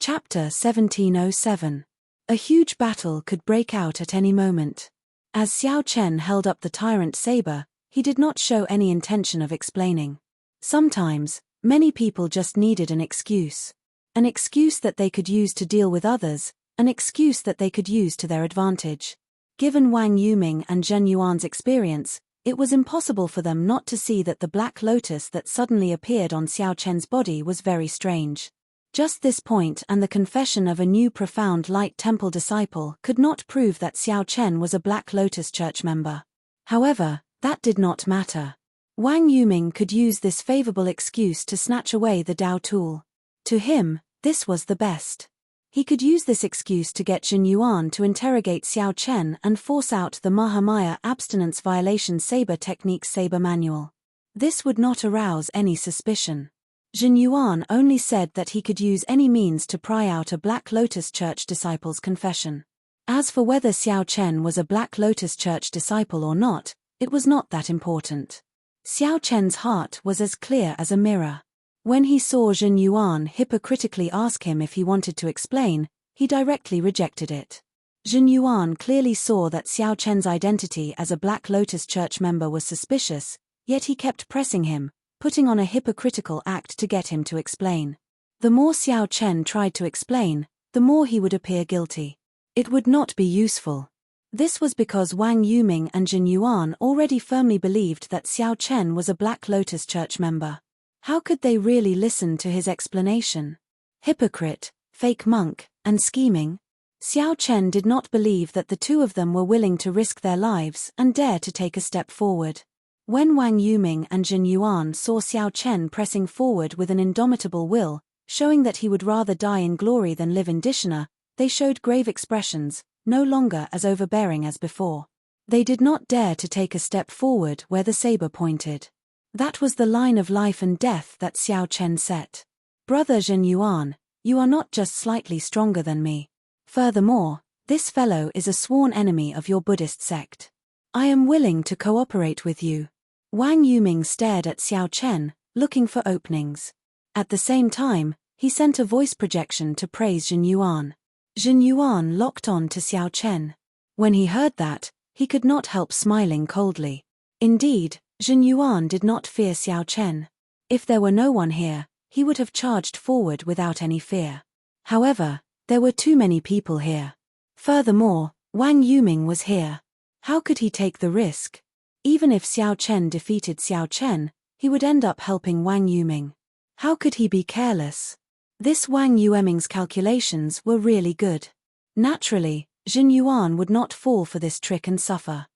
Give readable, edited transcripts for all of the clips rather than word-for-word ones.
Chapter 1707. A huge battle could break out at any moment. As Xiao Chen held up the tyrant saber, he did not show any intention of explaining. Sometimes, many people just needed an excuse. An excuse that they could use to deal with others, an excuse that they could use to their advantage. Given Wang Yuming and Zhen Yuan's experience, it was impossible for them not to see that the black lotus that suddenly appeared on Xiao Chen's body was very strange. Just this point and the confession of a new profound light temple disciple could not prove that Xiao Chen was a Black Lotus Church member. However, that did not matter. Wang Yuming could use this favorable excuse to snatch away the Dao tool. To him, this was the best. He could use this excuse to get Zhen Yuan to interrogate Xiao Chen and force out the Mahamaya abstinence violation saber technique saber manual. This would not arouse any suspicion. Zhen Yuan only said that he could use any means to pry out a Black Lotus Church disciple's confession. As for whether Xiao Chen was a Black Lotus Church disciple or not, it was not that important. Xiao Chen's heart was as clear as a mirror. When he saw Zhen Yuan hypocritically ask him if he wanted to explain, he directly rejected it. Zhen Yuan clearly saw that Xiao Chen's identity as a Black Lotus Church member was suspicious, yet he kept pressing him, putting on a hypocritical act to get him to explain. The more Xiao Chen tried to explain, the more he would appear guilty. It would not be useful. This was because Wang Yuming and Zhen Yuan already firmly believed that Xiao Chen was a Black Lotus Church member. How could they really listen to his explanation? Hypocrite, fake monk, and scheming. Xiao Chen did not believe that the two of them were willing to risk their lives and dare to take a step forward. When Wang Yuming and Zhen Yuan saw Xiao Chen pressing forward with an indomitable will, showing that he would rather die in glory than live in dishonor, they showed grave expressions, no longer as overbearing as before. They did not dare to take a step forward where the saber pointed. That was the line of life and death that Xiao Chen set. Brother Zhen Yuan, you are not just slightly stronger than me. Furthermore, this fellow is a sworn enemy of your Buddhist sect. I am willing to cooperate with you. Wang Yuming stared at Xiao Chen, looking for openings. At the same time, he sent a voice projection to praise Zhen Yuan. Zhen Yuan locked on to Xiao Chen. When he heard that, he could not help smiling coldly. Indeed, Zhen Yuan did not fear Xiao Chen. If there were no one here, he would have charged forward without any fear. However, there were too many people here. Furthermore, Wang Yuming was here. How could he take the risk? Even if Xiao Chen defeated Xiao Chen, he would end up helping Wang Yuming. How could he be careless? This Wang Yuming's calculations were really good. Naturally, Zhen Yuan would not fall for this trick and suffer.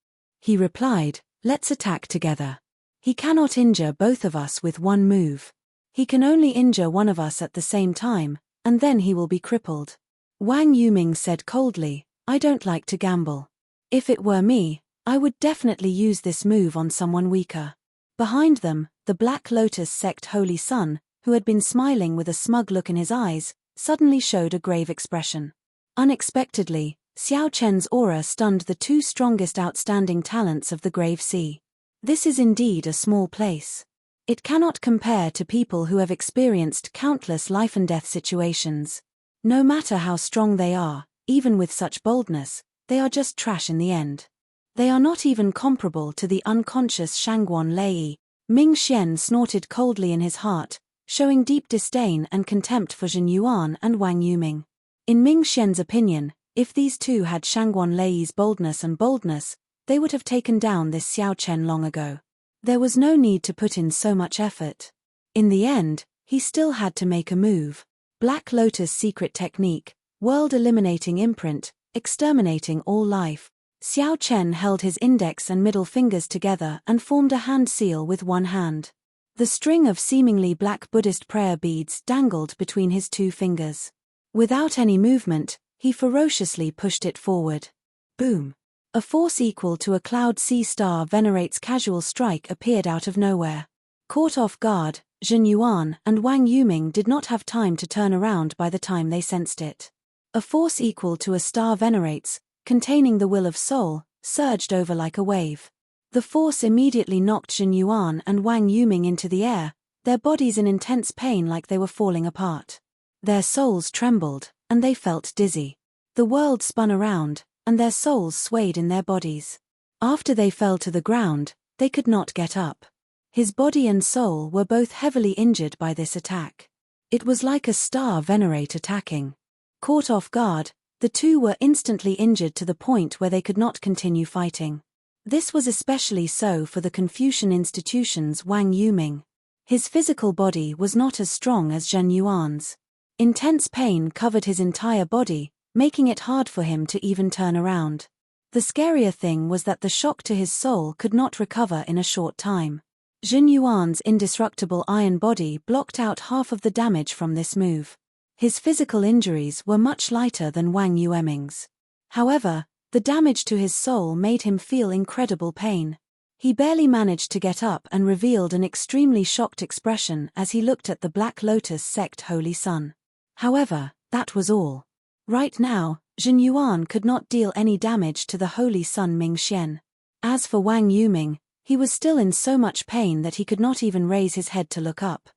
He replied, "Let's attack together. He cannot injure both of us with one move. He can only injure one of us at the same time, and then he will be crippled." Wang Yuming said coldly, "I don't like to gamble. If it were me, I would definitely use this move on someone weaker." Behind them, the Black Lotus sect Holy Son, who had been smiling with a smug look in his eyes, suddenly showed a grave expression. Unexpectedly, Xiao Chen's aura stunned the two strongest outstanding talents of the Grave Sea. This is indeed a small place. It cannot compare to people who have experienced countless life and death situations. No matter how strong they are, even with such boldness, they are just trash in the end. They are not even comparable to the unconscious Shangguan Lei. Ming Xian snorted coldly in his heart, showing deep disdain and contempt for Zhen Yuan and Wang Yuming. In Ming Xian's opinion, if these two had Shangguan Lei's boldness, they would have taken down this Xiao Chen long ago. There was no need to put in so much effort. In the end, he still had to make a move. Black Lotus secret technique, world-eliminating imprint, exterminating all life. Xiao Chen held his index and middle fingers together and formed a hand seal with one hand. The string of seemingly black Buddhist prayer beads dangled between his two fingers. Without any movement, he ferociously pushed it forward. Boom! A force equal to a Cloud Sea Star Venerate's casual strike appeared out of nowhere. Caught off guard, Zhen Yuan and Wang Yuming did not have time to turn around by the time they sensed it. A force equal to a Star Venerate's, containing the will of soul, surged over like a wave. The force immediately knocked Zhen Yuan and Wang Yuming into the air, their bodies in intense pain like they were falling apart. Their souls trembled, and they felt dizzy. The world spun around, and their souls swayed in their bodies. After they fell to the ground, they could not get up. His body and soul were both heavily injured by this attack. It was like a star venerate attacking. Caught off guard, the two were instantly injured to the point where they could not continue fighting. This was especially so for the Confucian institution's Wang Yuming. His physical body was not as strong as Zhen Yuan's. Intense pain covered his entire body, making it hard for him to even turn around. The scarier thing was that the shock to his soul could not recover in a short time. Zhen Yuan's indestructible iron body blocked out half of the damage from this move. His physical injuries were much lighter than Wang Yueming's. However, the damage to his soul made him feel incredible pain. He barely managed to get up and revealed an extremely shocked expression as he looked at the Black Lotus sect Holy Sun. However, that was all. Right now, Zhen Yuan could not deal any damage to the Holy Sun Mingxian. As for Wang Yuming, he was still in so much pain that he could not even raise his head to look up.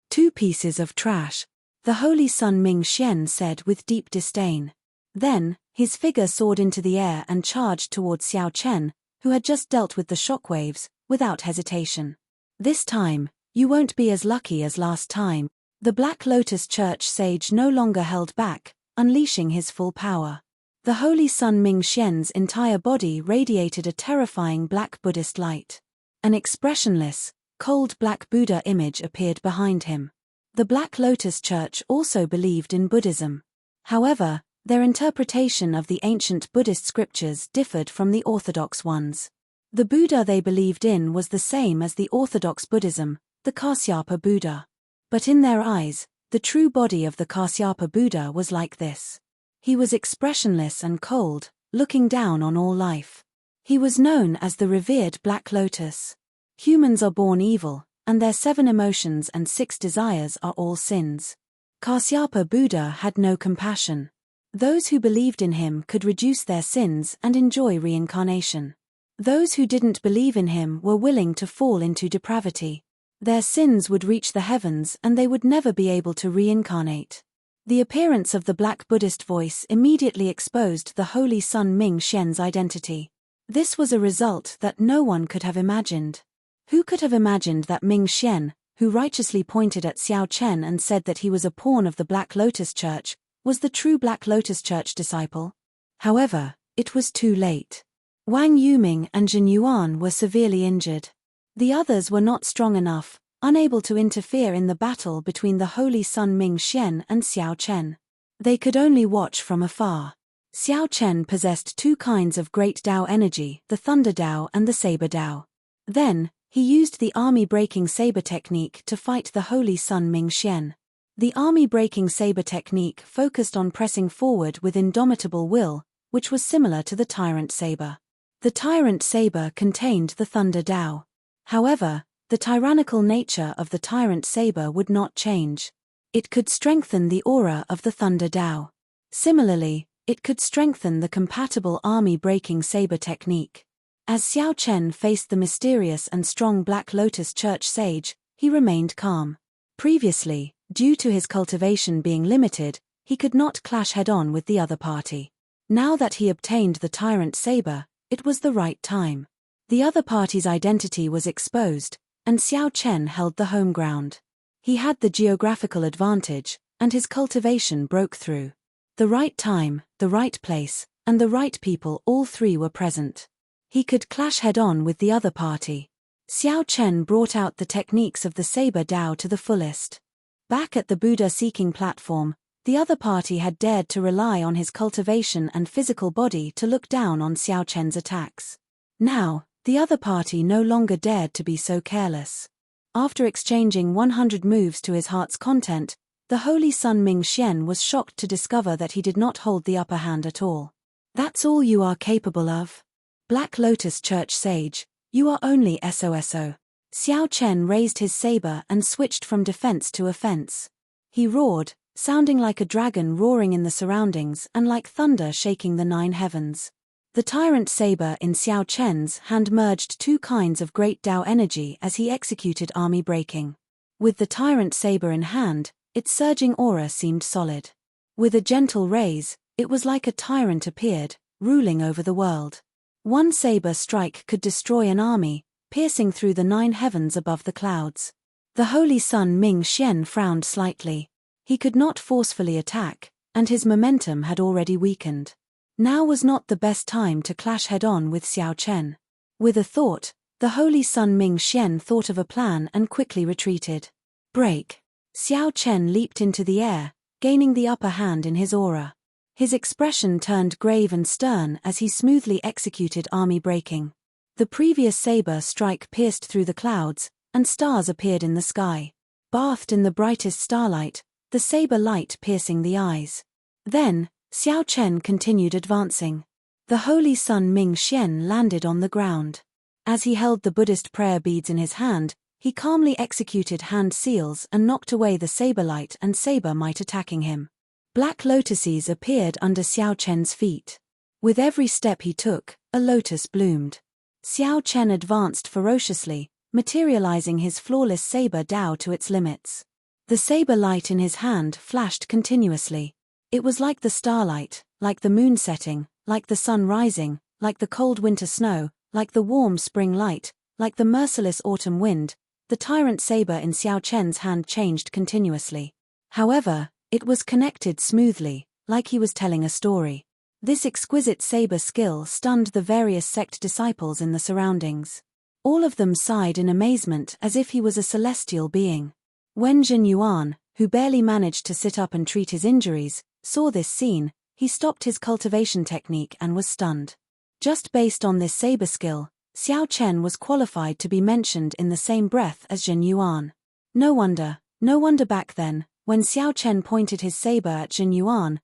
"Two pieces of trash," the Holy Sun Mingxian said with deep disdain. Then, his figure soared into the air and charged toward Xiao Chen, who had just dealt with the shockwaves, without hesitation. "This time, you won't be as lucky as last time." The Black Lotus Church sage no longer held back, unleashing his full power. The Holy Sun Mingxian's entire body radiated a terrifying black Buddhist light. An expressionless, cold black Buddha image appeared behind him. The Black Lotus Church also believed in Buddhism. However, their interpretation of the ancient Buddhist scriptures differed from the orthodox ones. The Buddha they believed in was the same as the orthodox Buddhism, the Kasyapa Buddha. But in their eyes, the true body of the Kasyapa Buddha was like this. He was expressionless and cold, looking down on all life. He was known as the revered Black Lotus. Humans are born evil, and their 7 emotions and 6 desires are all sins. Kasyapa Buddha had no compassion. Those who believed in him could reduce their sins and enjoy reincarnation. Those who didn't believe in him were willing to fall into depravity. Their sins would reach the heavens and they would never be able to reincarnate. The appearance of the Black Buddhist voice immediately exposed the Holy Sun Mingxian's identity. This was a result that no one could have imagined. Who could have imagined that Mingxian, who righteously pointed at Xiao Chen and said that he was a pawn of the Black Lotus Church, was the true Black Lotus Church disciple? However, it was too late. Wang Yuming and Zhen Yuan were severely injured. The others were not strong enough, unable to interfere in the battle between the Holy Sun Mingxian and Xiao Chen. They could only watch from afar. Xiao Chen possessed 2 kinds of great Dao energy, the Thunder Dao and the Saber Dao. Then, he used the army-breaking saber technique to fight the Holy Sun Mingxian. The army-breaking saber technique focused on pressing forward with indomitable will, which was similar to the Tyrant Saber. The Tyrant Saber contained the Thunder Dao. However, the tyrannical nature of the Tyrant Saber would not change. It could strengthen the aura of the Thunder Dao. Similarly, it could strengthen the compatible army-breaking saber technique. As Xiao Chen faced the mysterious and strong Black Lotus Church sage, he remained calm. Previously, due to his cultivation being limited, he could not clash head-on with the other party. Now that he obtained the Tyrant Saber, it was the right time. The other party's identity was exposed, and Xiao Chen held the home ground. He had the geographical advantage, and his cultivation broke through. The right time, the right place, and the right people, all 3 were present. He could clash head-on with the other party. Xiao Chen brought out the techniques of the Saber Dao to the fullest. Back at the Buddha-seeking platform, the other party had dared to rely on his cultivation and physical body to look down on Xiao Chen's attacks. Now, the other party no longer dared to be so careless. After exchanging 100 moves to his heart's content, the Holy Sun Mingxian was shocked to discover that he did not hold the upper hand at all. "That's all you are capable of? Black Lotus Church Sage, you are only SOSO. Xiao Chen raised his saber and switched from defense to offense. He roared, sounding like a dragon roaring in the surroundings and like thunder shaking the 9 heavens. The Tyrant Saber in Xiao Chen's hand merged 2 kinds of great Dao energy as he executed army breaking. With the Tyrant Saber in hand, Its surging aura seemed solid. With a gentle raise, it was like a tyrant appeared, ruling over the world. One saber strike could destroy an army, piercing through the 9 heavens above the clouds. The Holy Sun Ming Xian frowned slightly. He could not forcefully attack, and his momentum had already weakened. Now was not the best time to clash head-on with Xiao Chen. With a thought, the Holy Sun Ming Xian thought of a plan and quickly retreated. Break! Xiao Chen leaped into the air, gaining the upper hand in his aura. His expression turned grave and stern as he smoothly executed army breaking. The previous saber strike pierced through the clouds, and stars appeared in the sky. Bathed in the brightest starlight, the saber light piercing the eyes. Then, Xiao Chen continued advancing. The Holy Sun Ming Xian landed on the ground. As he held the Buddhist prayer beads in his hand, he calmly executed hand seals and knocked away the saber light and saber might attacking him. Black lotuses appeared under Xiao Chen's feet. With every step he took, a lotus bloomed. Xiao Chen advanced ferociously, materializing his flawless saber Dao to its limits. The saber light in his hand flashed continuously. It was like the starlight, like the moon setting, like the sun rising, like the cold winter snow, like the warm spring light, like the merciless autumn wind. The tyrant saber in Xiao Chen's hand changed continuously. However, it was connected smoothly, like he was telling a story. This exquisite saber skill stunned the various sect disciples in the surroundings. All of them sighed in amazement as if he was a celestial being. When Jin Yuan, who barely managed to sit up and treat his injuries, saw this scene, he stopped his cultivation technique and was stunned. Just based on this saber skill, Xiao Chen was qualified to be mentioned in the same breath as Jin Yuan. No wonder back then, when Xiao Chen pointed his saber at Jin Yuan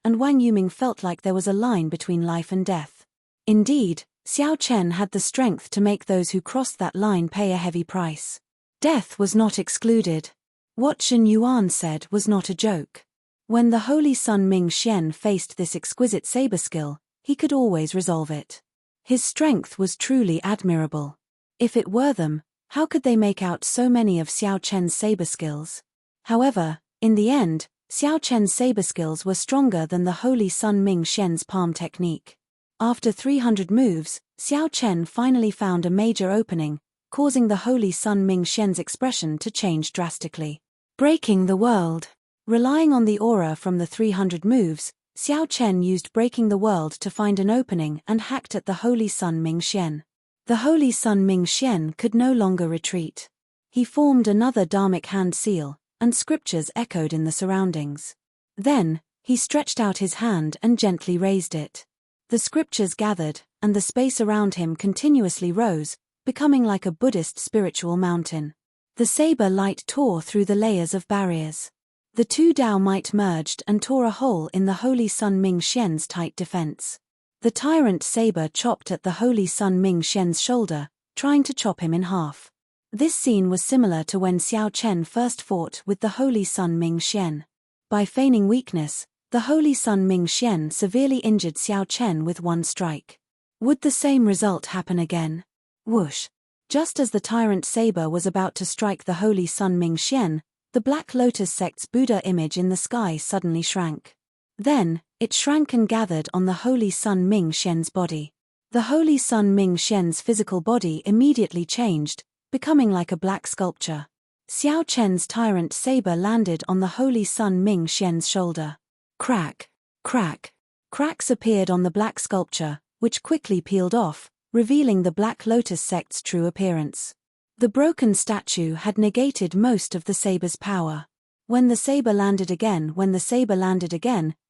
and Wang Yuming felt like there was a line between life and death. Indeed, Xiao Chen had the strength to make those who crossed that line pay a heavy price. Death was not excluded. What Jin Yuan said was not a joke. When the Holy Sun Ming Xian faced this exquisite saber skill, he could always resolve it. His strength was truly admirable. If it were them, how could they make out so many of Xiao Chen's saber skills? However, in the end, Xiao Chen's saber skills were stronger than the Holy Sun Ming Xian's palm technique. After 300 moves, Xiao Chen finally found a major opening, causing the Holy Sun Ming Xian's expression to change drastically. Breaking the world. Relying on the aura from the 300 moves, Xiao Chen used breaking the world to find an opening and hacked at the Holy Sun Ming Xian. The Holy Sun Ming Xian could no longer retreat. He formed another dharmic hand seal, and scriptures echoed in the surroundings. Then, he stretched out his hand and gently raised it. The scriptures gathered, and the space around him continuously rose, becoming like a Buddhist spiritual mountain. The saber light tore through the layers of barriers. The two Dao might merged and tore a hole in the Holy Sun Ming Xian's tight defense. The tyrant saber chopped at the Holy Sun Ming Xian's shoulder, trying to chop him in half. This scene was similar to when Xiao Chen first fought with the Holy Sun Ming Xian. By feigning weakness, the Holy Sun Ming Xian severely injured Xiao Chen with one strike. Would the same result happen again? Whoosh! Just as the tyrant saber was about to strike the Holy Sun Ming Xian, the Black Lotus sect's Buddha image in the sky suddenly shrank. Then, it shrank and gathered on the Holy Sun Ming Xian's body. The Holy Sun Ming Xian's physical body immediately changed, becoming like a black sculpture. Xiao Chen's tyrant saber landed on the Holy Sun Ming Xian's shoulder. Crack! Crack! Cracks appeared on the black sculpture, which quickly peeled off, revealing the Black Lotus sect's true appearance. The broken statue had negated most of the saber's power. When the saber landed again,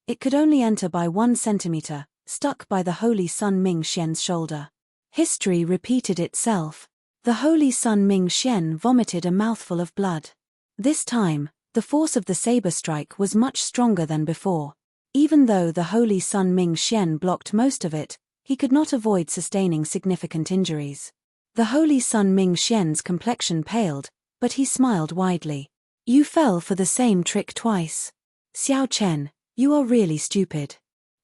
it could only enter by 1 centimeter, stuck by the Holy Sun Ming Xian's shoulder. History repeated itself. The Holy Sun Ming Xian vomited a mouthful of blood. This time, the force of the saber strike was much stronger than before. Even though the Holy Sun Ming Xian blocked most of it, he could not avoid sustaining significant injuries. The Holy Sun Ming Xian's complexion paled, but he smiled widely. You fell for the same trick twice. Xiao Chen, you are really stupid.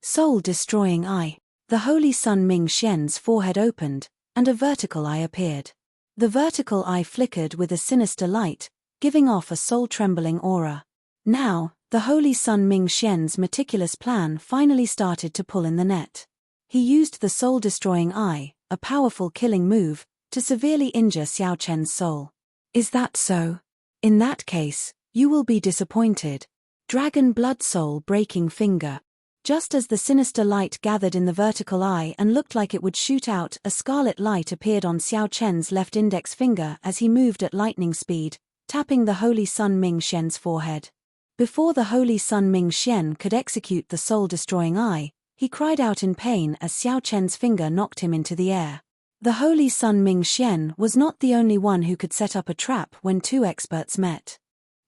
Soul-destroying eye. The Holy Sun Ming Xian's forehead opened, and a vertical eye appeared. The vertical eye flickered with a sinister light, giving off a soul-trembling aura. Now, the Holy Sun Ming Xian's meticulous plan finally started to pull in the net. He used the soul-destroying eye, a powerful killing move, to severely injure Xiao Chen's soul. Is that so? In that case, you will be disappointed. Dragon Blood Soul Breaking Finger. Just as the sinister light gathered in the vertical eye and looked like it would shoot out, a scarlet light appeared on Xiao Chen's left index finger as he moved at lightning speed, tapping the Holy Sun Ming Xian's forehead. Before the Holy Sun Ming Xian could execute the soul-destroying eye, he cried out in pain as Xiao Chen's finger knocked him into the air. The Holy Sun Ming Xian was not the only one who could set up a trap when two experts met.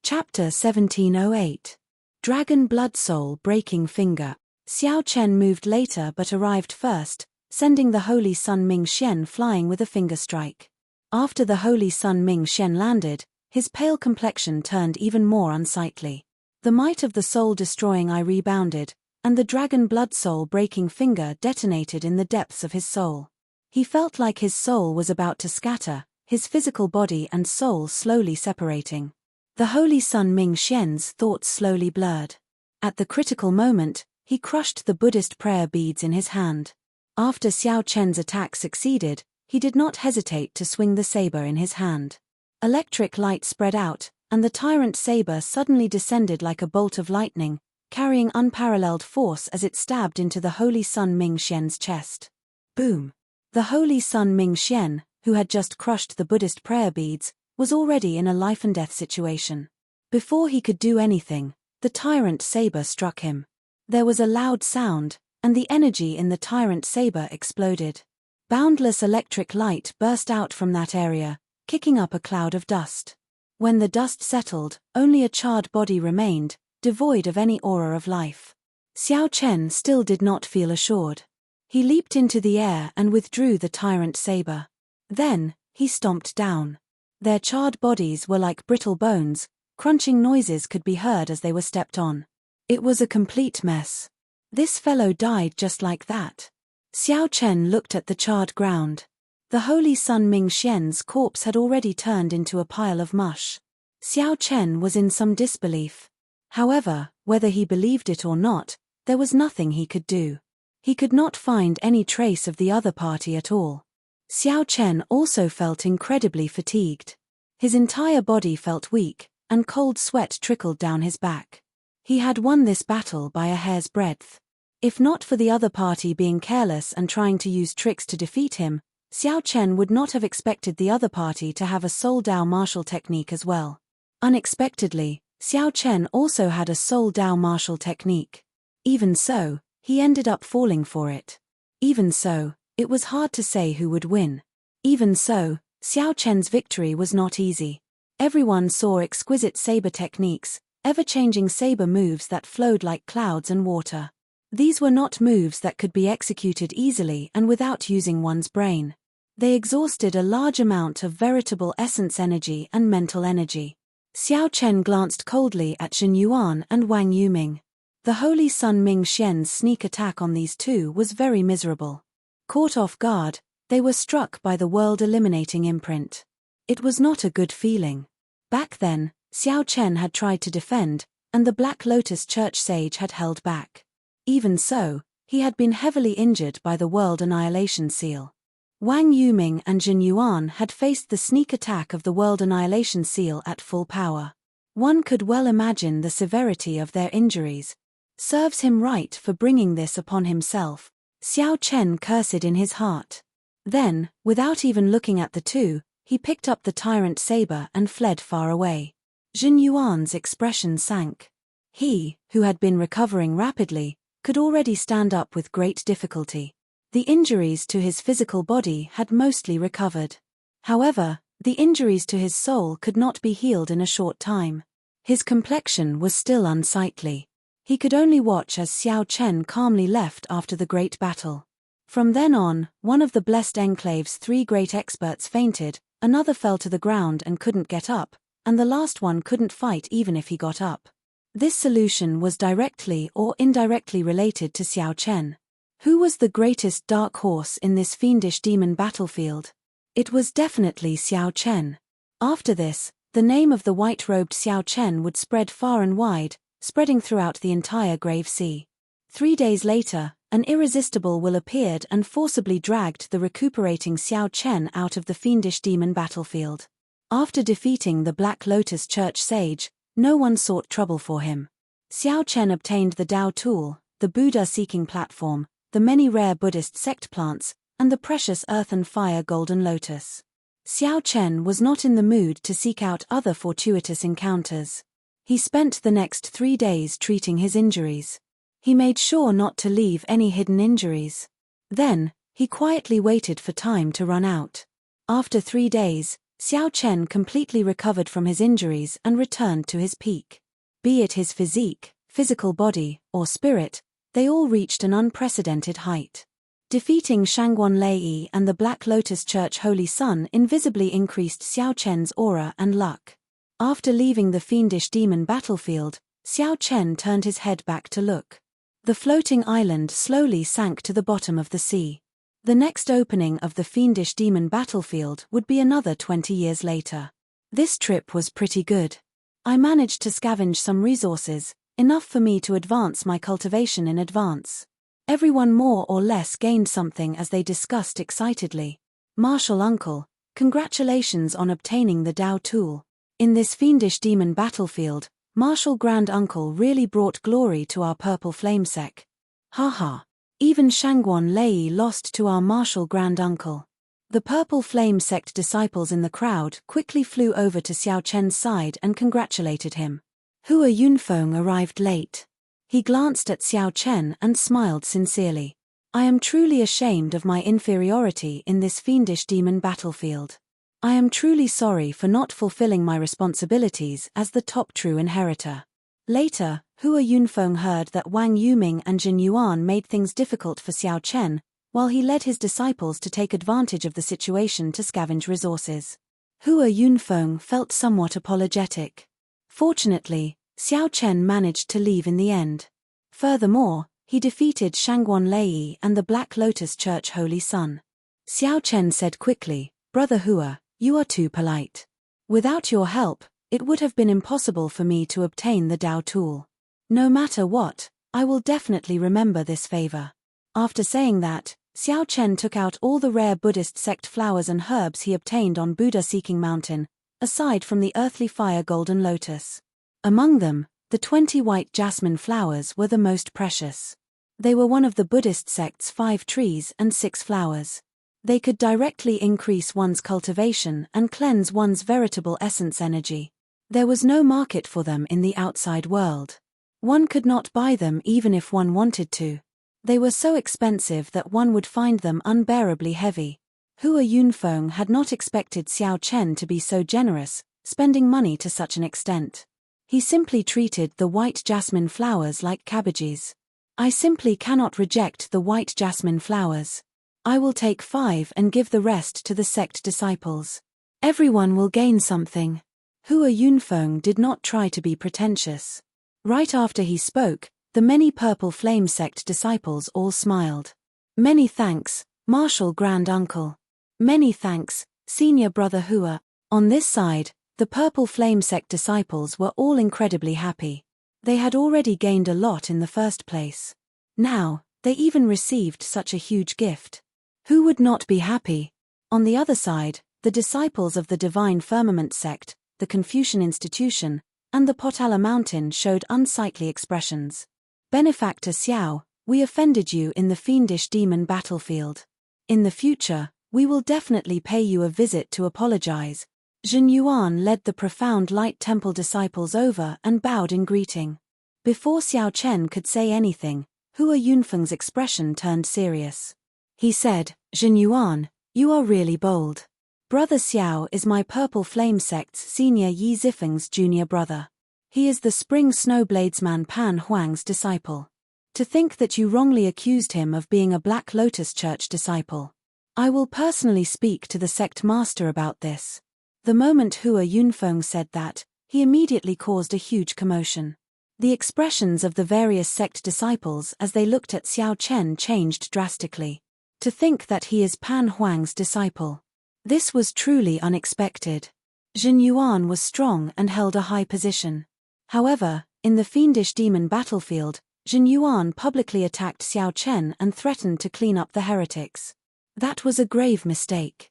Chapter 1708. Dragon Blood Soul Breaking Finger. Xiao Chen moved later but arrived first, sending the Holy Sun Ming Xian flying with a finger strike. After the Holy Sun Ming Xian landed, his pale complexion turned even more unsightly. The might of the soul-destroying eye rebounded, and the Dragon Blood Soul Breaking Finger detonated in the depths of his soul. He felt like his soul was about to scatter, his physical body and soul slowly separating. The Holy Sun Ming Xian's thoughts slowly blurred. At the critical moment, he crushed the Buddhist prayer beads in his hand. After Xiao Chen's attack succeeded, he did not hesitate to swing the saber in his hand. Electric light spread out, and the tyrant saber suddenly descended like a bolt of lightning, carrying unparalleled force as it stabbed into the Holy Sun Ming Xian's chest. Boom! The Holy Sun Ming Xian, who had just crushed the Buddhist prayer beads, was already in a life-and-death situation. Before he could do anything, the tyrant saber struck him. There was a loud sound, and the energy in the tyrant saber exploded. Boundless electric light burst out from that area, kicking up a cloud of dust. When the dust settled, only a charred body remained, devoid of any aura of life. Xiao Chen still did not feel assured. He leaped into the air and withdrew the tyrant saber. Then, he stomped down. Their charred bodies were like brittle bones, crunching noises could be heard as they were stepped on. It was a complete mess. This fellow died just like that. Xiao Chen looked at the charred ground. The Holy Sun Ming Xian's corpse had already turned into a pile of mush. Xiao Chen was in some disbelief. However, whether he believed it or not, there was nothing he could do. He could not find any trace of the other party at all. Xiao Chen also felt incredibly fatigued. His entire body felt weak, and cold sweat trickled down his back. He had won this battle by a hair's breadth. If not for the other party being careless and trying to use tricks to defeat him, Xiao Chen would not have expected the other party to have a Soul Dao martial technique as well. Unexpectedly, Xiao Chen also had a Soul Dao martial technique. Even so, he ended up falling for it. Even so, it was hard to say who would win. Even so, Xiao Chen's victory was not easy. Everyone saw exquisite saber techniques, ever-changing saber moves that flowed like clouds and water. These were not moves that could be executed easily and without using one's brain. They exhausted a large amount of veritable essence energy and mental energy. Xiao Chen glanced coldly at Zhen Yuan and Wang Yuming. The Holy Sun Ming Xian's sneak attack on these two was very miserable. Caught off guard, they were struck by the world-eliminating imprint. It was not a good feeling. Back then, Xiao Chen had tried to defend, and the Black Lotus Church sage had held back. Even so, he had been heavily injured by the World Annihilation Seal. Wang Yuming and Zhen Yuan had faced the sneak attack of the World Annihilation Seal at full power. One could well imagine the severity of their injuries. Serves him right for bringing this upon himself, Xiao Chen cursed in his heart. Then, without even looking at the two, he picked up the tyrant saber and fled far away. Zhen Yuan's expression sank. He, who had been recovering rapidly, could already stand up with great difficulty. The injuries to his physical body had mostly recovered. However, the injuries to his soul could not be healed in a short time. His complexion was still unsightly. He could only watch as Xiao Chen calmly left after the great battle. From then on, one of the Blessed Enclave's 3 great experts fainted, another fell to the ground and couldn't get up, and the last one couldn't fight even if he got up. This solution was directly or indirectly related to Xiao Chen. Who was the greatest dark horse in this fiendish demon battlefield? It was definitely Xiao Chen. After this, The name of the white-robed Xiao Chen would spread far and wide, spreading throughout the entire Grave Sea. 3 days later, an irresistible will appeared and forcibly dragged the recuperating Xiao Chen out of the fiendish demon battlefield. After defeating the Black Lotus Church sage, no one sought trouble for him. Xiao Chen obtained the Dao tool, the Buddha-seeking platform, the many rare Buddhist sect plants, and the precious earth and fire golden lotus. Xiao Chen was not in the mood to seek out other fortuitous encounters. He spent the next 3 days treating his injuries. He made sure not to leave any hidden injuries. Then, he quietly waited for time to run out. After 3 days, Xiao Chen completely recovered from his injuries and returned to his peak. Be it his physique, physical body, or spirit, they all reached an unprecedented height. Defeating Shangguan Lei and the Black Lotus Church Holy Sun invisibly increased Xiao Chen's aura and luck. After leaving the fiendish demon battlefield, Xiao Chen turned his head back to look. The floating island slowly sank to the bottom of the sea. The next opening of the fiendish demon battlefield would be another 20 years later. This trip was pretty good. I managed to scavenge some resources, enough for me to advance my cultivation in advance. Everyone more or less gained something as they discussed excitedly. Martial Uncle, congratulations on obtaining the Dao tool. In this fiendish demon battlefield, Martial Grand Uncle really brought glory to our purple flame sect. Haha. Even Shangguan Lei lost to our Martial Grand Uncle. The purple flame sect disciples in the crowd quickly flew over to Xiao Chen's side and congratulated him. Hua Yunfeng arrived late. He glanced at Xiao Chen and smiled sincerely. I am truly ashamed of my inferiority in this fiendish demon battlefield. I am truly sorry for not fulfilling my responsibilities as the top true inheritor. Later, Hua Yunfeng heard that Wang Yuming and Jin Yuan made things difficult for Xiao Chen, while he led his disciples to take advantage of the situation to scavenge resources. Hua Yunfeng felt somewhat apologetic. Fortunately, Xiao Chen managed to leave in the end. Furthermore, he defeated Shangguan Lei and the Black Lotus Church Holy Sun. Xiao Chen said quickly, Brother Hua, you are too polite. Without your help, it would have been impossible for me to obtain the Dao tool. No matter what, I will definitely remember this favor. After saying that, Xiao Chen took out all the rare Buddhist sect flowers and herbs he obtained on Buddha-seeking mountain, aside from the earthly fire golden lotus. Among them, the 20 white jasmine flowers were the most precious. They were one of the Buddhist sect's 5 trees and 6 flowers. They could directly increase one's cultivation and cleanse one's veritable essence energy. There was no market for them in the outside world. One could not buy them even if one wanted to. They were so expensive that one would find them unbearably heavy. Hua Yunfeng had not expected Xiao Chen to be so generous, spending money to such an extent. He simply treated the white jasmine flowers like cabbages. I simply cannot reject the white jasmine flowers. I will take 5 and give the rest to the sect disciples. Everyone will gain something. Hua Yunfeng did not try to be pretentious. Right after he spoke, the many purple flame sect disciples all smiled. Many thanks, Martial Grand Uncle. Many thanks, Senior Brother Hua. On this side, the purple flame sect disciples were all incredibly happy. They had already gained a lot in the first place. Now, they even received such a huge gift. Who would not be happy? On the other side, the disciples of the Divine Firmament sect, the Confucian Institution, and the Potala Mountain showed unsightly expressions. Benefactor Xiao, we offended you in the fiendish demon battlefield. In the future, we will definitely pay you a visit to apologize. Jin Yuan led the profound light temple disciples over and bowed in greeting. Before Xiao Chen could say anything, Hua Yunfeng's expression turned serious. He said, Jin Yuan, you are really bold. Brother Xiao is my Purple Flame sect's senior Yi Zifeng's junior brother. He is the Spring Snowbladesman Pan Huang's disciple. To think that you wrongly accused him of being a Black Lotus Church disciple. I will personally speak to the sect master about this. The moment Hua Yunfeng said that, he immediately caused a huge commotion. The expressions of the various sect disciples as they looked at Xiao Chen changed drastically. To think that he is Pan Huang's disciple. This was truly unexpected. Jin Yuan was strong and held a high position. However, in the fiendish demon battlefield, Jin Yuan publicly attacked Xiao Chen and threatened to clean up the heretics. That was a grave mistake.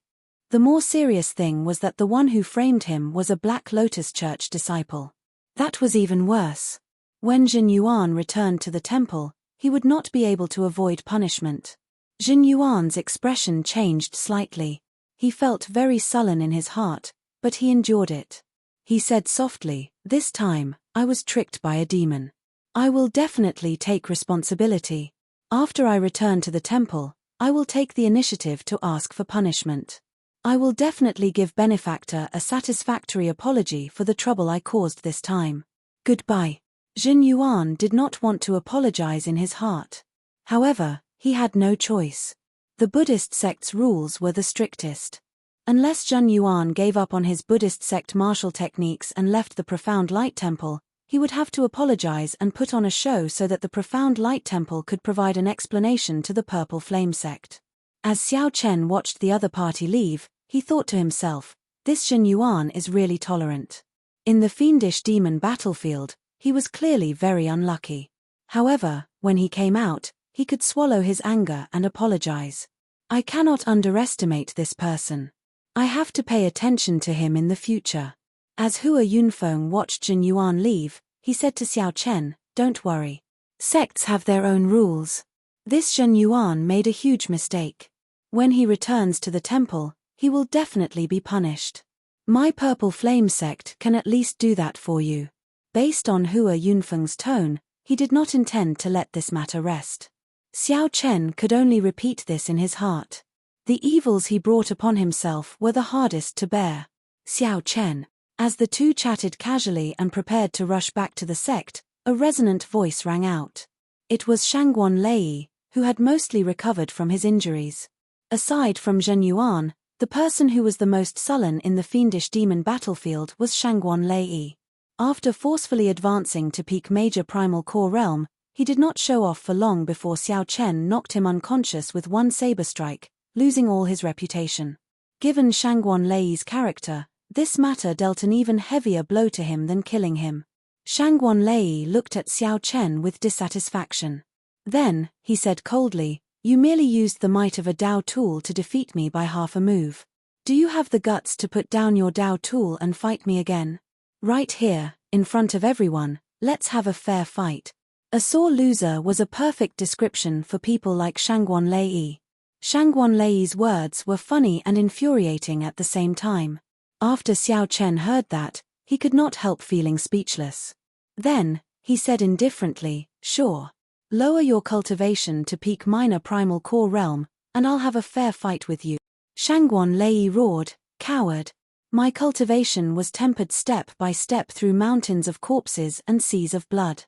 The more serious thing was that the one who framed him was a Black Lotus Church disciple. That was even worse. When Jin Yuan returned to the temple, he would not be able to avoid punishment. Jin Yuan's expression changed slightly. He felt very sullen in his heart, but he endured it. He said softly, "This time, I was tricked by a demon. I will definitely take responsibility. After I return to the temple, I will take the initiative to ask for punishment. I will definitely give benefactor a satisfactory apology for the trouble I caused this time. Goodbye." Jin Yuan did not want to apologize in his heart. However, he had no choice. The Buddhist sect's rules were the strictest. Unless Jin Yuan gave up on his Buddhist sect martial techniques and left the Profound Light Temple, he would have to apologize and put on a show so that the Profound Light Temple could provide an explanation to the Purple Flame sect. As Xiao Chen watched the other party leave, he thought to himself, this Jin Yuan is really tolerant. In the fiendish demon battlefield, he was clearly very unlucky. However, when he came out, he could swallow his anger and apologize. I cannot underestimate this person. I have to pay attention to him in the future. As Hua Yunfeng watched Jin Yuan leave, he said to Xiao Chen, "Don't worry. Sects have their own rules. This Jin Yuan made a huge mistake. When he returns to the temple, he will definitely be punished. My Purple Flame sect can at least do that for you." Based on Hua Yunfeng's tone, he did not intend to let this matter rest. Xiao Chen could only repeat this in his heart. The evils he brought upon himself were the hardest to bear. Xiao Chen. As the two chatted casually and prepared to rush back to the sect, a resonant voice rang out. It was Shangguan Lei, who had mostly recovered from his injuries. Aside from Jin Yuan, the person who was the most sullen in the fiendish demon battlefield was Shangguan Lei. After forcefully advancing to peak Major Primal Core Realm, he did not show off for long before Xiao Chen knocked him unconscious with one saber strike, losing all his reputation. Given Shangguan Lei's character, this matter dealt an even heavier blow to him than killing him. Shangguan Lei looked at Xiao Chen with dissatisfaction. Then, he said coldly, "You merely used the might of a Dao tool to defeat me by half a move. Do you have the guts to put down your Dao tool and fight me again? Right here, in front of everyone, let's have a fair fight." A sore loser was a perfect description for people like Shangguan Lei. Shangguan Lei's words were funny and infuriating at the same time. After Xiao Chen heard that, he could not help feeling speechless. Then, he said indifferently, "Sure. Lower your cultivation to peak Minor Primal Core Realm, and I'll have a fair fight with you." Shangguan Lei roared, "Coward. My cultivation was tempered step by step through mountains of corpses and seas of blood.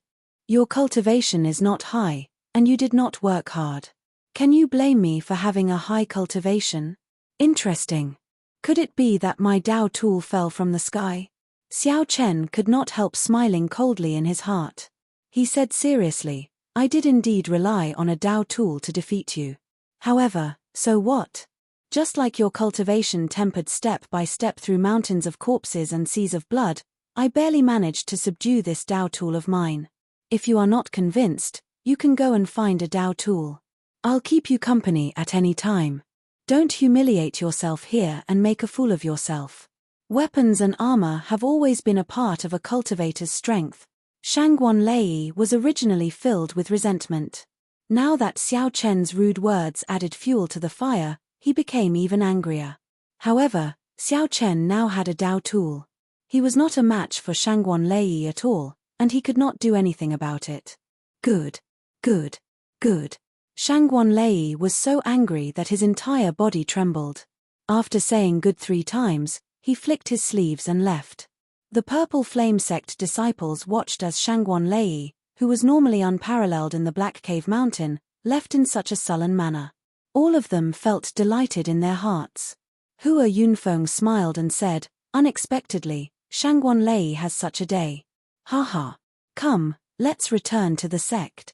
Your cultivation is not high, and you did not work hard. Can you blame me for having a high cultivation? Interesting. Could it be that my Dao tool fell from the sky?" Xiao Chen could not help smiling coldly in his heart. He said seriously, "I did indeed rely on a Dao tool to defeat you. However, so what? Just like your cultivation tempered step by step through mountains of corpses and seas of blood, I barely managed to subdue this Dao tool of mine. If you are not convinced, you can go and find a Dao tool. I'll keep you company at any time. Don't humiliate yourself here and make a fool of yourself. Weapons and armor have always been a part of a cultivator's strength." Shangguan Lei was originally filled with resentment. Now that Xiao Chen's rude words added fuel to the fire, he became even angrier. However, Xiao Chen now had a Dao tool. He was not a match for Shangguan Lei at all, and he could not do anything about it. Good. Good. Good. Shangguan Lei was so angry that his entire body trembled. After saying good 3 times, he flicked his sleeves and left. The Purple Flame sect disciples watched as Shangguan Lei, who was normally unparalleled in the Black Cave Mountain, left in such a sullen manner. All of them felt delighted in their hearts. Hua Yunfeng smiled and said, unexpectedly, "Shangguan Lei has such a day. Haha. Come, let's return to the sect."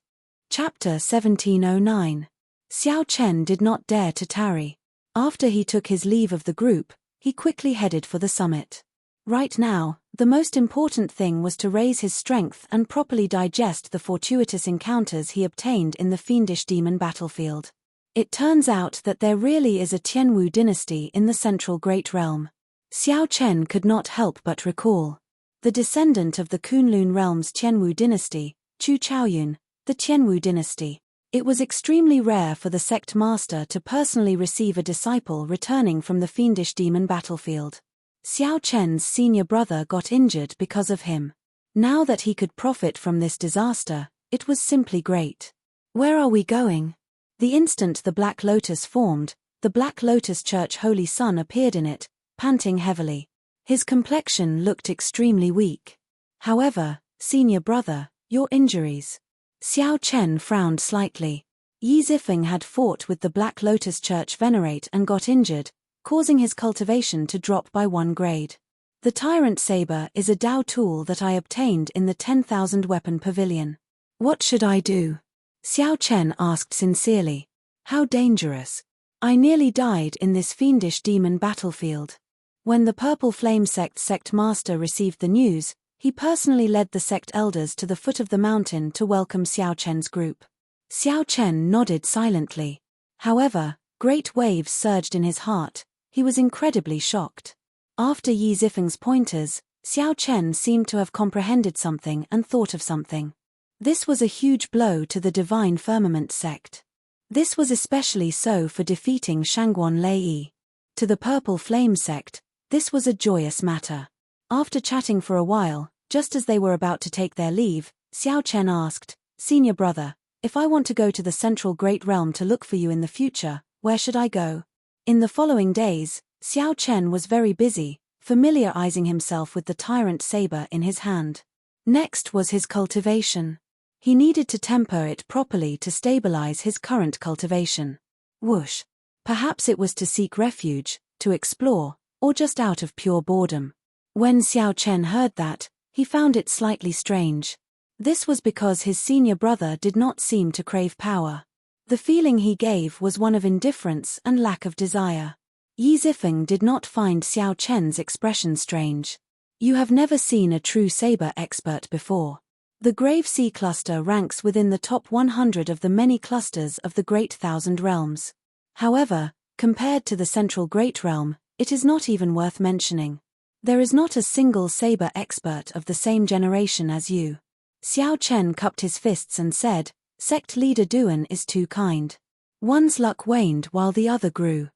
Chapter 1709. Xiao Chen did not dare to tarry. After he took his leave of the group, he quickly headed for the summit. Right now, the most important thing was to raise his strength and properly digest the fortuitous encounters he obtained in the fiendish demon battlefield. It turns out that there really is a Tianwu dynasty in the central Great Realm. Xiao Chen could not help but recall. The descendant of the Kunlun realm's Tianwu dynasty, Chu Chaoyun, the Tianwu dynasty. It was extremely rare for the sect master to personally receive a disciple returning from the fiendish demon battlefield. Xiao Chen's senior brother got injured because of him. Now that he could profit from this disaster, it was simply great. Where are we going? The instant the Black Lotus formed, the Black Lotus Church Holy Sun appeared in it, panting heavily. His complexion looked extremely weak. However, senior brother, your injuries. Xiao Chen frowned slightly. Yi Zifeng had fought with the Black Lotus Church Venerate and got injured, causing his cultivation to drop by 1 grade. The Tyrant Saber is a Dao tool that I obtained in the 10,000 weapon pavilion. What should I do? Xiao Chen asked sincerely. How dangerous. I nearly died in this fiendish demon battlefield. When the Purple Flame sect master received the news, he personally led the sect elders to the foot of the mountain to welcome Xiao Chen's group. Xiao Chen nodded silently. However, great waves surged in his heart. He was incredibly shocked. After Yi Zifeng's pointers, Xiao Chen seemed to have comprehended something and thought of something. This was a huge blow to the Divine Firmament sect. This was especially so for defeating Shangguan Lei. To the Purple Flame sect, this was a joyous matter. After chatting for a while, just as they were about to take their leave, Xiao Chen asked, Senior brother, if I want to go to the Central Great Realm to look for you in the future, where should I go? In the following days, Xiao Chen was very busy, familiarizing himself with the Tyrant Saber in his hand. Next was his cultivation. He needed to temper it properly to stabilize his current cultivation. Whoosh. Perhaps it was to seek refuge, to explore, or just out of pure boredom. When Xiao Chen heard that, he found it slightly strange. This was because his senior brother did not seem to crave power. The feeling he gave was one of indifference and lack of desire. Yi Zifeng did not find Xiao Chen's expression strange. You have never seen a true saber expert before. The Grave Sea cluster ranks within the top 100 of the many clusters of the Great Thousand Realms. However, compared to the Central Great Realm, it is not even worth mentioning. There is not a single saber expert of the same generation as you. Xiao Chen cupped his fists and said, Sect leader Duan is too kind. One's luck waned while the other grew.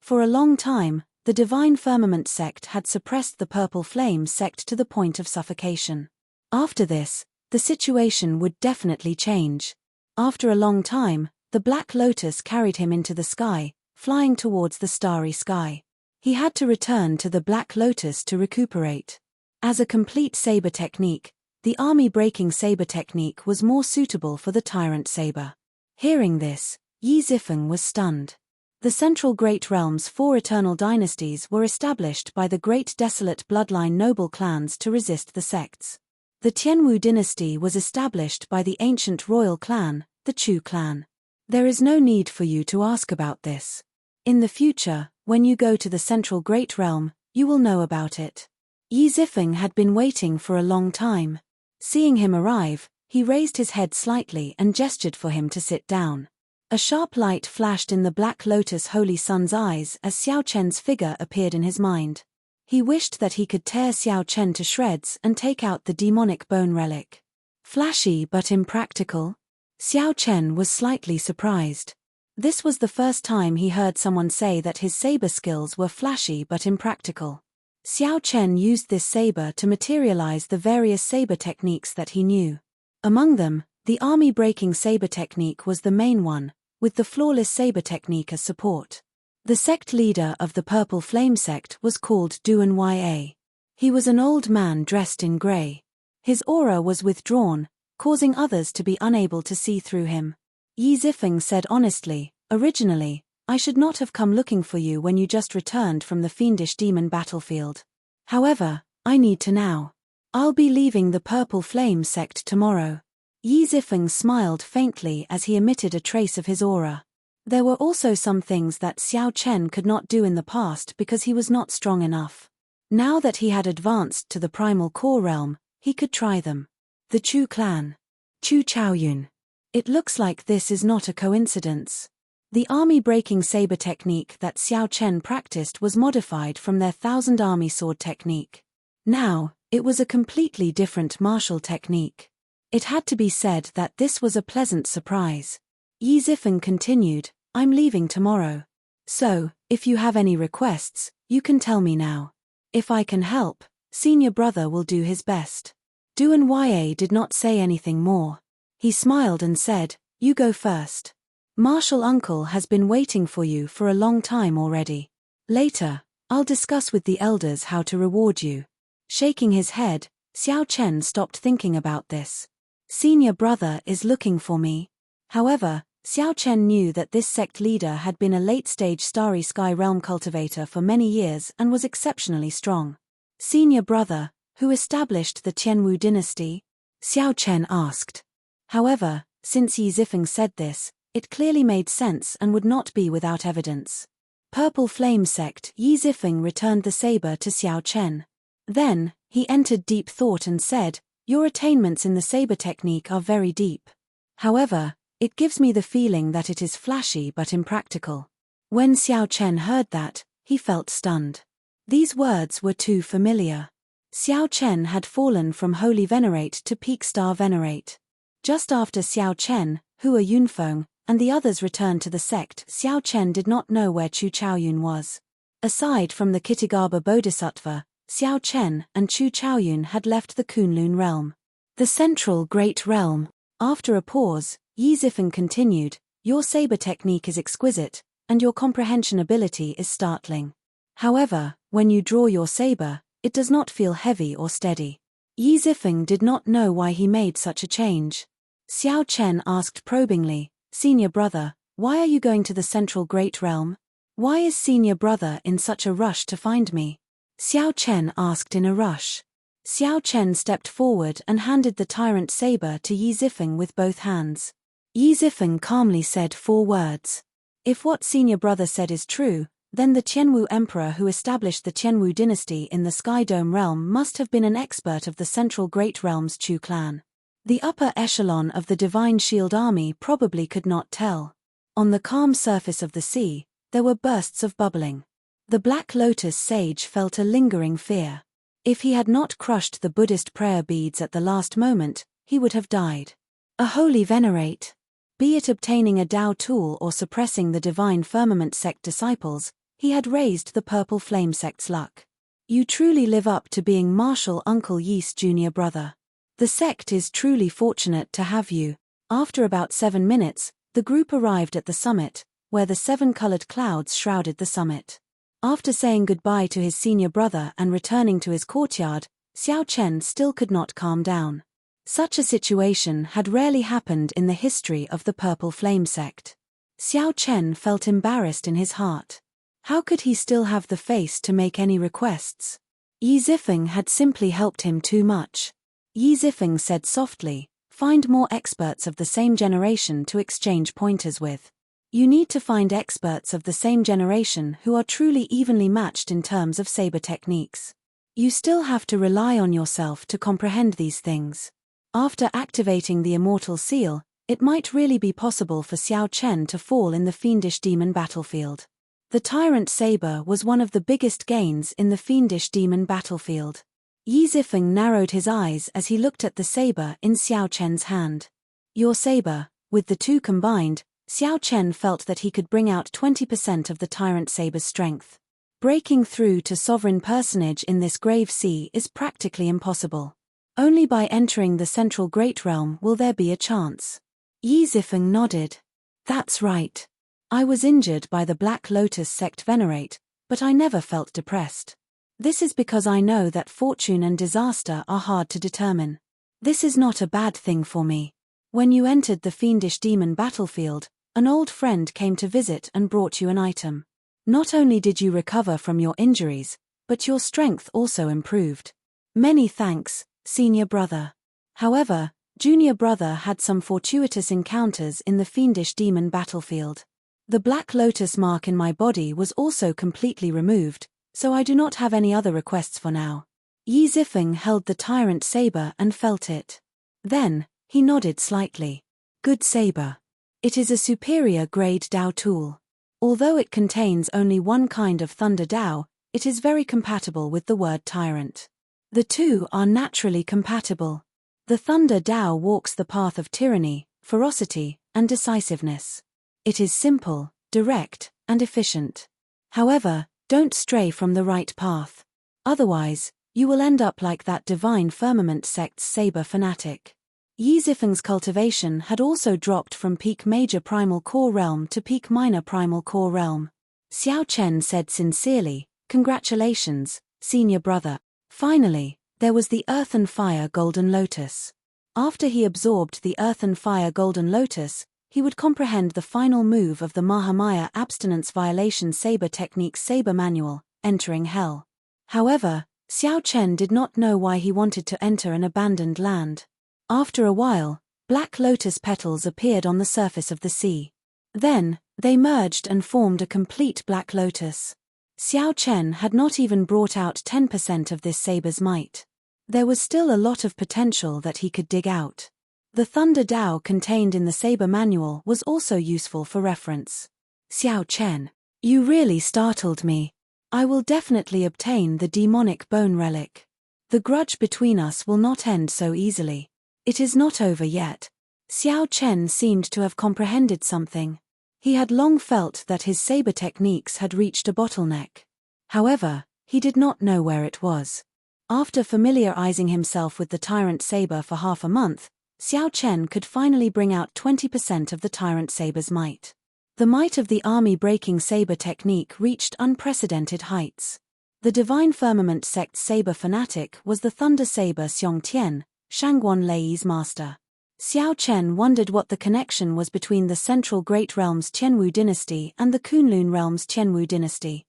For a long time, the Divine Firmament sect had suppressed the Purple Flame sect to the point of suffocation. After this, the situation would definitely change. After a long time, the Black Lotus carried him into the sky, flying towards the starry sky. He had to return to the Black Lotus to recuperate. As a complete saber technique, the army-breaking saber technique was more suitable for the Tyrant Saber. Hearing this, Yi Zifeng was stunned. The Central Great Realm's 4 eternal dynasties were established by the great desolate bloodline noble clans to resist the sects. The Tianwu dynasty was established by the ancient royal clan, the Chu clan. There is no need for you to ask about this. In the future, when you go to the Central Great Realm, you will know about it. Yi Zifeng had been waiting for a long time. Seeing him arrive, he raised his head slightly and gestured for him to sit down. A sharp light flashed in the Black Lotus Holy Sun's eyes as Xiao Chen's figure appeared in his mind. He wished that he could tear Xiao Chen to shreds and take out the demonic bone relic. Flashy but impractical? Xiao Chen was slightly surprised. This was the first time he heard someone say that his saber skills were flashy but impractical. Xiao Chen used this saber to materialize the various saber techniques that he knew. Among them, the army-breaking saber technique was the main one, with the flawless saber technique as support. The sect leader of the Purple Flame sect was called Duan Ya. He was an old man dressed in grey. His aura was withdrawn, causing others to be unable to see through him. Yi Zifeng said honestly, originally, I should not have come looking for you when you just returned from the fiendish demon battlefield. However, I need to now. I'll be leaving the Purple Flame sect tomorrow. Yi Zifeng smiled faintly as he emitted a trace of his aura. There were also some things that Xiao Chen could not do in the past because he was not strong enough. Now that he had advanced to the primal core realm, he could try them. The Chu clan. Chu Chaoyun. It looks like this is not a coincidence. The army-breaking saber technique that Xiao Chen practiced was modified from their Thousand Army sword technique. Now, it was a completely different martial technique. It had to be said that this was a pleasant surprise. Yi Zifeng continued, I'm leaving tomorrow. So, if you have any requests, you can tell me now. If I can help, senior brother will do his best. Duan Ya did not say anything more. He smiled and said, you go first. Martial uncle has been waiting for you for a long time already. Later, I'll discuss with the elders how to reward you. Shaking his head, Xiao Chen stopped thinking about this. Senior brother is looking for me. However, Xiao Chen knew that this sect leader had been a late-stage Starry Sky Realm cultivator for many years and was exceptionally strong. Senior brother, who established the Tianwu dynasty? Xiao Chen asked. However, since Yi Zifeng said this, it clearly made sense and would not be without evidence. Purple Flame Sect. Yi Zifeng returned the saber to Xiao Chen. Then, he entered deep thought and said, your attainments in the saber technique are very deep. However, it gives me the feeling that it is flashy but impractical. When Xiao Chen heard that, he felt stunned. These words were too familiar. Xiao Chen had fallen from Holy Venerate to Peak Star Venerate. Just after Xiao Chen, Hua Yunfeng, and the others returned to the sect, Xiao Chen did not know where Chu Chaoyun was. Aside from the Kittigaba Bodhisattva, Xiao Chen and Chu Chaoyun had left the Kunlun realm. The central Great Realm. After a pause, Yi Zifeng continued, your saber technique is exquisite, and your comprehension ability is startling. However, when you draw your saber, it does not feel heavy or steady. Yi Zifeng did not know why he made such a change. Xiao Chen asked probingly, senior brother, why are you going to the central Great Realm? Why is senior brother in such a rush to find me? Xiao Chen asked in a rush. Xiao Chen stepped forward and handed the tyrant saber to Yi Zifeng with both hands. Yi Zifeng calmly said 4 words. If what senior brother said is true, then the Tianwu emperor who established the Tianwu dynasty in the Sky Dome realm must have been an expert of the central Great Realm's Chu clan. The upper echelon of the Divine Shield Army probably could not tell. On the calm surface of the sea, there were bursts of bubbling. The Black Lotus sage felt a lingering fear. If he had not crushed the Buddhist prayer beads at the last moment, he would have died. A holy venerate. Be it obtaining a Dao tool or suppressing the Divine Firmament sect disciples, he had raised the Purple Flame sect's luck. You truly live up to being Martial Uncle Yi's junior brother. The sect is truly fortunate to have you. After about 7 minutes, the group arrived at the summit, where the 7-colored clouds shrouded the summit. After saying goodbye to his senior brother and returning to his courtyard, Xiao Chen still could not calm down. Such a situation had rarely happened in the history of the Purple Flame sect. Xiao Chen felt embarrassed in his heart. How could he still have the face to make any requests? Yi Zifeng had simply helped him too much. Yi Zifeng said softly, find more experts of the same generation to exchange pointers with. You need to find experts of the same generation who are truly evenly matched in terms of saber techniques. You still have to rely on yourself to comprehend these things. After activating the Immortal seal, it might really be possible for Xiao Chen to fall in the Fiendish Demon battlefield. The Tyrant Saber was one of the biggest gains in the Fiendish Demon battlefield. Yi Zifeng narrowed his eyes as he looked at the saber in Xiao Chen's hand. Your saber, with the two combined, Xiao Chen felt that he could bring out 20% of the Tyrant Saber's strength. Breaking through to Sovereign Personage in this grave sea is practically impossible. Only by entering the Central Great Realm will there be a chance. Yi Zifeng nodded. That's right. I was injured by the Black Lotus sect venerate, but I never felt depressed. This is because I know that fortune and disaster are hard to determine. This is not a bad thing for me. When you entered the Fiendish Demon battlefield, an old friend came to visit and brought you an item. Not only did you recover from your injuries, but your strength also improved. Many thanks, senior brother. However, junior brother had some fortuitous encounters in the Fiendish Demon battlefield. The Black Lotus mark in my body was also completely removed, so I do not have any other requests for now. Yi Zifeng held the tyrant saber and felt it. Then, he nodded slightly. Good saber. It is a superior grade Dao tool. Although it contains only one kind of thunder Dao, it is very compatible with the word tyrant. The two are naturally compatible. The thunder Dao walks the path of tyranny, ferocity, and decisiveness. It is simple, direct, and efficient. However, don't stray from the right path. Otherwise, you will end up like that Divine Firmament sect's saber fanatic. Yi Zifeng's cultivation had also dropped from peak major primal core realm to peak minor primal core realm. Xiao Chen said sincerely, "Congratulations, senior brother." Finally, there was the Earth and Fire Golden Lotus. After he absorbed the Earth and Fire Golden Lotus, he would comprehend the final move of the Mahamaya Abstinence Violation Saber Technique's Saber Manual, Entering Hell. However, Xiao Chen did not know why he wanted to enter an abandoned land. After a while, black lotus petals appeared on the surface of the sea. Then, they merged and formed a complete black lotus. Xiao Chen had not even brought out 10% of this saber's might. There was still a lot of potential that he could dig out. The Thunder Dao contained in the Saber Manual was also useful for reference. Xiao Chen, you really startled me. I will definitely obtain the demonic bone relic. The grudge between us will not end so easily. It is not over yet. Xiao Chen seemed to have comprehended something. He had long felt that his saber techniques had reached a bottleneck. However, he did not know where it was. After familiarizing himself with the tyrant saber for half a month, Xiao Chen could finally bring out 20% of the tyrant saber's might. The might of the army-breaking saber technique reached unprecedented heights. The Divine Firmament sect's saber fanatic was the Thunder Saber Xiong Tian, Shangguan Lei's master. Xiao Chen wondered what the connection was between the Central Great Realm's Qianwu dynasty and the Kunlun realm's Qianwu dynasty.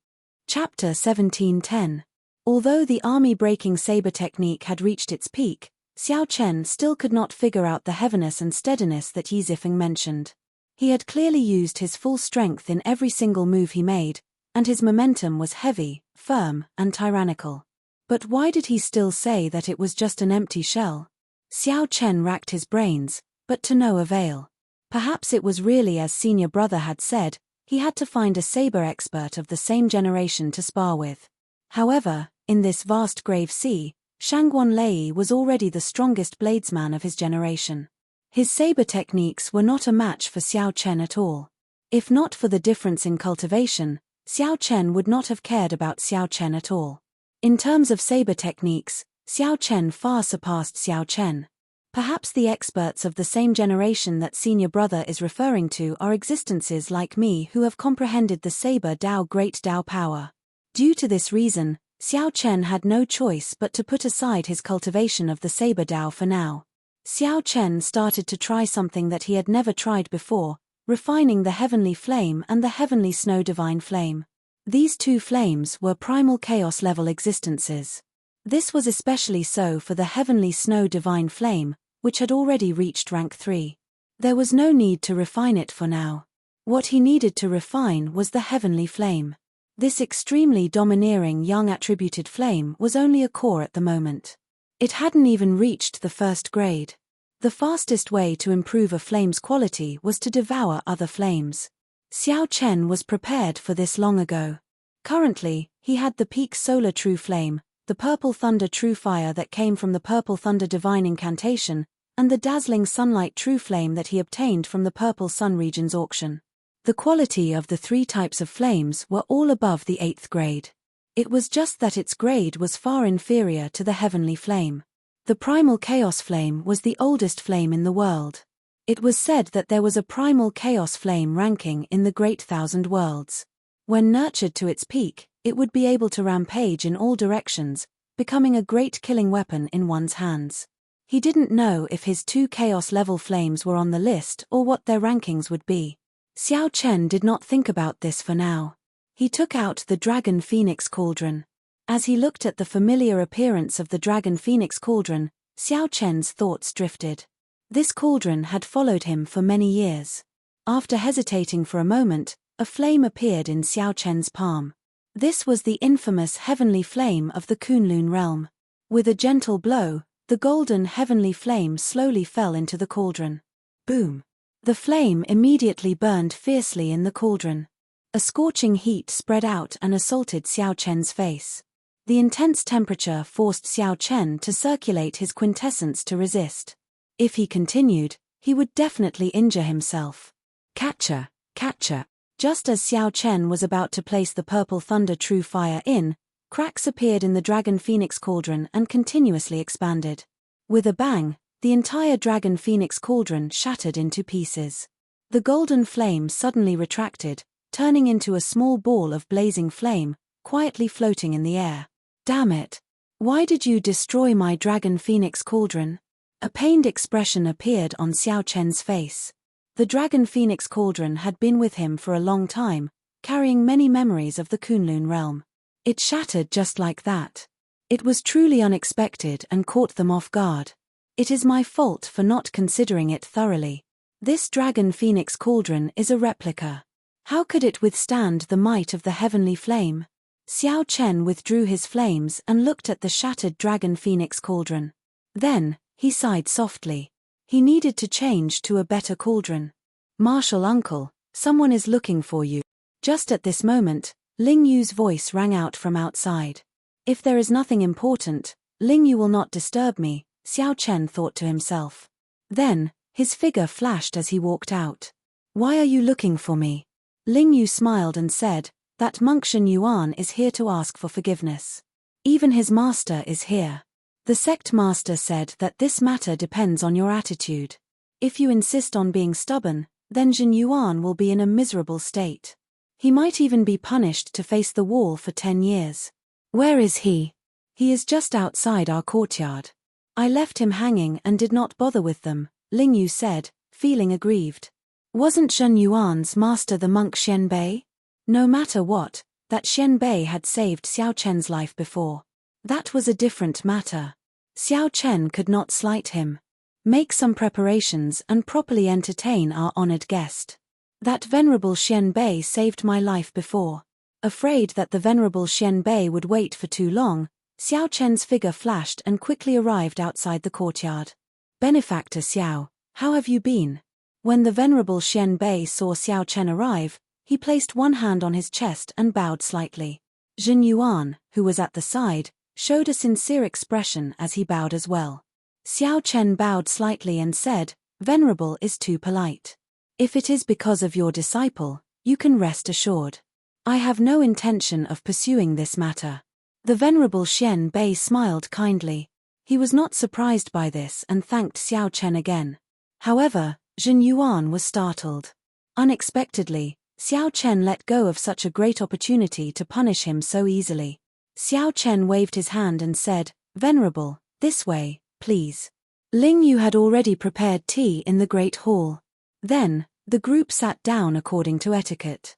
Chapter 1710. Although the army-breaking saber technique had reached its peak, Xiao Chen still could not figure out the heaviness and steadiness that Yi Zifeng mentioned. He had clearly used his full strength in every single move he made, and his momentum was heavy, firm, and tyrannical. But why did he still say that it was just an empty shell? Xiao Chen racked his brains, but to no avail. Perhaps it was really as senior brother had said, he had to find a saber expert of the same generation to spar with. However, in this vast grave sea, Shangguan Lei was already the strongest bladesman of his generation. His saber techniques were not a match for Xiao Chen at all. If not for the difference in cultivation, Xiao Chen would not have cared about Xiao Chen at all. In terms of saber techniques, Xiao Chen far surpassed Xiao Chen. Perhaps the experts of the same generation that senior brother is referring to are existences like me who have comprehended the saber Dao great Dao power. Due to this reason, Xiao Chen had no choice but to put aside his cultivation of the saber Dao for now. Xiao Chen started to try something that he had never tried before, refining the heavenly flame and the heavenly snow divine flame. These two flames were primal chaos level existences. This was especially so for the heavenly snow divine flame, which had already reached rank 3. There was no need to refine it for now. What he needed to refine was the heavenly flame. This extremely domineering young attributed flame was only a core at the moment. It hadn't even reached the first grade. The fastest way to improve a flame's quality was to devour other flames. Xiao Chen was prepared for this long ago. Currently, he had the peak solar true flame, the purple thunder true fire that came from the purple thunder divine incantation, and the dazzling sunlight true flame that he obtained from the purple sun region's auction. The quality of the three types of flames were all above the 8th grade. It was just that its grade was far inferior to the heavenly flame. The primal chaos flame was the oldest flame in the world. It was said that there was a primal chaos flame ranking in the Great Thousand Worlds. When nurtured to its peak, it would be able to rampage in all directions, becoming a great killing weapon in one's hands. He didn't know if his 2 chaos-level flames were on the list or what their rankings would be. Xiao Chen did not think about this for now. He took out the Dragon Phoenix Cauldron. As he looked at the familiar appearance of the Dragon Phoenix Cauldron, Xiao Chen's thoughts drifted. This cauldron had followed him for many years. After hesitating for a moment, a flame appeared in Xiao Chen's palm. This was the infamous heavenly flame of the Kunlun realm. With a gentle blow, the golden heavenly flame slowly fell into the cauldron. Boom! The flame immediately burned fiercely in the cauldron. A scorching heat spread out and assaulted Xiao Chen's face. The intense temperature forced Xiao Chen to circulate his quintessence to resist. If he continued, he would definitely injure himself. Catcher, catcher. Just as Xiao Chen was about to place the purple thunder true fire in, cracks appeared in the dragon phoenix cauldron and continuously expanded. With a bang, the entire dragon phoenix cauldron shattered into pieces. The golden flame suddenly retracted, turning into a small ball of blazing flame, quietly floating in the air. Damn it! Why did you destroy my dragon phoenix cauldron? A pained expression appeared on Xiao Chen's face. The dragon phoenix cauldron had been with him for a long time, carrying many memories of the Kunlun realm. It shattered just like that. It was truly unexpected and caught them off guard. It is my fault for not considering it thoroughly. This dragon phoenix cauldron is a replica. How could it withstand the might of the heavenly flame? Xiao Chen withdrew his flames and looked at the shattered dragon phoenix cauldron. Then, he sighed softly. He needed to change to a better cauldron. Martial uncle, someone is looking for you. Just at this moment, Ling Yu's voice rang out from outside. If there is nothing important, Ling Yu will not disturb me, Xiao Chen thought to himself. Then, his figure flashed as he walked out. Why are you looking for me? Ling Yu smiled and said, that monk Shen Yuan is here to ask for forgiveness. Even his master is here. The sect master said that this matter depends on your attitude. If you insist on being stubborn, then Shen Yuan will be in a miserable state. He might even be punished to face the wall for 10 years. Where is he? He is just outside our courtyard. I left him hanging and did not bother with them, Ling Yu said, feeling aggrieved. Wasn't Shen Yuan's master the monk Xian Bei? No matter what, that Xian Bei had saved Xiao Chen's life before. That was a different matter. Xiao Chen could not slight him. Make some preparations and properly entertain our honored guest. That venerable Xian Bei saved my life before. Afraid that the venerable Xian Bei would wait for too long, Xiao Chen's figure flashed and quickly arrived outside the courtyard. Benefactor Xiao, how have you been? When the venerable Xian Bei saw Xiao Chen arrive, he placed one hand on his chest and bowed slightly. Shen Yuan, who was at the side, showed a sincere expression as he bowed as well. Xiao Chen bowed slightly and said, Venerable is too polite. If it is because of your disciple, you can rest assured. I have no intention of pursuing this matter. The venerable Xian Bei smiled kindly. He was not surprised by this and thanked Xiao Chen again. However, Shen Yuan was startled. Unexpectedly, Xiao Chen let go of such a great opportunity to punish him so easily. Xiao Chen waved his hand and said, Venerable, this way, please. Ling Yu had already prepared tea in the great hall. Then, the group sat down according to etiquette.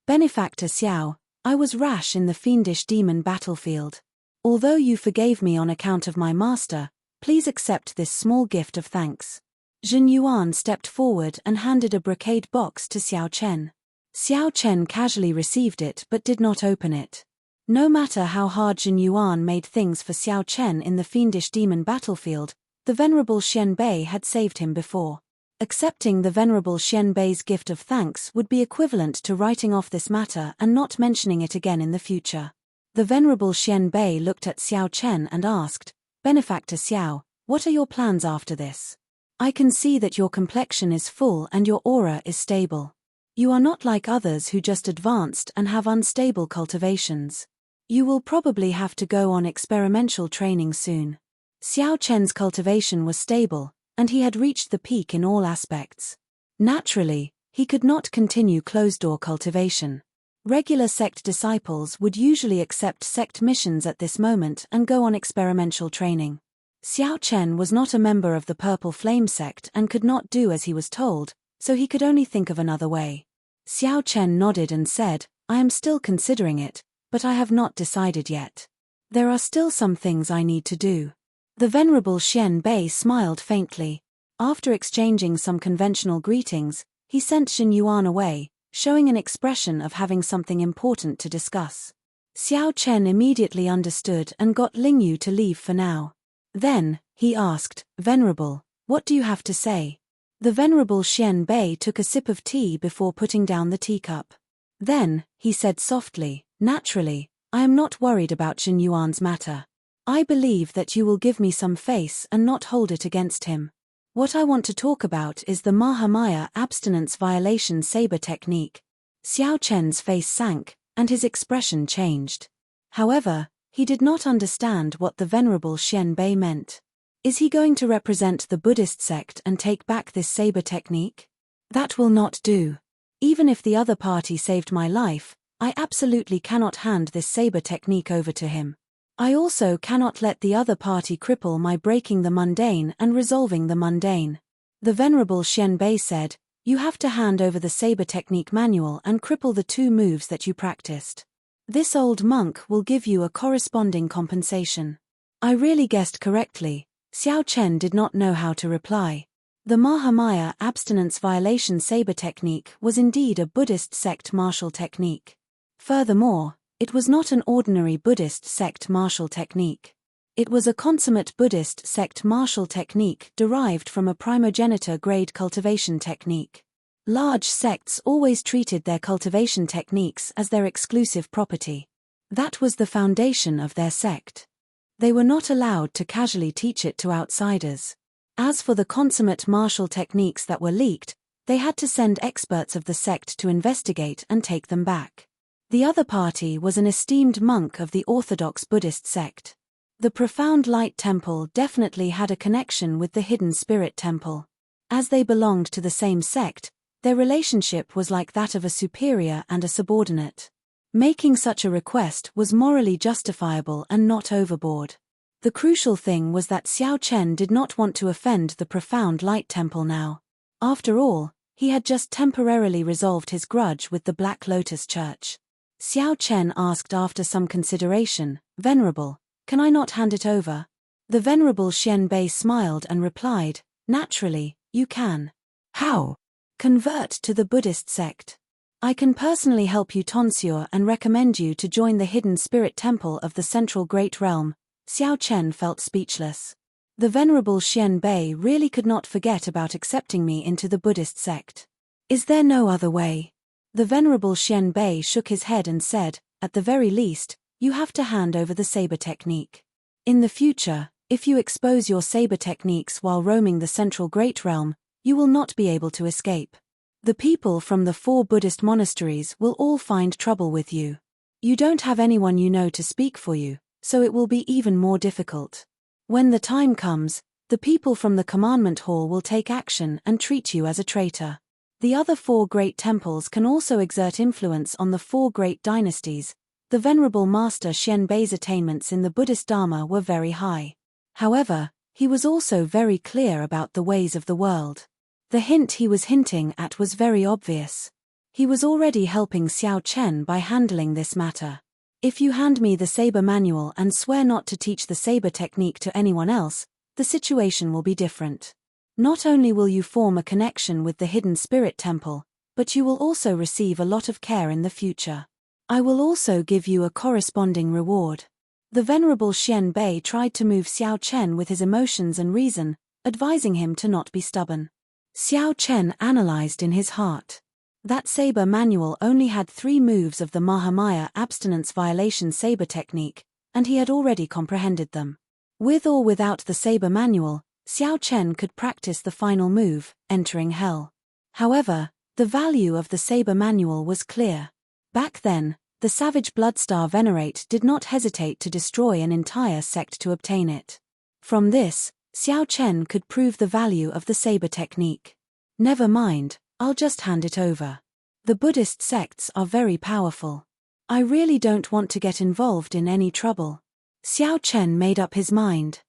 Benefactor Xiao, I was rash in the fiendish demon battlefield. Although you forgave me on account of my master, please accept this small gift of thanks. Shen Yuan stepped forward and handed a brocade box to Xiao Chen. Xiao Chen casually received it but did not open it. No matter how hard Shen Yuan made things for Xiao Chen in the fiendish demon battlefield, the venerable Xian Bei had saved him before. Accepting the venerable Xian Bei's gift of thanks would be equivalent to writing off this matter and not mentioning it again in the future. The venerable Xian Bei looked at Xiao Chen and asked, Benefactor Xiao, what are your plans after this? I can see that your complexion is full and your aura is stable. You are not like others who just advanced and have unstable cultivations. You will probably have to go on experimental training soon. Xiao Chen's cultivation was stable, and he had reached the peak in all aspects. Naturally, he could not continue closed-door cultivation. Regular sect disciples would usually accept sect missions at this moment and go on experimental training. Xiao Chen was not a member of the Purple Flame sect and could not do as he was told, so he could only think of another way. Xiao Chen nodded and said, I am still considering it, but I have not decided yet. There are still some things I need to do. The venerable Xian Bei smiled faintly. After exchanging some conventional greetings, he sent Shen Yuan away, showing an expression of having something important to discuss. Xiao Chen immediately understood and got Ling Yu to leave for now. Then, he asked, "Venerable, what do you have to say?" The Venerable Xian Bei took a sip of tea before putting down the teacup. Then, he said softly, "Naturally, I am not worried about Jin Yuan's matter. I believe that you will give me some face and not hold it against him. What I want to talk about is the Mahamaya abstinence violation saber technique." Xiao Chen's face sank, and his expression changed. However, he did not understand what the Venerable Xian Bei meant. Is he going to represent the Buddhist sect and take back this saber technique? That will not do. Even if the other party saved my life, I absolutely cannot hand this saber technique over to him. I also cannot let the other party cripple my breaking the mundane and resolving the mundane. The Venerable Xian Bei said, "You have to hand over the saber technique manual and cripple the 2 moves that you practiced. This old monk will give you a corresponding compensation." I really guessed correctly. Xiao Chen did not know how to reply. The Mahamaya abstinence violation saber technique was indeed a Buddhist sect martial technique. Furthermore, it was not an ordinary Buddhist sect martial technique. It was a consummate Buddhist sect martial technique derived from a primogeniture grade cultivation technique. Large sects always treated their cultivation techniques as their exclusive property. That was the foundation of their sect. They were not allowed to casually teach it to outsiders. As for the consummate martial techniques that were leaked, they had to send experts of the sect to investigate and take them back. The other party was an esteemed monk of the Orthodox Buddhist sect. The Profound Light Temple definitely had a connection with the Hidden Spirit Temple. As they belonged to the same sect, their relationship was like that of a superior and a subordinate. Making such a request was morally justifiable and not overboard. The crucial thing was that Xiao Chen did not want to offend the Profound Light Temple now. After all, he had just temporarily resolved his grudge with the Black Lotus Church. Xiao Chen asked after some consideration, "Venerable, can I not hand it over?" The Venerable Xian Bei smiled and replied, "Naturally, you can." "How?" "Convert to the Buddhist sect. I can personally help you tonsure and recommend you to join the Hidden Spirit Temple of the Central Great Realm." Xiao Chen felt speechless. The Venerable Xian Bei really could not forget about accepting me into the Buddhist sect. Is there no other way? The Venerable Xian Bei shook his head and said, "At the very least, you have to hand over the saber technique. In the future, if you expose your saber techniques while roaming the Central Great Realm, you will not be able to escape. The people from the 4 Buddhist monasteries will all find trouble with you. You don't have anyone you know to speak for you, so it will be even more difficult. When the time comes, the people from the Commandment Hall will take action and treat you as a traitor. The other 4 great temples can also exert influence on the 4 great dynasties." The Venerable Master Xian Bei's attainments in the Buddhist Dharma were very high. However, he was also very clear about the ways of the world. The hint he was hinting at was very obvious. He was already helping Xiao Chen by handling this matter. "If you hand me the saber manual and swear not to teach the saber technique to anyone else, the situation will be different. Not only will you form a connection with the Hidden Spirit Temple, but you will also receive a lot of care in the future. I will also give you a corresponding reward." The Venerable Xian Bei tried to move Xiao Chen with his emotions and reason, advising him to not be stubborn. Xiao Chen analyzed in his heart. That saber manual only had 3 moves of the Mahamaya abstinence violation saber technique, and he had already comprehended them. With or without the saber manual, Xiao Chen could practice the final move, entering hell. However, the value of the saber manual was clear. Back then, the savage Bloodstar Venerate did not hesitate to destroy an entire sect to obtain it. From this, Xiao Chen could prove the value of the saber technique. "Never mind, I'll just hand it over. The Buddhist sects are very powerful. I really don't want to get involved in any trouble." Xiao Chen made up his mind.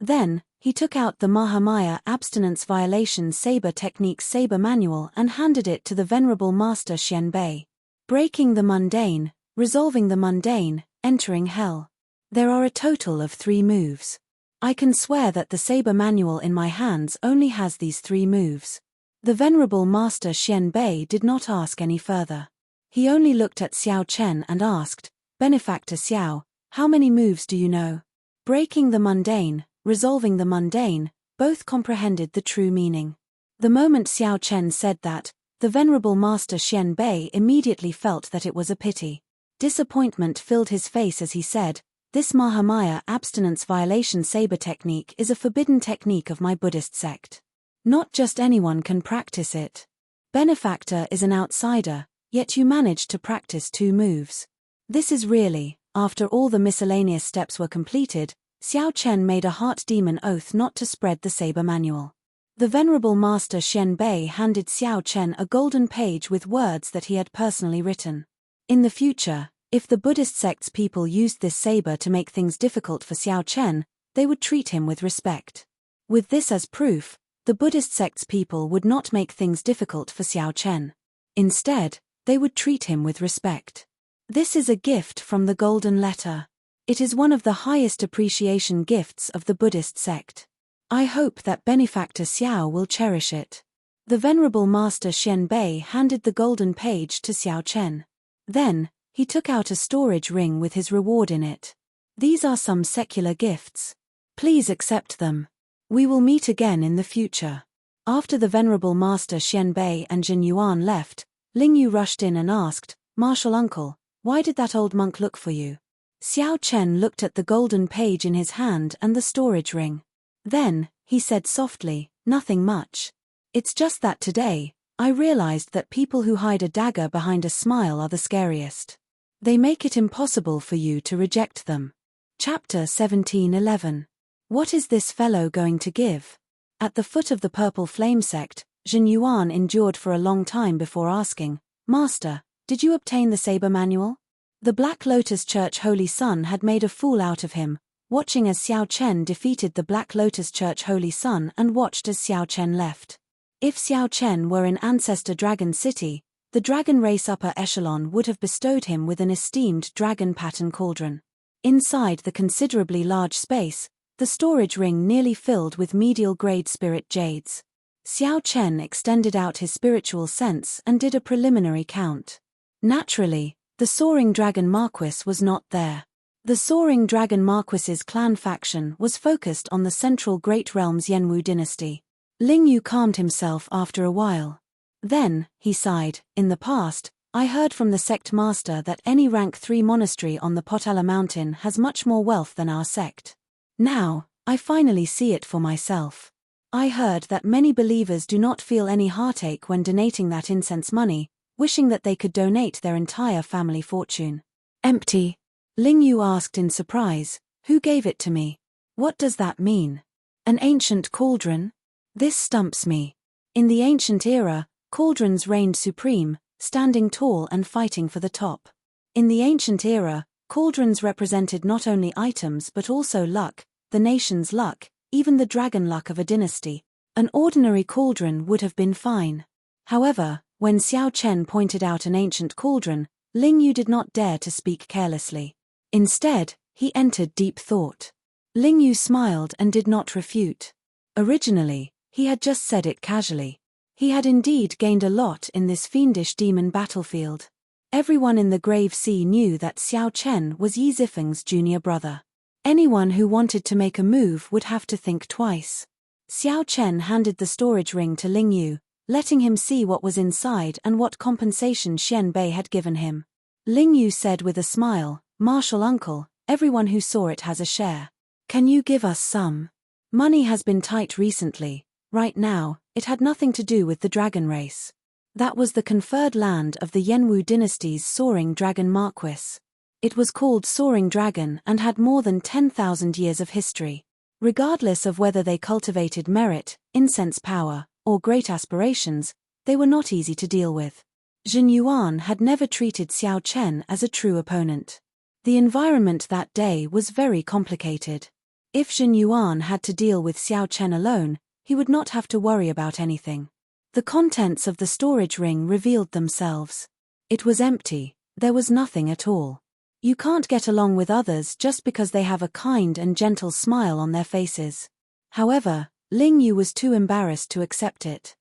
Then, he took out the Mahamaya abstinence violation saber technique saber manual and handed it to the Venerable Master Xian Bei. Breaking the mundane, resolving the mundane, entering hell. There are a total of 3 moves. I can swear that the saber manual in my hands only has these 3 moves. The Venerable Master Xian Bei did not ask any further. He only looked at Xiao Chen and asked, Benefactor Xiao, how many moves do you know? Breaking the mundane, resolving the mundane, both comprehended the true meaning. The moment Xiao Chen said that, the venerable master Xian Bei immediately felt that it was a pity. Disappointment filled his face as he said, "This Mahamaya abstinence violation saber technique is a forbidden technique of my Buddhist sect. Not just anyone can practice it. Benefactor is an outsider, yet you managed to practice 2 moves. This is really..." After all the miscellaneous steps were completed, Xiao Chen made a heart demon oath not to spread the saber manual. The venerable master Xian Bei handed Xiao Chen a golden page with words that he had personally written. In the future, if the Buddhist sect's people used this saber to make things difficult for Xiao Chen, they would treat him with respect. With this as proof, the Buddhist sect's people would not make things difficult for Xiao Chen. Instead, they would treat him with respect. This is a gift from the Golden Letter. It is one of the highest appreciation gifts of the Buddhist sect. I hope that Benefactor Xiao will cherish it. The venerable master Xian Bei handed the golden page to Xiao Chen. Then, he took out a storage ring with his reward in it. These are some secular gifts. Please accept them. We will meet again in the future. After the venerable master Xian Bei and Jin Yuan left, Ling Yu rushed in and asked, "Martial uncle, why did that old monk look for you?" Xiao Chen looked at the golden page in his hand and the storage ring. Then, he said softly, "Nothing much. It's just that today, I realized that people who hide a dagger behind a smile are the scariest. They make it impossible for you to reject them." Chapter 17:11. What is this fellow going to give? At the foot of the Purple Flame sect, Jin Yuan endured for a long time before asking, "Master, did you obtain the saber manual?" The Black Lotus Church Holy Sun had made a fool out of him, watching as Xiao Chen defeated the Black Lotus Church Holy Sun and watched as Xiao Chen left. If Xiao Chen were in Ancestor Dragon City, the dragon race upper echelon would have bestowed him with an esteemed dragon pattern cauldron. Inside the considerably large space, the storage ring nearly filled with medial-grade spirit jades. Xiao Chen extended out his spiritual sense and did a preliminary count. Naturally, the Soaring Dragon Marquis was not there. The Soaring Dragon Marquis's clan faction was focused on the central Great Realm's Yenwu dynasty. Ling Yu calmed himself after a while. Then, he sighed, "In the past, I heard from the sect master that any rank 3 monastery on the Potala mountain has much more wealth than our sect. Now, I finally see it for myself. I heard that many believers do not feel any heartache when donating that incense money, wishing that they could donate their entire family fortune." "Empty?" Ling Yu asked in surprise. "Who gave it to me? What does that mean? An ancient cauldron? This stumps me. In the ancient era, cauldrons reigned supreme, standing tall and fighting for the top. In the ancient era, cauldrons represented not only items but also luck, the nation's luck, even the dragon luck of a dynasty. An ordinary cauldron would have been fine. However, when Xiao Chen pointed out an ancient cauldron, Ling Yu did not dare to speak carelessly. Instead, he entered deep thought. Ling Yu smiled and did not refute. Originally, he had just said it casually. He had indeed gained a lot in this fiendish demon battlefield. Everyone in the Grave Sea knew that Xiao Chen was Yi Zifeng's junior brother. Anyone who wanted to make a move would have to think twice. Xiao Chen handed the storage ring to Ling Yu, letting him see what was inside and what compensation Xian Bei had given him. Ling Yu said with a smile, "Martial uncle, everyone who saw it has a share. Can you give us some? Money has been tight recently. Right now, it had nothing to do with the dragon race. That was the conferred land of the Yenwu dynasty's Soaring Dragon Marquis. It was called Soaring Dragon and had more than 10,000 years of history. Regardless of whether they cultivated merit, incense power, or great aspirations, they were not easy to deal with. Jin Yuan had never treated Xiao Chen as a true opponent. The environment that day was very complicated. If Jin Yuan had to deal with Xiao Chen alone, he would not have to worry about anything. The contents of the storage ring revealed themselves. It was empty, there was nothing at all. You can't get along with others just because they have a kind and gentle smile on their faces. However, Ling Yu was too embarrassed to accept it.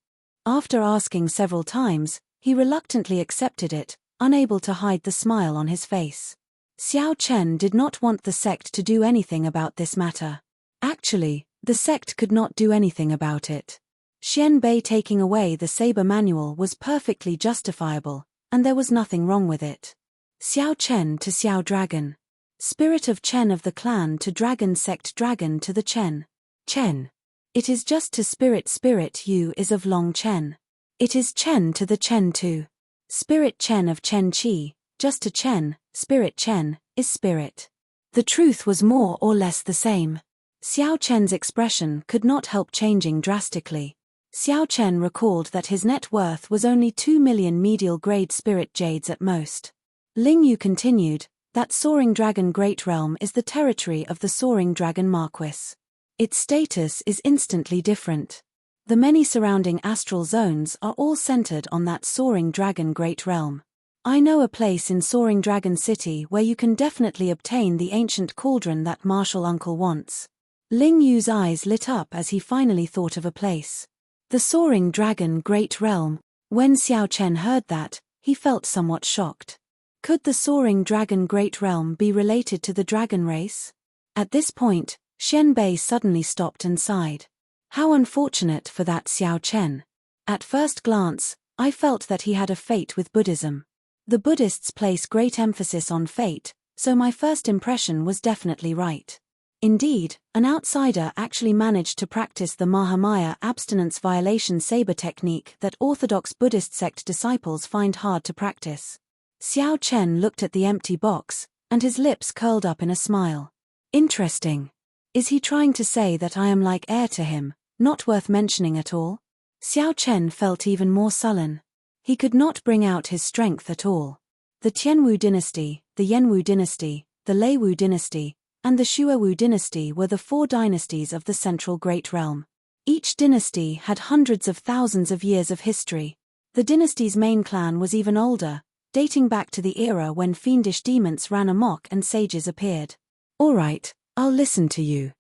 After asking several times, he reluctantly accepted it, unable to hide the smile on his face. Xiao Chen did not want the sect to do anything about this matter. Actually, the sect could not do anything about it. Xian Bei taking away the saber manual was perfectly justifiable, and there was nothing wrong with it. Xiao Chen to Xiao Dragon. Spirit of Chen of the clan to Dragon Sect Dragon to the Chen. Chen. It is just to Spirit Yu is of Long Chen. It is Chen to the Chen too. Spirit Chen of Chen Qi, just to Chen, Spirit Chen, is spirit. The truth was more or less the same. Xiao Chen's expression could not help changing drastically. Xiao Chen recalled that his net worth was only 2 million medial grade spirit jades at most. Ling Yu continued, that Soaring Dragon Great Realm is the territory of the Soaring Dragon Marquis. Its status is instantly different. The many surrounding astral zones are all centered on that Soaring Dragon Great Realm. I know a place in Soaring Dragon City where you can definitely obtain the ancient cauldron that Martial Uncle wants. Ling Yu's eyes lit up as he finally thought of a place. The Soaring Dragon Great Realm. When Xiao Chen heard that, he felt somewhat shocked. Could the Soaring Dragon Great Realm be related to the dragon race? At this point, Xian Bei suddenly stopped and sighed. How unfortunate for that Xiao Chen. At first glance, I felt that he had a fate with Buddhism. The Buddhists place great emphasis on fate, so my first impression was definitely right. Indeed, an outsider actually managed to practice the Mahamaya abstinence violation saber technique that Orthodox Buddhist sect disciples find hard to practice. Xiao Chen looked at the empty box, and his lips curled up in a smile. Interesting. Is he trying to say that I am like heir to him, not worth mentioning at all? Xiao Chen felt even more sullen. He could not bring out his strength at all. The Tianwu dynasty, the Yanwu dynasty, the Leiwu dynasty, and the Shuawu dynasty were the 4 dynasties of the Central Great Realm. Each dynasty had hundreds of thousands of years of history. The dynasty's main clan was even older, dating back to the era when fiendish demons ran amok and sages appeared. All right, I'll listen to you,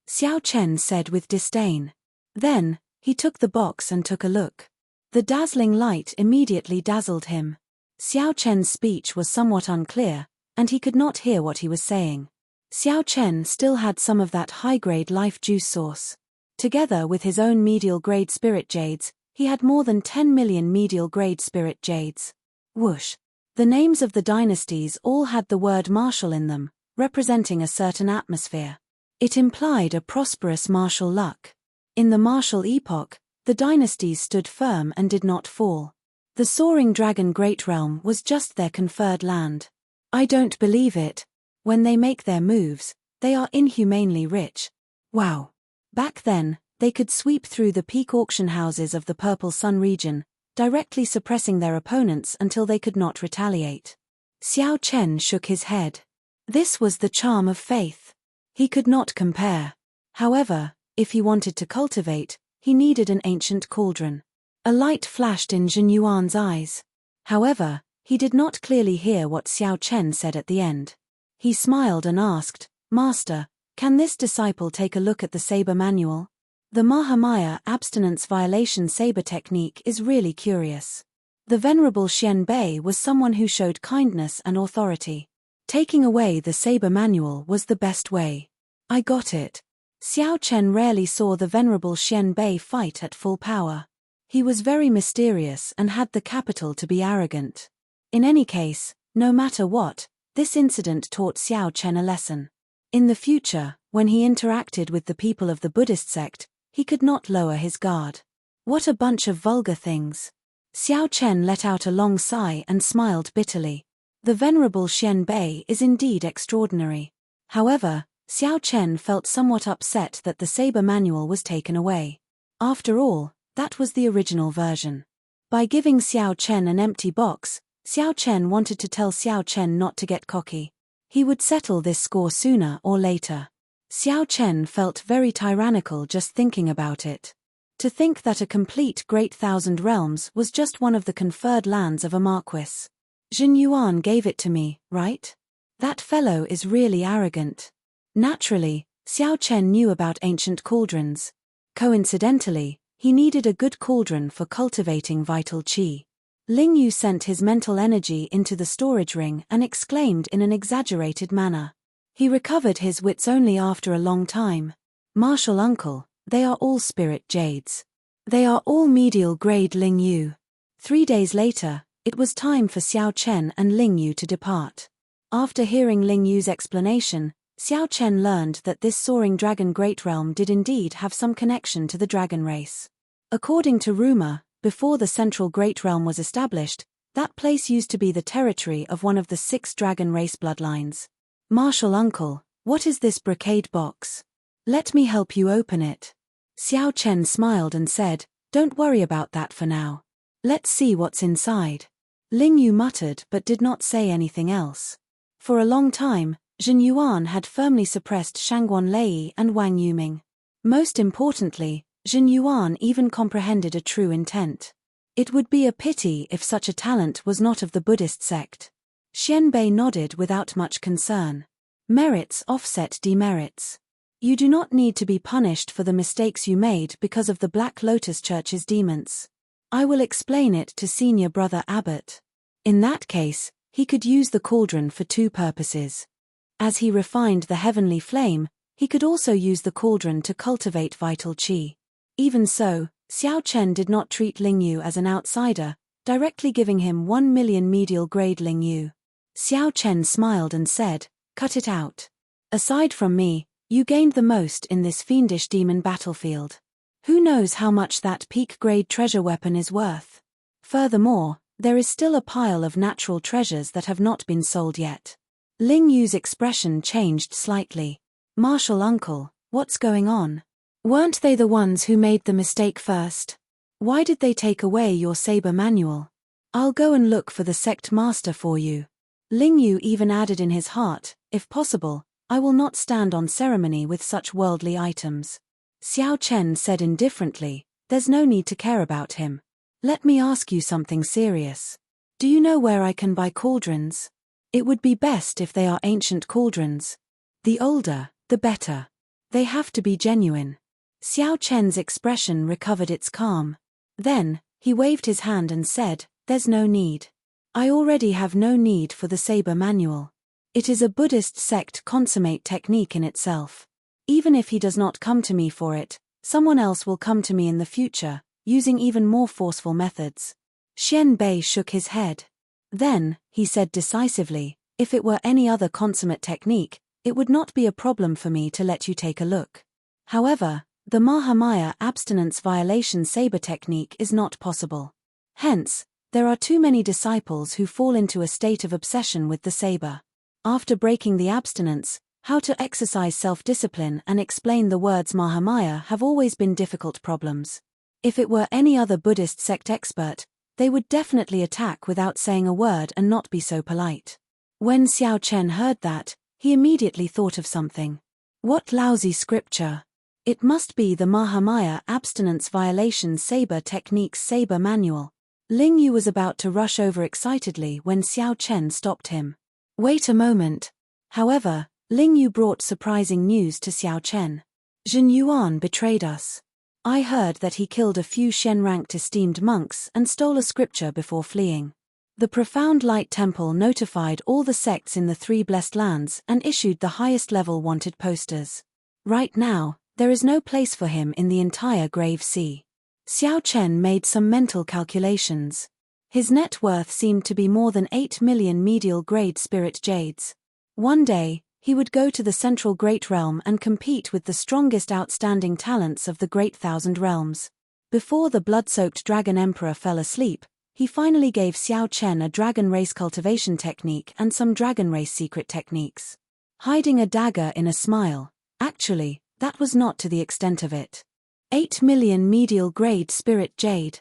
Xiao Chen said with disdain. Then, he took the box and took a look. The dazzling light immediately dazzled him. Xiao Chen's speech was somewhat unclear, and he could not hear what he was saying. Xiao Chen still had some of that high-grade life juice source. Together with his own medial-grade spirit jades, he had more than 10 million medial-grade spirit jades. Whoosh. The names of the dynasties all had the word martial in them, representing a certain atmosphere. It implied a prosperous martial luck. In the martial epoch, the dynasties stood firm and did not fall. The Soaring Dragon Great Realm was just their conferred land. I don't believe it. When they make their moves, they are inhumanely rich. Wow. Back then, they could sweep through the peak auction houses of the Purple Sun region, directly suppressing their opponents until they could not retaliate. Xiao Chen shook his head. This was the charm of faith. He could not compare. However, if he wanted to cultivate, he needed an ancient cauldron. A light flashed in Zhen Yuan's eyes. However, he did not clearly hear what Xiao Chen said at the end. He smiled and asked, Master, can this disciple take a look at the saber manual? The Mahamaya abstinence violation saber technique is really curious. The Venerable Xian Bei was someone who showed kindness and authority. Taking away the saber manual was the best way. I got it. Xiao Chen rarely saw the Venerable Xian Bei fight at full power. He was very mysterious and had the capital to be arrogant. In any case, no matter what, this incident taught Xiao Chen a lesson. In the future, when he interacted with the people of the Buddhist sect, he could not lower his guard. What a bunch of vulgar things. Xiao Chen let out a long sigh and smiled bitterly. The Venerable Xian Bei is indeed extraordinary. However, Xiao Chen felt somewhat upset that the saber manual was taken away. After all, that was the original version. By giving Xiao Chen an empty box, Xiao Chen wanted to tell Xiao Chen not to get cocky. He would settle this score sooner or later. Xiao Chen felt very tyrannical just thinking about it. To think that a complete Great Thousand Realms was just one of the conferred lands of a marquis. Zhen Yuan gave it to me, right? That fellow is really arrogant. Naturally, Xiao Chen knew about ancient cauldrons. Coincidentally, he needed a good cauldron for cultivating vital qi. Ling Yu sent his mental energy into the storage ring and exclaimed in an exaggerated manner. He recovered his wits only after a long time. Martial uncle, they are all spirit jades. They are all medial grade, Ling Yu. 3 days later, it was time for Xiao Chen and Ling Yu to depart. After hearing Ling Yu's explanation, Xiao Chen learned that this soaring dragon great realm did indeed have some connection to the dragon race. According to rumor, before the central great realm was established, that place used to be the territory of one of the 6 dragon race bloodlines. Martial uncle, what is this brocade box? Let me help you open it. Xiao Chen smiled and said, don't worry about that for now. Let's see what's inside. Ling Yu muttered but did not say anything else. For a long time, Zhen Yuan had firmly suppressed Shangguan Lei and Wang Yuming. Most importantly, Zhen Yuan even comprehended a true intent. It would be a pity if such a talent was not of the Buddhist sect. Xian Bei nodded without much concern. Merits offset demerits. You do not need to be punished for the mistakes you made because of the Black Lotus Church's demons. I will explain it to senior brother Abbot. In that case, he could use the cauldron for 2 purposes. As he refined the heavenly flame, he could also use the cauldron to cultivate vital qi. Even so, Xiao Chen did not treat Ling Yu as an outsider, directly giving him 1 million medial grade Ling Yu. Xiao Chen smiled and said, cut it out. Aside from me, you gained the most in this fiendish demon battlefield. Who knows how much that peak-grade treasure weapon is worth? Furthermore, there is still a pile of natural treasures that have not been sold yet. Ling Yu's expression changed slightly. Martial uncle, what's going on? Weren't they the ones who made the mistake first? Why did they take away your saber manual? I'll go and look for the sect master for you. Ling Yu even added in his heart, if possible, I will not stand on ceremony with such worldly items. Xiao Chen said indifferently, there's no need to care about him. Let me ask you something serious. Do you know where I can buy cauldrons? It would be best if they are ancient cauldrons. The older, the better. They have to be genuine. Xiao Chen's expression recovered its calm. Then, he waved his hand and said, there's no need. I already have no need for the saber manual. It is a Buddhist sect consummate technique in itself. Even if he does not come to me for it, someone else will come to me in the future, using even more forceful methods. Xian Bei shook his head. Then, he said decisively, if it were any other consummate technique, it would not be a problem for me to let you take a look. However, the Mahamaya abstinence violation saber technique is not possible. Hence, there are too many disciples who fall into a state of obsession with the saber. After breaking the abstinence, how to exercise self-discipline and explain the words Mahamaya have always been difficult problems. If it were any other Buddhist sect expert, they would definitely attack without saying a word and not be so polite. When Xiao Chen heard that, he immediately thought of something. What lousy scripture! It must be the Mahamaya abstinence violation saber technique's saber manual. Ling Yu was about to rush over excitedly when Xiao Chen stopped him. Wait a moment. However, Ling Yu brought surprising news to Xiao Chen. Zhen Yuan betrayed us. I heard that he killed a few Shen-ranked esteemed monks and stole a scripture before fleeing. The Profound Light Temple notified all the sects in the 3 blessed lands and issued the highest level wanted posters. Right now, there is no place for him in the entire Grave Sea. Xiao Chen made some mental calculations. His net worth seemed to be more than 8 million medial grade spirit jades. One day, he would go to the central Great Realm and compete with the strongest outstanding talents of the Great Thousand Realms. Before the blood-soaked Dragon Emperor fell asleep, he finally gave Xiao Chen a dragon race cultivation technique and some dragon race secret techniques. Hiding a dagger in a smile. Actually, that was not to the extent of it. 8 million medial grade spirit jade.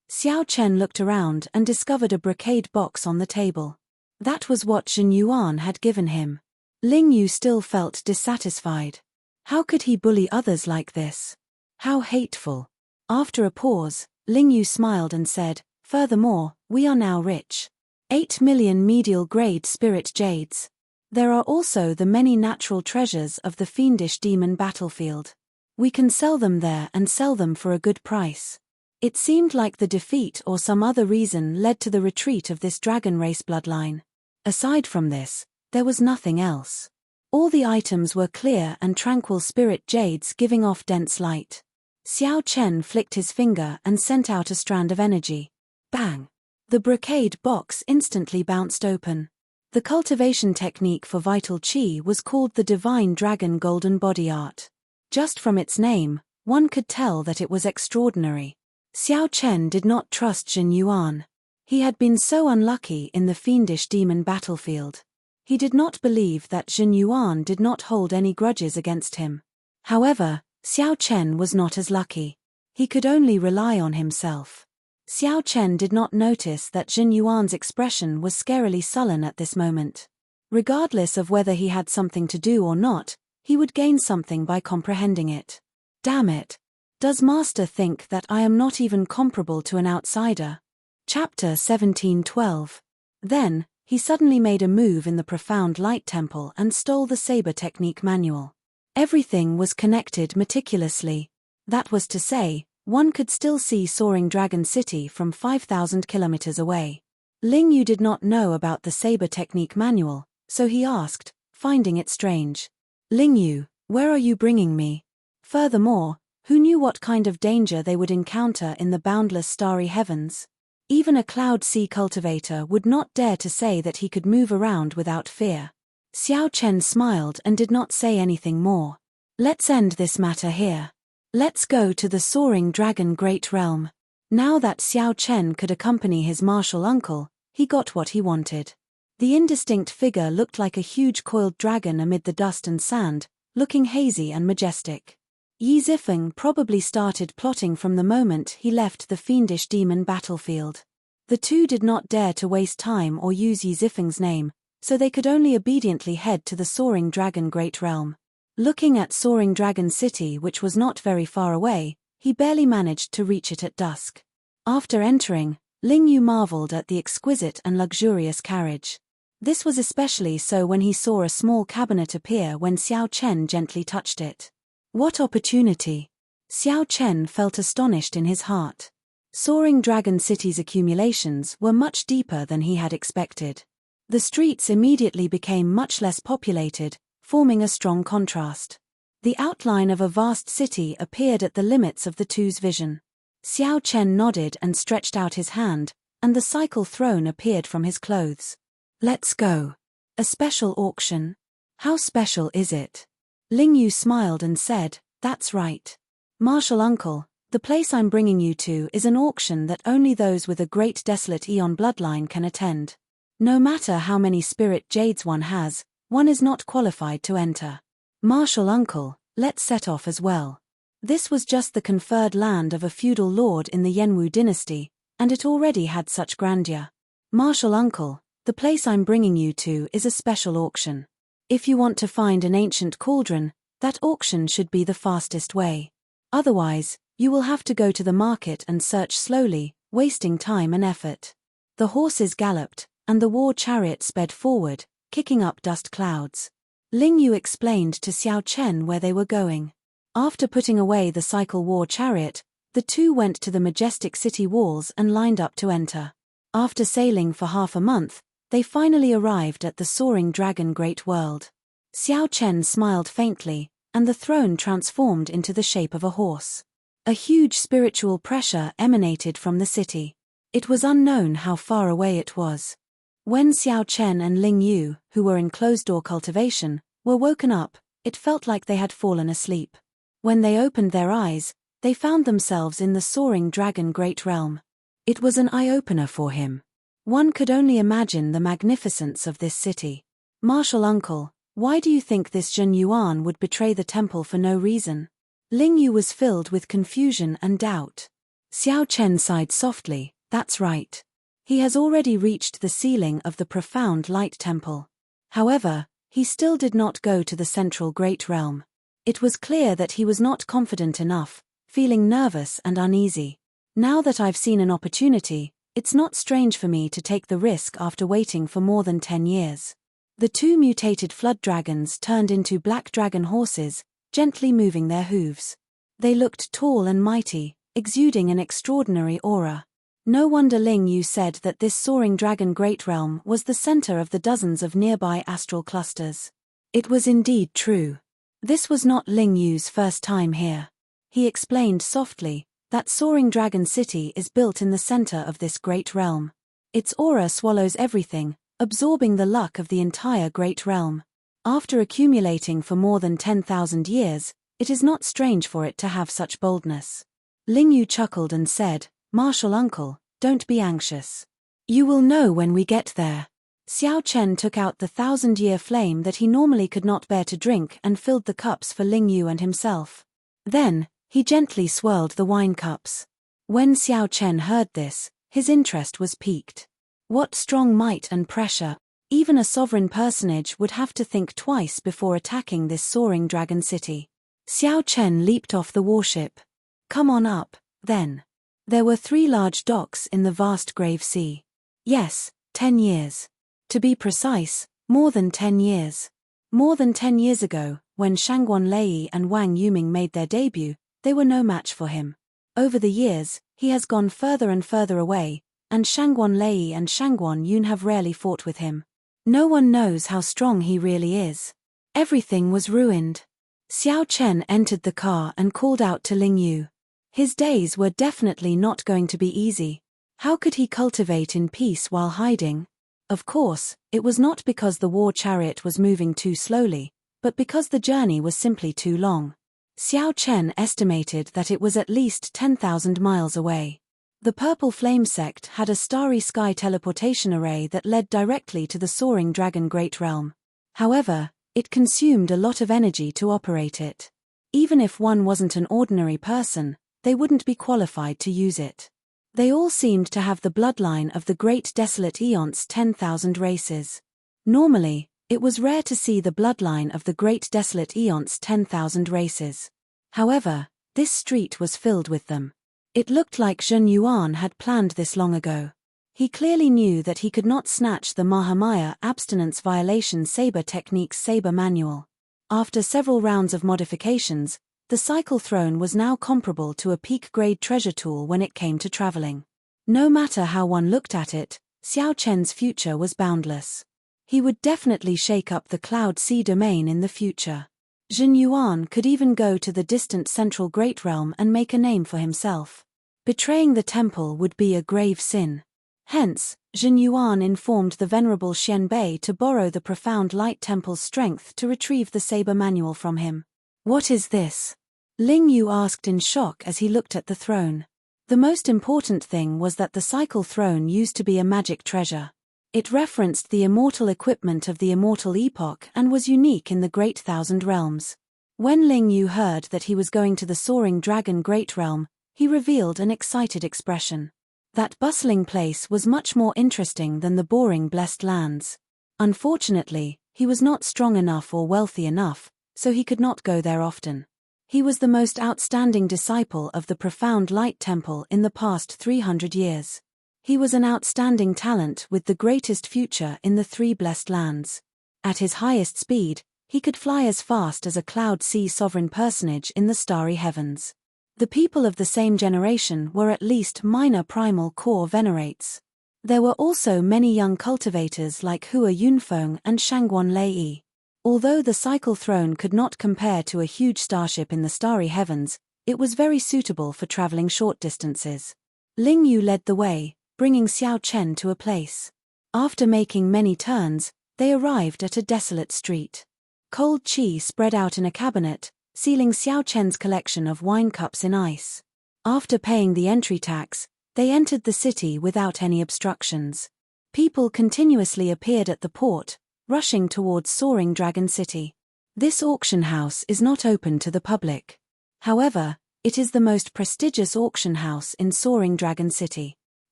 Xiao Chen looked around and discovered a brocade box on the table. That was what Zhen Yuan had given him. Ling Yu still felt dissatisfied. How could he bully others like this? How hateful. After a pause, Ling Yu smiled and said, furthermore, we are now rich. 8 million medial grade spirit jades. There are also the many natural treasures of the fiendish demon battlefield. We can sell them there and sell them for a good price. It seemed like the defeat or some other reason led to the retreat of this dragon race bloodline. Aside from this, there was nothing else. All the items were clear and tranquil spirit jades giving off dense light. Xiao Chen flicked his finger and sent out a strand of energy. Bang! The brocade box instantly bounced open. The cultivation technique for vital qi was called the Divine Dragon Golden Body Art. Just from its name, one could tell that it was extraordinary. Xiao Chen did not trust Jin Yuan. He had been so unlucky in the fiendish demon battlefield. He did not believe that Jin Yuan did not hold any grudges against him. However, Xiao Chen was not as lucky. He could only rely on himself. Xiao Chen did not notice that Jin Yuan's expression was scarily sullen at this moment. Regardless of whether he had something to do or not, he would gain something by comprehending it. Damn it! Does Master think that I am not even comparable to an outsider? Chapter 17:12. Then, he suddenly made a move in the profound light temple and stole the saber technique manual. Everything was connected meticulously. That was to say, one could still see Soaring Dragon City from 5,000 kilometers away. Ling Yu did not know about the saber technique manual, so he asked, finding it strange. Ling Yu, where are you bringing me? Furthermore, who knew what kind of danger they would encounter in the boundless starry heavens? Even a cloud sea cultivator would not dare to say that he could move around without fear. Xiao Chen smiled and did not say anything more. Let's end this matter here. Let's go to the Soaring Dragon Great Realm. Now that Xiao Chen could accompany his martial uncle, he got what he wanted. The indistinct figure looked like a huge coiled dragon amid the dust and sand, looking hazy and majestic. Yi Zifeng probably started plotting from the moment he left the fiendish demon battlefield. The two did not dare to waste time or use Yi Zifeng's name, so they could only obediently head to the Soaring Dragon Great Realm. Looking at Soaring Dragon City, which was not very far away, he barely managed to reach it at dusk. After entering, Ling Yu marveled at the exquisite and luxurious carriage. This was especially so when he saw a small cabinet appear when Xiao Chen gently touched it. What opportunity! Xiao Chen felt astonished in his heart. Soaring Dragon City's accumulations were much deeper than he had expected. The streets immediately became much less populated, forming a strong contrast. The outline of a vast city appeared at the limits of the two's vision. Xiao Chen nodded and stretched out his hand, and the cycle throne appeared from his clothes. Let's go. A special auction? How special is it? Ling Yu smiled and said, that's right. Martial uncle, the place I'm bringing you to is an auction that only those with a great desolate eon bloodline can attend. No matter how many spirit jades one has, one is not qualified to enter. Martial uncle, let's set off as well. This was just the conferred land of a feudal lord in the Yanwu dynasty, and it already had such grandeur. Martial uncle, the place I'm bringing you to is a special auction. If you want to find an ancient cauldron, that auction should be the fastest way. Otherwise, you will have to go to the market and search slowly, wasting time and effort. The horses galloped, and the war chariot sped forward, kicking up dust clouds. Ling Yu explained to Xiao Chen where they were going. After putting away the cycle war chariot, the two went to the majestic city walls and lined up to enter. After sailing for half a month, they finally arrived at the Soaring Dragon Great World. Xiao Chen smiled faintly, and the throne transformed into the shape of a horse. A huge spiritual pressure emanated from the city. It was unknown how far away it was. When Xiao Chen and Ling Yu, who were in closed-door cultivation, were woken up, it felt like they had fallen asleep. When they opened their eyes, they found themselves in the Soaring Dragon Great Realm. It was an eye-opener for him. One could only imagine the magnificence of this city. Martial uncle, why do you think this Jin Yuan would betray the temple for no reason? Ling Yu was filled with confusion and doubt. Xiao Chen sighed softly, that's right. He has already reached the ceiling of the profound light temple. However, he still did not go to the central great realm. It was clear that he was not confident enough, feeling nervous and uneasy. Now that I've seen an opportunity, it's not strange for me to take the risk after waiting for more than 10 years. The two mutated flood dragons turned into black dragon horses, gently moving their hooves. They looked tall and mighty, exuding an extraordinary aura. No wonder Ling Yu said that this soaring dragon great realm was the center of the dozens of nearby astral clusters. It was indeed true. This was not Ling Yu's first time here. He explained softly that soaring dragon city is built in the center of this great realm. Its aura swallows everything, absorbing the luck of the entire great realm. After accumulating for more than 10,000 years, it is not strange for it to have such boldness. Ling Yu chuckled and said, "Martial uncle, don't be anxious. You will know when we get there." Xiao Chen took out the 1,000-year flame that he normally could not bear to drink and filled the cups for Ling Yu and himself. Then, he gently swirled the wine cups. When Xiao Chen heard this, his interest was piqued. What strong might and pressure! Even a sovereign personage would have to think twice before attacking this soaring dragon city. Xiao Chen leaped off the warship. "Come on up, then." There were 3 large docks in the vast grave sea. Yes, 10 years. To be precise, more than 10 years. More than 10 years ago, when Shangguan Lei and Wang Yuming made their debut, they were no match for him. Over the years, he has gone further and further away, and Shangguan Lei and Shangguan Yun have rarely fought with him. No one knows how strong he really is. Everything was ruined. Xiao Chen entered the car and called out to Ling Yu. His days were definitely not going to be easy. How could he cultivate in peace while hiding? Of course, it was not because the war chariot was moving too slowly, but because the journey was simply too long. Xiao Chen estimated that it was at least 10,000 miles away. The Purple Flame sect had a starry sky teleportation array that led directly to the soaring dragon great realm. However, it consumed a lot of energy to operate it. Even if one wasn't an ordinary person, they wouldn't be qualified to use it. They all seemed to have the bloodline of the great desolate Eon's 10,000 races. Normally, it was rare to see the bloodline of the great desolate Eon's 10,000 races. However, this street was filled with them. It looked like Zhen Yuan had planned this long ago. He clearly knew that he could not snatch the Mahamaya abstinence violation saber technique's saber manual. After several rounds of modifications, the cycle throne was now comparable to a peak-grade treasure tool when it came to traveling. No matter how one looked at it, Xiao Chen's future was boundless. He would definitely shake up the Cloud Sea domain in the future. Zhen Yuan could even go to the distant Central Great Realm and make a name for himself. Betraying the temple would be a grave sin. Hence, Zhen Yuan informed the venerable Xian Bei to borrow the Profound Light Temple's strength to retrieve the saber manual from him. "What is this?" Ling Yu asked in shock as he looked at the throne. The most important thing was that the cycle throne used to be a magic treasure. It referenced the immortal equipment of the immortal epoch and was unique in the Great Thousand Realms. When Ling Yu heard that he was going to the soaring dragon Great Realm, he revealed an excited expression. That bustling place was much more interesting than the boring Blessed Lands. Unfortunately, he was not strong enough or wealthy enough, so he could not go there often. He was the most outstanding disciple of the Profound Light Temple in the past 300 years. He was an outstanding talent with the greatest future in the 3 Blessed Lands. At his highest speed, he could fly as fast as a Cloud Sea sovereign personage in the starry heavens. The people of the same generation were at least minor primal core venerates. There were also many young cultivators like Hua Yunfeng and Shangguan Lei. Although the cycle throne could not compare to a huge starship in the starry heavens, it was very suitable for traveling short distances. Ling Yu led the way, bringing Xiao Chen to a place. After making many turns, they arrived at a desolate street. Cold qi spread out in a cabinet, sealing Xiao Chen's collection of wine cups in ice. After paying the entry tax, they entered the city without any obstructions. People continuously appeared at the port, rushing towards Soaring Dragon City. This auction house is not open to the public. However, it is the most prestigious auction house in Soaring Dragon City.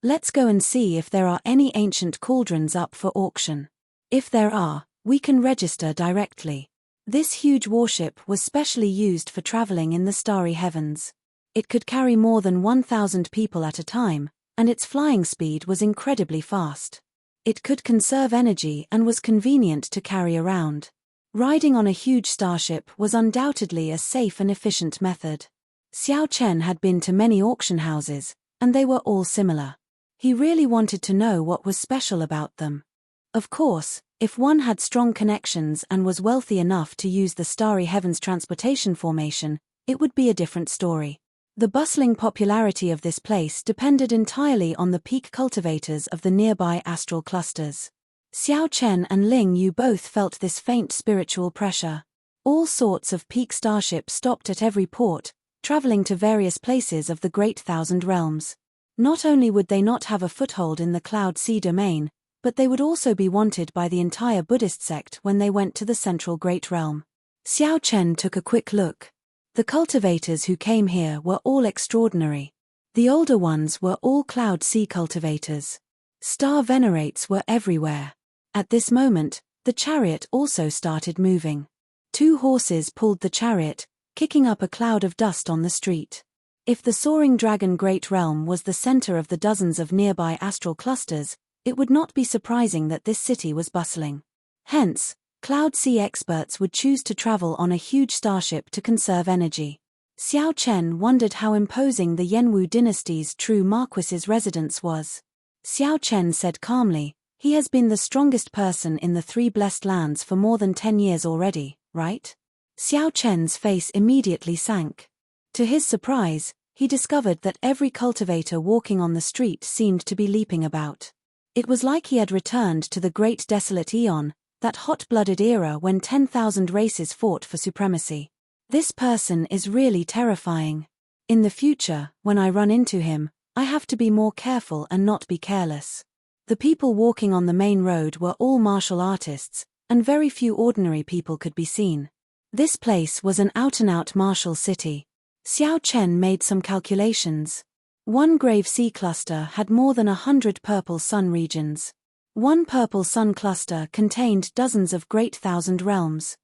Let's go and see if there are any ancient cauldrons up for auction. If there are, we can register directly. This huge warship was specially used for traveling in the starry heavens. It could carry more than 1,000 people at a time, and its flying speed was incredibly fast. It could conserve energy and was convenient to carry around. Riding on a huge starship was undoubtedly a safe and efficient method. Xiao Chen had been to many auction houses, and they were all similar. He really wanted to know what was special about them. Of course, if one had strong connections and was wealthy enough to use the Starry Heavens transportation formation, it would be a different story. The bustling popularity of this place depended entirely on the peak cultivators of the nearby astral clusters. Xiao Chen and Ling Yu both felt this faint spiritual pressure. All sorts of peak starships stopped at every port, traveling to various places of the Great Thousand Realms. Not only would they not have a foothold in the Cloud Sea domain, but they would also be wanted by the entire Buddhist sect when they went to the Central Great Realm. Xiao Chen took a quick look. The cultivators who came here were all extraordinary. The older ones were all Cloud Sea cultivators. Star venerates were everywhere. At this moment, the chariot also started moving. 2 horses pulled the chariot, kicking up a cloud of dust on the street. If the Soaring Dragon Great Realm was the center of the dozens of nearby astral clusters, it would not be surprising that this city was bustling. Hence, Cloud Sea experts would choose to travel on a huge starship to conserve energy. Xiao Chen wondered how imposing the Yanwu dynasty's true marquis's residence was. Xiao Chen said calmly, "He has been the strongest person in the 3 blessed lands for more than 10 years already, right?" Xiao Chen's face immediately sank. To his surprise, he discovered that every cultivator walking on the street seemed to be leaping about. It was like he had returned to the Great Desolate Eon, that hot-blooded era when 10,000 races fought for supremacy. This person is really terrifying. In the future, when I run into him, I have to be more careful and not be careless. The people walking on the main road were all martial artists, and very few ordinary people could be seen. This place was an out-and-out martial city. Xiao Chen made some calculations. 1 grave sea cluster had more than 100 purple sun regions. 1 purple sun cluster contained dozens of Great Thousand Realms.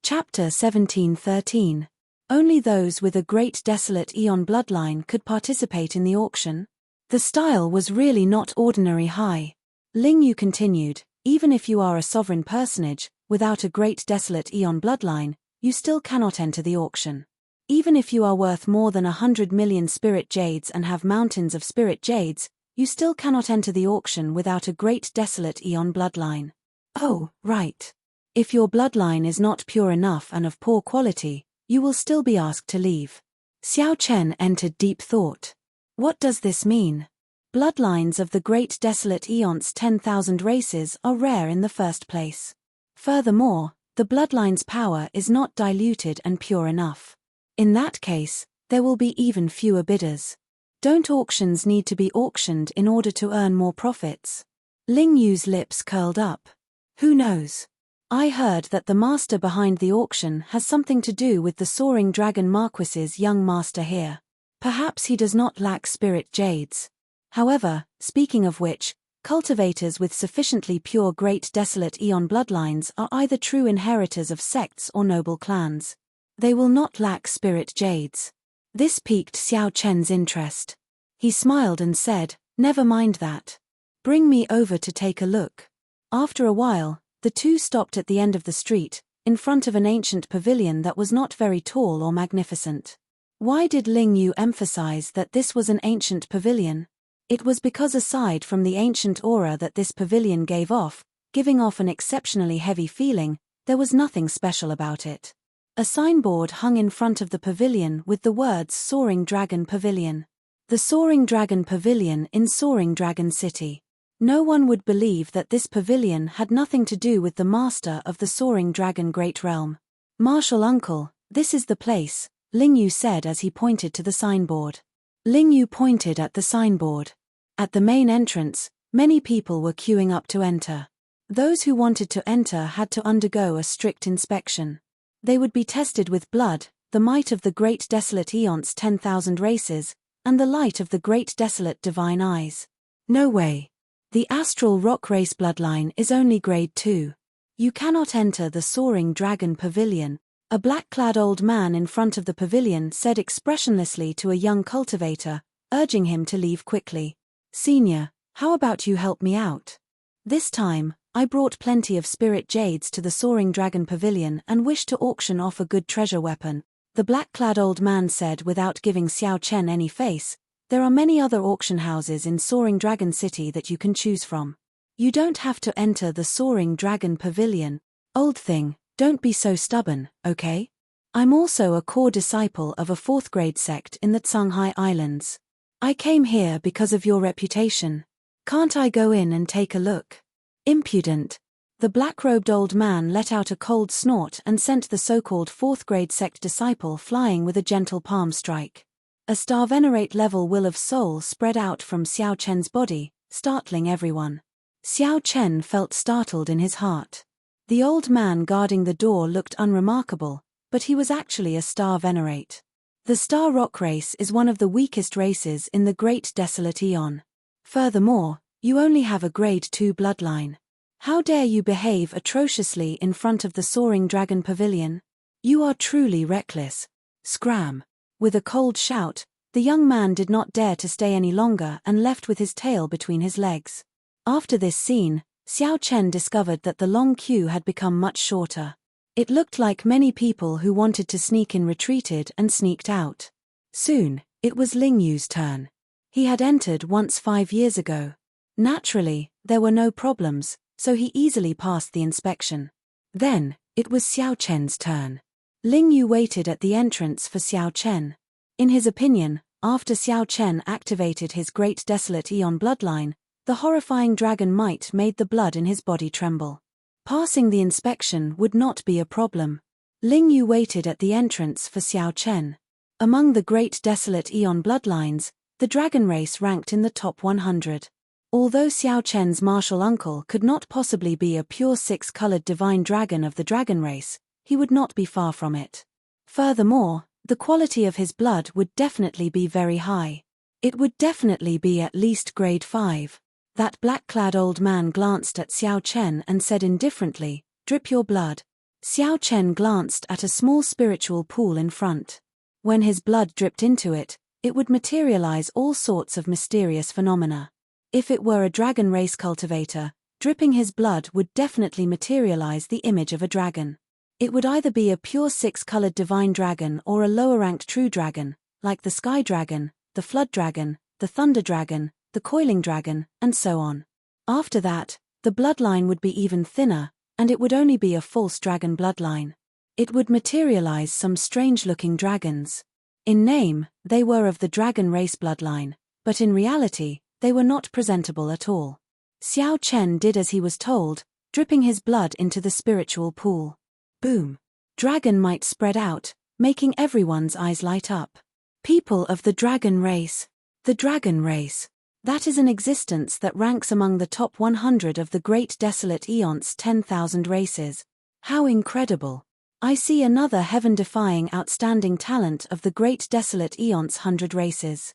Chapter 17:13. Only those with a Great Desolate Eon bloodline could participate in the auction. The style was really not ordinary high. Ling Yu continued, "Even if you are a sovereign personage, without a Great Desolate Eon bloodline, you still cannot enter the auction. Even if you are worth more than 100 million spirit jades and have mountains of spirit jades, you still cannot enter the auction without a Great Desolate Eon bloodline. Oh, right. If your bloodline is not pure enough and of poor quality, you will still be asked to leave." Xiao Chen entered deep thought. What does this mean? Bloodlines of the Great Desolate Eon's 10,000 races are rare in the first place. Furthermore, the bloodline's power is not diluted and pure enough. In that case, there will be even fewer bidders. Don't auctions need to be auctioned in order to earn more profits? Ling Yu's lips curled up. Who knows? I heard that the master behind the auction has something to do with the Soaring Dragon Marquis's young master here. Perhaps he does not lack spirit jades. However, speaking of which, cultivators with sufficiently pure Great Desolate Eon bloodlines are either true inheritors of sects or noble clans. They will not lack spirit jades. This piqued Xiao Chen's interest. He smiled and said, "Never mind that. Bring me over to take a look." After a while, the 2 stopped at the end of the street, in front of an ancient pavilion that was not very tall or magnificent. Why did Ling Yu emphasize that this was an ancient pavilion? It was because aside from the ancient aura that this pavilion gave off, giving off an exceptionally heavy feeling, there was nothing special about it. A signboard hung in front of the pavilion with the words Soaring Dragon Pavilion. The Soaring Dragon Pavilion in Soaring Dragon City. No one would believe that this pavilion had nothing to do with the master of the Soaring Dragon Great Realm. "Martial Uncle, this is the place," Ling Yu said as he pointed to the signboard. Ling Yu pointed at the signboard. At the main entrance, many people were queuing up to enter. Those who wanted to enter had to undergo a strict inspection. They would be tested with blood, the might of the Great Desolate Eon's 10,000 races, and the light of the Great Desolate Divine Eyes. No way. The Astral Rock Race bloodline is only grade 2. You cannot enter the Soaring Dragon Pavilion, a black-clad old man in front of the pavilion said expressionlessly to a young cultivator, urging him to leave quickly. "Senior, how about you help me out? This time, I brought plenty of spirit jades to the Soaring Dragon Pavilion and wish to auction off a good treasure weapon, The black-clad old man said without giving Xiao Chen any face, "There are many other auction houses in Soaring Dragon City that you can choose from. You don't have to enter the Soaring Dragon Pavilion. Old thing, don't be so stubborn, okay? I'm also a core disciple of a 4th grade sect in the Tsunghai Islands. I came here because of your reputation. Can't I go in and take a look?" Impudent. The black-robed old man let out a cold snort and sent the so-called 4th grade sect disciple flying with a gentle palm strike. A star-venerate-level will of soul spread out from Xiao Chen's body, startling everyone. Xiao Chen felt startled in his heart. The old man guarding the door looked unremarkable, but he was actually a star-venerate. The Star Rock race is one of the weakest races in the Great Desolate Aeon. Furthermore, you only have a Grade 2 bloodline. How dare you behave atrociously in front of the Soaring Dragon Pavilion? You are truly reckless. Scram. With a cold shout, the young man did not dare to stay any longer and left with his tail between his legs. After this scene, Xiao Chen discovered that the long queue had become much shorter. It looked like many people who wanted to sneak in retreated and sneaked out. Soon, it was Ling Yu's turn. He had entered once 5 years ago. Naturally, there were no problems, so he easily passed the inspection. Then, it was Xiao Chen's turn. Ling Yu waited at the entrance for Xiao Chen. In his opinion, after Xiao Chen activated his Great Desolate Aeon bloodline, the horrifying dragon might made the blood in his body tremble. Passing the inspection would not be a problem. Ling Yu waited at the entrance for Xiao Chen. Among the Great Desolate Aeon bloodlines, the dragon race ranked in the top 100. Although Xiao Chen's martial uncle could not possibly be a pure 6-colored divine dragon of the dragon race, he would not be far from it. Furthermore, the quality of his blood would definitely be very high. It would definitely be at least grade 5. That black-clad old man glanced at Xiao Chen and said indifferently, "Drip your blood." Xiao Chen glanced at a small spiritual pool in front. When his blood dripped into it, it would materialize all sorts of mysterious phenomena. If it were a dragon race cultivator, dripping his blood would definitely materialize the image of a dragon. It would either be a pure 6-colored divine dragon or a lower-ranked true dragon, like the sky dragon, the flood dragon, the thunder dragon, the coiling dragon, and so on. After that, the bloodline would be even thinner, and it would only be a false dragon bloodline. It would materialize some strange-looking dragons. In name, they were of the dragon race bloodline, but in reality, they were not presentable at all. Xiao Chen did as he was told, dripping his blood into the spiritual pool. Boom. Dragon might spread out, making everyone's eyes light up. People of the dragon race. The dragon race. That is an existence that ranks among the top 100 of the Great Desolate Aeon's 10,000 races. How incredible. I see another heaven-defying outstanding talent of the Great Desolate Aeon's 100 races.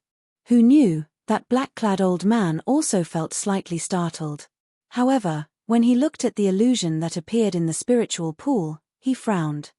Who knew? That black-clad old man also felt slightly startled. However, when he looked at the illusion that appeared in the spiritual pool, he frowned.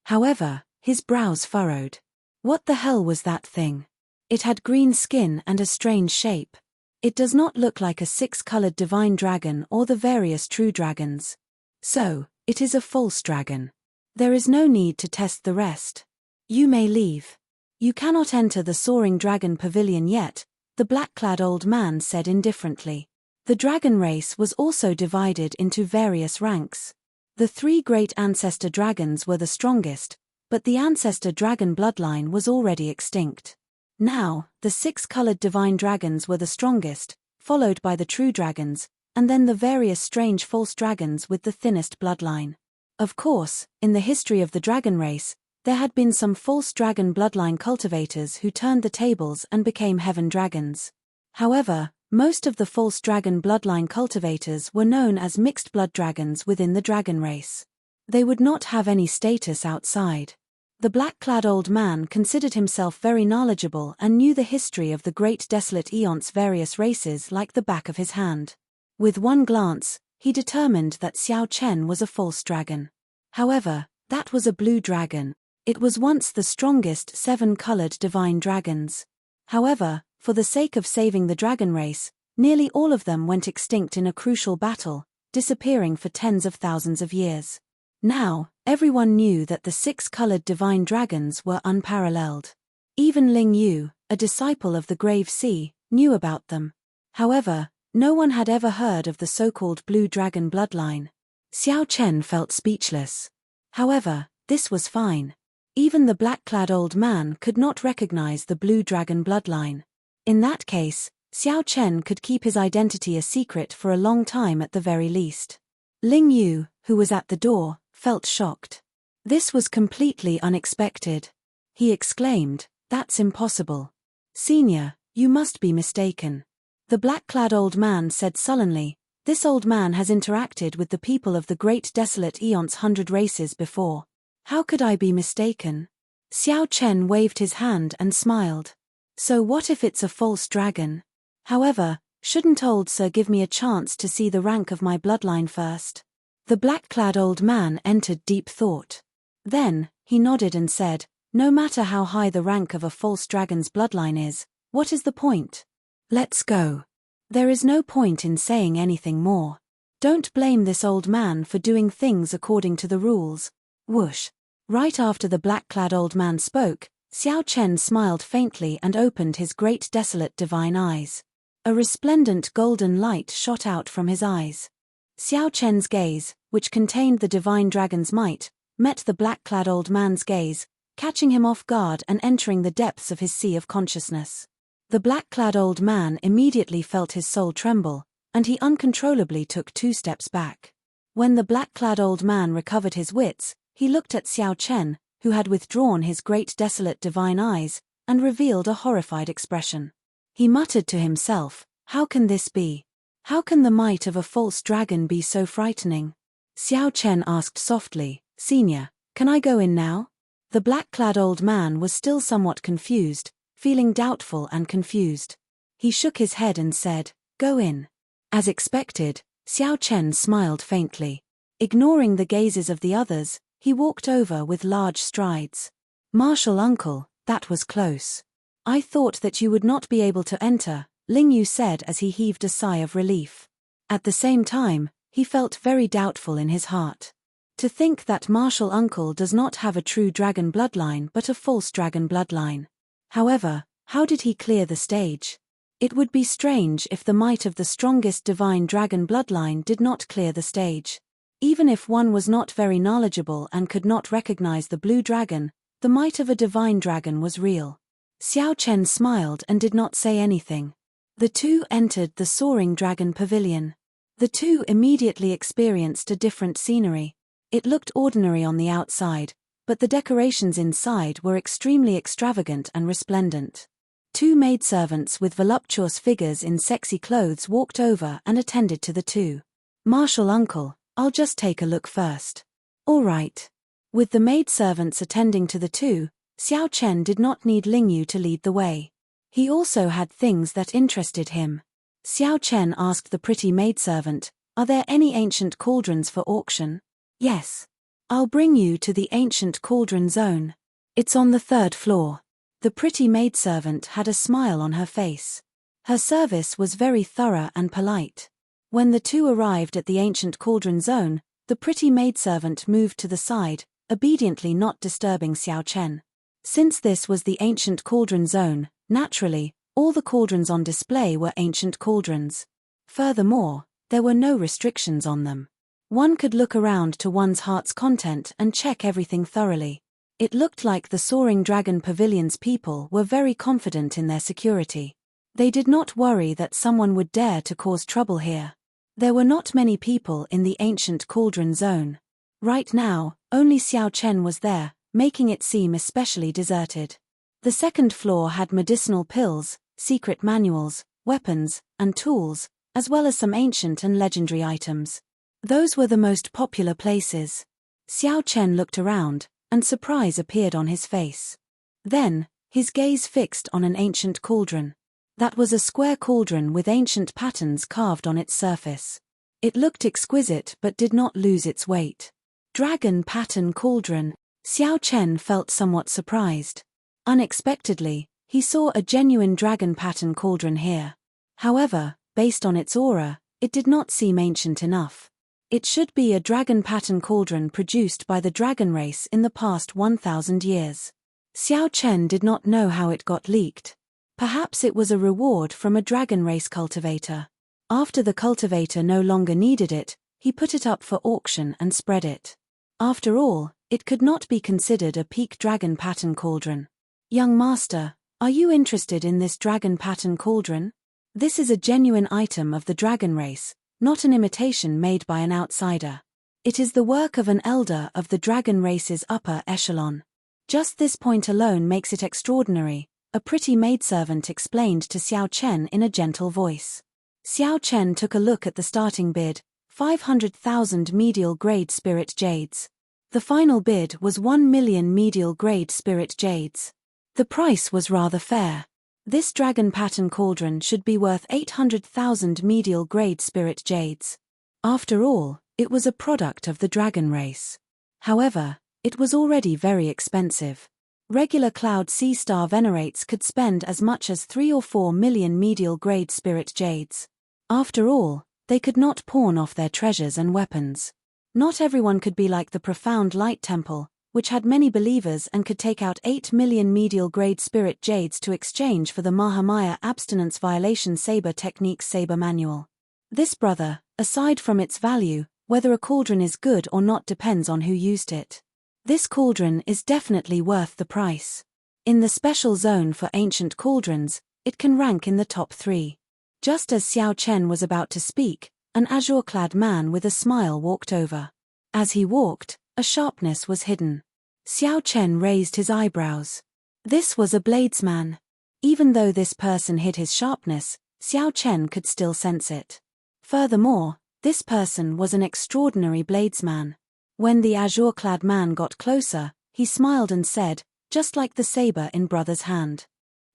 However, his brows furrowed. What the hell was that thing? It had green skin and a strange shape. It does not look like a 6-colored divine dragon or the various true dragons. So, it is a false dragon. There is no need to test the rest. You may leave. You cannot enter the Soaring Dragon Pavilion yet, the black-clad old man said indifferently. The dragon race was also divided into various ranks. The 3 great ancestor dragons were the strongest, but the ancestor dragon bloodline was already extinct. Now, the 6-colored divine dragons were the strongest, followed by the true dragons, and then the various strange false dragons with the thinnest bloodline. Of course, in the history of the dragon race, there had been some false dragon bloodline cultivators who turned the tables and became heaven dragons. However, most of the false dragon bloodline cultivators were known as mixed blood dragons within the dragon race. They would not have any status outside. The black-clad old man considered himself very knowledgeable and knew the history of the Great Desolate Aeon's various races like the back of his hand. With one glance, he determined that Xiao Chen was a false dragon. However, that was a blue dragon. It was once the strongest 7-colored divine dragons. However, for the sake of saving the dragon race, nearly all of them went extinct in a crucial battle, disappearing for tens of thousands of years. Now, everyone knew that the 6-colored divine dragons were unparalleled. Even Ling Yu, a disciple of the Grave Sea, knew about them. However, no one had ever heard of the so-called blue dragon bloodline. Xiao Chen felt speechless. However, this was fine. Even the black-clad old man could not recognize the blue dragon bloodline. In that case, Xiao Chen could keep his identity a secret for a long time at the very least. Ling Yu, who was at the door, felt shocked. This was completely unexpected. He exclaimed, "That's impossible. Senior, you must be mistaken." The black-clad old man said sullenly, "This old man has interacted with the people of the great desolate Eon's 100 races before. How could I be mistaken?" Xiao Chen waved his hand and smiled. "So what if it's a false dragon? However, shouldn't old sir give me a chance to see the rank of my bloodline first?" The black-clad old man entered deep thought. Then, he nodded and said, "No matter how high the rank of a false dragon's bloodline is, what is the point? Let's go. There is no point in saying anything more. Don't blame this old man for doing things according to the rules." Whoosh. Right after the black-clad old man spoke, Xiao Chen smiled faintly and opened his great desolate divine eyes. A resplendent golden light shot out from his eyes. Xiao Chen's gaze, which contained the divine dragon's might, met the black-clad old man's gaze, catching him off guard and entering the depths of his sea of consciousness. The black-clad old man immediately felt his soul tremble, and he uncontrollably took 2 steps back. When the black-clad old man recovered his wits, he looked at Xiao Chen, who had withdrawn his great desolate divine eyes, and revealed a horrified expression. He muttered to himself, "How can this be? How can the might of a false dragon be so frightening?" Xiao Chen asked softly, "Senior, can I go in now?" The black-clad old man was still somewhat confused, feeling doubtful and confused. He shook his head and said, "Go in." As expected, Xiao Chen smiled faintly. Ignoring the gazes of the others, he walked over with large strides. "Martial uncle, that was close. I thought that you would not be able to enter," Ling Yu said as he heaved a sigh of relief. At the same time, he felt very doubtful in his heart. To think that martial uncle does not have a true dragon bloodline but a false dragon bloodline. However, how did he clear the stage? It would be strange if the might of the strongest divine dragon bloodline did not clear the stage. Even if one was not very knowledgeable and could not recognize the blue dragon, the might of a divine dragon was real. Xiao Chen smiled and did not say anything. The two entered the soaring dragon pavilion. The two immediately experienced a different scenery. It looked ordinary on the outside, but the decorations inside were extremely extravagant and resplendent. 2 maidservants with voluptuous figures in sexy clothes walked over and attended to the two. "Martial uncle, I'll just take a look first." "All right." With the maidservants attending to the two, Xiao Chen did not need Ling Yu to lead the way. He also had things that interested him. Xiao Chen asked the pretty maidservant, "Are there any ancient cauldrons for auction?" "Yes. I'll bring you to the ancient cauldron zone. It's on the 3rd floor. The pretty maidservant had a smile on her face. Her service was very thorough and polite. When the two arrived at the ancient cauldron zone, the pretty maidservant moved to the side, obediently not disturbing Xiao Chen. Since this was the ancient cauldron zone, naturally, all the cauldrons on display were ancient cauldrons. Furthermore, there were no restrictions on them. One could look around to one's heart's content and check everything thoroughly. It looked like the Soaring Dragon Pavilion's people were very confident in their security. They did not worry that someone would dare to cause trouble here. There were not many people in the ancient cauldron zone. Right now, only Xiao Chen was there, making it seem especially deserted. The 2nd floor had medicinal pills, secret manuals, weapons, and tools, as well as some ancient and legendary items. Those were the most popular places. Xiao Chen looked around, and surprise appeared on his face. Then, his gaze fixed on an ancient cauldron. That was a square cauldron with ancient patterns carved on its surface. It looked exquisite but did not lose its weight. Dragon pattern cauldron. Xiao Chen felt somewhat surprised. Unexpectedly, he saw a genuine dragon pattern cauldron here. However, based on its aura, it did not seem ancient enough. It should be a dragon pattern cauldron produced by the dragon race in the past 1,000 years. Xiao Chen did not know how it got leaked. Perhaps it was a reward from a dragon race cultivator. After the cultivator no longer needed it, he put it up for auction and spread it. After all, it could not be considered a peak dragon pattern cauldron. Young master, are you interested in this dragon pattern cauldron? This is a genuine item of the dragon race, not an imitation made by an outsider. It is the work of an elder of the dragon race's upper echelon. Just this point alone makes it extraordinary, a pretty maidservant explained to Xiao Chen in a gentle voice. Xiao Chen took a look at the starting bid, 500,000 medial grade spirit jades. The final bid was 1 million medial grade spirit jades. The price was rather fair. This dragon pattern cauldron should be worth 800,000 medial grade spirit jades. After all, it was a product of the dragon race. However, it was already very expensive. Regular Cloud Sea Star venerates could spend as much as 3 or 4 million medial grade spirit jades. After all, they could not pawn off their treasures and weapons. Not everyone could be like the Profound Light Temple, which had many believers and could take out 8 million medial grade spirit jades to exchange for the Mahamaya Abstinence Violation Saber Techniques Saber Manual. This, brother, aside from its value, whether a cauldron is good or not depends on who used it. This cauldron is definitely worth the price. In the special zone for ancient cauldrons, it can rank in the top 3. Just as Xiao Chen was about to speak, an azure-clad man with a smile walked over. As he walked, a sharpness was hidden. Xiao Chen raised his eyebrows. This was a bladesman. Even though this person hid his sharpness, Xiao Chen could still sense it. Furthermore, this person was an extraordinary bladesman. When the azure-clad man got closer, he smiled and said, just like the saber in brother's hand.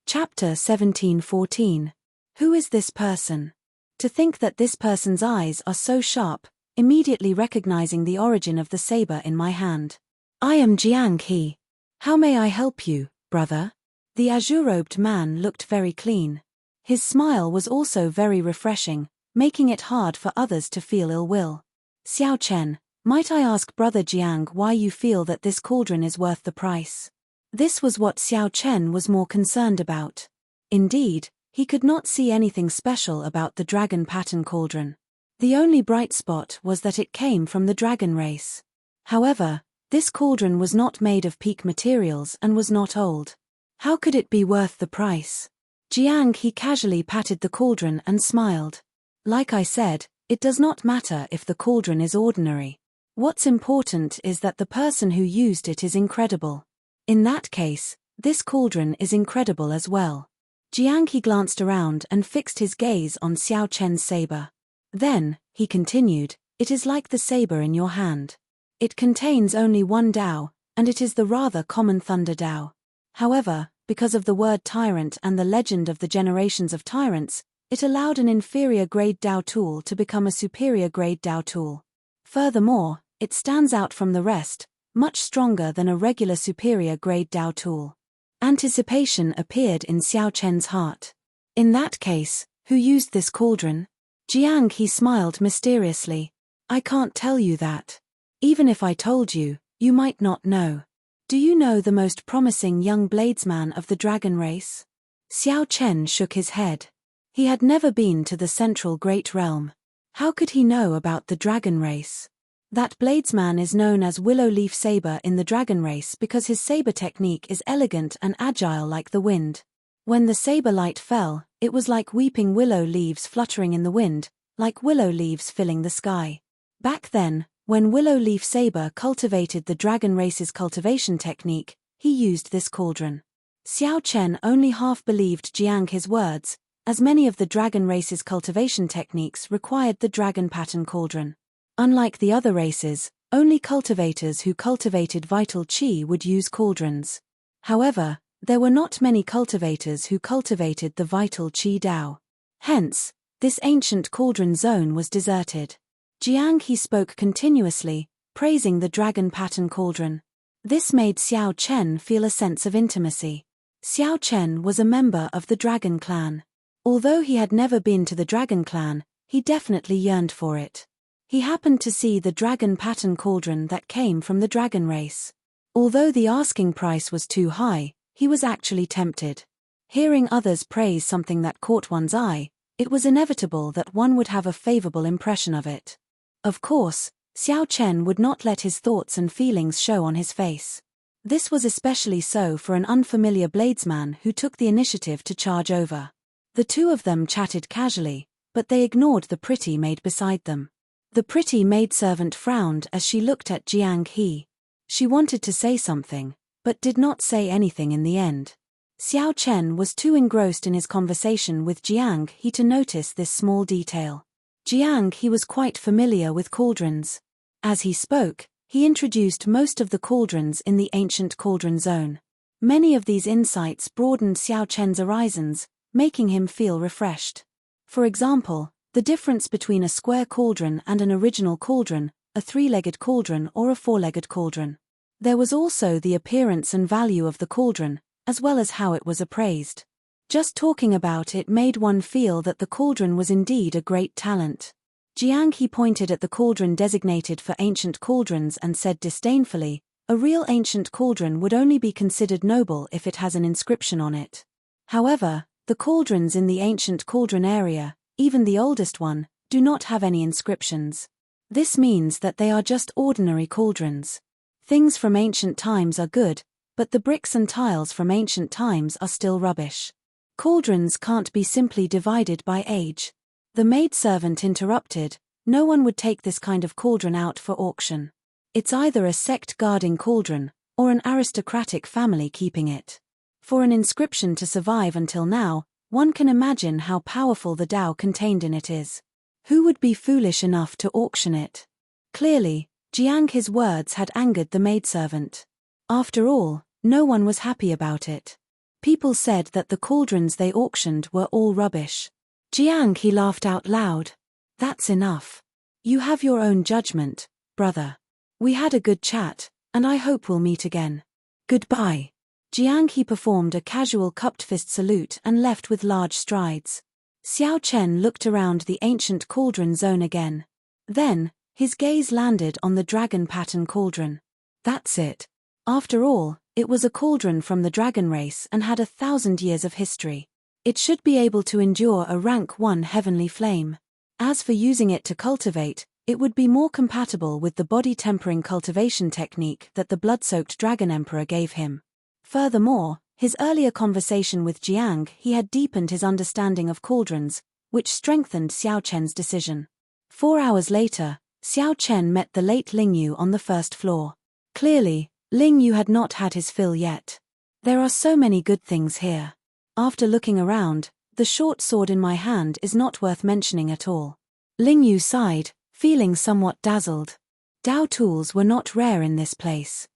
Chapter 17:14. Who is this person? To think that this person's eyes are so sharp, immediately recognizing the origin of the saber in my hand. I am Jiang He. How may I help you, brother? The azure-robed man looked very clean. His smile was also very refreshing, making it hard for others to feel ill will. Xiao Chen, might I ask Brother Jiang why you feel that this cauldron is worth the price? This was what Xiao Chen was more concerned about. Indeed, he could not see anything special about the dragon pattern cauldron. The only bright spot was that it came from the dragon race. However, this cauldron was not made of peak materials and was not old. How could it be worth the price? Jiang He casually patted the cauldron and smiled. Like I said, it does not matter if the cauldron is ordinary. What's important is that the person who used it is incredible. In that case, this cauldron is incredible as well. Jiang He glanced around and fixed his gaze on Xiao Chen's saber. Then, he continued, it is like the saber in your hand. It contains only one Dao, and it is the rather common Thunder Dao. However, because of the word tyrant and the legend of the generations of tyrants, it allowed an inferior grade Dao tool to become a superior grade Dao tool. Furthermore, it stands out from the rest, much stronger than a regular superior grade Dao tool. Anticipation appeared in Xiao Chen's heart. In that case, who used this cauldron? Jiang He smiled mysteriously. I can't tell you that. Even if I told you, you might not know. Do you know the most promising young bladesman of the dragon race? Xiao Chen shook his head. He had never been to the central great realm. How could he know about the dragon race? That bladesman is known as Willow Leaf Saber in the dragon race because his saber technique is elegant and agile like the wind. When the saber light fell, it was like weeping willow leaves fluttering in the wind, like willow leaves filling the sky. Back then, when Willow Leaf Saber cultivated the dragon race's cultivation technique, he used this cauldron. Xiao Chen only half believed Jiang He's words, as many of the dragon race's cultivation techniques required the dragon pattern cauldron. Unlike the other races, only cultivators who cultivated vital qi would use cauldrons. However, there were not many cultivators who cultivated the vital qi Dao. Hence, this ancient cauldron zone was deserted. Jiang He spoke continuously, praising the dragon pattern cauldron. This made Xiao Chen feel a sense of intimacy. Xiao Chen was a member of the dragon clan. Although he had never been to the dragon clan, he definitely yearned for it. He happened to see the dragon pattern cauldron that came from the dragon race. Although the asking price was too high, he was actually tempted. Hearing others praise something that caught one's eye, it was inevitable that one would have a favorable impression of it. Of course, Xiao Chen would not let his thoughts and feelings show on his face. This was especially so for an unfamiliar bladesman who took the initiative to charge over. The two of them chatted casually, but they ignored the pretty maid beside them. The pretty maidservant frowned as she looked at Jiang He. She wanted to say something, but did not say anything in the end. Xiao Chen was too engrossed in his conversation with Jiang He to notice this small detail. Jiang He was quite familiar with cauldrons. As he spoke, he introduced most of the cauldrons in the ancient cauldron zone. Many of these insights broadened Xiao Chen's horizons, making him feel refreshed. For example, the difference between a square cauldron and an original cauldron, a three-legged cauldron or a four-legged cauldron. There was also the appearance and value of the cauldron, as well as how it was appraised. Just talking about it made one feel that the cauldron was indeed a great talent. Jiang He pointed at the cauldron designated for ancient cauldrons and said disdainfully, "A real ancient cauldron would only be considered noble if it has an inscription on it." However, the cauldrons in the ancient cauldron area, even the oldest one, do not have any inscriptions. This means that they are just ordinary cauldrons. Things from ancient times are good, but the bricks and tiles from ancient times are still rubbish. Cauldrons can't be simply divided by age. The maidservant interrupted, "No one would take this kind of cauldron out for auction. It's either a sect guarding cauldron, or an aristocratic family keeping it. For an inscription to survive until now, one can imagine how powerful the Tao contained in it is. Who would be foolish enough to auction it?" Clearly, Jiang He's words had angered the maidservant. After all, no one was happy about it. People said that the cauldrons they auctioned were all rubbish. Jiang He laughed out loud. "That's enough. You have your own judgment, brother. We had a good chat, and I hope we'll meet again. Goodbye." Jiang He performed a casual cupped fist salute and left with large strides. Xiao Chen looked around the ancient cauldron zone again. Then, his gaze landed on the dragon pattern cauldron. That's it. After all, it was a cauldron from the dragon race and had 1,000 years of history. It should be able to endure a rank 1 heavenly flame. As for using it to cultivate, it would be more compatible with the body-tempering cultivation technique that the blood-soaked dragon emperor gave him. Furthermore, his earlier conversation with Jiang He had deepened his understanding of cauldrons, which strengthened Xiao Chen's decision. 4 hours later, Xiao Chen met the late Ling Yu on the first floor. Clearly, Ling Yu had not had his fill yet. "There are so many good things here. After looking around, the short sword in my hand is not worth mentioning at all." Ling Yu sighed, feeling somewhat dazzled. Dao tools were not rare in this place.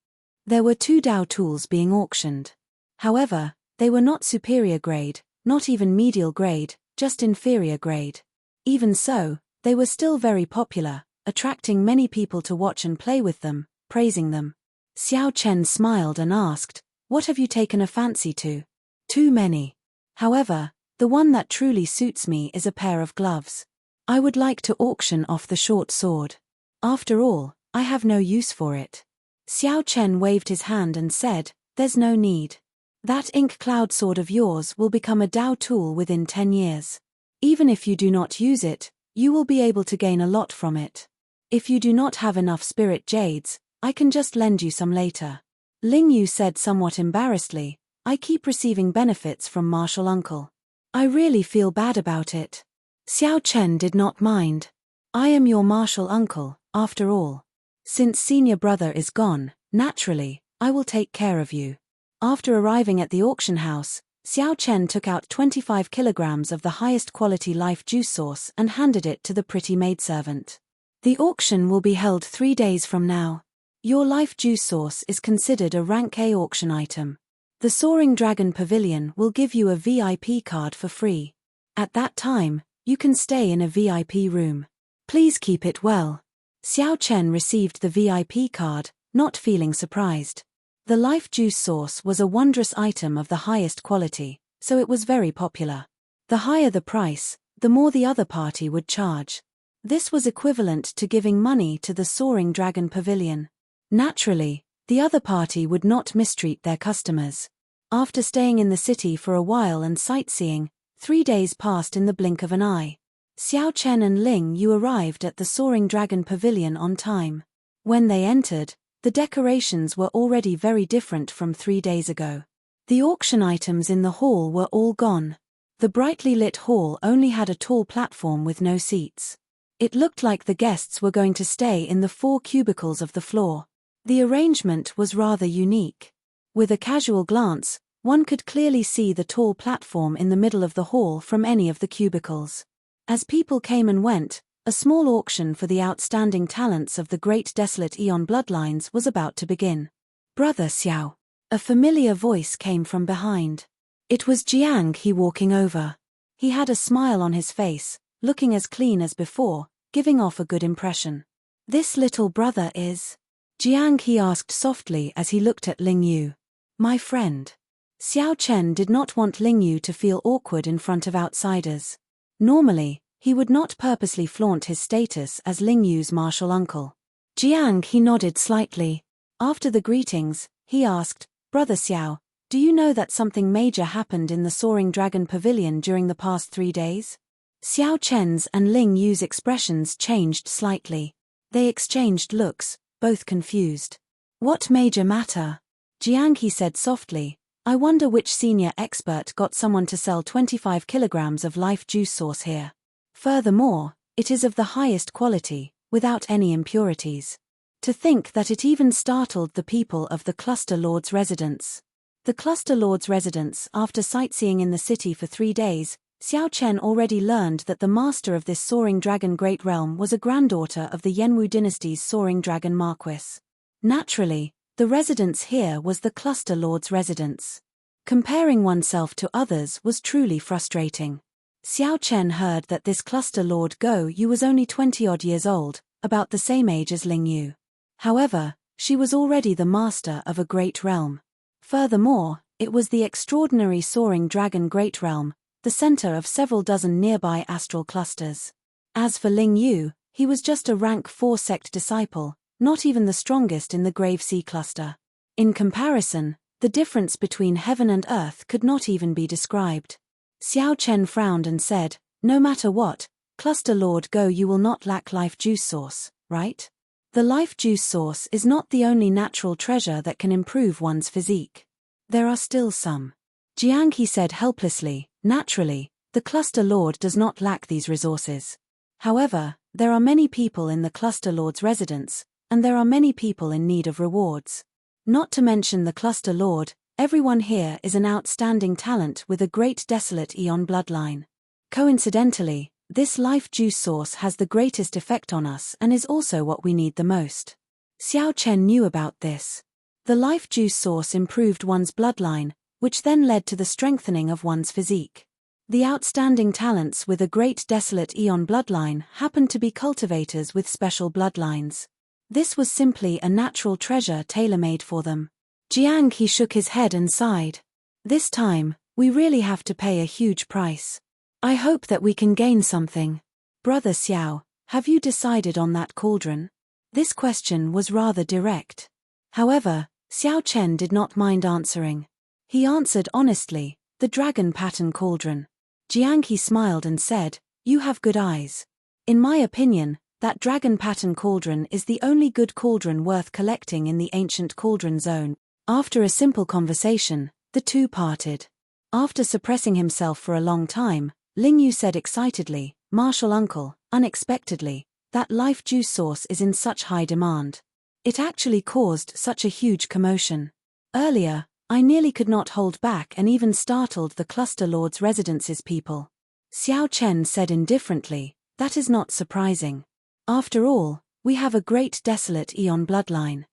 There were 2 Dao tools being auctioned. However, they were not superior grade, not even medial grade, just inferior grade. Even so, they were still very popular, attracting many people to watch and play with them, praising them. Xiao Chen smiled and asked, "What have you taken a fancy to?" "Too many. However, the one that truly suits me is a pair of gloves. I would like to auction off the short sword. After all, I have no use for it." Xiao Chen waved his hand and said, "There's no need. That ink cloud sword of yours will become a Dao tool within 10 years. Even if you do not use it, you will be able to gain a lot from it. If you do not have enough spirit jades, I can just lend you some later." Ling Yu said somewhat embarrassedly, "I keep receiving benefits from Martial Uncle. I really feel bad about it." Xiao Chen did not mind. "I am your Martial Uncle, after all. Since senior brother is gone, naturally, I will take care of you." After arriving at the auction house, Xiao Chen took out 25 kilograms of the highest quality life juice sauce and handed it to the pretty maidservant. "The auction will be held 3 days from now. Your life juice sauce is considered a rank A auction item. The Soaring Dragon Pavilion will give you a VIP card for free. At that time, you can stay in a VIP room. Please keep it well." Xiao Chen received the VIP card, not feeling surprised. The life juice sauce was a wondrous item of the highest quality, so it was very popular. The higher the price, the more the other party would charge. This was equivalent to giving money to the Soaring Dragon Pavilion. Naturally, the other party would not mistreat their customers. After staying in the city for a while and sightseeing, 3 days passed in the blink of an eye. Xiao Chen and Ling Yu arrived at the Soaring Dragon Pavilion on time. When they entered, the decorations were already very different from 3 days ago. The auction items in the hall were all gone. The brightly lit hall only had a tall platform with no seats. It looked like the guests were going to stay in the 4 cubicles of the floor. The arrangement was rather unique. With a casual glance, one could clearly see the tall platform in the middle of the hall from any of the cubicles. As people came and went, a small auction for the outstanding talents of the Great Desolate Eon bloodlines was about to begin. "Brother Xiao." A familiar voice came from behind. It was Jiang He walking over. He had a smile on his face, looking as clean as before, giving off a good impression. "This little brother is?" Jiang He asked softly as he looked at Ling Yu. "My friend." Xiao Chen did not want Ling Yu to feel awkward in front of outsiders. Normally, he would not purposely flaunt his status as Ling Yu's martial uncle. Jiang He nodded slightly. After the greetings, he asked, "Brother Xiao, do you know that something major happened in the Soaring Dragon Pavilion during the past 3 days?" Xiao Chen's and Ling Yu's expressions changed slightly. They exchanged looks, both confused. "What major matter?" Jiang He said softly, "I wonder which senior expert got someone to sell 25 kilograms of life juice sauce here. Furthermore, it is of the highest quality, without any impurities. To think that it even startled the people of the Cluster Lord's residence." The Cluster Lord's residence. After sightseeing in the city for 3 days, Xiao Chen already learned that the master of this Soaring Dragon Great Realm was a granddaughter of the Yanwu dynasty's Soaring Dragon Marquis. Naturally, the residence here was the Cluster Lord's residence. Comparing oneself to others was truly frustrating. Xiao Chen heard that this Cluster Lord Go Yu was only 20-odd years old, about the same age as Ling Yu. However, she was already the master of a great realm. Furthermore, it was the extraordinary Soaring Dragon Great Realm, the center of several dozen nearby astral clusters. As for Ling Yu, he was just a rank 4 sect disciple, not even the strongest in the Grave Sea cluster. In comparison, the difference between heaven and earth could not even be described. Xiao Chen frowned and said, "No matter what, Cluster Lord Go Yu will not lack life juice source, right? The life juice source is not the only natural treasure that can improve one's physique. There are still some." Jiang He said helplessly, "Naturally, the Cluster Lord does not lack these resources. However, there are many people in the Cluster Lord's residence, and there are many people in need of rewards. Not to mention the Cluster Lord, everyone here is an outstanding talent with a Great Desolate Eon bloodline. Coincidentally, this life juice source has the greatest effect on us and is also what we need the most." Xiao Chen knew about this. The life juice source improved one's bloodline, which then led to the strengthening of one's physique. The outstanding talents with a Great Desolate Eon bloodline happened to be cultivators with special bloodlines. This was simply a natural treasure tailor-made for them. Jiang He shook his head and sighed. "This time, we really have to pay a huge price. I hope that we can gain something. Brother Xiao, have you decided on that cauldron?" This question was rather direct. However, Xiao Chen did not mind answering. He answered honestly, "The dragon pattern cauldron." Jiang He smiled and said, "You have good eyes. In my opinion, that dragon pattern cauldron is the only good cauldron worth collecting in the ancient cauldron zone." After a simple conversation, the two parted. After suppressing himself for a long time, Ling Yu said excitedly, "Martial uncle, unexpectedly, that life juice source is in such high demand. It actually caused such a huge commotion. Earlier, I nearly could not hold back and even startled the Cluster Lord's residence's people." Xiao Chen said indifferently, "That is not surprising. After all, we have a Great Desolate Eon bloodline.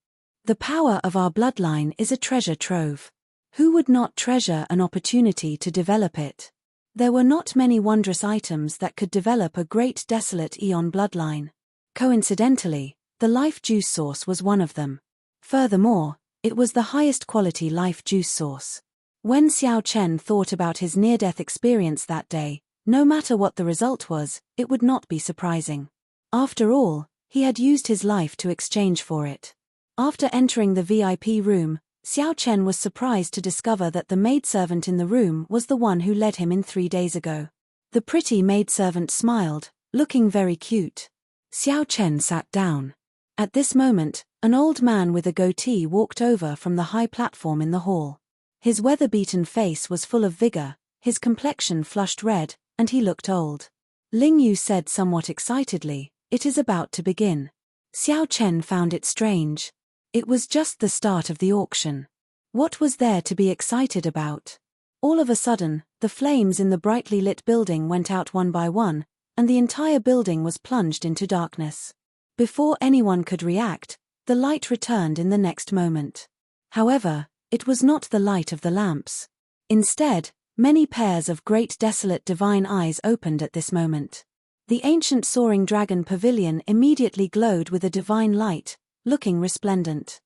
The power of our bloodline is a treasure trove. Who would not treasure an opportunity to develop it? There were not many wondrous items that could develop a Great Desolate Eon bloodline. Coincidentally, the life juice source was one of them. Furthermore, it was the highest quality life juice source." When Xiao Chen thought about his near-death experience that day, no matter what the result was, it would not be surprising. After all, he had used his life to exchange for it. After entering the VIP room, Xiao Chen was surprised to discover that the maidservant in the room was the one who led him in 3 days ago. The pretty maidservant smiled, looking very cute. Xiao Chen sat down. At this moment, an old man with a goatee walked over from the high platform in the hall. His weather-beaten face was full of vigor, his complexion flushed red, and he looked old. Ling Yu said somewhat excitedly, "It is about to begin." Xiao Chen found it strange. It was just the start of the auction. What was there to be excited about? All of a sudden, the flames in the brightly lit building went out one by one, and the entire building was plunged into darkness. Before anyone could react, the light returned in the next moment. However, it was not the light of the lamps. Instead, many pairs of great desolate divine eyes opened at this moment. The ancient soaring dragon pavilion immediately glowed with a divine light, looking resplendent.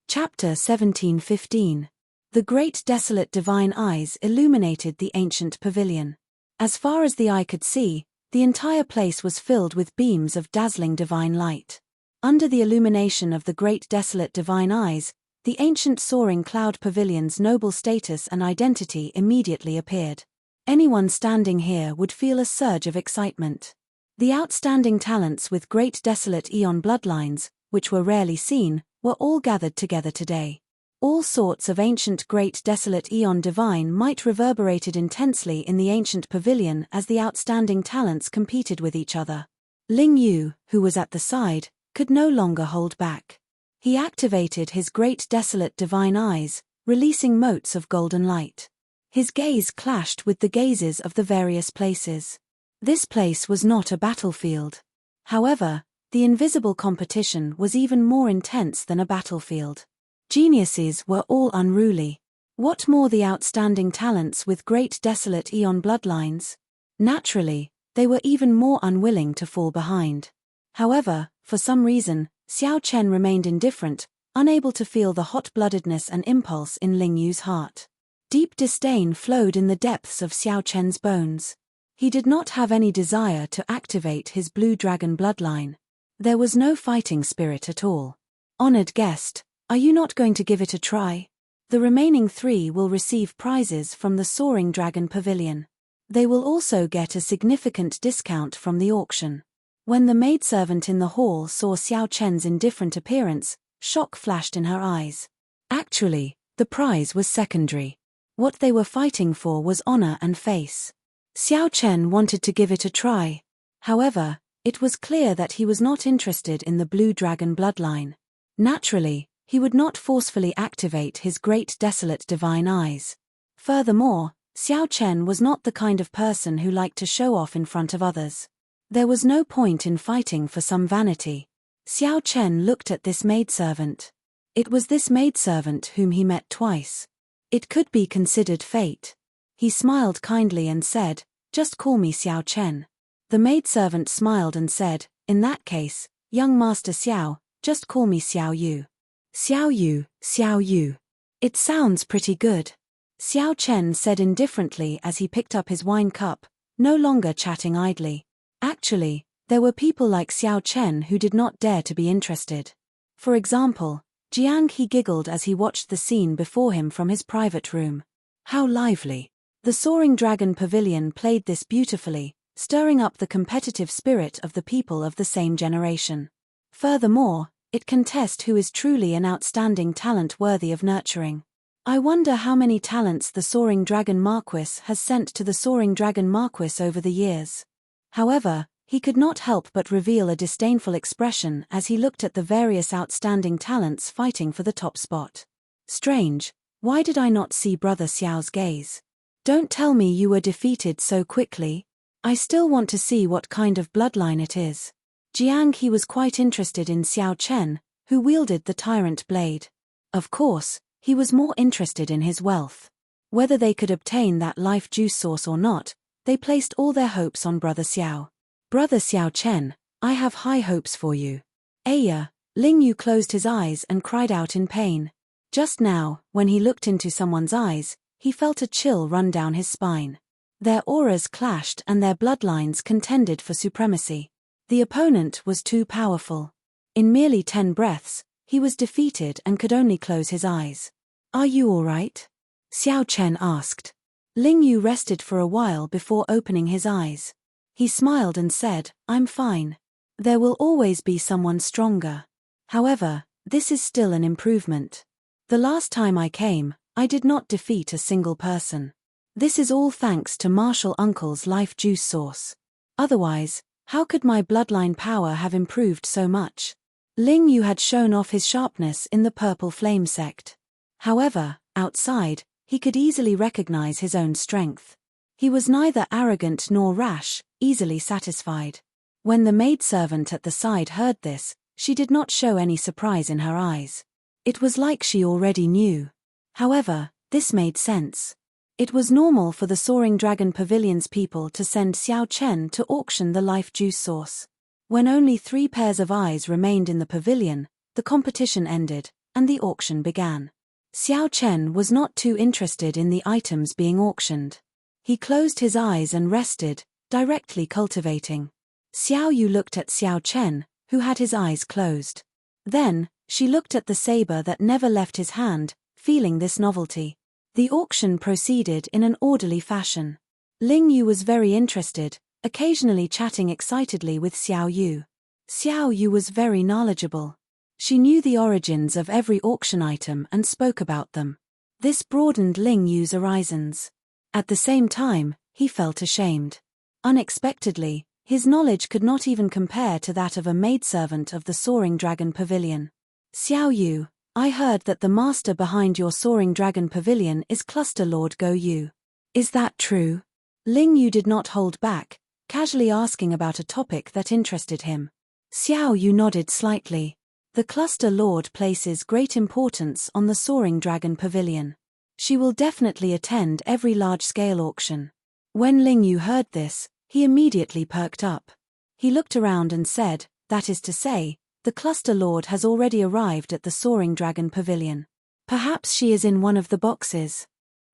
Chapter 17:15. The great desolate divine eyes illuminated the ancient pavilion. As far as the eye could see, the entire place was filled with beams of dazzling divine light. Under the illumination of the great desolate divine eyes, the ancient soaring cloud pavilion's noble status and identity immediately appeared. Anyone standing here would feel a surge of excitement. The outstanding talents with great desolate eon bloodlines, which were rarely seen, were all gathered together today. All sorts of ancient great desolate eon divine might reverberated intensely in the ancient pavilion as the outstanding talents competed with each other. Ling Yu, who was at the side, could no longer hold back. He activated his great desolate divine eyes, releasing motes of golden light. His gaze clashed with the gazes of the various places. This place was not a battlefield. However, the invisible competition was even more intense than a battlefield. Geniuses were all unruly. What more the outstanding talents with great desolate eon bloodlines? Naturally, they were even more unwilling to fall behind. However, for some reason, Xiao Chen remained indifferent, unable to feel the hot-bloodedness and impulse in Ling Yu's heart. Deep disdain flowed in the depths of Xiao Chen's bones. He did not have any desire to activate his blue dragon bloodline. There was no fighting spirit at all. Honored guest, are you not going to give it a try? The remaining 3 will receive prizes from the Soaring Dragon Pavilion. They will also get a significant discount from the auction. When the maidservant in the hall saw Xiao Chen's indifferent appearance, shock flashed in her eyes. Actually, the prize was secondary. What they were fighting for was honor and face. Xiao Chen wanted to give it a try. However, it was clear that he was not interested in the blue dragon bloodline. Naturally, he would not forcefully activate his great desolate divine eyes. Furthermore, Xiao Chen was not the kind of person who liked to show off in front of others. There was no point in fighting for some vanity. Xiao Chen looked at this maidservant. It was this maidservant whom he met twice. It could be considered fate. He smiled kindly and said, "Just call me Xiao Chen." The maidservant smiled and said, "In that case, young Master Xiao, just call me Xiao Yu." Xiao Yu, Xiao Yu. It sounds pretty good. Xiao Chen said indifferently as he picked up his wine cup, no longer chatting idly. Actually, there were people like Xiao Chen who did not dare to be interested. For example, Jiang He giggled as he watched the scene before him from his private room. How lively. The Soaring Dragon Pavilion played this beautifully, stirring up the competitive spirit of the people of the same generation. Furthermore, it can test who is truly an outstanding talent worthy of nurturing. I wonder how many talents the Soaring Dragon Marquis has sent to the Soaring Dragon Marquis over the years. However, he could not help but reveal a disdainful expression as he looked at the various outstanding talents fighting for the top spot. Strange, why did I not see Brother Xiao's gaze? Don't tell me you were defeated so quickly. I still want to see what kind of bloodline it is. Jiang He was quite interested in Xiao Chen, who wielded the tyrant blade. Of course, he was more interested in his wealth. Whether they could obtain that life juice source or not, they placed all their hopes on Brother Xiao. Brother Xiao Chen, I have high hopes for you. Aya, Ling Yu closed his eyes and cried out in pain. Just now, when he looked into someone's eyes, he felt a chill run down his spine. Their auras clashed and their bloodlines contended for supremacy. The opponent was too powerful. In merely 10 breaths, he was defeated and could only close his eyes. "Are you all right?" Xiao Chen asked. Ling Yu rested for a while before opening his eyes. He smiled and said, "I'm fine. There will always be someone stronger. However, this is still an improvement. The last time I came, I did not defeat a single person. This is all thanks to Martial Uncle's life juice source. Otherwise, how could my bloodline power have improved so much?" Ling Yu had shown off his sharpness in the Purple Flame sect. However, outside, he could easily recognize his own strength. He was neither arrogant nor rash, easily satisfied. When the maidservant at the side heard this, she did not show any surprise in her eyes. It was like she already knew. However, this made sense. It was normal for the Soaring Dragon Pavilion's people to send Xiao Chen to auction the life juice source. When only 3 pairs of eyes remained in the pavilion, the competition ended, and the auction began. Xiao Chen was not too interested in the items being auctioned. He closed his eyes and rested, directly cultivating. Xiao Yu looked at Xiao Chen, who had his eyes closed. Then, she looked at the saber that never left his hand, feeling this novelty. The auction proceeded in an orderly fashion. Ling Yu was very interested, occasionally chatting excitedly with Xiao Yu. Xiao Yu was very knowledgeable. She knew the origins of every auction item and spoke about them. This broadened Ling Yu's horizons. At the same time, he felt ashamed. Unexpectedly, his knowledge could not even compare to that of a maidservant of the Soaring Dragon Pavilion. "Xiao Yu, I heard that the master behind your Soaring Dragon Pavilion is Cluster Lord Go Yu. Is that true?" Ling Yu did not hold back, casually asking about a topic that interested him. Xiao Yu nodded slightly. The Cluster Lord places great importance on the Soaring Dragon Pavilion. She will definitely attend every large-scale auction. When Ling Yu heard this, he immediately perked up. He looked around and said, "That is to say, the Cluster Lord has already arrived at the Soaring Dragon Pavilion. Perhaps she is in one of the boxes.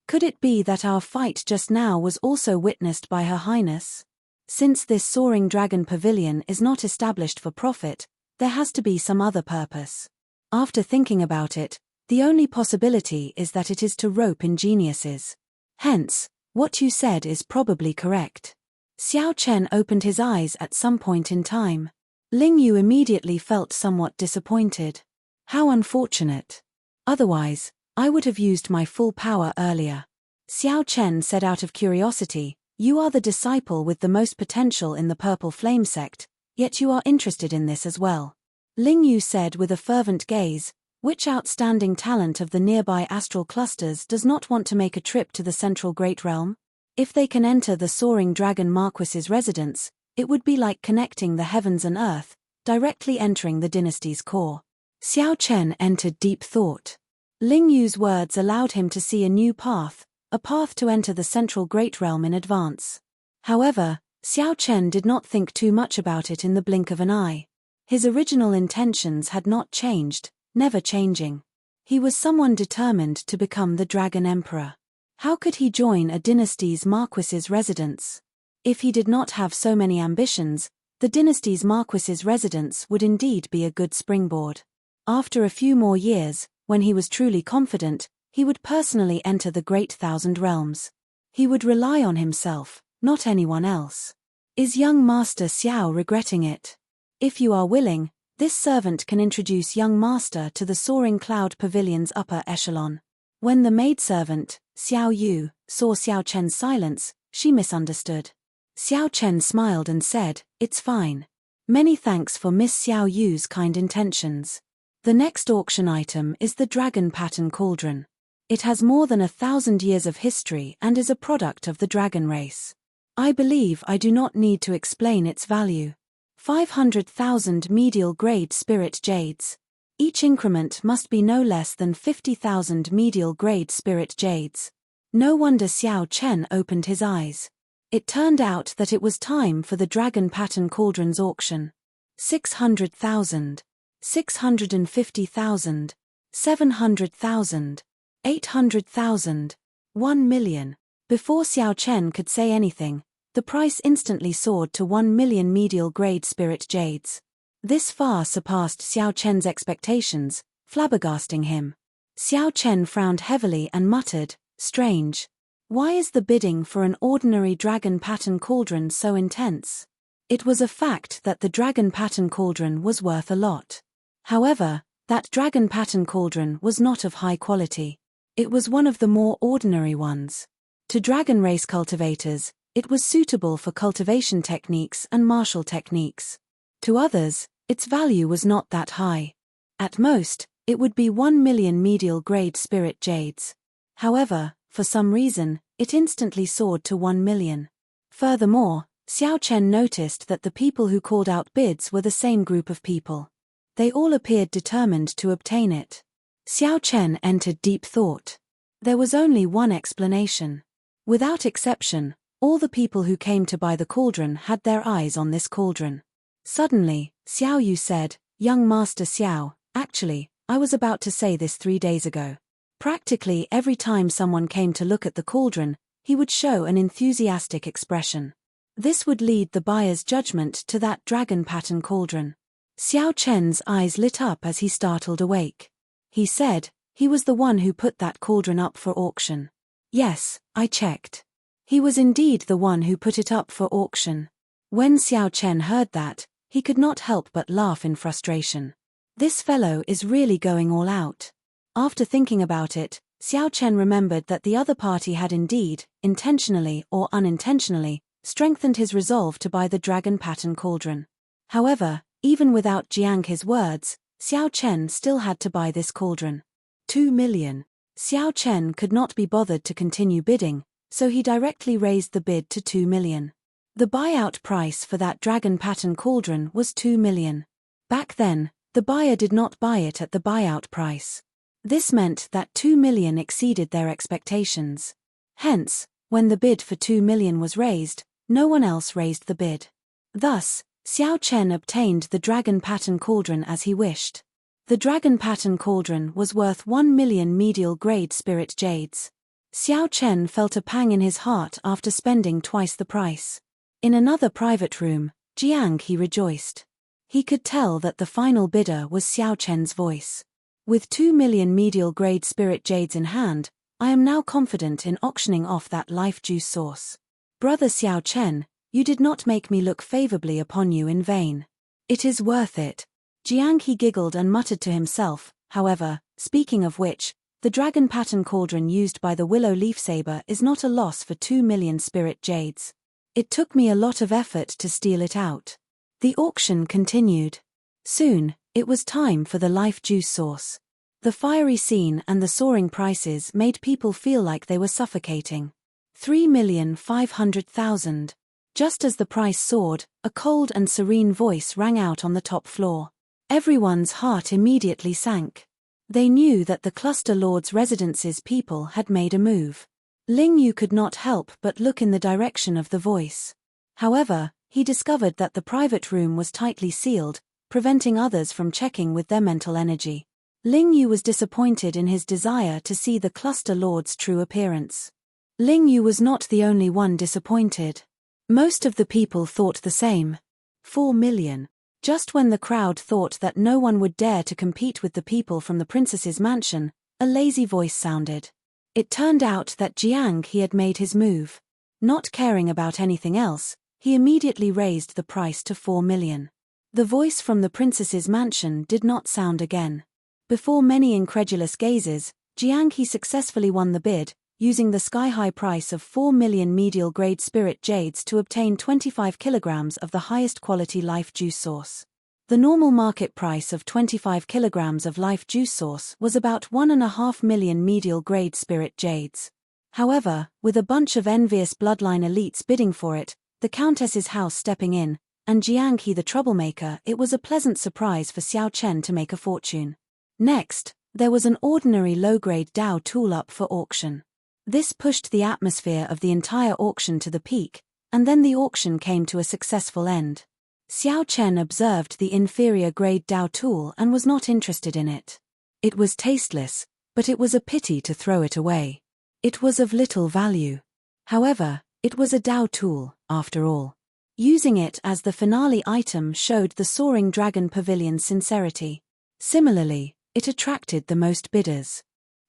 Could it be that our fight just now was also witnessed by Her Highness? Since this Soaring Dragon Pavilion is not established for profit, there has to be some other purpose. After thinking about it, the only possibility is that it is to rope in geniuses. Hence, what you said is probably correct." Xiao Chen opened his eyes at some point in time. Ling Yu immediately felt somewhat disappointed. How unfortunate. Otherwise, I would have used my full power earlier. Xiao Chen said out of curiosity, "You are the disciple with the most potential in the Purple Flame sect, yet you are interested in this as well." Ling Yu said with a fervent gaze, "Which outstanding talent of the nearby astral clusters does not want to make a trip to the Central Great Realm? If they can enter the Soaring Dragon Marquis's residence, it would be like connecting the heavens and earth, directly entering the dynasty's core." Xiao Chen entered deep thought. Ling Yu's words allowed him to see a new path, a path to enter the Central Great Realm in advance. However, Xiao Chen did not think too much about it in the blink of an eye. His original intentions had not changed, never changing. He was someone determined to become the Dragon Emperor. How could he join a dynasty's Marquis's residence? If he did not have so many ambitions, the dynasty's Marquis's residence would indeed be a good springboard. After a few more years, when he was truly confident, he would personally enter the Great Thousand Realms. He would rely on himself, not anyone else. Is young Master Xiao regretting it? If you are willing, this servant can introduce young Master to the Soaring Cloud Pavilion's upper echelon. When the maidservant, Xiao Yu, saw Xiao Chen's silence, she misunderstood. Xiao Chen smiled and said, "It's fine. Many thanks for Miss Xiao Yu's kind intentions. The next auction item is the Dragon Pattern Cauldron. It has more than 1,000 years of history and is a product of the dragon race. I believe I do not need to explain its value. 500,000 medial-grade spirit jades. Each increment must be no less than 50,000 medial-grade spirit jades." No wonder Xiao Chen opened his eyes. It turned out that it was time for the Dragon Pattern Cauldron's auction. 600,000. 650,000. 700,000. 800,000. 1 million. Before Xiao Chen could say anything, the price instantly soared to 1 million medial-grade spirit jades. This far surpassed Xiao Chen's expectations, flabbergasting him. Xiao Chen frowned heavily and muttered, "Strange. Why is the bidding for an ordinary dragon pattern cauldron so intense?" It was a fact that the dragon pattern cauldron was worth a lot. However, that dragon pattern cauldron was not of high quality. It was one of the more ordinary ones. To dragon race cultivators, it was suitable for cultivation techniques and martial techniques. To others, its value was not that high. At most, it would be 1 million medial-grade spirit jades. However, for some reason, it instantly soared to 1 million. Furthermore, Xiao Chen noticed that the people who called out bids were the same group of people. They all appeared determined to obtain it. Xiao Chen entered deep thought. There was only one explanation. Without exception, all the people who came to buy the cauldron had their eyes on this cauldron. Suddenly, Xiao Yu said, "Young Master Xiao, actually, I was about to say this 3 days ago." Practically every time someone came to look at the cauldron, he would show an enthusiastic expression. This would lead the buyer's judgment to that dragon pattern cauldron. Xiao Chen's eyes lit up as he startled awake. He said, "He was the one who put that cauldron up for auction." "Yes, I checked." He was indeed the one who put it up for auction. When Xiao Chen heard that, he could not help but laugh in frustration. This fellow is really going all out. After thinking about it, Xiao Chen remembered that the other party had indeed, intentionally or unintentionally, strengthened his resolve to buy the dragon pattern cauldron. However, even without Jiang his words, Xiao Chen still had to buy this cauldron. 2 million. Xiao Chen could not be bothered to continue bidding, so he directly raised the bid to 2 million. The buyout price for that dragon pattern cauldron was 2 million. Back then, the buyer did not buy it at the buyout price. This meant that 2 million exceeded their expectations. Hence, when the bid for 2 million was raised, no one else raised the bid. Thus, Xiao Chen obtained the dragon pattern cauldron as he wished. The dragon pattern cauldron was worth 1 million medial-grade spirit jades. Xiao Chen felt a pang in his heart after spending twice the price. In another private room, Jiang he rejoiced. He could tell that the final bidder was Xiao Chen's voice. "With 2 million medial-grade spirit jades in hand, I am now confident in auctioning off that life juice source. Brother Xiao Chen, you did not make me look favorably upon you in vain. It is worth it." Jiang he giggled and muttered to himself, "However, speaking of which, the dragon pattern cauldron used by the willow leaf saber is not a loss for 2 million spirit jades. It took me a lot of effort to steal it out." The auction continued. Soon, it was time for the life juice source. The fiery scene and the soaring prices made people feel like they were suffocating. 3,500,000. Just as the price soared, a cold and serene voice rang out on the top floor. Everyone's heart immediately sank. They knew that the cluster lord's residence's people had made a move. Ling Yu could not help but look in the direction of the voice. However, he discovered that the private room was tightly sealed, preventing others from checking with their mental energy. Ling Yu was disappointed in his desire to see the cluster lord's true appearance. Ling Yu was not the only one disappointed. Most of the people thought the same. 4 million. Just when the crowd thought that no one would dare to compete with the people from the princess's mansion, a lazy voice sounded. It turned out that Jiang he had made his move. Not caring about anything else, he immediately raised the price to 4 million. The voice from the princess's mansion did not sound again. Before many incredulous gazes, Jiang he successfully won the bid, using the sky-high price of 4 million medial-grade spirit jades to obtain 25 kilograms of the highest quality life juice source. The normal market price of 25 kilograms of life juice source was about 1.5 million medial-grade spirit jades. However, with a bunch of envious bloodline elites bidding for it, the countess's house stepping in, and Jiang he the troublemaker, it was a pleasant surprise for Xiao Chen to make a fortune. Next, there was an ordinary low-grade Dao tool up for auction. This pushed the atmosphere of the entire auction to the peak, and then the auction came to a successful end. Xiao Chen observed the inferior grade Dao tool and was not interested in it. It was tasteless, but it was a pity to throw it away. It was of little value. However, It was a Dao tool, after all. Using it as the finale item showed the Soaring Dragon Pavilion's sincerity. Similarly, it attracted the most bidders.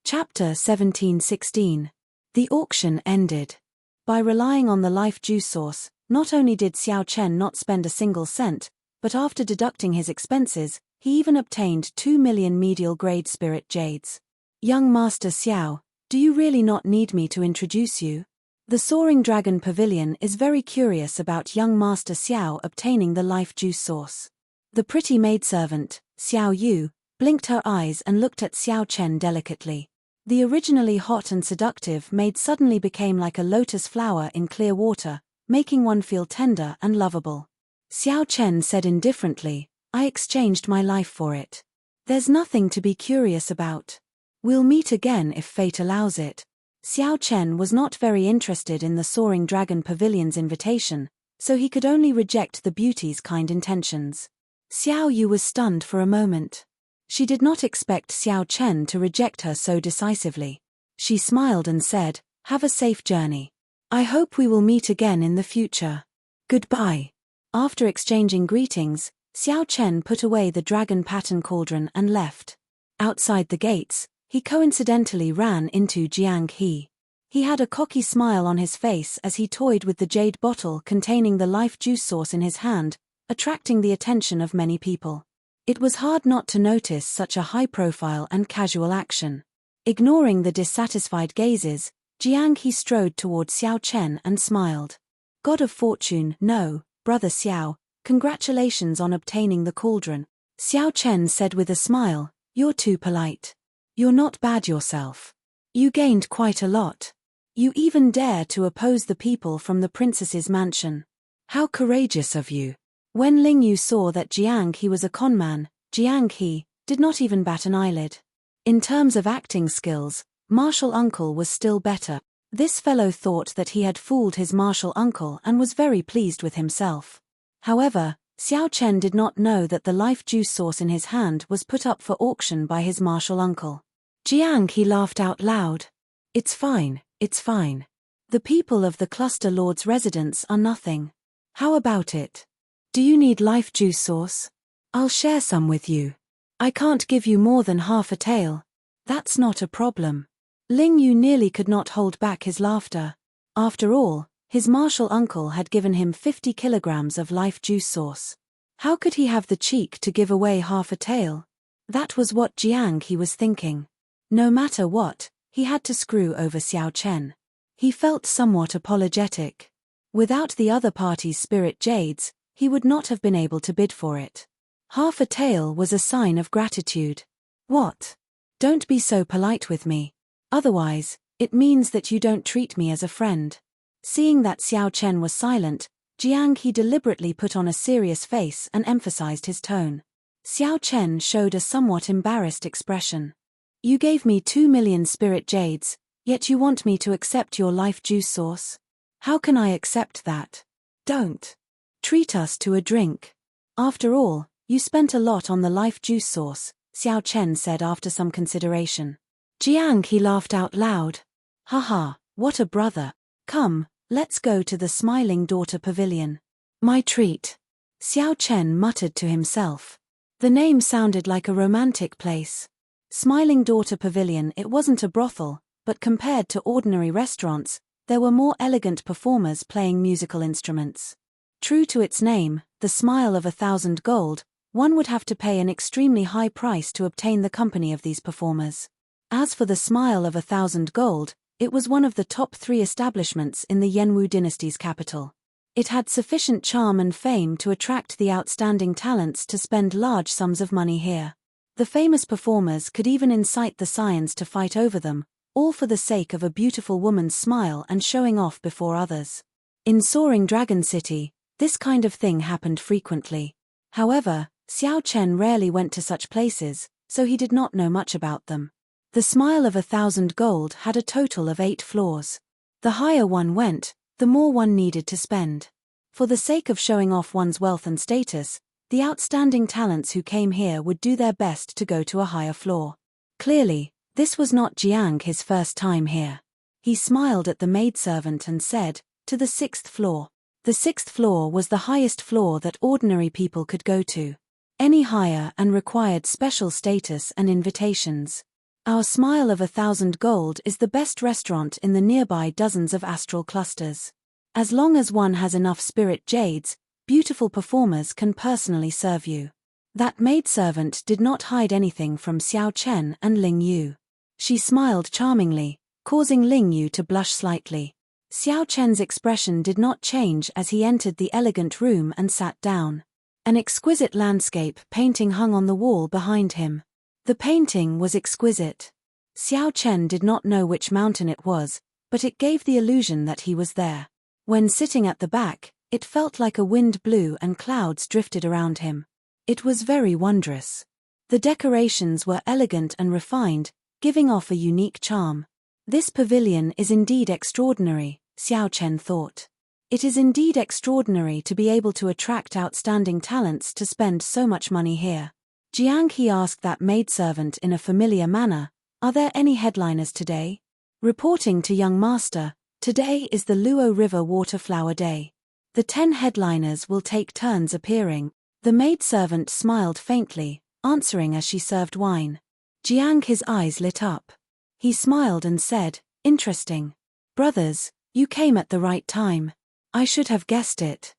Chapter 17:16. The auction ended. By relying on the life juice source, not only did Xiao Chen not spend a single cent, but after deducting his expenses, he even obtained 2 million medial-grade spirit jades. Young Master Xiao, do you really not need me to introduce you? The Soaring Dragon Pavilion is very curious about young Master Xiao obtaining the life juice source. The pretty maidservant, Xiao Yu, blinked her eyes and looked at Xiao Chen delicately. The originally hot and seductive maid suddenly became like a lotus flower in clear water, making one feel tender and lovable. Xiao Chen said indifferently, I exchanged my life for it. There's nothing to be curious about. We'll meet again if fate allows it. Xiao Chen was not very interested in the Soaring Dragon Pavilion's invitation, so he could only reject the beauty's kind intentions. Xiao Yu was stunned for a moment. She did not expect Xiao Chen to reject her so decisively. She smiled and said, have a safe journey. I hope we will meet again in the future. Goodbye. After exchanging greetings, Xiao Chen put away the dragon pattern cauldron and left. Outside the gates, he coincidentally ran into Jiang He. He had a cocky smile on his face as he toyed with the jade bottle containing the life juice source in his hand, attracting the attention of many people. It was hard not to notice such a high-profile and casual action. Ignoring the dissatisfied gazes, Jiang He strode toward Xiao Chen and smiled. God of Fortune, no, brother Xiao, congratulations on obtaining the cauldron. Xiao Chen said with a smile, you're too polite. You're not bad yourself. You gained quite a lot. You even dare to oppose the people from the princess's mansion. How courageous of you. When Ling Yu saw that Jiang He was a conman, Jiang He did not even bat an eyelid. In terms of acting skills, martial uncle was still better. This fellow thought that he had fooled his martial uncle and was very pleased with himself. However, Xiao Chen did not know that the life juice source in his hand was put up for auction by his martial uncle. Jiang He laughed out loud. It's fine, it's fine. The people of the cluster lord's residence are nothing. How about it? Do you need life juice source? I'll share some with you. I can't give you more than half a tael. That's not a problem. Ling Yu nearly could not hold back his laughter. After all, his martial uncle had given him 50 kilograms of life juice source. How could he have the cheek to give away half a tael? That was what Jiang He was thinking. No matter what, he had to screw over Xiao Chen. He felt somewhat apologetic. Without the other party's spirit jades, he would not have been able to bid for it. Half a tael was a sign of gratitude. What? Don't be so polite with me. Otherwise, it means that you don't treat me as a friend. Seeing that Xiao Chen was silent, Jiang He deliberately put on a serious face and emphasized his tone. Xiao Chen showed a somewhat embarrassed expression. You gave me 2 million spirit jades, yet you want me to accept your life juice source? How can I accept that? Don't. Treat us to a drink. After all, you spent a lot on the life juice source, Xiao Chen said after some consideration. Jiang He laughed out loud. Haha, what a brother. Come, let's go to the Smiling Daughter Pavilion. My treat. Xiao Chen muttered to himself. The name sounded like a romantic place. Smiling Daughter Pavilion. It wasn't a brothel, but compared to ordinary restaurants, there were more elegant performers playing musical instruments. True to its name, the Smile of 1,000 gold, one would have to pay an extremely high price to obtain the company of these performers. As for the Smile of 1,000 gold, it was one of the top 3 establishments in the Yanwu dynasty's capital. It had sufficient charm and fame to attract the outstanding talents to spend large sums of money here. The famous performers could even incite the scions to fight over them, all for the sake of a beautiful woman's smile and showing off before others. In Soaring Dragon City, this kind of thing happened frequently. However, Xiao Chen rarely went to such places, so he did not know much about them. The Smile of 1,000 gold had a total of 8 floors. The higher one went, the more one needed to spend. For the sake of showing off one's wealth and status, the outstanding talents who came here would do their best to go to a higher floor. Clearly, this was not Jiang his first time here. He smiled at the maidservant and said, to the 6th floor. The 6th floor was the highest floor that ordinary people could go to. Any higher and required special status and invitations. Our Smile of 1,000 Gold is the best restaurant in the nearby dozens of astral clusters. As long as one has enough spirit jades, beautiful performers can personally serve you. That maidservant did not hide anything from Xiao Chen and Ling Yu. She smiled charmingly, causing Ling Yu to blush slightly. Xiao Chen's expression did not change as he entered the elegant room and sat down. An exquisite landscape painting hung on the wall behind him. The painting was exquisite. Xiao Chen did not know which mountain it was, but it gave the illusion that he was there. When sitting at the back, it felt like a wind blew and clouds drifted around him. It was very wondrous. The decorations were elegant and refined, giving off a unique charm. This pavilion is indeed extraordinary, Xiao Chen thought. It is indeed extraordinary to be able to attract outstanding talents to spend so much money here. Jiang He asked that maidservant in a familiar manner, "Are there any headliners today?" Reporting to young master, "Today is the Luo River Waterflower Day. The 10 headliners will take turns appearing." The maidservant smiled faintly, answering as she served wine. Jiang He's eyes lit up. He smiled and said, "Interesting. Brothers, you came at the right time. I should have guessed it."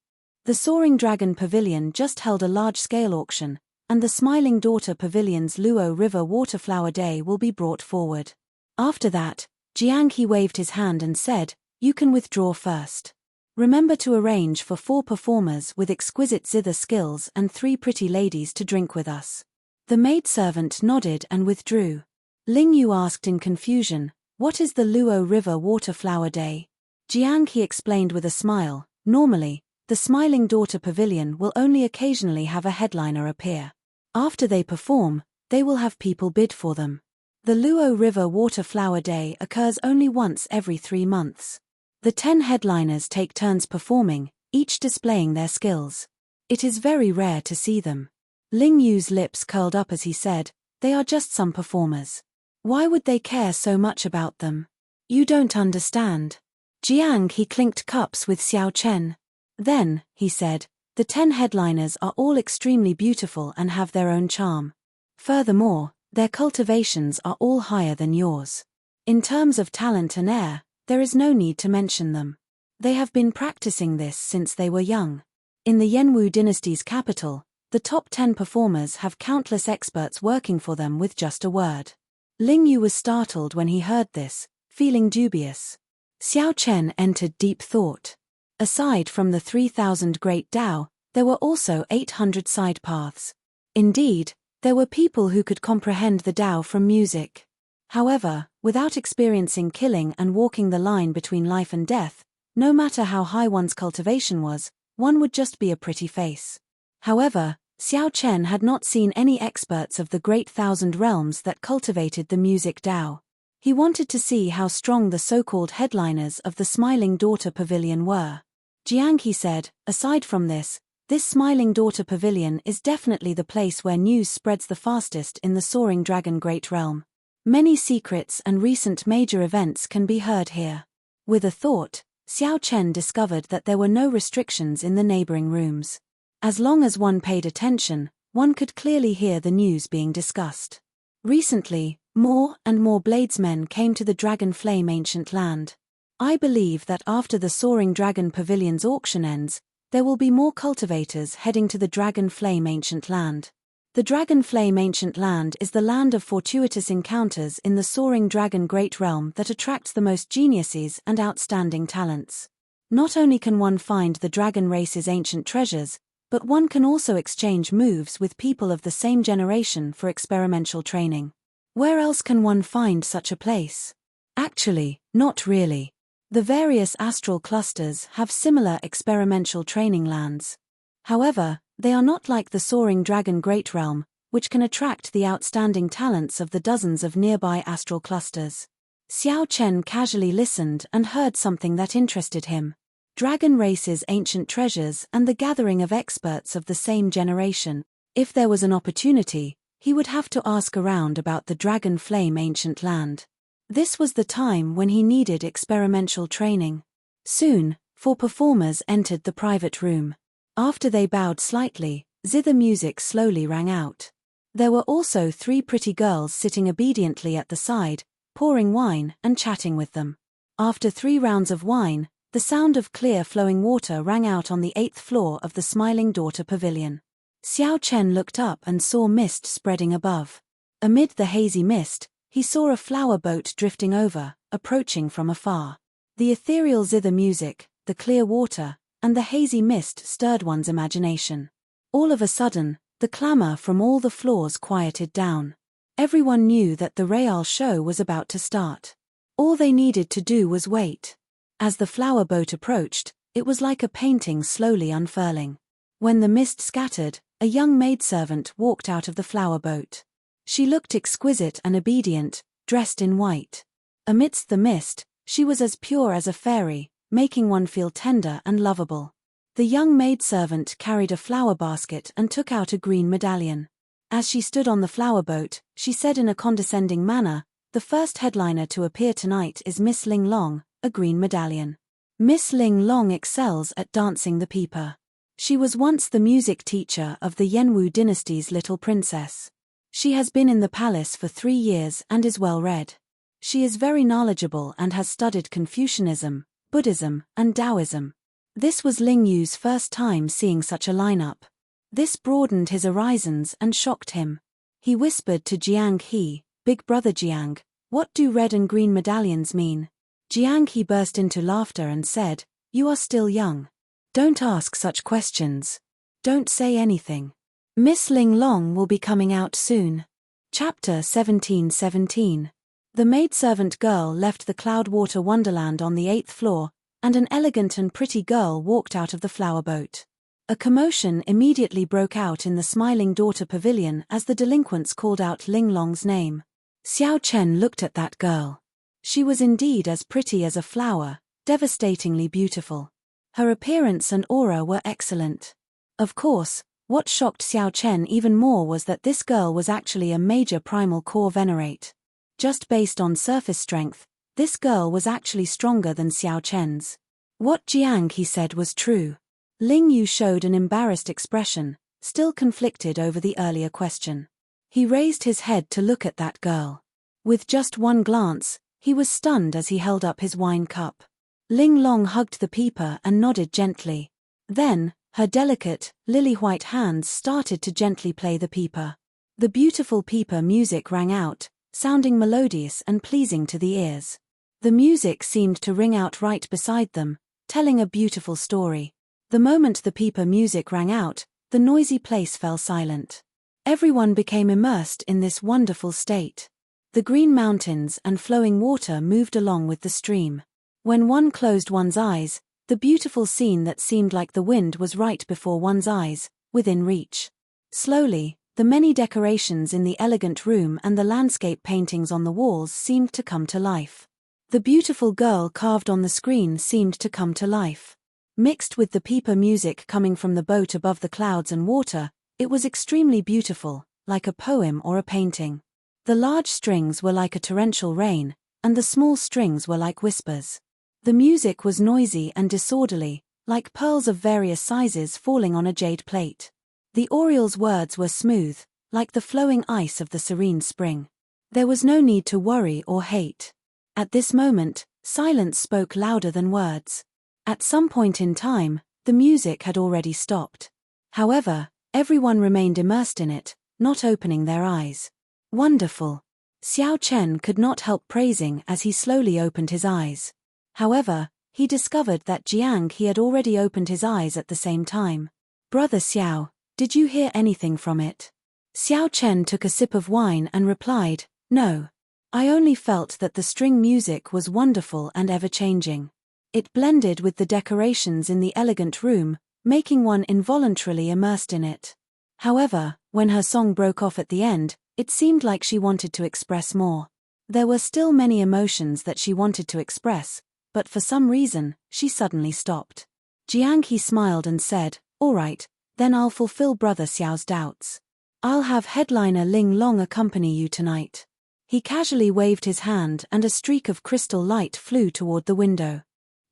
The Soaring Dragon Pavilion just held a large-scale auction, and the Smiling Daughter Pavilion's Luo River Waterflower Day will be brought forward. After that, Jiang He waved his hand and said, "You can withdraw first. Remember to arrange for 4 performers with exquisite zither skills and 3 pretty ladies to drink with us." The maidservant nodded and withdrew. Ling Yu asked in confusion, "What is the Luo River Waterflower Day?" Jiang He explained with a smile, "Normally, the Smiling Daughter Pavilion will only occasionally have a headliner appear. After they perform, they will have people bid for them. The Luo River Waterflower Day occurs only once every 3 months. The 10 headliners take turns performing, each displaying their skills. It is very rare to see them." Ling Yu's lips curled up as he said, "They are just some performers. Why would they care so much about them? You don't understand." Jiang He clinked cups with Xiao Chen. "Then," he said, "the 10 headliners are all extremely beautiful and have their own charm. Furthermore, their cultivations are all higher than yours. In terms of talent and air, there is no need to mention them. They have been practicing this since they were young. In the Yanwu dynasty's capital, the top 10 performers have countless experts working for them with just a word." Ling Yu was startled when he heard this, feeling dubious. Xiao Chen entered deep thought. Aside from the 3,000 Great Tao, there were also 800 side paths. Indeed, there were people who could comprehend the Tao from music. However, without experiencing killing and walking the line between life and death, no matter how high one's cultivation was, one would just be a pretty face. However, Xiao Chen had not seen any experts of the Great Thousand Realms that cultivated the music Tao. He wanted to see how strong the so-called headliners of the Smiling Daughter Pavilion were. Jiang He said, "Aside from this Smiling Daughter Pavilion is definitely the place where news spreads the fastest in the Soaring Dragon Great Realm. Many secrets and recent major events can be heard here." With a thought, Xiao Chen discovered that there were no restrictions in the neighboring rooms. As long as one paid attention, one could clearly hear the news being discussed. Recently, more and more bladesmen came to the Dragon Flame Ancient Land. I believe that after the Soaring Dragon Pavilion's auction ends, there will be more cultivators heading to the Dragon Flame Ancient Land. The Dragon Flame Ancient Land is the land of fortuitous encounters in the Soaring Dragon Great Realm that attracts the most geniuses and outstanding talents. Not only can one find the dragon race's ancient treasures, but one can also exchange moves with people of the same generation for experimental training. Where else can one find such a place? Actually, not really. The various astral clusters have similar experimental training lands. However, they are not like the Soaring Dragon Great Realm, which can attract the outstanding talents of the dozens of nearby astral clusters. Xiao Chen casually listened and heard something that interested him. Dragon race's ancient treasures and the gathering of experts of the same generation. If there was an opportunity, he would have to ask around about the Dragon Flame Ancient Land. This was the time when he needed experimental training. Soon, Four performers entered the private room. After they bowed slightly, zither music slowly rang out. There were also 3 pretty girls sitting obediently at the side, pouring wine and chatting with them. After 3 rounds of wine, the sound of clear flowing water rang out on the 8th floor of the Smiling Daughter Pavilion. Xiao Chen looked up and saw mist spreading above. Amid the hazy mist, he saw a flower boat drifting over, approaching from afar. The ethereal zither music, the clear water, and the hazy mist stirred one's imagination. All of a sudden, the clamor from all the floors quieted down. Everyone knew that the Real show was about to start. All they needed to do was wait. As the flower boat approached, it was like a painting slowly unfurling. When the mist scattered, a young maidservant walked out of the flower boat. She looked exquisite and obedient, dressed in white. Amidst the mist, she was as pure as a fairy, making one feel tender and lovable. The young maidservant carried a flower basket and took out a green medallion. As she stood on the flower boat, she said in a condescending manner, "The first headliner to appear tonight is Miss Ling Long, a green medallion. Miss Ling Long excels at dancing the peeper. She was once the music teacher of the Yenwu dynasty's little princess. She has been in the palace for 3 years and is well read. She is very knowledgeable and has studied Confucianism, Buddhism, and Taoism." This was Ling Yu's first time seeing such a lineup. This broadened his horizons and shocked him. He whispered to Jiang He, "Big brother Jiang, what do red and green medallions mean?" Jiang He burst into laughter and said, "You are still young. Don't ask such questions. Don't say anything. Miss Ling Long will be coming out soon." Chapter 17:17. The maidservant girl left the Cloudwater Wonderland on the 8th floor, and an elegant and pretty girl walked out of the flower boat. A commotion immediately broke out in the Smiling Daughter Pavilion as the delinquents called out Ling Long's name. Xiao Chen looked at that girl. She was indeed as pretty as a flower, devastatingly beautiful. Her appearance and aura were excellent. Of course, what shocked Xiao Chen even more was that this girl was actually a major primal core venerate. Just based on surface strength, this girl was actually stronger than Xiao Chen's. What Jiang He said was true. Ling Yu showed an embarrassed expression, still conflicted over the earlier question. He raised his head to look at that girl. With just one glance, he was stunned as he held up his wine cup. Ling Long hugged the peeper and nodded gently. Then, her delicate, lily-white hands started to gently play the peeper. The beautiful peeper music rang out, sounding melodious and pleasing to the ears. The music seemed to ring out right beside them, telling a beautiful story. The moment the peeper music rang out, the noisy place fell silent. Everyone became immersed in this wonderful state. The green mountains and flowing water moved along with the stream. When one closed one's eyes, the beautiful scene that seemed like the wind was right before one's eyes, within reach. Slowly, the many decorations in the elegant room and the landscape paintings on the walls seemed to come to life. The beautiful girl carved on the screen seemed to come to life. Mixed with the peeper music coming from the boat above the clouds and water, it was extremely beautiful, like a poem or a painting. The large strings were like a torrential rain, and the small strings were like whispers. The music was noisy and disorderly, like pearls of various sizes falling on a jade plate. The Oriole's words were smooth, like the flowing ice of the serene spring. There was no need to worry or hate. At this moment, silence spoke louder than words. At some point in time, the music had already stopped. However, everyone remained immersed in it, not opening their eyes. Wonderful! Xiao Chen could not help praising as he slowly opened his eyes. However, he discovered that Jiang He had already opened his eyes at the same time. "Brother Xiao, did you hear anything from it?" Xiao Chen took a sip of wine and replied, "No. I only felt that the string music was wonderful and ever-changing. It blended with the decorations in the elegant room, making one involuntarily immersed in it. However, when her song broke off at the end, it seemed like she wanted to express more. There were still many emotions that she wanted to express, but for some reason, she suddenly stopped." Jiang He smiled and said, "All right, then I'll fulfill Brother Xiao's doubts. I'll have headliner Ling Long accompany you tonight." He casually waved his hand and a streak of crystal light flew toward the window.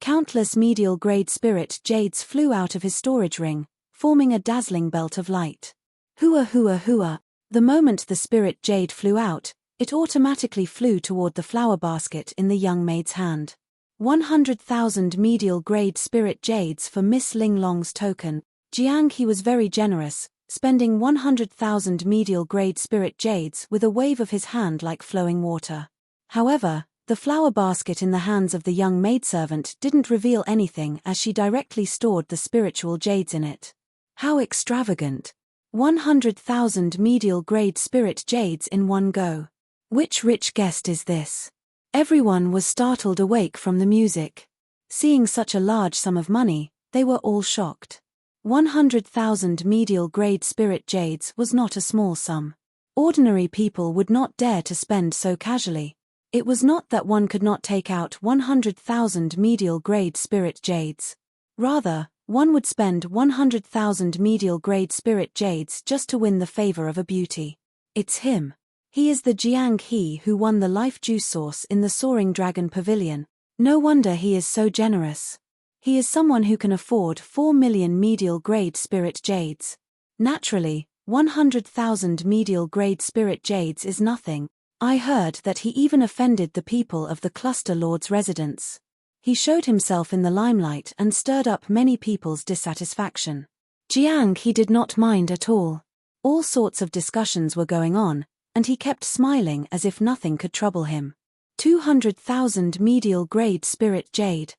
Countless medial-grade spirit jades flew out of his storage ring, forming a dazzling belt of light. Hua hua hua. The moment the spirit jade flew out, it automatically flew toward the flower basket in the young maid's hand. 100,000 medial-grade spirit jades for Miss Ling Long's token. Jiang He was very generous, spending 100,000 medial-grade spirit jades with a wave of his hand like flowing water. However, the flower basket in the hands of the young maidservant didn't reveal anything as she directly stored the spiritual jades in it. How extravagant! 100,000 medial-grade spirit jades in one go. Which rich guest is this? Everyone was startled awake from the music. Seeing such a large sum of money, they were all shocked. 100,000 medial-grade spirit jades was not a small sum. Ordinary people would not dare to spend so casually. It was not that one could not take out 100,000 medial-grade spirit jades. Rather, one would spend 100,000 medial-grade spirit jades just to win the favor of a beauty. It's him. He is the Jiang He who won the life juice source in the Soaring Dragon Pavilion. No wonder he is so generous. He is someone who can afford 4 million medial-grade spirit jades. Naturally, 100,000 medial-grade spirit jades is nothing. I heard that he even offended the people of the Cluster Lord's residence. He showed himself in the limelight and stirred up many people's dissatisfaction. Jiang He did not mind at all. All sorts of discussions were going on, and he kept smiling as if nothing could trouble him. 200,000 medial-grade spirit jade.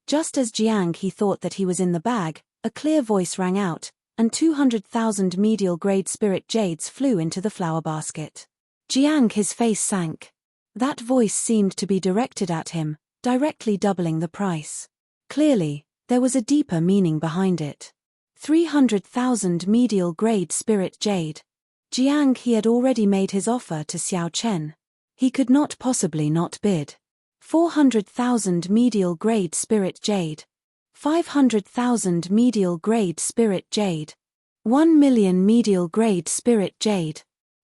Just as Jiang He thought that he was in the bag, a clear voice rang out, and 200,000 medial-grade spirit jades flew into the flower basket. Jiang He's face sank. That voice seemed to be directed at him, directly doubling the price. Clearly, there was a deeper meaning behind it. 300,000 medial-grade spirit jade. Jiang He had already made his offer to Xiao Chen. He could not possibly not bid. 400,000 medial-grade spirit jade. 500,000 medial-grade spirit jade. 1 million medial-grade spirit jade.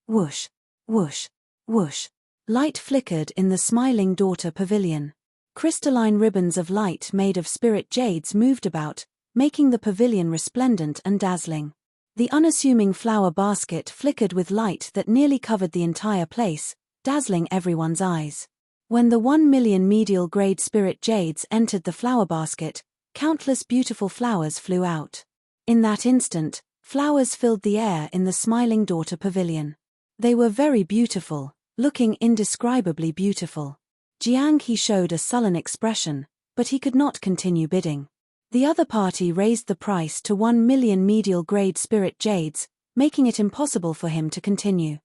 Whoosh, whoosh, whoosh. Light flickered in the Smiling Daughter Pavilion. Crystalline ribbons of light made of spirit jades moved about, making the pavilion resplendent and dazzling. The unassuming flower basket flickered with light that nearly covered the entire place, dazzling everyone's eyes. When the 1 million medial-grade spirit jades entered the flower basket, countless beautiful flowers flew out. In that instant, flowers filled the air in the Smiling Daughter Pavilion. They were very beautiful, looking indescribably beautiful. Jiang He showed a sullen expression, but he could not continue bidding. The other party raised the price to 1 million medial-grade spirit jades, making it impossible for him to continue.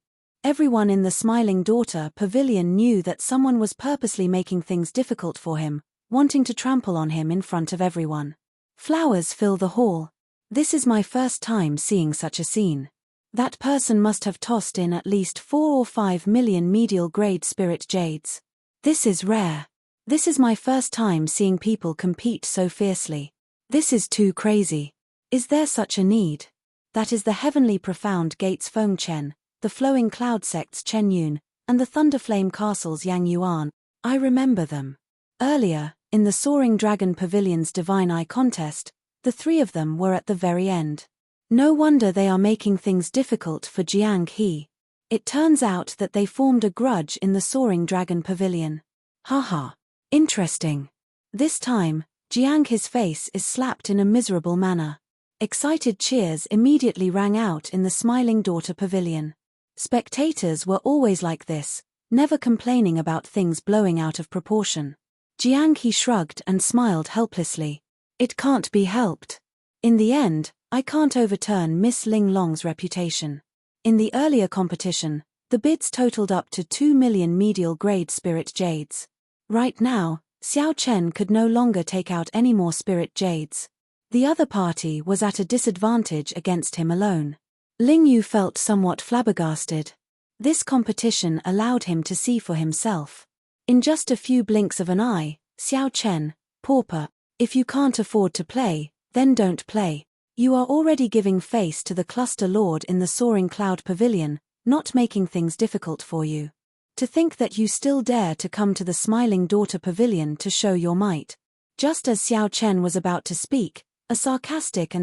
Everyone in the Smiling Daughter Pavilion knew that someone was purposely making things difficult for him, wanting to trample on him in front of everyone. Flowers fill the hall. This is my first time seeing such a scene. That person must have tossed in at least 4 or 5 million medial-grade spirit jades. This is rare. This is my first time seeing people compete so fiercely. This is too crazy. Is there such a need? That is the heavenly profound gates Feng Chen, the flowing cloud sects Chen Yun, and the Thunderflame castles Yang Yuan. I remember them. Earlier, in the Soaring Dragon Pavilion's Divine Eye contest, the three of them were at the very end. No wonder they are making things difficult for Jiang He. It turns out that they formed a grudge in the Soaring Dragon Pavilion. Haha. Interesting. This time, Jiang He's face is slapped in a miserable manner. Excited cheers immediately rang out in the Smiling Daughter Pavilion. Spectators were always like this, never complaining about things blowing out of proportion. Jiang He shrugged and smiled helplessly. It can't be helped. In the end, I can't overturn Miss Ling Long's reputation. In the earlier competition, the bids totaled up to 2 million medial-grade spirit jades. Right now, Xiao Chen could no longer take out any more spirit jades. The other party was at a disadvantage against him alone. Ling Yu felt somewhat flabbergasted. This competition allowed him to see for himself. In just a few blinks of an eye, Xiao Chen, pauper, if you can't afford to play, then don't play. You are already giving face to the Cluster Lord in the Soaring Cloud Pavilion, not making things difficult for you. To think that you still dare to come to the Smiling Daughter Pavilion to show your might. Just as Xiao Chen was about to speak, a sarcastic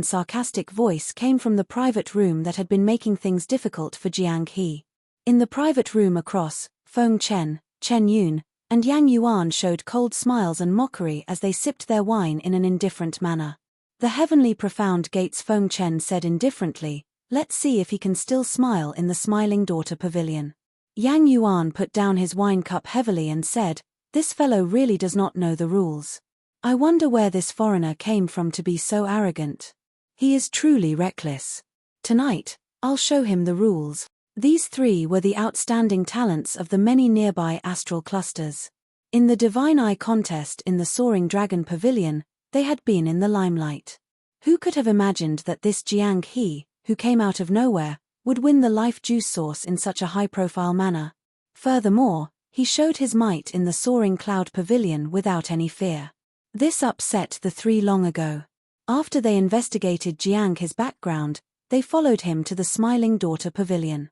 voice came from the private room that had been making things difficult for Jiang He. In the private room across, Feng Chen, Chen Yun, and Yang Yuan showed cold smiles and mockery as they sipped their wine in an indifferent manner. The heavenly profound gates. Feng Chen said indifferently, "Let's see if he can still smile in the Smiling Daughter Pavilion." Yang Yuan put down his wine cup heavily and said, "This fellow really does not know the rules. I wonder where this foreigner came from to be so arrogant. He is truly reckless. Tonight, I'll show him the rules." These three were the outstanding talents of the many nearby astral clusters. In the Divine Eye contest in the Soaring Dragon Pavilion, they had been in the limelight. Who could have imagined that this Jiang He, who came out of nowhere, would win the life juice source in such a high-profile manner? Furthermore, he showed his might in the Soaring Cloud Pavilion without any fear. This upset the three long ago. After they investigated Jiang He's background, they followed him to the Smiling Daughter Pavilion.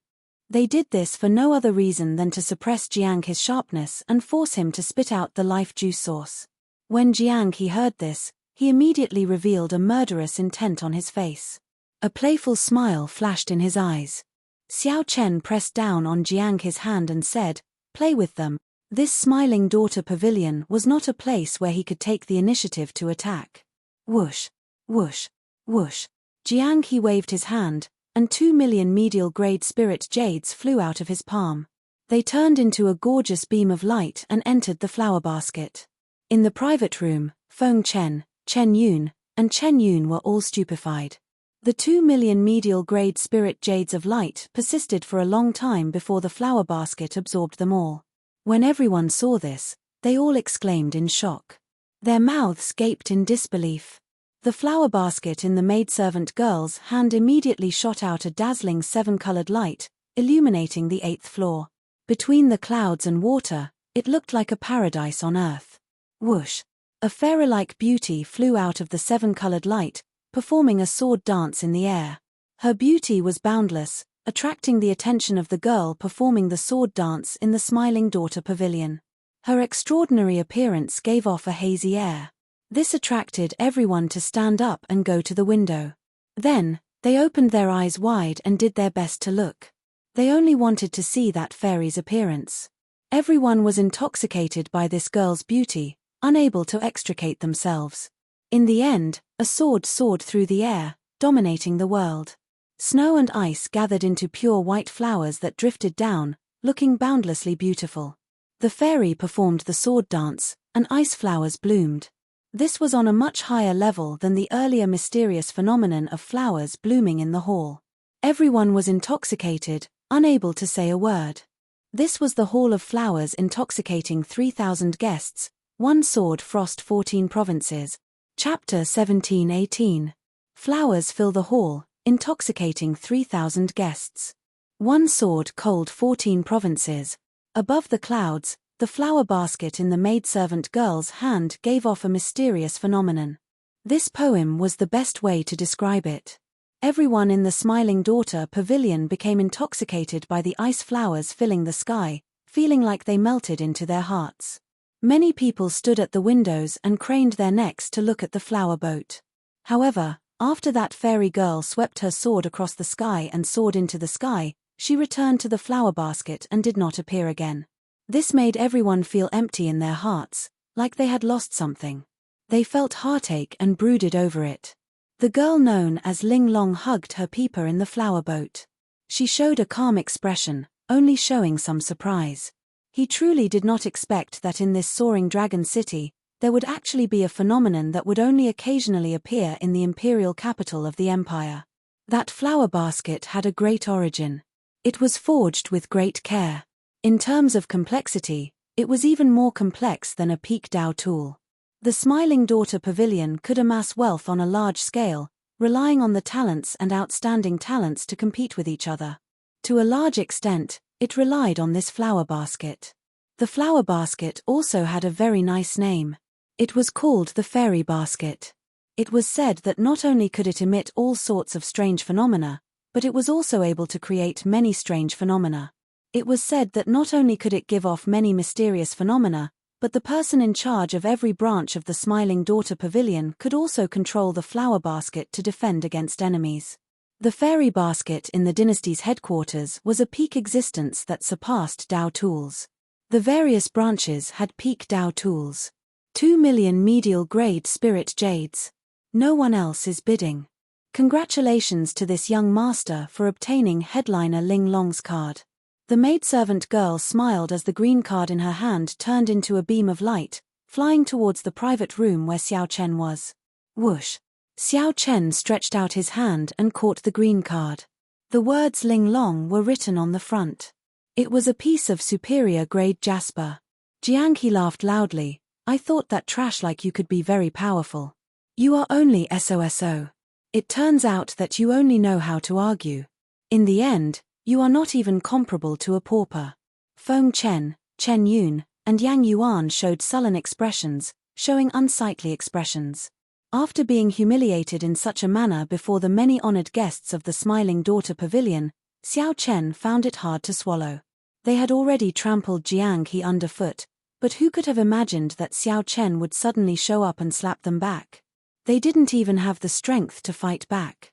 They did this for no other reason than to suppress Jiang He's sharpness and force him to spit out the life juice source. When Jiang He heard this, he immediately revealed a murderous intent on his face. A playful smile flashed in his eyes. Xiao Chen pressed down on Jiang He's hand and said, "Play with them." This Smiling Daughter Pavilion was not a place where he could take the initiative to attack. Whoosh, whoosh, whoosh. Jiang He waved his hand, and 2 million medial-grade spirit jades flew out of his palm. They turned into a gorgeous beam of light and entered the flower basket. In the private room, Feng Chen, Chen Yun, and Chen Yun were all stupefied. The 2 million medial-grade spirit jades of light persisted for a long time before the flower basket absorbed them all. When everyone saw this, they all exclaimed in shock. Their mouths gaped in disbelief. The flower basket in the maidservant girl's hand immediately shot out a dazzling 7-colored light, illuminating the 8th floor. Between the clouds and water, it looked like a paradise on earth. Whoosh! A fairy-like beauty flew out of the 7-colored light, performing a sword dance in the air. Her beauty was boundless, attracting the attention of the girl performing the sword dance in the Smiling Daughter Pavilion. Her extraordinary appearance gave off a hazy air. This attracted everyone to stand up and go to the window. Then, they opened their eyes wide and did their best to look. They only wanted to see that fairy's appearance. Everyone was intoxicated by this girl's beauty, unable to extricate themselves. In the end, a sword soared through the air, dominating the world. Snow and ice gathered into pure white flowers that drifted down, looking boundlessly beautiful. The fairy performed the sword dance, and ice flowers bloomed. This was on a much higher level than the earlier mysterious phenomenon of flowers blooming in the hall. Everyone was intoxicated, unable to say a word. This was the Hall of Flowers, intoxicating 3,000 guests, one sword frost 14 provinces. Chapter 17-18. Flowers fill the hall, intoxicating 3,000 guests. One sword cold 14 provinces. Above the clouds, the flower basket in the maidservant girl's hand gave off a mysterious phenomenon. This poem was the best way to describe it. Everyone in the Smiling Daughter Pavilion became intoxicated by the ice flowers filling the sky, feeling like they melted into their hearts. Many people stood at the windows and craned their necks to look at the flower boat. However, after that fairy girl swept her sword across the sky and soared into the sky, she returned to the flower basket and did not appear again. This made everyone feel empty in their hearts, like they had lost something. They felt heartache and brooded over it. The girl known as Ling Long hugged her peeper in the flower boat. She showed a calm expression, only showing some surprise. He truly did not expect that in this soaring dragon city, there would actually be a phenomenon that would only occasionally appear in the imperial capital of the empire. That flower basket had a great origin. It was forged with great care. In terms of complexity, it was even more complex than a peak Dao tool. The Smiling Daughter Pavilion could amass wealth on a large scale, relying on the talents and outstanding talents to compete with each other. To a large extent, it relied on this flower basket. The flower basket also had a very nice name. It was called the Fairy Basket. It was said that not only could it emit all sorts of strange phenomena, but it was also able to create many strange phenomena. It was said that not only could it give off many mysterious phenomena, but the person in charge of every branch of the Smiling Daughter Pavilion could also control the flower basket to defend against enemies. The fairy basket in the dynasty's headquarters was a peak existence that surpassed Dao tools. The various branches had peak Dao tools. 2 million medial grade spirit jades. No one else is bidding. Congratulations to this young master for obtaining headliner Ling Long's card. The maidservant girl smiled as the green card in her hand turned into a beam of light, flying towards the private room where Xiao Chen was. Whoosh! Xiao Chen stretched out his hand and caught the green card. The words Ling Long were written on the front. It was a piece of superior grade jasper. Jianghe laughed loudly. I thought that trash like you could be very powerful. You are only SOSO. It turns out that you only know how to argue. In the end, you are not even comparable to a pauper. Feng Chen, Chen Yun, and Yang Yuan showed sullen expressions, showing unsightly expressions. After being humiliated in such a manner before the many honored guests of the Smiling Daughter Pavilion, Xiao Chen found it hard to swallow. They had already trampled Jianghe underfoot, but who could have imagined that Xiao Chen would suddenly show up and slap them back? They didn't even have the strength to fight back.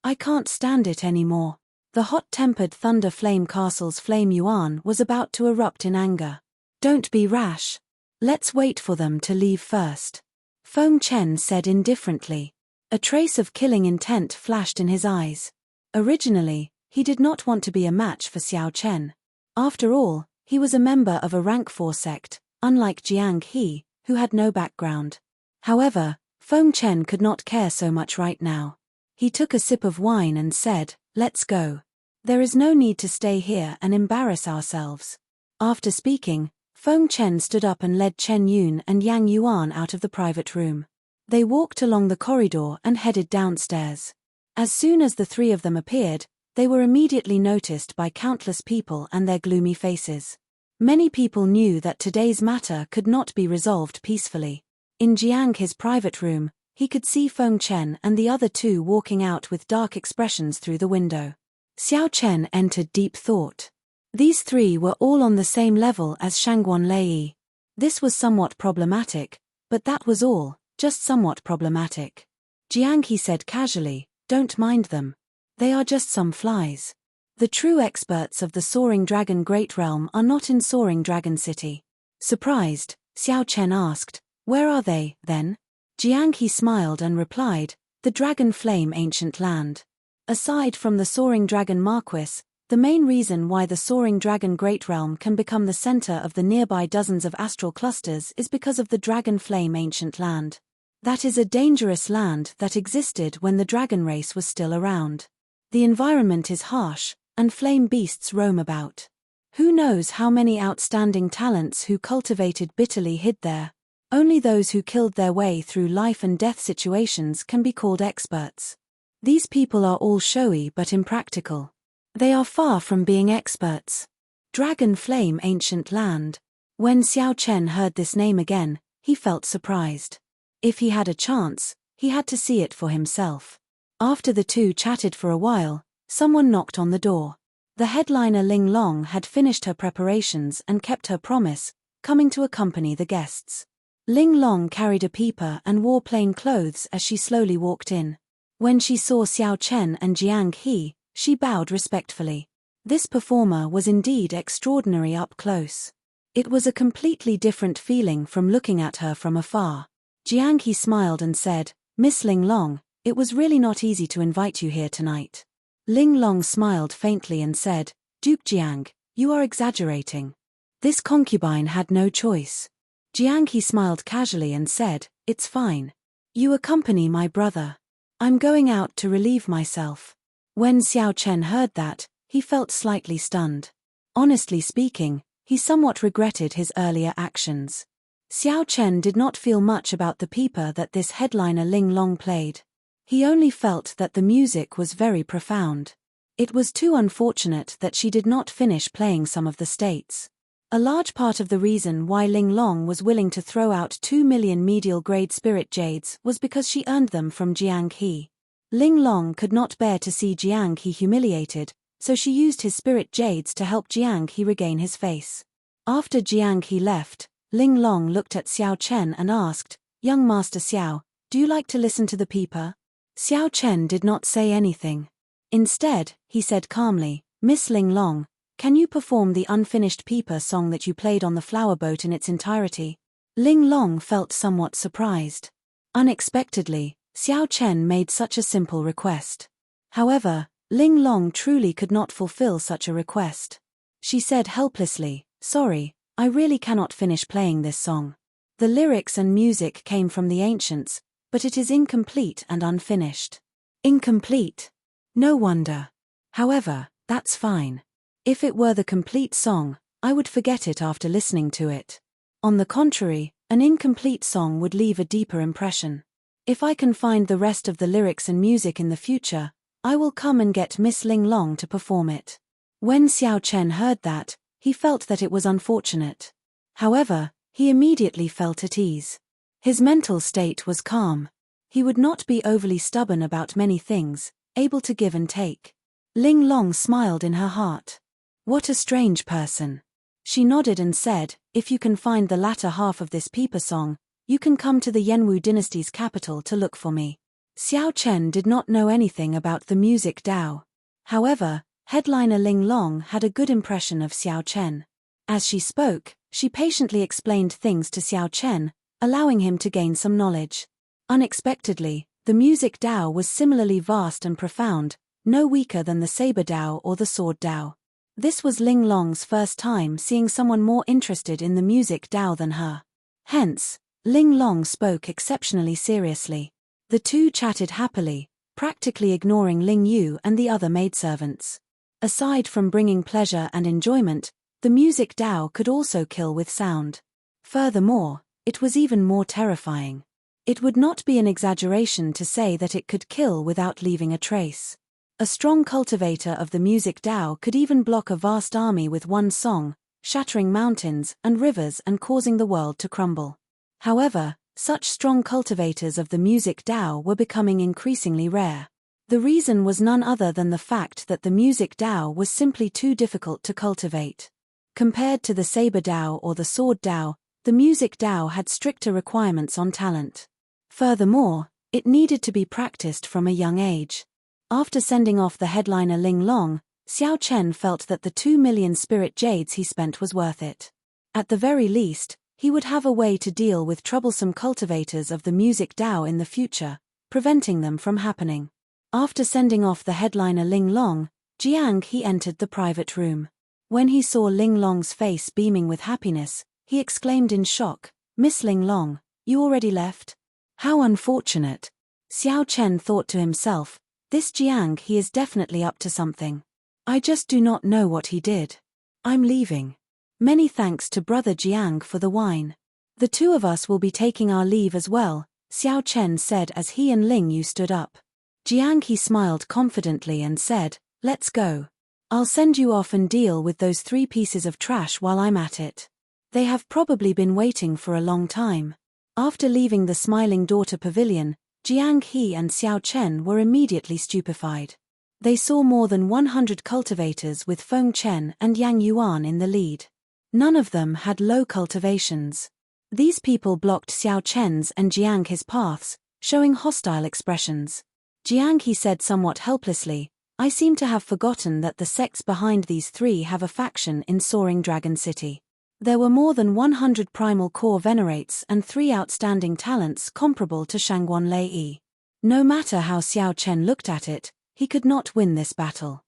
I can't stand it anymore. The hot-tempered Thunder Flame Castle's Flame Yuan was about to erupt in anger. Don't be rash. Let's wait for them to leave first. Feng Chen said indifferently. A trace of killing intent flashed in his eyes. Originally, he did not want to be a match for Xiao Chen. After all, he was a member of a rank 4 sect, unlike Jianghe, who had no background. However, Feng Chen could not care so much right now. He took a sip of wine and said, let's go. There is no need to stay here and embarrass ourselves. After speaking, Feng Chen stood up and led Chen Yun and Yang Yuan out of the private room. They walked along the corridor and headed downstairs. As soon as the three of them appeared, they were immediately noticed by countless people and their gloomy faces. Many people knew that today's matter could not be resolved peacefully. In Jianghe's private room, he could see Feng Chen and the other two walking out with dark expressions through the window. Xiao Chen entered deep thought. These three were all on the same level as Shangguan Lei. This was somewhat problematic, but that was all, just somewhat problematic. Jianghe said casually, don't mind them. They are just some flies. The true experts of the Soaring Dragon Great Realm are not in Soaring Dragon City. Surprised, Xiao Chen asked, where are they, then? Jianghe smiled and replied, the Dragon Flame Ancient Land. Aside from the Soaring Dragon Marquis, the main reason why the Soaring Dragon Great Realm can become the center of the nearby dozens of astral clusters is because of the Dragon Flame Ancient Land. That is a dangerous land that existed when the dragon race was still around. The environment is harsh, and flame beasts roam about. Who knows how many outstanding talents who cultivated bitterly hid there? Only those who killed their way through life and death situations can be called experts. These people are all showy but impractical. They are far from being experts. Dragon Flame Ancient Land. When Xiao Chen heard this name again, he felt surprised. If he had a chance, he had to see it for himself. After the two chatted for a while, someone knocked on the door. The headliner Ling Long had finished her preparations and kept her promise, coming to accompany the guests. Ling Long carried a peeper and wore plain clothes as she slowly walked in. When she saw Xiao Chen and Jianghe, she bowed respectfully. This performer was indeed extraordinary up close. It was a completely different feeling from looking at her from afar. Jianghe smiled and said, Miss Ling Long, it was really not easy to invite you here tonight. Ling Long smiled faintly and said, Duke Jiang, you are exaggerating. This concubine had no choice. Jianghe smiled casually and said, it's fine. You accompany my brother. I'm going out to relieve myself. When Xiao Chen heard that, he felt slightly stunned. Honestly speaking, he somewhat regretted his earlier actions. Xiao Chen did not feel much about the peeper that this headliner Ling Long played. He only felt that the music was very profound. It was too unfortunate that she did not finish playing some of the states. A large part of the reason why Ling Long was willing to throw out 2 million medial grade spirit jades was because she earned them from Jianghe. Ling Long could not bear to see Jianghe humiliated, so she used his spirit jades to help Jianghe regain his face. After Jianghe left, Ling Long looked at Xiao Chen and asked, "Young Master Xiao, do you like to listen to the peeper?" Xiao Chen did not say anything. Instead, he said calmly, "Miss Ling Long, can you perform the unfinished peeper song that you played on the flower boat in its entirety?" Ling Long felt somewhat surprised. Unexpectedly, Xiao Chen made such a simple request. However, Ling Long truly could not fulfill such a request. She said helplessly, "Sorry, I really cannot finish playing this song. The lyrics and music came from the ancients, but it is incomplete and unfinished." Incomplete? No wonder. However, that's fine. If it were the complete song, I would forget it after listening to it. On the contrary, an incomplete song would leave a deeper impression. If I can find the rest of the lyrics and music in the future, I will come and get Miss Ling Long to perform it. When Xiao Chen heard that, he felt that it was unfortunate. However, he immediately felt at ease. His mental state was calm. He would not be overly stubborn about many things, able to give and take. Ling Long smiled in her heart. What a strange person. She nodded and said, "If you can find the latter half of this peeper song, you can come to the Yanwu dynasty's capital to look for me." Xiao Chen did not know anything about the music Dao. However, headliner Ling Long had a good impression of Xiao Chen. As she spoke, she patiently explained things to Xiao Chen, allowing him to gain some knowledge. Unexpectedly, the music Dao was similarly vast and profound, no weaker than the saber Dao or the sword Dao. This was Ling Long's first time seeing someone more interested in the music Dao than her. Hence, Ling Long spoke exceptionally seriously. The two chatted happily, practically ignoring Ling Yu and the other maidservants. Aside from bringing pleasure and enjoyment, the music Dao could also kill with sound. Furthermore, it was even more terrifying. It would not be an exaggeration to say that it could kill without leaving a trace. A strong cultivator of the music Dao could even block a vast army with one song, shattering mountains and rivers and causing the world to crumble. However, such strong cultivators of the music Dao were becoming increasingly rare. The reason was none other than the fact that the music Dao was simply too difficult to cultivate. Compared to the saber Dao or the sword Dao, the music Dao had stricter requirements on talent. Furthermore, it needed to be practiced from a young age. After sending off the headliner Ling Long, Xiao Chen felt that the 2 million spirit jades he spent was worth it. At the very least, he would have a way to deal with troublesome cultivators of the music Dao in the future, preventing them from happening. After sending off the headliner Ling Long, Jiang He entered the private room. When he saw Ling Long's face beaming with happiness, he exclaimed in shock, "Miss Ling Long, you already left? How unfortunate." Xiao Chen thought to himself, "This Jiang He is definitely up to something. I just do not know what he did. I'm leaving. Many thanks to Brother Jiang for the wine. The two of us will be taking our leave as well," Xiao Chen said as he and Ling Yu stood up. Jiang He smiled confidently and said, "Let's go. I'll send you off and deal with those 3 pieces of trash while I'm at it. They have probably been waiting for a long time." After leaving the Smiling Daughter Pavilion, Jiang He and Xiao Chen were immediately stupefied. They saw more than 100 cultivators with Feng Chen and Yang Yuan in the lead. None of them had low cultivations. These people blocked Xiao Chen's and Jiang He's paths, showing hostile expressions. Jiang He said somewhat helplessly, "I seem to have forgotten that the sects behind these 3 have a faction in Soaring Dragon City. There were more than 100 primal core venerates and 3 outstanding talents comparable to Shangguan Lei Yi. No matter how Xiao Chen looked at it, he could not win this battle."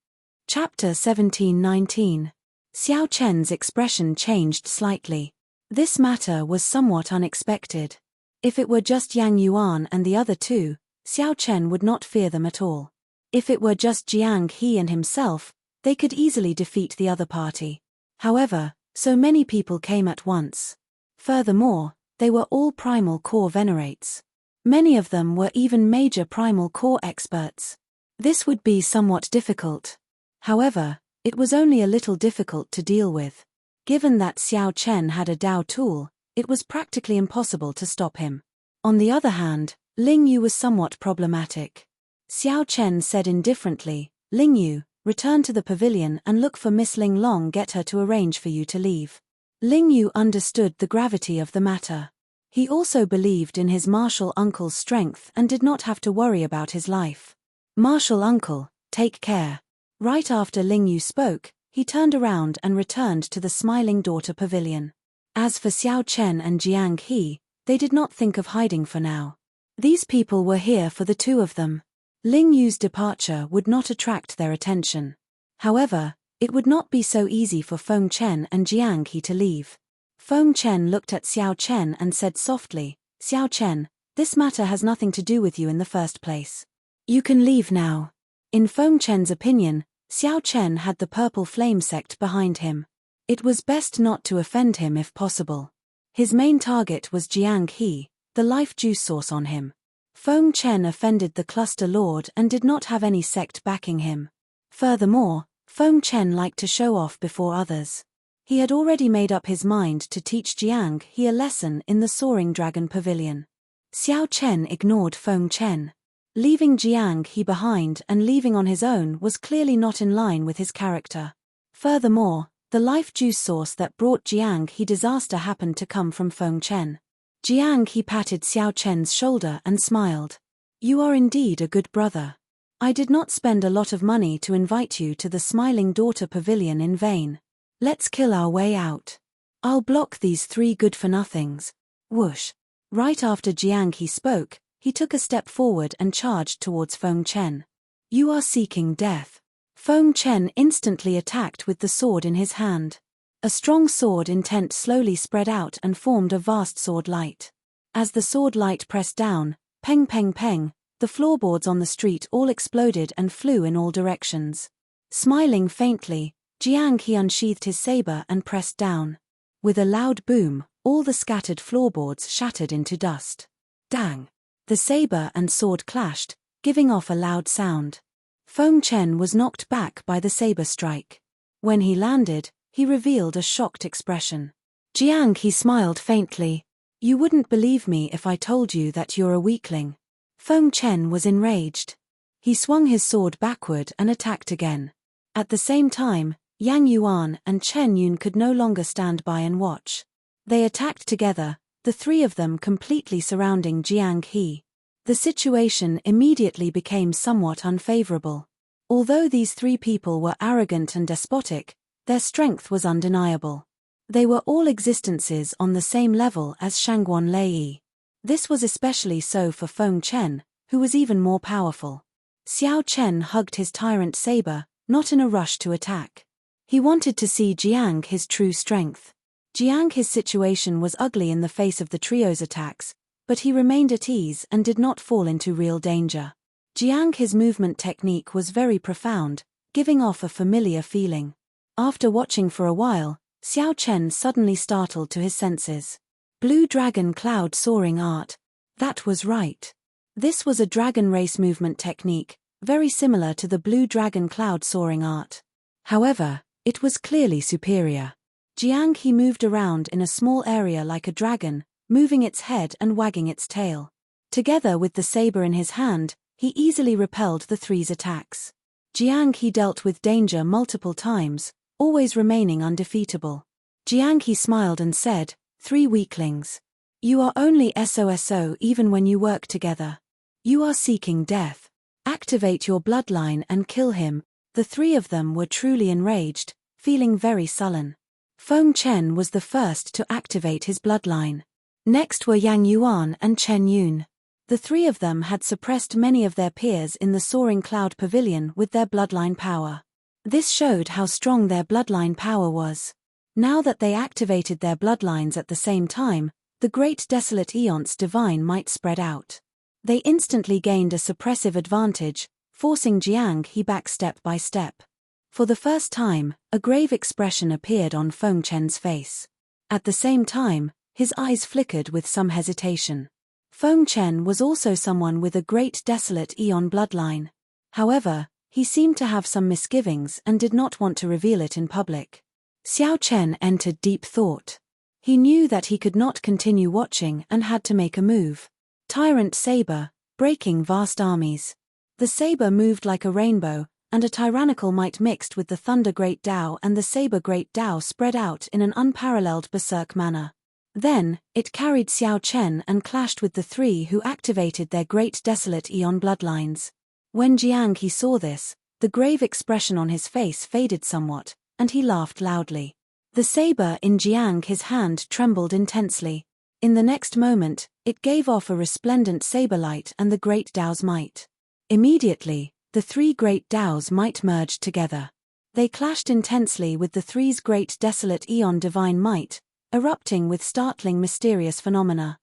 Chapter 17-19. Xiao Chen's expression changed slightly. This matter was somewhat unexpected. If it were just Yang Yuan and the other 2, Xiao Chen would not fear them at all. If it were just Jiang He and himself, they could easily defeat the other party. However, so many people came at once. Furthermore, they were all primal core venerates. Many of them were even major primal core experts. This would be somewhat difficult. However, it was only a little difficult to deal with. Given that Xiao Chen had a Dao tool, it was practically impossible to stop him. On the other hand, Ling Yu was somewhat problematic. Xiao Chen said indifferently, "Ling Yu, return to the pavilion and look for Miss Ling Long, get her to arrange for you to leave." Ling Yu understood the gravity of the matter. He also believed in his martial uncle's strength and did not have to worry about his life. "Martial uncle, take care." Right after Ling Yu spoke, he turned around and returned to the Smiling Daughter Pavilion. As for Xiao Chen and Jiang He, they did not think of hiding for now. These people were here for the two of them. Ling Yu's departure would not attract their attention. However, it would not be so easy for Feng Chen and Jiang He to leave. Feng Chen looked at Xiao Chen and said softly, "Xiao Chen, this matter has nothing to do with you in the first place. You can leave now." In Feng Chen's opinion, Xiao Chen had the Purple Flame sect behind him. It was best not to offend him if possible. His main target was Jiang He, the life juice source on him. Feng Chen offended the Cluster Lord and did not have any sect backing him. Furthermore, Feng Chen liked to show off before others. He had already made up his mind to teach Jiang He a lesson in the Soaring Dragon Pavilion. Xiao Chen ignored Feng Chen. Leaving Jiang He behind and leaving on his own was clearly not in line with his character. Furthermore, the life juice source that brought Jiang He disaster happened to come from Feng Chen. Jiang He patted Xiao Chen's shoulder and smiled. "You are indeed a good brother. I did not spend a lot of money to invite you to the Smiling Daughter Pavilion in vain. Let's kill our way out. I'll block these three good-for-nothings." Whoosh. Right after Jiang He spoke, he took a step forward and charged towards Feng Chen. "You are seeking death." Feng Chen instantly attacked with the sword in his hand. A strong sword intent slowly spread out and formed a vast sword light. As the sword light pressed down, peng peng peng, the floorboards on the street all exploded and flew in all directions. Smiling faintly, Jiang He unsheathed his saber and pressed down. With a loud boom, all the scattered floorboards shattered into dust. Dang! The saber and sword clashed, giving off a loud sound. Feng Chen was knocked back by the saber strike. When he landed, he revealed a shocked expression. Jiang He smiled faintly. "You wouldn't believe me if I told you that you're a weakling." Feng Chen was enraged. He swung his sword backward and attacked again. At the same time, Yang Yuan and Chen Yun could no longer stand by and watch. They attacked together, the three of them completely surrounding Jiang He. The situation immediately became somewhat unfavorable. Although these three people were arrogant and despotic, their strength was undeniable. They were all existences on the same level as Shangguan Lei. This was especially so for Feng Chen, who was even more powerful. Xiao Chen hugged his tyrant saber, not in a rush to attack. He wanted to see Jiang his true strength. Jiang his situation was ugly in the face of the trio's attacks, but he remained at ease and did not fall into real danger. Jiang his movement technique was very profound, giving off a familiar feeling. After watching for a while, Xiao Chen suddenly startled to his senses. Blue Dragon Cloud Soaring Art. That was right. This was a dragon race movement technique, very similar to the Blue Dragon Cloud Soaring Art. However, it was clearly superior. Jiang He moved around in a small area like a dragon, moving its head and wagging its tail. Together with the saber in his hand, he easily repelled the three's attacks. Jiang He dealt with danger multiple times, always remaining undefeatable. Jiang He smiled and said, "Three weaklings. You are only SOSO even when you work together. You are seeking death. Activate your bloodline and kill him." The three of them were truly enraged, feeling very sullen. Feng Chen was the first to activate his bloodline. Next were Yang Yuan and Chen Yun. The three of them had suppressed many of their peers in the Soaring Cloud Pavilion with their bloodline power. This showed how strong their bloodline power was. Now that they activated their bloodlines at the same time, the Great Desolate Eon's divine might spread out. They instantly gained a suppressive advantage, forcing Jiang He back step by step. For the first time, a grave expression appeared on Feng Chen's face. At the same time, his eyes flickered with some hesitation. Feng Chen was also someone with a Great Desolate Eon bloodline. However, he seemed to have some misgivings and did not want to reveal it in public. Xiao Chen entered deep thought. He knew that he could not continue watching and had to make a move. Tyrant Saber, breaking vast armies. The saber moved like a rainbow, and a tyrannical might mixed with the thunder great Tao and the saber great Tao spread out in an unparalleled berserk manner. Then, it carried Xiao Chen and clashed with the three who activated their great desolate eon bloodlines. When Jiang He saw this, the grave expression on his face faded somewhat, and he laughed loudly. The saber in Jiang He's hand trembled intensely. In the next moment, it gave off a resplendent saber light and the great Tao's might. Immediately, the three great Tao's might merged together. They clashed intensely with the three's great desolate eon divine might, erupting with startling mysterious phenomena.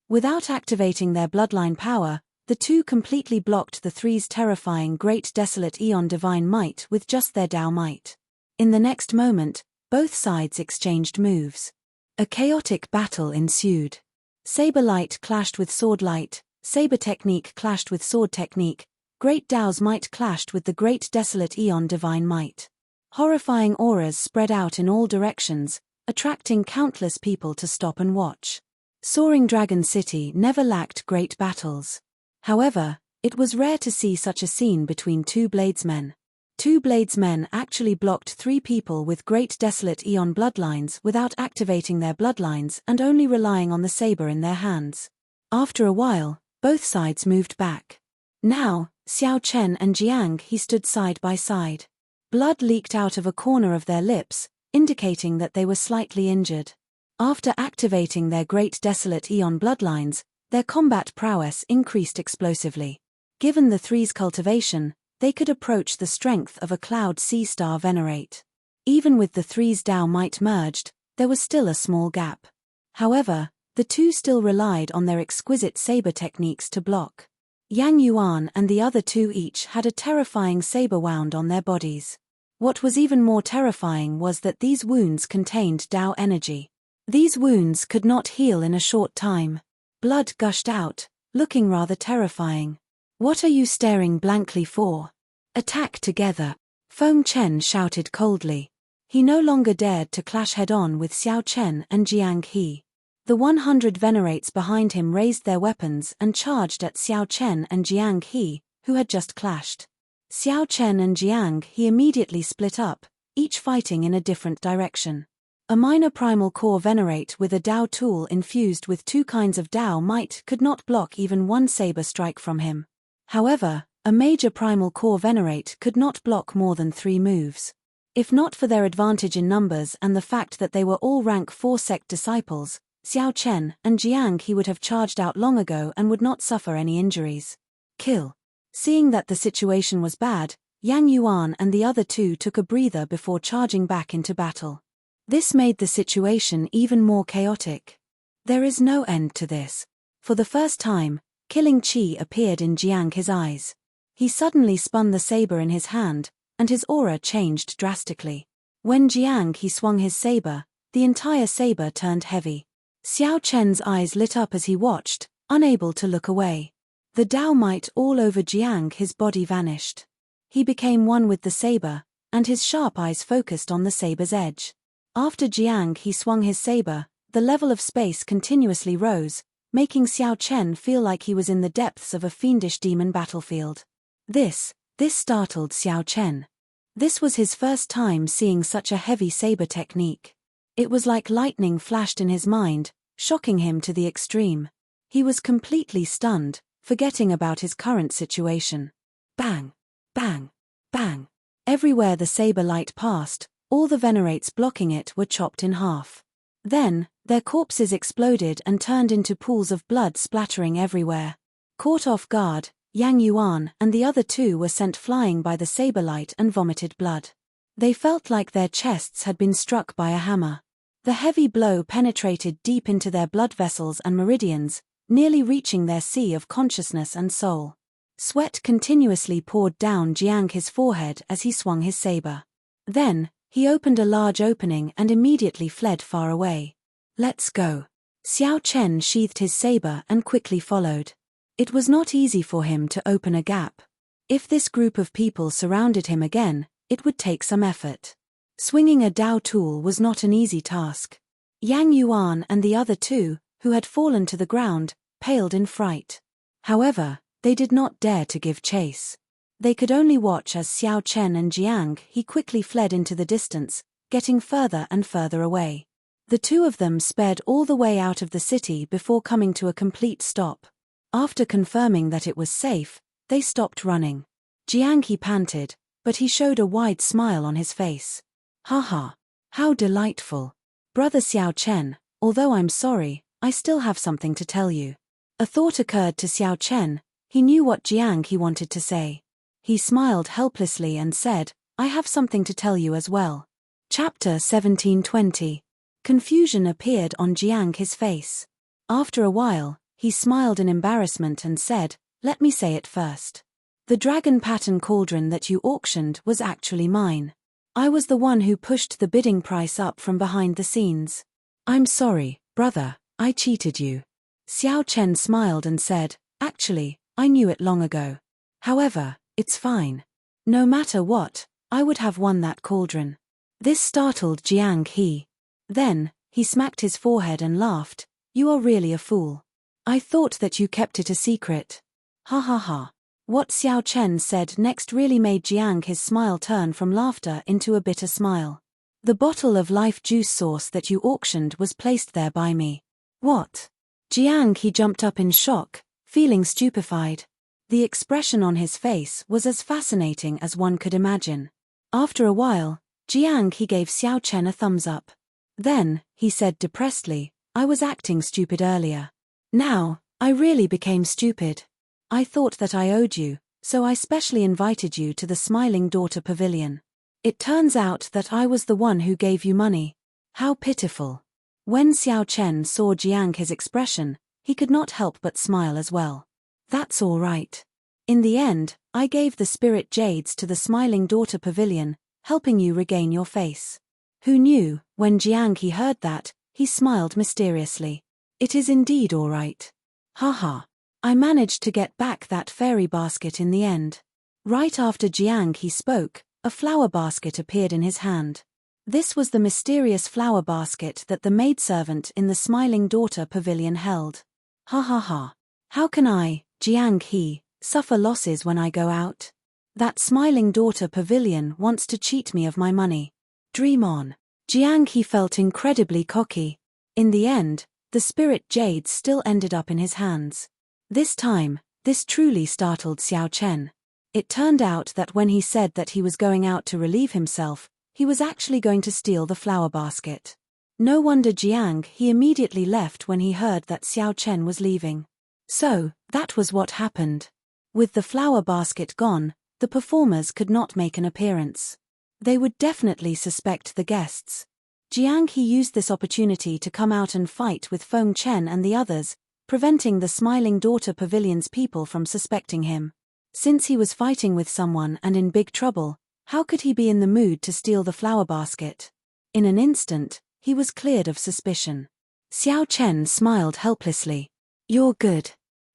Without activating their bloodline power, the two completely blocked the three's terrifying great desolate eon divine might with just their Tao might. In the next moment, both sides exchanged moves. A chaotic battle ensued. Saber light clashed with sword light, saber technique clashed with sword technique, great Tao's might clashed with the great desolate eon divine might. Horrifying auras spread out in all directions, attracting countless people to stop and watch. Soaring Dragon City never lacked great battles. However, it was rare to see such a scene between two bladesmen. Two bladesmen actually blocked three people with great desolate eon bloodlines without activating their bloodlines and only relying on the saber in their hands. After a while, both sides moved back. Now, Xiao Chen and Jiang He stood side by side. Blood leaked out of a corner of their lips, indicating that they were slightly injured. After activating their great desolate eon bloodlines, their combat prowess increased explosively. Given the three's cultivation, they could approach the strength of a cloud sea star venerate. Even with the three's Tao might merged, there was still a small gap. However, the two still relied on their exquisite saber techniques to block. Yang Yuan and the other two each had a terrifying saber wound on their bodies. What was even more terrifying was that these wounds contained Tao energy. These wounds could not heal in a short time. Blood gushed out, looking rather terrifying. "What are you staring blankly for? Attack together!" Feng Chen shouted coldly. He no longer dared to clash head-on with Xiao Chen and Jiang He. The 100 venerates behind him raised their weapons and charged at Xiao Chen and Jiang He, who had just clashed. Xiao Chen and Jiang He immediately split up, each fighting in a different direction. A minor primal core venerate with a Tao tool infused with two kinds of Tao might could not block even one saber strike from him. However, a major primal core venerate could not block more than 3 moves. If not for their advantage in numbers and the fact that they were all rank 4 sect disciples, Xiao Chen and Jiang He would have charged out long ago and would not suffer any injuries. Kill. Seeing that the situation was bad, Yang Yuan and the other two took a breather before charging back into battle. This made the situation even more chaotic. There is no end to this. For the first time, killing chi appeared in Jiang He's eyes. He suddenly spun the saber in his hand, and his aura changed drastically. When Jiang He swung his saber, the entire saber turned heavy. Xiao Chen's eyes lit up as he watched, unable to look away. The Tao might all over Jiang He's body vanished. He became one with the saber, and his sharp eyes focused on the saber's edge. After Jiang He swung his saber, the level of space continuously rose, making Xiao Chen feel like he was in the depths of a fiendish demon battlefield. This startled Xiao Chen. This was his first time seeing such a heavy saber technique. It was like lightning flashed in his mind, shocking him to the extreme. He was completely stunned, forgetting about his current situation. Bang! Bang! Bang! Everywhere the saber light passed, all the venerates blocking it were chopped in half. Then, their corpses exploded and turned into pools of blood splattering everywhere. Caught off guard, Yang Yuan and the other two were sent flying by the saber light and vomited blood. They felt like their chests had been struck by a hammer. The heavy blow penetrated deep into their blood vessels and meridians, nearly reaching their sea of consciousness and soul. Sweat continuously poured down Jiang He's forehead as he swung his saber. Then, he opened a large opening and immediately fled far away. "Let's go." Xiao Chen sheathed his saber and quickly followed. It was not easy for him to open a gap. If this group of people surrounded him again, it would take some effort. Swinging a Tao tool was not an easy task. Yang Yuan and the other two, who had fallen to the ground, paled in fright. However, they did not dare to give chase. They could only watch as Xiao Chen and Jiang He quickly fled into the distance, getting further and further away. The two of them sped all the way out of the city before coming to a complete stop. After confirming that it was safe, they stopped running. Jiang He panted, but he showed a wide smile on his face. Haha. How delightful. Brother Xiao Chen, although I'm sorry, I still have something to tell you. A thought occurred to Xiao Chen. He knew what Jiang He wanted to say. He smiled helplessly and said, I have something to tell you as well. Chapter 1720. Confusion appeared on Jiang He's face. After a while, he smiled in embarrassment and said, let me say it first. The dragon pattern cauldron that you auctioned was actually mine. I was the one who pushed the bidding price up from behind the scenes. I'm sorry, brother, I cheated you. Xiao Chen smiled and said, actually, I knew it long ago. However, it's fine. No matter what, I would have won that cauldron. This startled Jiang He. Then, he smacked his forehead and laughed, you are really a fool. I thought that you kept it a secret. Ha ha ha. What Xiao Chen said next really made Jiang He's smile turn from laughter into a bitter smile. The bottle of life juice sauce that you auctioned was placed there by me. What? Jiang He jumped up in shock, feeling stupefied. The expression on his face was as fascinating as one could imagine. After a while, Jiang He gave Xiao Chen a thumbs up. Then, he said depressedly, I was acting stupid earlier. Now, I really became stupid. I thought that I owed you, so I specially invited you to the Smiling Daughter Pavilion. It turns out that I was the one who gave you money. How pitiful. When Xiao Chen saw Jiang He's expression, he could not help but smile as well. That's all right. In the end, I gave the spirit jades to the Smiling Daughter Pavilion, helping you regain your face. Who knew? When Jiang He heard that, he smiled mysteriously. It is indeed all right. Haha. I managed to get back that fairy basket in the end. Right after Jiang He spoke, a flower basket appeared in his hand. This was the mysterious flower basket that the maidservant in the Smiling Daughter Pavilion held. Ha ha ha. How can I, Jiang He, suffer losses when I go out? That Smiling Daughter Pavilion wants to cheat me of my money. Dream on. Jiang He felt incredibly cocky. In the end, the spirit jades still ended up in his hands. This time, this truly startled Xiao Chen. It turned out that when he said that he was going out to relieve himself, he was actually going to steal the flower basket. No wonder Jiang He immediately left when he heard that Xiao Chen was leaving. So, that was what happened. With the flower basket gone, the performers could not make an appearance. They would definitely suspect the guests. Jiang He used this opportunity to come out and fight with Feng Chen and the others, preventing the Smiling Daughter Pavilion's people from suspecting him. Since he was fighting with someone and in big trouble, how could he be in the mood to steal the flower basket? In an instant, he was cleared of suspicion. Xiao Chen smiled helplessly. You're good.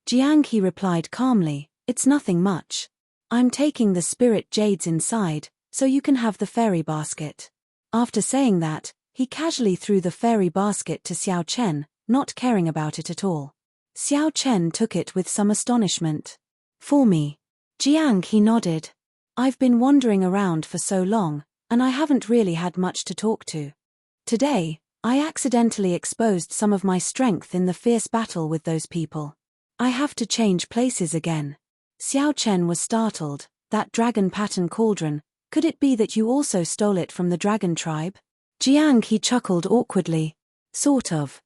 Jiang He replied calmly, it's nothing much. I'm taking the spirit jades inside, so you can have the fairy basket. After saying that, he casually threw the fairy basket to Xiao Chen, not caring about it at all. Xiao Chen took it with some astonishment. For me. Jiang He nodded. I've been wandering around for so long, and I haven't really had much to talk to. Today, I accidentally exposed some of my strength in the fierce battle with those people. I have to change places again. Xiao Chen was startled. That dragon pattern cauldron, could it be that you also stole it from the dragon tribe? Jiang He chuckled awkwardly. Sort of.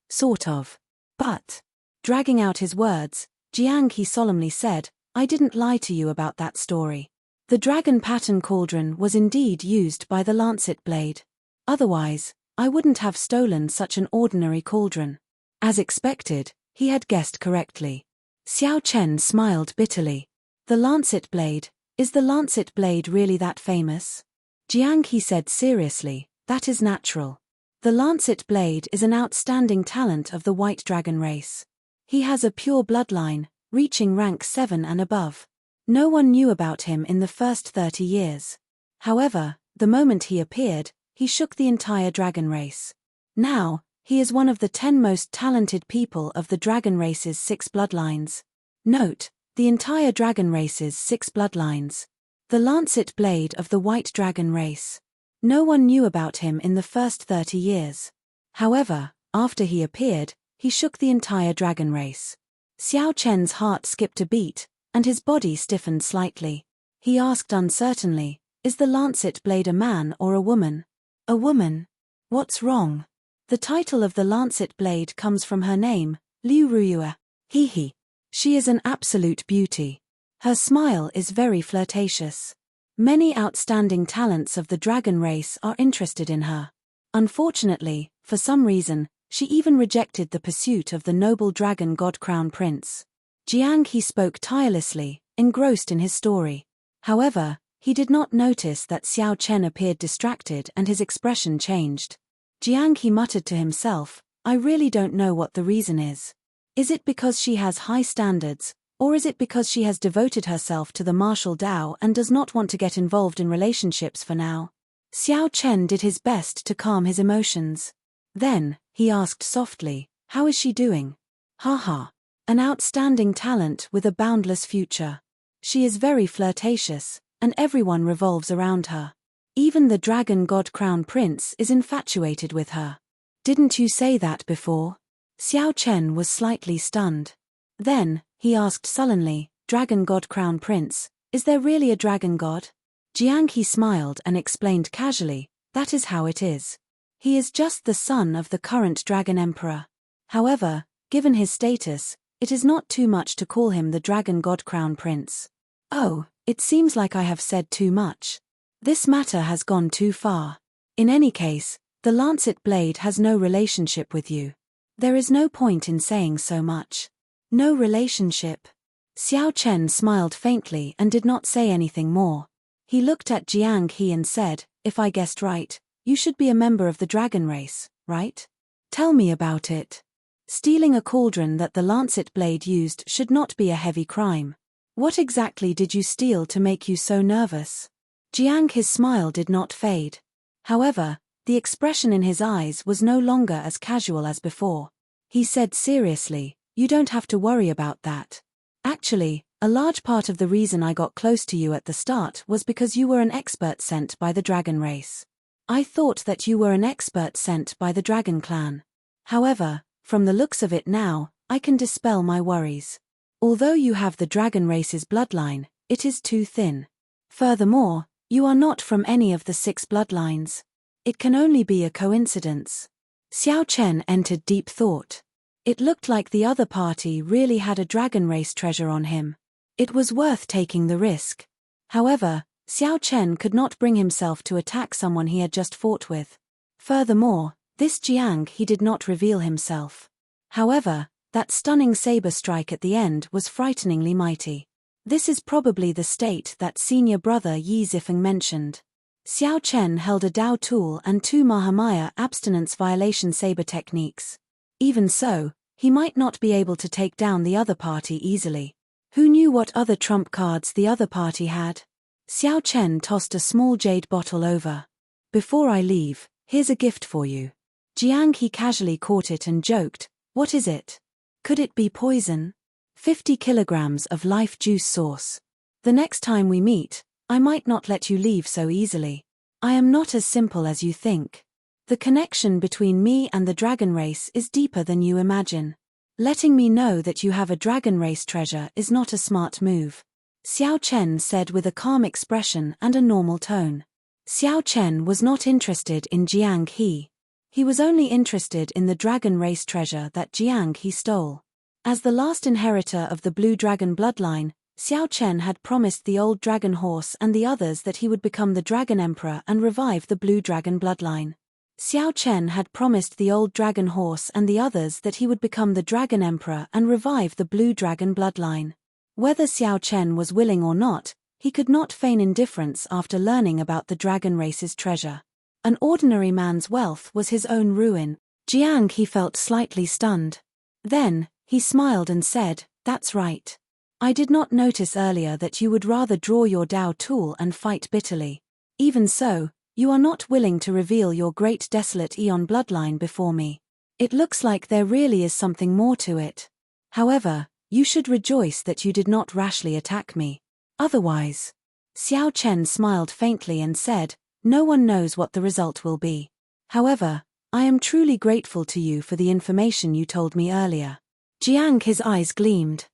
But, dragging out his words, Jiang He solemnly said, I didn't lie to you about that story. The dragon pattern cauldron was indeed used by the lancet blade. Otherwise, I wouldn't have stolen such an ordinary cauldron. As expected, he had guessed correctly. Xiao Chen smiled bitterly. The lancet blade, is the lancet blade really that famous? Jiang He said seriously, that is natural. The lancet blade is an outstanding talent of the white dragon race. He has a pure bloodline, reaching rank 7 and above. No one knew about him in the first 30 years. However, the moment he appeared, he shook the entire dragon race. Now, he is one of the 10 most talented people of the dragon race's 6 bloodlines. Note, the entire dragon race's 6 bloodlines. The lancet blade of the White Dragon race. No one knew about him in the first 30 years. However, after he appeared, he shook the entire dragon race. Xiao Chen's heart skipped a beat, and his body stiffened slightly. He asked uncertainly, "Is the lancet blade a man or a woman?" "A woman. What's wrong?" "The title of the lancet blade comes from her name, Liu Ruyue. He. She is an absolute beauty. Her smile is very flirtatious. Many outstanding talents of the dragon race are interested in her. Unfortunately, for some reason, she even rejected the pursuit of the noble dragon god crown prince." Jiang He spoke tirelessly, engrossed in his story. However, he did not notice that Xiao Chen appeared distracted and his expression changed. Jiang He muttered to himself, "I really don't know what the reason is. Is it because she has high standards, or is it because she has devoted herself to the martial Dao and does not want to get involved in relationships for now?" Xiao Chen did his best to calm his emotions. Then, he asked softly, "How is she doing?" "Haha. An outstanding talent with a boundless future. She is very flirtatious, and everyone revolves around her. Even the dragon god crown prince is infatuated with her." "Didn't you say that before?" Xiao Chen was slightly stunned. Then, he asked sullenly, "Dragon god crown prince, is there really a dragon god?" Jiang He smiled and explained casually, "That is how it is. He is just the son of the current dragon emperor. However, given his status, it is not too much to call him the dragon god crown prince." "Oh, it seems like I have said too much. This matter has gone too far. In any case, the lancet blade has no relationship with you. There is no point in saying so much." "No relationship?" Xiao Chen smiled faintly and did not say anything more. He looked at Jiang He and said, "If I guessed right, you should be a member of the dragon race, right? Tell me about it. Stealing a cauldron that the lancet blade used should not be a heavy crime. What exactly did you steal to make you so nervous?" Jiang He's smile did not fade. However, the expression in his eyes was no longer as casual as before. He said seriously, "You don't have to worry about that. Actually, a large part of the reason I got close to you at the start was because you were an expert sent by the dragon race. I thought that you were an expert sent by the dragon clan. However, from the looks of it now, I can dispel my worries. Although you have the dragon race's bloodline, it is too thin. Furthermore, you are not from any of the 6 bloodlines. It can only be a coincidence." Xiao Chen entered deep thought. It looked like the other party really had a dragon race treasure on him. It was worth taking the risk. However, Xiao Chen could not bring himself to attack someone he had just fought with. Furthermore, this Jiang He did not reveal himself. However, that stunning saber strike at the end was frighteningly mighty. This is probably the state that senior brother Yi Zifeng mentioned. Xiao Chen held a Dao tool and 2 Mahamaya abstinence violation saber techniques. Even so, he might not be able to take down the other party easily. Who knew what other trump cards the other party had? Xiao Chen tossed a small jade bottle over. "Before I leave, here's a gift for you." Jiang He casually caught it and joked, "What is it? Could it be poison?" 50 kilograms of life juice sauce. "The next time we meet, I might not let you leave so easily. I am not as simple as you think. The connection between me and the dragon race is deeper than you imagine. Letting me know that you have a dragon race treasure is not a smart move." Xiao Chen said with a calm expression and a normal tone. Xiao Chen was not interested in Jiang He. He was only interested in the dragon race treasure that Jiang He stole. As the last inheritor of the blue dragon bloodline, Xiao Chen had promised the old dragon horse and the others that he would become the dragon emperor and revive the blue dragon bloodline. Xiao Chen had promised the old dragon horse and the others that he would become the dragon emperor and revive the blue dragon bloodline. Whether Xiao Chen was willing or not, he could not feign indifference after learning about the dragon race's treasure. An ordinary man's wealth was his own ruin. Jiang He felt slightly stunned. Then, he smiled and said, "That's right. I did not notice earlier that you would rather draw your Dao tool and fight bitterly. Even so, you are not willing to reveal your great desolate Eon bloodline before me. It looks like there really is something more to it. However, you should rejoice that you did not rashly attack me. Otherwise, Xiao Chen smiled faintly and said, "No one knows what the result will be. However, I am truly grateful to you for the information you told me earlier." Jiang, his eyes gleamed.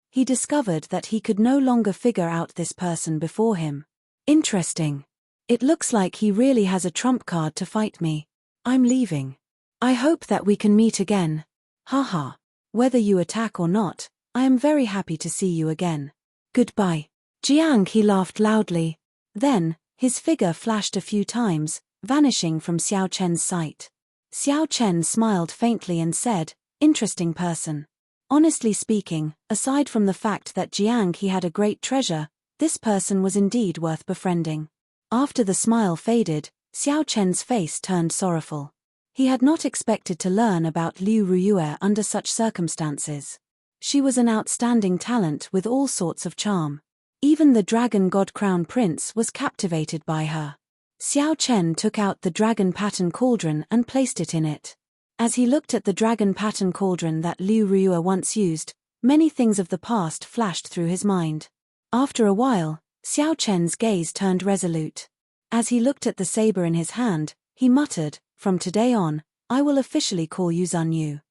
He discovered that he could no longer figure out this person before him. Interesting. It looks like he really has a trump card to fight me. I'm leaving. I hope that we can meet again. Haha. Whether you attack or not, I am very happy to see you again. Goodbye. Jiang, he laughed loudly. Then, his figure flashed a few times, vanishing from Xiao Chen's sight. Xiao Chen smiled faintly and said, "Interesting person. Honestly speaking, aside from the fact that Jiang he had a great treasure, this person was indeed worth befriending." After the smile faded, Xiao Chen's face turned sorrowful. He had not expected to learn about Liu Ruyue under such circumstances. She was an outstanding talent with all sorts of charm. Even the Dragon God Crown Prince was captivated by her. Xiao Chen took out the dragon pattern cauldron and placed it in it. As he looked at the dragon pattern cauldron that Liu Ruyue once used, many things of the past flashed through his mind. After a while, Xiao Chen's gaze turned resolute. As he looked at the saber in his hand, he muttered, "From today on, I will officially call you Zun Yu."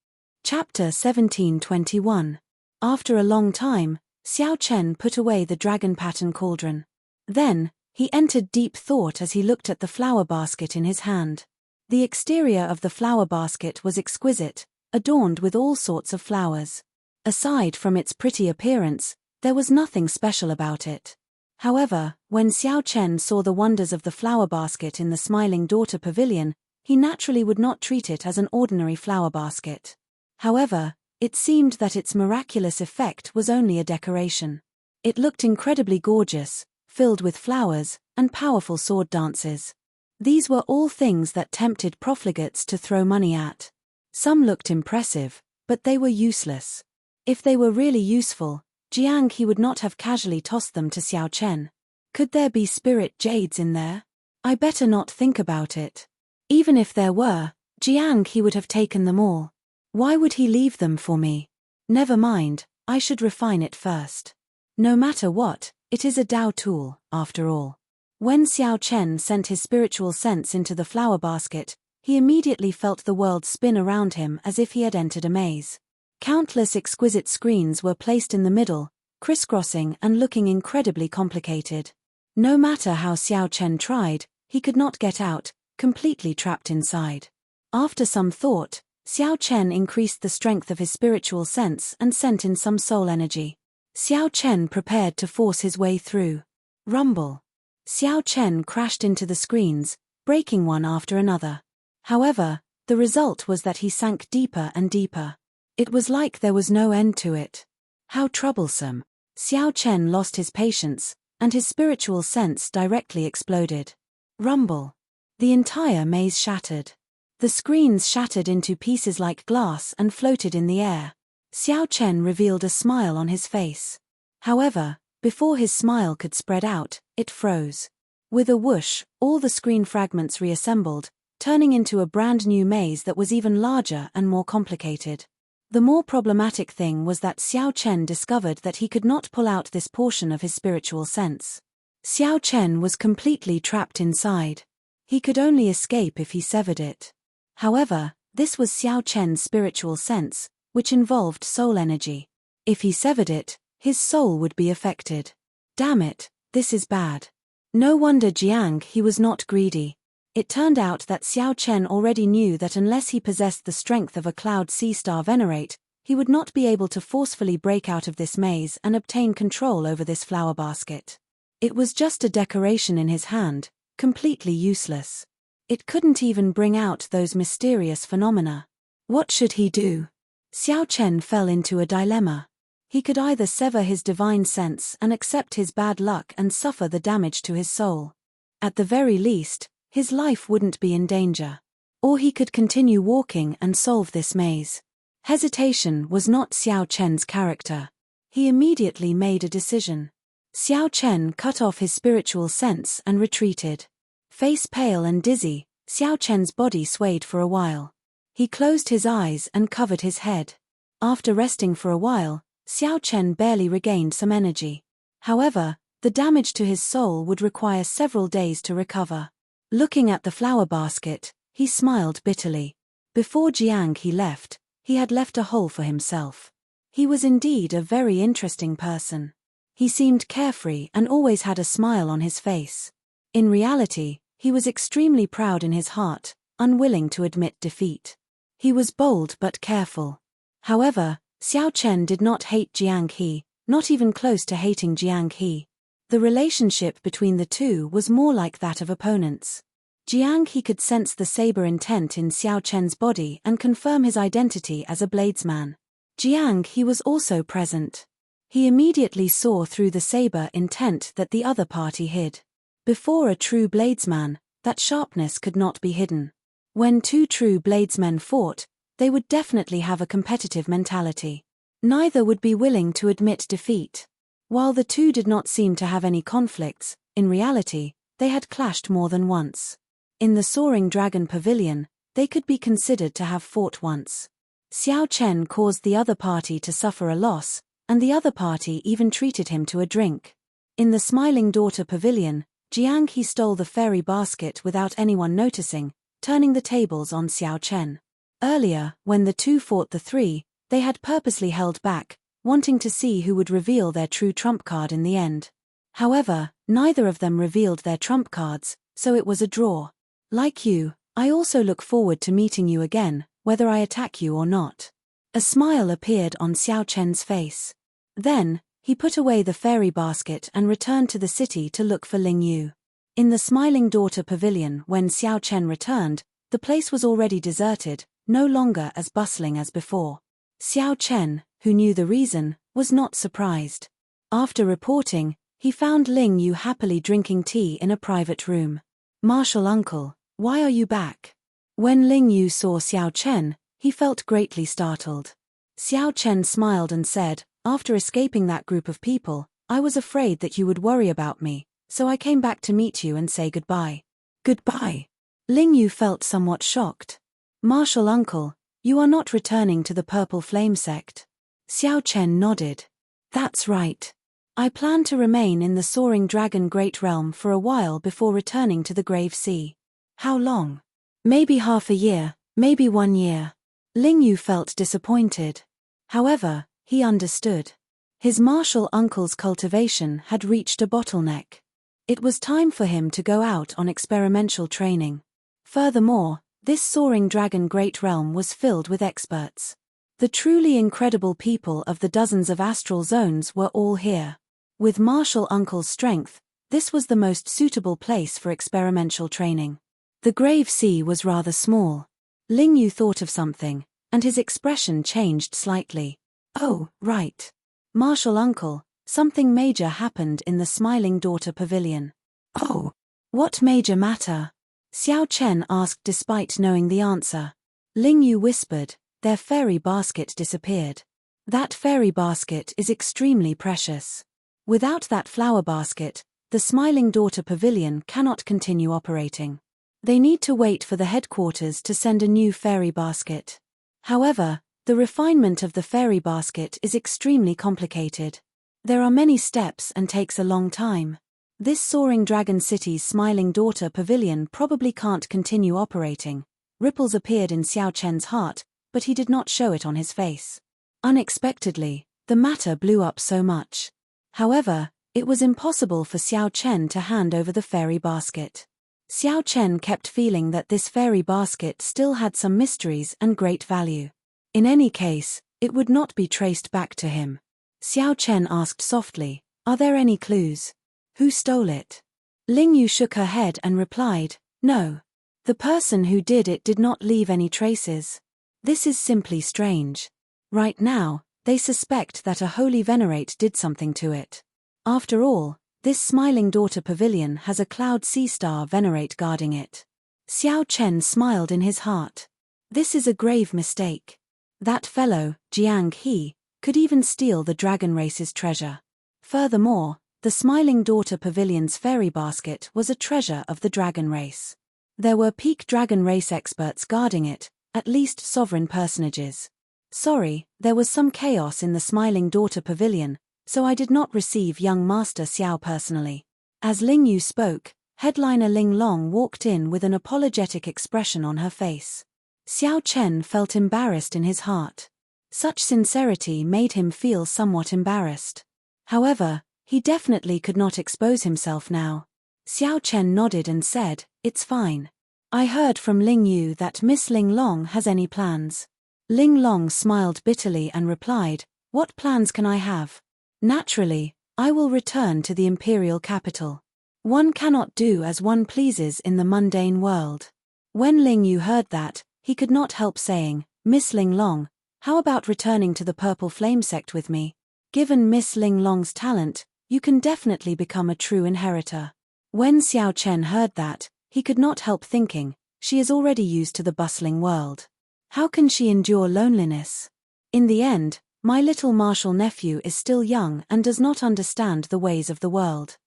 Chapter 17:21. After a long time, Xiao Chen put away the dragon pattern cauldron. Then, he entered deep thought as he looked at the flower basket in his hand. The exterior of the flower basket was exquisite, adorned with all sorts of flowers. Aside from its pretty appearance, there was nothing special about it. However, when Xiao Chen saw the wonders of the flower basket in the Smiling Daughter Pavilion, he naturally would not treat it as an ordinary flower basket. However, it seemed that its miraculous effect was only a decoration. It looked incredibly gorgeous, filled with flowers, and powerful sword dances. These were all things that tempted profligates to throw money at. Some looked impressive, but they were useless. If they were really useful, Jiang he would not have casually tossed them to Xiao Chen. Could there be spirit jades in there? I better not think about it. Even if there were, Jiang he would have taken them all. Why would he leave them for me? Never mind, I should refine it first. No matter what, it is a Dao tool, after all. When Xiao Chen sent his spiritual sense into the flower basket, he immediately felt the world spin around him as if he had entered a maze. Countless exquisite screens were placed in the middle, crisscrossing and looking incredibly complicated. No matter how Xiao Chen tried, he could not get out, completely trapped inside. After some thought, Xiao Chen increased the strength of his spiritual sense and sent in some soul energy. Xiao Chen prepared to force his way through. Rumble. Xiao Chen crashed into the screens, breaking one after another. However, the result was that he sank deeper and deeper. It was like there was no end to it. How troublesome. Xiao Chen lost his patience, and his spiritual sense directly exploded. Rumble. The entire maze shattered. The screens shattered into pieces like glass and floated in the air. Xiao Chen revealed a smile on his face. However, before his smile could spread out, it froze. With a whoosh, all the screen fragments reassembled, turning into a brand new maze that was even larger and more complicated. The more problematic thing was that Xiao Chen discovered that he could not pull out this portion of his spiritual sense. Xiao Chen was completely trapped inside. He could only escape if he severed it. However, this was Xiao Chen's spiritual sense, which involved soul energy. If he severed it, his soul would be affected. Damn it, this is bad. No wonder Jiang he was not greedy. It turned out that Xiao Chen already knew that unless he possessed the strength of a Cloud Sea Star Venerate, he would not be able to forcefully break out of this maze and obtain control over this flower basket. It was just a decoration in his hand, completely useless. It couldn't even bring out those mysterious phenomena. What should he do? Xiao Chen fell into a dilemma. He could either sever his divine sense and accept his bad luck and suffer the damage to his soul. At the very least, his life wouldn't be in danger. Or he could continue walking and solve this maze. Hesitation was not Xiao Chen's character. He immediately made a decision. Xiao Chen cut off his spiritual sense and retreated. Face pale and dizzy, Xiao Chen's body swayed for a while. He closed his eyes and covered his head. After resting for a while, Xiao Chen barely regained some energy. However, The damage to his soul would require several days to recover. Looking at the flower basket, he smiled bitterly. Before Jiang He left, he had left a hole for himself. He was indeed a very interesting person. He seemed carefree and always had a smile on his face. In reality, he was extremely proud in his heart, unwilling to admit defeat. He was bold but careful. However, Xiao Chen did not hate Jiang He, not even close to hating Jiang He. The relationship between the two was more like that of opponents. Jiang He could sense the saber intent in Xiao Chen's body and confirm his identity as a bladesman. Jiang He was also present. He immediately saw through the saber intent that the other party hid. Before a true bladesman, that sharpness could not be hidden. When two true bladesmen fought, they would definitely have a competitive mentality. Neither would be willing to admit defeat. While the two did not seem to have any conflicts, in reality, they had clashed more than once. In the Soaring Dragon Pavilion, they could be considered to have fought once. Xiao Chen caused the other party to suffer a loss, and the other party even treated him to a drink. In the Smiling Daughter Pavilion, Jiang He stole the fairy basket without anyone noticing, turning the tables on Xiao Chen. Earlier, when the two fought the three, they had purposely held back, wanting to see who would reveal their true trump card in the end. However, neither of them revealed their trump cards, so it was a draw. Like you, I also look forward to meeting you again, whether I attack you or not. A smile appeared on Xiao Chen's face. Then, he put away the fairy basket and returned to the city to look for Ling Yu. In the Smiling Daughter Pavilion, when Xiao Chen returned, the place was already deserted, no longer as bustling as before. Xiao Chen, who knew the reason, was not surprised. After reporting, he found Ling Yu happily drinking tea in a private room. "Martial uncle, why are you back?" When Ling Yu saw Xiao Chen, he felt greatly startled. Xiao Chen smiled and said, "After escaping that group of people, I was afraid that you would worry about me, so I came back to meet you and say goodbye." "Goodbye?" Ling Yu felt somewhat shocked. "Martial uncle, you are not returning to the Purple Flame sect?" Xiao Chen nodded. "That's right. I plan to remain in the Soaring Dragon Great Realm for a while before returning to the Grave Sea." "How long?" "Maybe half a year, maybe 1 year." Ling Yu felt disappointed. However, he understood. His martial uncle's cultivation had reached a bottleneck. It was time for him to go out on experimental training. Furthermore, this Soaring Dragon Great Realm was filled with experts. The truly incredible people of the dozens of astral zones were all here. With Martial Uncle's strength, this was the most suitable place for experimental training. The Grave Sea was rather small. Ling Yu thought of something, and his expression changed slightly. "Oh, right. Martial Uncle, something major happened in the Smiling Daughter Pavilion." "Oh, what major matter?" Xiao Chen asked despite knowing the answer. Ling Yu whispered, "Their fairy basket disappeared. That fairy basket is extremely precious. Without that flower basket, the Smiling Daughter Pavilion cannot continue operating. They need to wait for the headquarters to send a new fairy basket. However, the refinement of the fairy basket is extremely complicated. There are many steps and takes a long time. This Soaring Dragon City's Smiling Daughter Pavilion probably can't continue operating." Ripples appeared in Xiao Chen's heart, but he did not show it on his face. Unexpectedly, the matter blew up so much. However, it was impossible for Xiao Chen to hand over the fairy basket. Xiao Chen kept feeling that this fairy basket still had some mysteries and great value. In any case, it would not be traced back to him. Xiao Chen asked softly, "Are there any clues? Who stole it?" Ling Yu shook her head and replied, "No. The person who did it did not leave any traces. This is simply strange. Right now, they suspect that a holy venerate did something to it. After all, this Smiling Daughter Pavilion has a Cloud Sea Star venerate guarding it." Xiao Chen smiled in his heart. This is a grave mistake. That fellow, Jiang He, could even steal the dragon race's treasure. Furthermore, the Smiling Daughter Pavilion's fairy basket was a treasure of the dragon race. There were peak dragon race experts guarding it, at least sovereign personages. Sorry, there was some chaos in the Smiling Daughter Pavilion, so I did not receive young Master Xiao personally. As Ling Yu spoke, headliner Ling Long walked in with an apologetic expression on her face. Xiao Chen felt embarrassed in his heart. Such sincerity made him feel somewhat embarrassed. However, he definitely could not expose himself now. Xiao Chen nodded and said, "It's fine. I heard from Ling Yu that Miss Ling Long has any plans." Ling Long smiled bitterly and replied, "What plans can I have? Naturally, I will return to the imperial capital. One cannot do as one pleases in the mundane world." When Ling Yu heard that, he could not help saying, "Miss Ling Long, how about returning to the Purple Flame sect with me? Given Miss Ling Long's talent, you can definitely become a true inheritor." When Xiao Chen heard that, he could not help thinking, she is already used to the bustling world. How can she endure loneliness? In the end, my little martial nephew is still young and does not understand the ways of the world.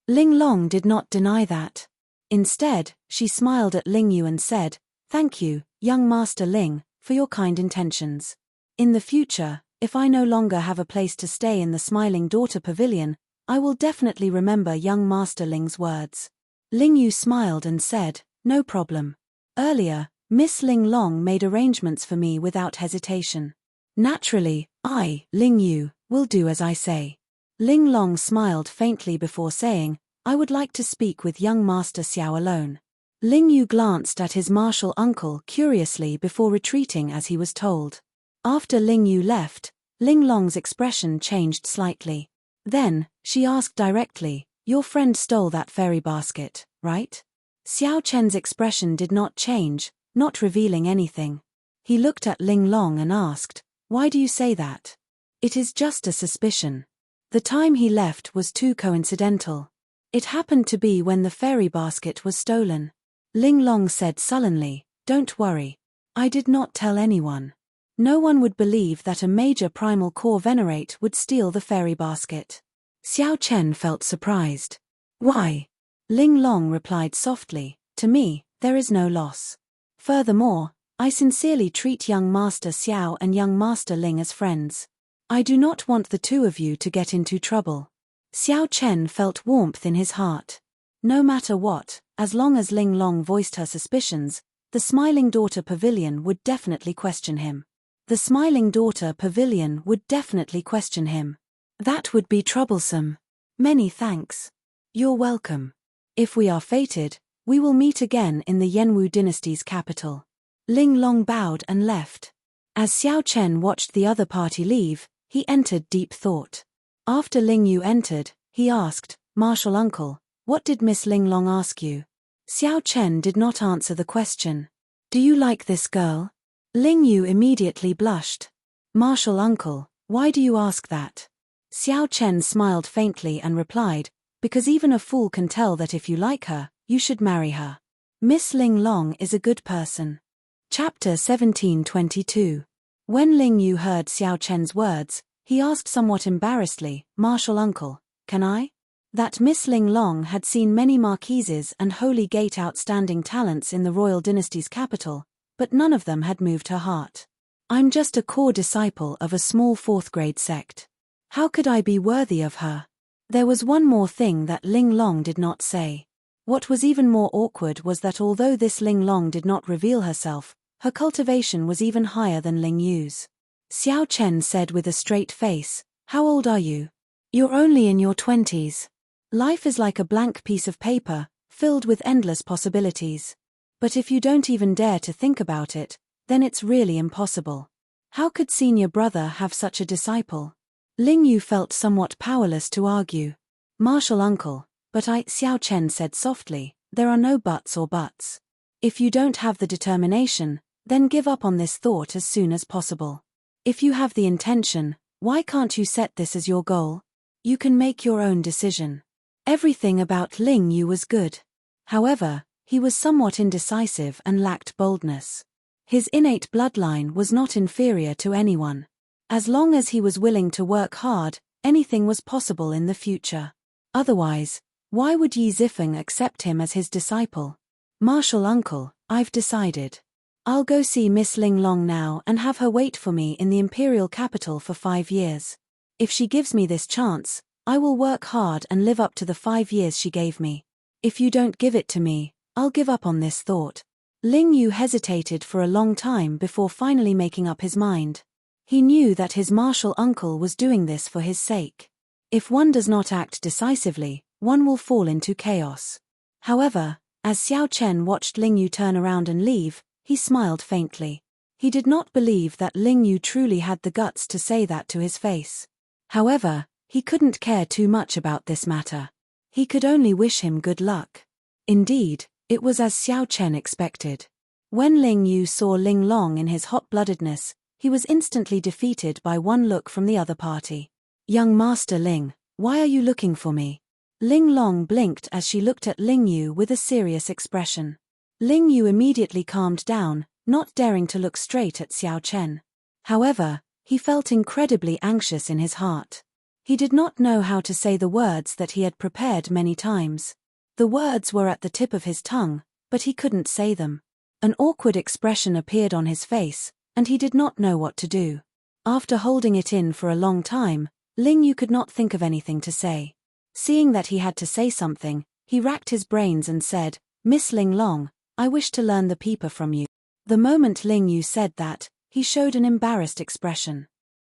Ling Long did not deny that. Instead, she smiled at Ling Yu and said, "Thank you, young Master Ling, for your kind intentions. In the future, if I no longer have a place to stay in the Smiling Daughter Pavilion, I will definitely remember young Master Ling's words." Ling Yu smiled and said, "No problem. Earlier, Miss Ling Long made arrangements for me without hesitation. Naturally, I, Ling Yu, will do as I say." Ling Long smiled faintly before saying, "I would like to speak with young Master Xiao alone." Ling Yu glanced at his martial uncle curiously before retreating as he was told. After Ling Yu left, Ling Long's expression changed slightly. Then, she asked directly, "Your friend stole that fairy basket, right?" Xiao Chen's expression did not change, not revealing anything. He looked at Ling Long and asked, "Why do you say that?" "It is just a suspicion. The time he left was too coincidental. It happened to be when the fairy basket was stolen." Ling Long said sullenly, "Don't worry. I did not tell anyone. No one would believe that a major primal core venerate would steal the fairy basket." Xiao Chen felt surprised. "Why?" Ling Long replied softly, "To me, there is no loss. Furthermore, I sincerely treat young Master Xiao and young Master Ling as friends. I do not want the two of you to get into trouble." Xiao Chen felt warmth in his heart. No matter what, as long as Ling Long voiced her suspicions, the Smiling Daughter Pavilion would definitely question him. The Smiling Daughter Pavilion would definitely question him. That would be troublesome. "Many thanks." "You're welcome. If we are fated, we will meet again in the Yanwu dynasty's capital." Ling Long bowed and left. As Xiao Chen watched the other party leave, he entered deep thought. After Ling Yu entered, he asked, "Martial uncle, what did Miss Ling Long ask you?" Xiao Chen did not answer the question. "Do you like this girl?" Ling Yu immediately blushed. "Martial uncle, why do you ask that?" Xiao Chen smiled faintly and replied, "Because even a fool can tell that if you like her, you should marry her. Miss Ling Long is a good person." Chapter 1722. When Ling Yu heard Xiao Chen's words, he asked somewhat embarrassedly, "Martial uncle, can I?" That Miss Ling Long had seen many marquises and Holy Gate outstanding talents in the royal dynasty's capital, but none of them had moved her heart. "I'm just a core disciple of a small fourth-grade sect. How could I be worthy of her?" There was one more thing that Ling Long did not say. What was even more awkward was that although this Ling Long did not reveal herself, her cultivation was even higher than Ling Yu's. Xiao Chen said with a straight face, "How old are you?" "You're only in your 20s. Life is like a blank piece of paper, filled with endless possibilities. But if you don't even dare to think about it, then it's really impossible. How could senior brother have such a disciple?" Ling Yu felt somewhat powerless to argue. "Martial uncle, but Xiao Chen said softly, "there are no buts or buts. If you don't have the determination, then give up on this thought as soon as possible. If you have the intention, why can't you set this as your goal? You can make your own decision." Everything about Ling Yu was good. However, he was somewhat indecisive and lacked boldness. His innate bloodline was not inferior to anyone. As long as he was willing to work hard, anything was possible in the future. Otherwise, why would Yi Zifeng accept him as his disciple? "Martial uncle, I've decided. I'll go see Miss Ling Long now and have her wait for me in the imperial capital for 5 years. If she gives me this chance, I will work hard and live up to the 5 years she gave me. If you don't give it to me, I'll give up on this thought. Ling Yu hesitated for a long time before finally making up his mind. He knew that his martial uncle was doing this for his sake. If one does not act decisively, one will fall into chaos. However, as Xiao Chen watched Ling Yu turn around and leave, he smiled faintly. He did not believe that Ling Yu truly had the guts to say that to his face. However, he couldn't care too much about this matter. He could only wish him good luck. Indeed, it was as Xiao Chen expected. When Ling Yu saw Ling Long in his hot-bloodedness, he was instantly defeated by one look from the other party. "Young Master Ling, why are you looking for me?" Ling Long blinked as she looked at Ling Yu with a serious expression. Ling Yu immediately calmed down, not daring to look straight at Xiao Chen. However, he felt incredibly anxious in his heart. He did not know how to say the words that he had prepared many times. The words were at the tip of his tongue, but he couldn't say them. An awkward expression appeared on his face, and he did not know what to do. After holding it in for a long time, Ling Yu could not think of anything to say. Seeing that he had to say something, he racked his brains and said, "Miss Ling Long, I wish to learn the peeper from you." The moment Ling Yu said that, he showed an embarrassed expression.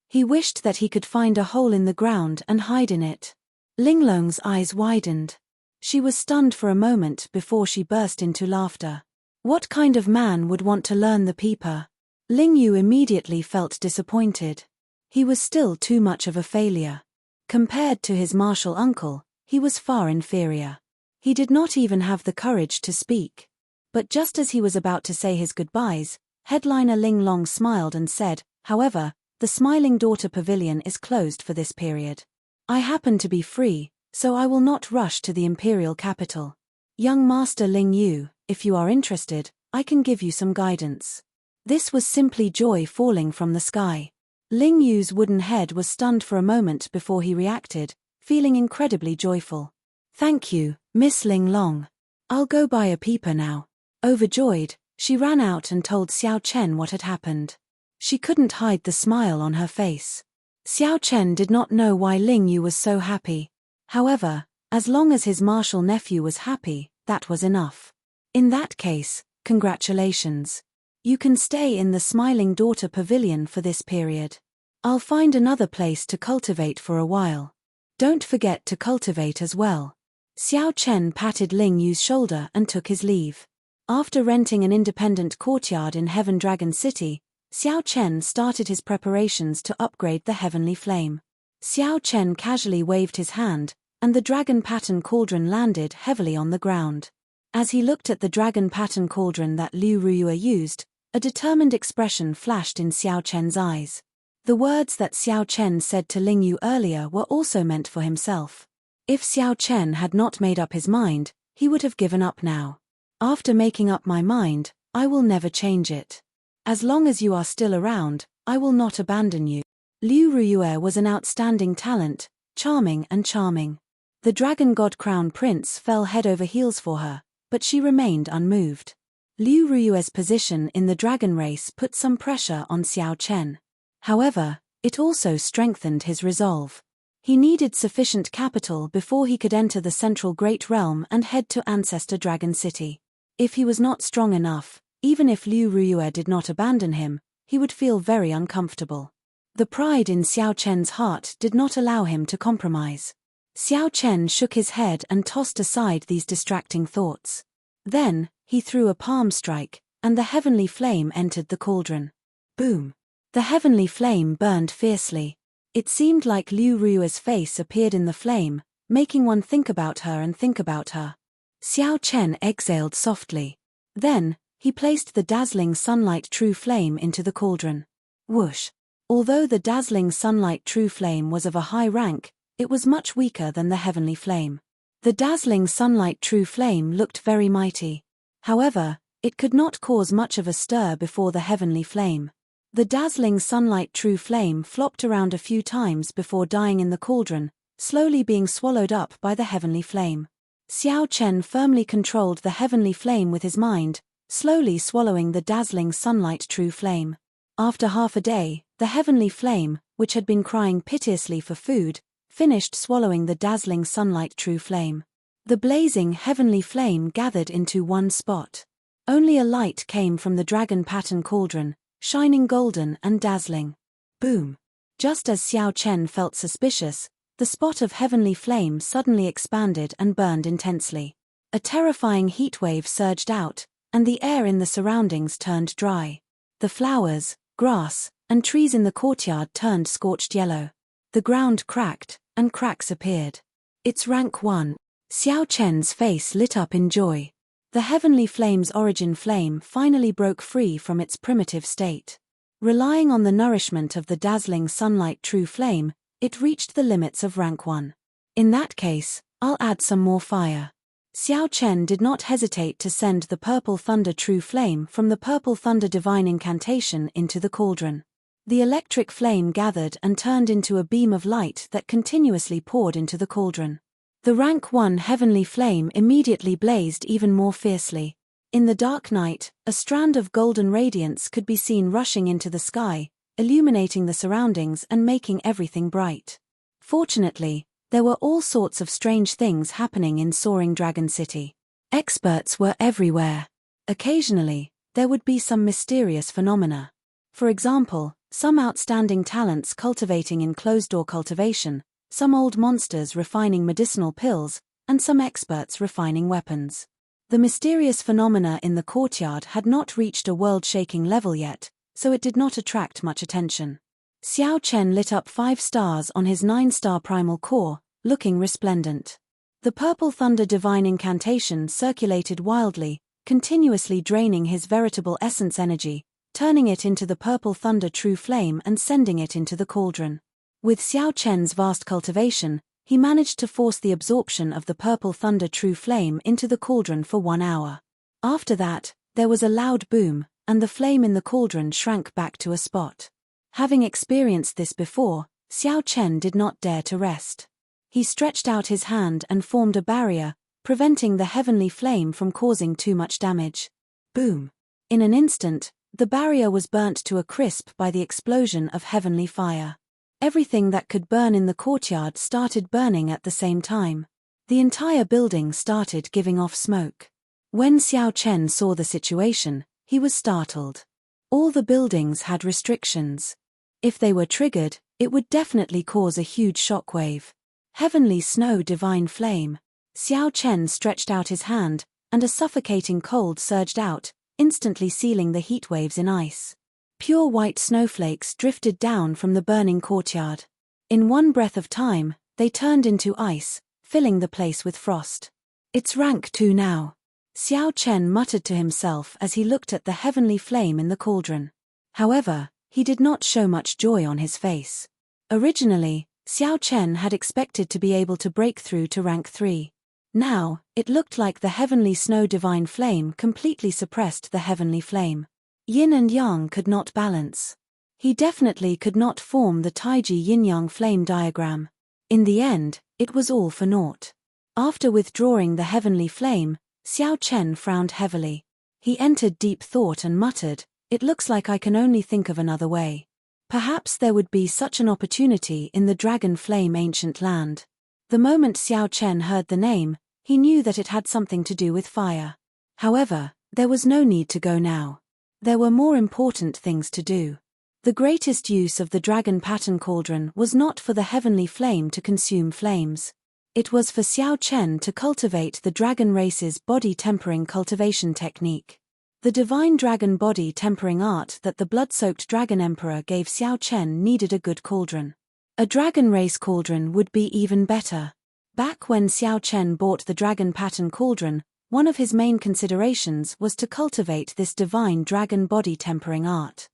He wished that he could find a hole in the ground and hide in it. Ling Long's eyes widened. She was stunned for a moment before she burst into laughter. What kind of man would want to learn the peeper? Ling Yu immediately felt disappointed. He was still too much of a failure. Compared to his martial uncle, he was far inferior. He did not even have the courage to speak. But just as he was about to say his goodbyes, headliner Ling Long smiled and said, "However, the Smiling Daughter Pavilion is closed for this period. I happen to be free, so I will not rush to the imperial capital. Young Master Ling Yu, if you are interested, I can give you some guidance." This was simply joy falling from the sky. Ling Yu's wooden head was stunned for a moment before he reacted, feeling incredibly joyful. "Thank you, Miss Ling Long. I'll go buy a peeper now." Overjoyed, she ran out and told Xiao Chen what had happened. She couldn't hide the smile on her face. Xiao Chen did not know why Ling Yu was so happy. However, as long as his martial nephew was happy, that was enough. In that case, congratulations. You can stay in the Smiling Daughter Pavilion for this period. I'll find another place to cultivate for a while. Don't forget to cultivate as well. Xiao Chen patted Ling Yu's shoulder and took his leave. After renting an independent courtyard in Heaven Dragon City, Xiao Chen started his preparations to upgrade the Heavenly Flame. Xiao Chen casually waved his hand, and the dragon pattern cauldron landed heavily on the ground. As he looked at the dragon pattern cauldron that Liu Ruyue used, a determined expression flashed in Xiao Chen's eyes. The words that Xiao Chen said to Ling Yu earlier were also meant for himself. If Xiao Chen had not made up his mind, he would have given up now. After making up my mind, I will never change it. As long as you are still around, I will not abandon you. Liu Ruyue was an outstanding talent, charming and charming. The Dragon God Crown Prince fell head over heels for her, but she remained unmoved. Liu Ruyue's position in the dragon race put some pressure on Xiao Chen. However, it also strengthened his resolve. He needed sufficient capital before he could enter the Central Great Realm and head to Ancestor Dragon City. If he was not strong enough, even if Liu Ruyue did not abandon him, he would feel very uncomfortable. The pride in Xiao Chen's heart did not allow him to compromise. Xiao Chen shook his head and tossed aside these distracting thoughts. Then, he threw a palm strike, and the heavenly flame entered the cauldron. Boom! The heavenly flame burned fiercely. It seemed like Liu Ruyue's face appeared in the flame, making one think about her and think about her. Xiao Chen exhaled softly. Then, he placed the dazzling sunlight true flame into the cauldron. Whoosh! Although the dazzling sunlight true flame was of a high rank, it was much weaker than the heavenly flame. The dazzling sunlight true flame looked very mighty. However, it could not cause much of a stir before the heavenly flame. The dazzling sunlight true flame flopped around a few times before dying in the cauldron, slowly being swallowed up by the heavenly flame. Xiao Chen firmly controlled the heavenly flame with his mind, slowly swallowing the dazzling sunlight true flame. After half a day, The heavenly flame, which had been crying piteously for food, finished swallowing the dazzling sunlight true flame. The blazing heavenly flame gathered into one spot. Only a light came from the dragon pattern cauldron, shining golden and dazzling. Boom! Just as Xiao Chen felt suspicious, the spot of heavenly flame suddenly expanded and burned intensely. A terrifying heatwave surged out, and the air in the surroundings turned dry. The flowers, grass, and trees in the courtyard turned scorched yellow. The ground cracked, and cracks appeared. It's rank 1. Xiao Chen's face lit up in joy. The heavenly flame's origin flame finally broke free from its primitive state. Relying on the nourishment of the dazzling sunlight true flame, it reached the limits of rank 1. In that case, I'll add some more fire. Xiao Chen did not hesitate to send the purple thunder true flame from the purple thunder divine incantation into the cauldron. The electric flame gathered and turned into a beam of light that continuously poured into the cauldron. The rank 1 heavenly flame immediately blazed even more fiercely. In the dark night, a strand of golden radiance could be seen rushing into the sky, illuminating the surroundings and making everything bright. Fortunately, there were all sorts of strange things happening in Soaring Dragon City. Experts were everywhere. Occasionally, there would be some mysterious phenomena. For example, some outstanding talents cultivating in closed-door cultivation, some old monsters refining medicinal pills, and some experts refining weapons. The mysterious phenomena in the courtyard had not reached a world-shaking level yet, so it did not attract much attention. Xiao Chen lit up 5 stars on his 9-star primal core, looking resplendent. The purple thunder divine incantation circulated wildly, continuously draining his veritable essence energy, turning it into the purple thunder true flame and sending it into the cauldron. With Xiao Chen's vast cultivation, he managed to force the absorption of the purple thunder true flame into the cauldron for 1 hour. After that, there was a loud boom, and the flame in the cauldron shrank back to a spot. Having experienced this before, Xiao Chen did not dare to rest. He stretched out his hand and formed a barrier, preventing the heavenly flame from causing too much damage. Boom! In an instant, the barrier was burnt to a crisp by the explosion of heavenly fire. Everything that could burn in the courtyard started burning at the same time. The entire building started giving off smoke. When Xiao Chen saw the situation, he was startled. All the buildings had restrictions. If they were triggered, it would definitely cause a huge shockwave. Heavenly snow divine flame. Xiao Chen stretched out his hand, and a suffocating cold surged out, instantly sealing the heat waves in ice. Pure white snowflakes drifted down from the burning courtyard. In one breath of time, they turned into ice, filling the place with frost. It's rank 2 now. Xiao Chen muttered to himself as he looked at the heavenly flame in the cauldron. However, he did not show much joy on his face. Originally, Xiao Chen had expected to be able to break through to rank 3. Now, it looked like the heavenly snow divine flame completely suppressed the heavenly flame. Yin and yang could not balance. He definitely could not form the Taiji yin-yang flame diagram. In the end, it was all for naught. After withdrawing the heavenly flame, Xiao Chen frowned heavily. He entered deep thought and muttered, "It looks like I can only think of another way. Perhaps there would be such an opportunity in the Dragon Flame ancient land." The moment Xiao Chen heard the name, he knew that it had something to do with fire. However, there was no need to go now. There were more important things to do. The greatest use of the dragon pattern cauldron was not for the heavenly flame to consume flames. It was for Xiao Chen to cultivate the dragon race's body tempering cultivation technique. The divine dragon body tempering art that the blood-soaked dragon emperor gave Xiao Chen needed a good cauldron. A dragon race cauldron would be even better. Back when Xiao Chen bought the dragon pattern cauldron, one of his main considerations was to cultivate this divine dragon body tempering art.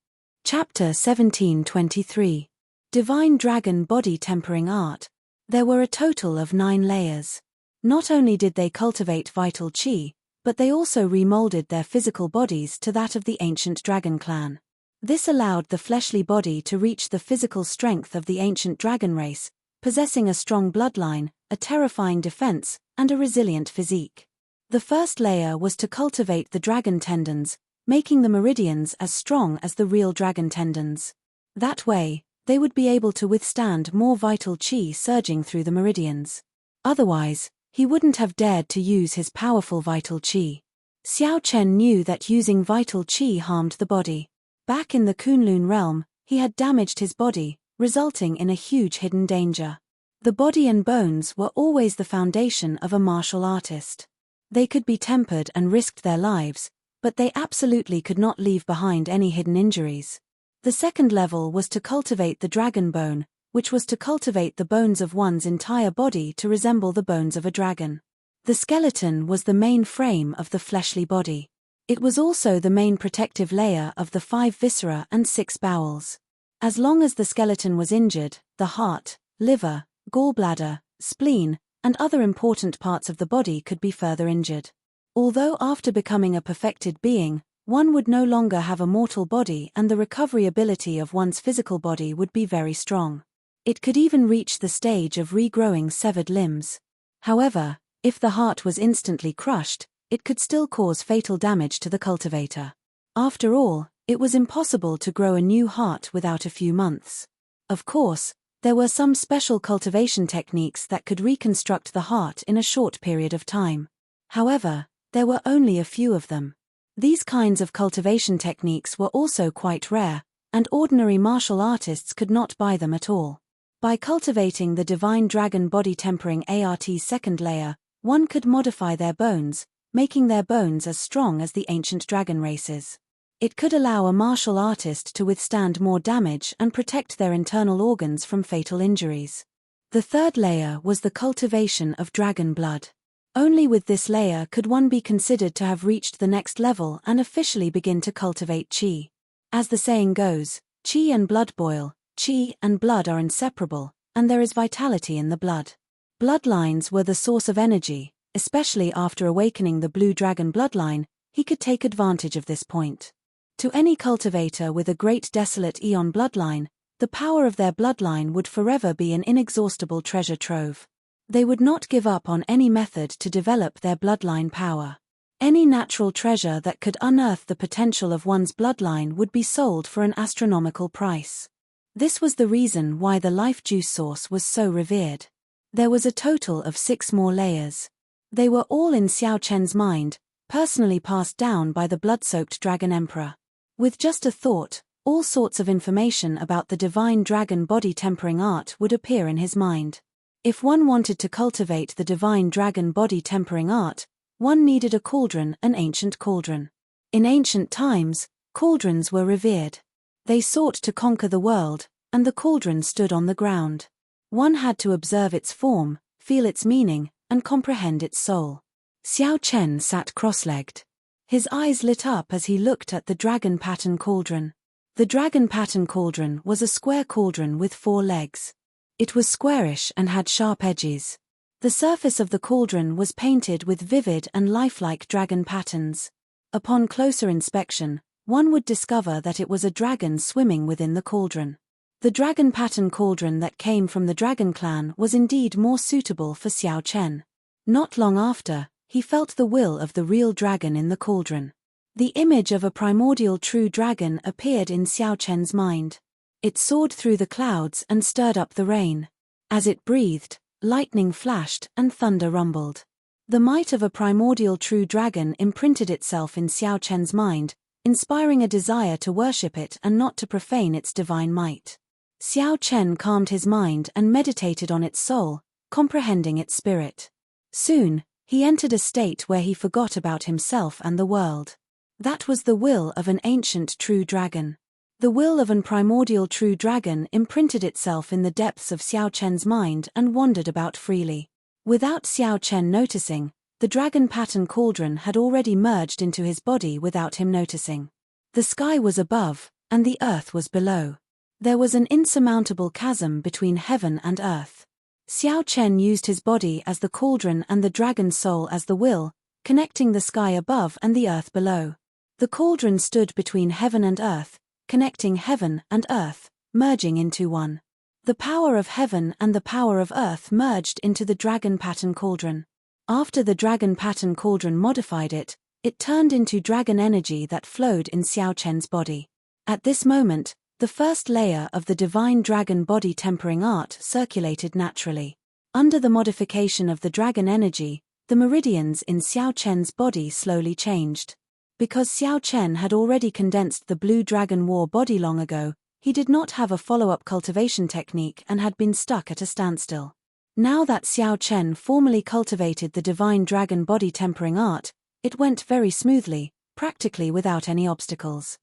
Chapter 1723. Divine Dragon Body Tempering Art. There were a total of 9 layers. Not only did they cultivate vital qi, but they also remolded their physical bodies to that of the ancient dragon clan. This allowed the fleshly body to reach the physical strength of the ancient dragon race, possessing a strong bloodline, a terrifying defense, and a resilient physique. The first layer was to cultivate the dragon tendons, making the meridians as strong as the real dragon tendons. That way, they would be able to withstand more vital qi surging through the meridians. Otherwise, he wouldn't have dared to use his powerful vital qi. Xiao Chen knew that using vital qi harmed the body. Back in the Kunlun realm, he had damaged his body, resulting in a huge hidden danger. The body and bones were always the foundation of a martial artist. They could be tempered and risked their lives, but they absolutely could not leave behind any hidden injuries. The second level was to cultivate the dragon bone, which was to cultivate the bones of one's entire body to resemble the bones of a dragon. The skeleton was the main frame of the fleshly body. It was also the main protective layer of the 5 viscera and 6 bowels. As long as the skeleton was injured, the heart, liver, gallbladder, spleen, and other important parts of the body could be further injured. Although after becoming a perfected being, one would no longer have a mortal body and the recovery ability of one's physical body would be very strong. It could even reach the stage of regrowing severed limbs. However, if the heart was instantly crushed, it could still cause fatal damage to the cultivator. After all, it was impossible to grow a new heart without a few months. Of course, there were some special cultivation techniques that could reconstruct the heart in a short period of time. However, there were only a few of them. These kinds of cultivation techniques were also quite rare, and ordinary martial artists could not buy them at all. By cultivating the divine dragon body tempering ART's second layer, one could modify their bones, making their bones as strong as the ancient dragon races. It could allow a martial artist to withstand more damage and protect their internal organs from fatal injuries. The third layer was the cultivation of dragon blood. Only with this layer could one be considered to have reached the next level and officially begin to cultivate qi. As the saying goes, qi and blood boil, qi and blood are inseparable, and there is vitality in the blood. Bloodlines were the source of energy, especially after awakening the blue dragon bloodline, he could take advantage of this point. To any cultivator with a great desolate eon bloodline, the power of their bloodline would forever be an inexhaustible treasure trove. They would not give up on any method to develop their bloodline power. Any natural treasure that could unearth the potential of one's bloodline would be sold for an astronomical price. This was the reason why the life juice source was so revered. There was a total of 6 more layers. They were all in Xiao Chen's mind, personally passed down by the blood-soaked dragon emperor. With just a thought, all sorts of information about the divine dragon body tempering art would appear in his mind. If one wanted to cultivate the divine dragon body tempering art, one needed a cauldron, an ancient cauldron. In ancient times, cauldrons were revered. They sought to conquer the world, and the cauldron stood on the ground. One had to observe its form, feel its meaning, and comprehend its soul. Xiao Chen sat cross-legged. His eyes lit up as he looked at the dragon pattern cauldron. The dragon pattern cauldron was a square cauldron with 4 legs. It was squarish and had sharp edges. The surface of the cauldron was painted with vivid and lifelike dragon patterns. Upon closer inspection, one would discover that it was a dragon swimming within the cauldron. The dragon pattern cauldron that came from the dragon clan was indeed more suitable for Xiao Chen. Not long after, he felt the will of the real dragon in the cauldron. The image of a primordial true dragon appeared in Xiao Chen's mind. It soared through the clouds and stirred up the rain. As it breathed, lightning flashed and thunder rumbled. The might of a primordial true dragon imprinted itself in Xiao Chen's mind, inspiring a desire to worship it and not to profane its divine might. Xiao Chen calmed his mind and meditated on its soul, comprehending its spirit. Soon, he entered a state where he forgot about himself and the world. That was the will of an ancient true dragon. The will of an primordial true dragon imprinted itself in the depths of Xiao Chen's mind and wandered about freely. Without Xiao Chen noticing, the dragon pattern cauldron had already merged into his body without him noticing. The sky was above, and the earth was below. There was an insurmountable chasm between heaven and earth. Xiao Chen used his body as the cauldron and the dragon soul as the will, connecting the sky above and the earth below. The cauldron stood between heaven and earth, connecting heaven and earth, merging into one. The power of heaven and the power of earth merged into the dragon pattern cauldron. After the dragon pattern cauldron modified it, it turned into dragon energy that flowed in Xiao Chen's body. At this moment, The first layer of the divine dragon body tempering art circulated naturally. Under the modification of the dragon energy, the meridians in Xiao Chen's body slowly changed. Because Xiao Chen had already condensed the blue dragon war body long ago, he did not have a follow-up cultivation technique and had been stuck at a standstill. Now that Xiao Chen formally cultivated the divine dragon body tempering art, it went very smoothly, practically without any obstacles.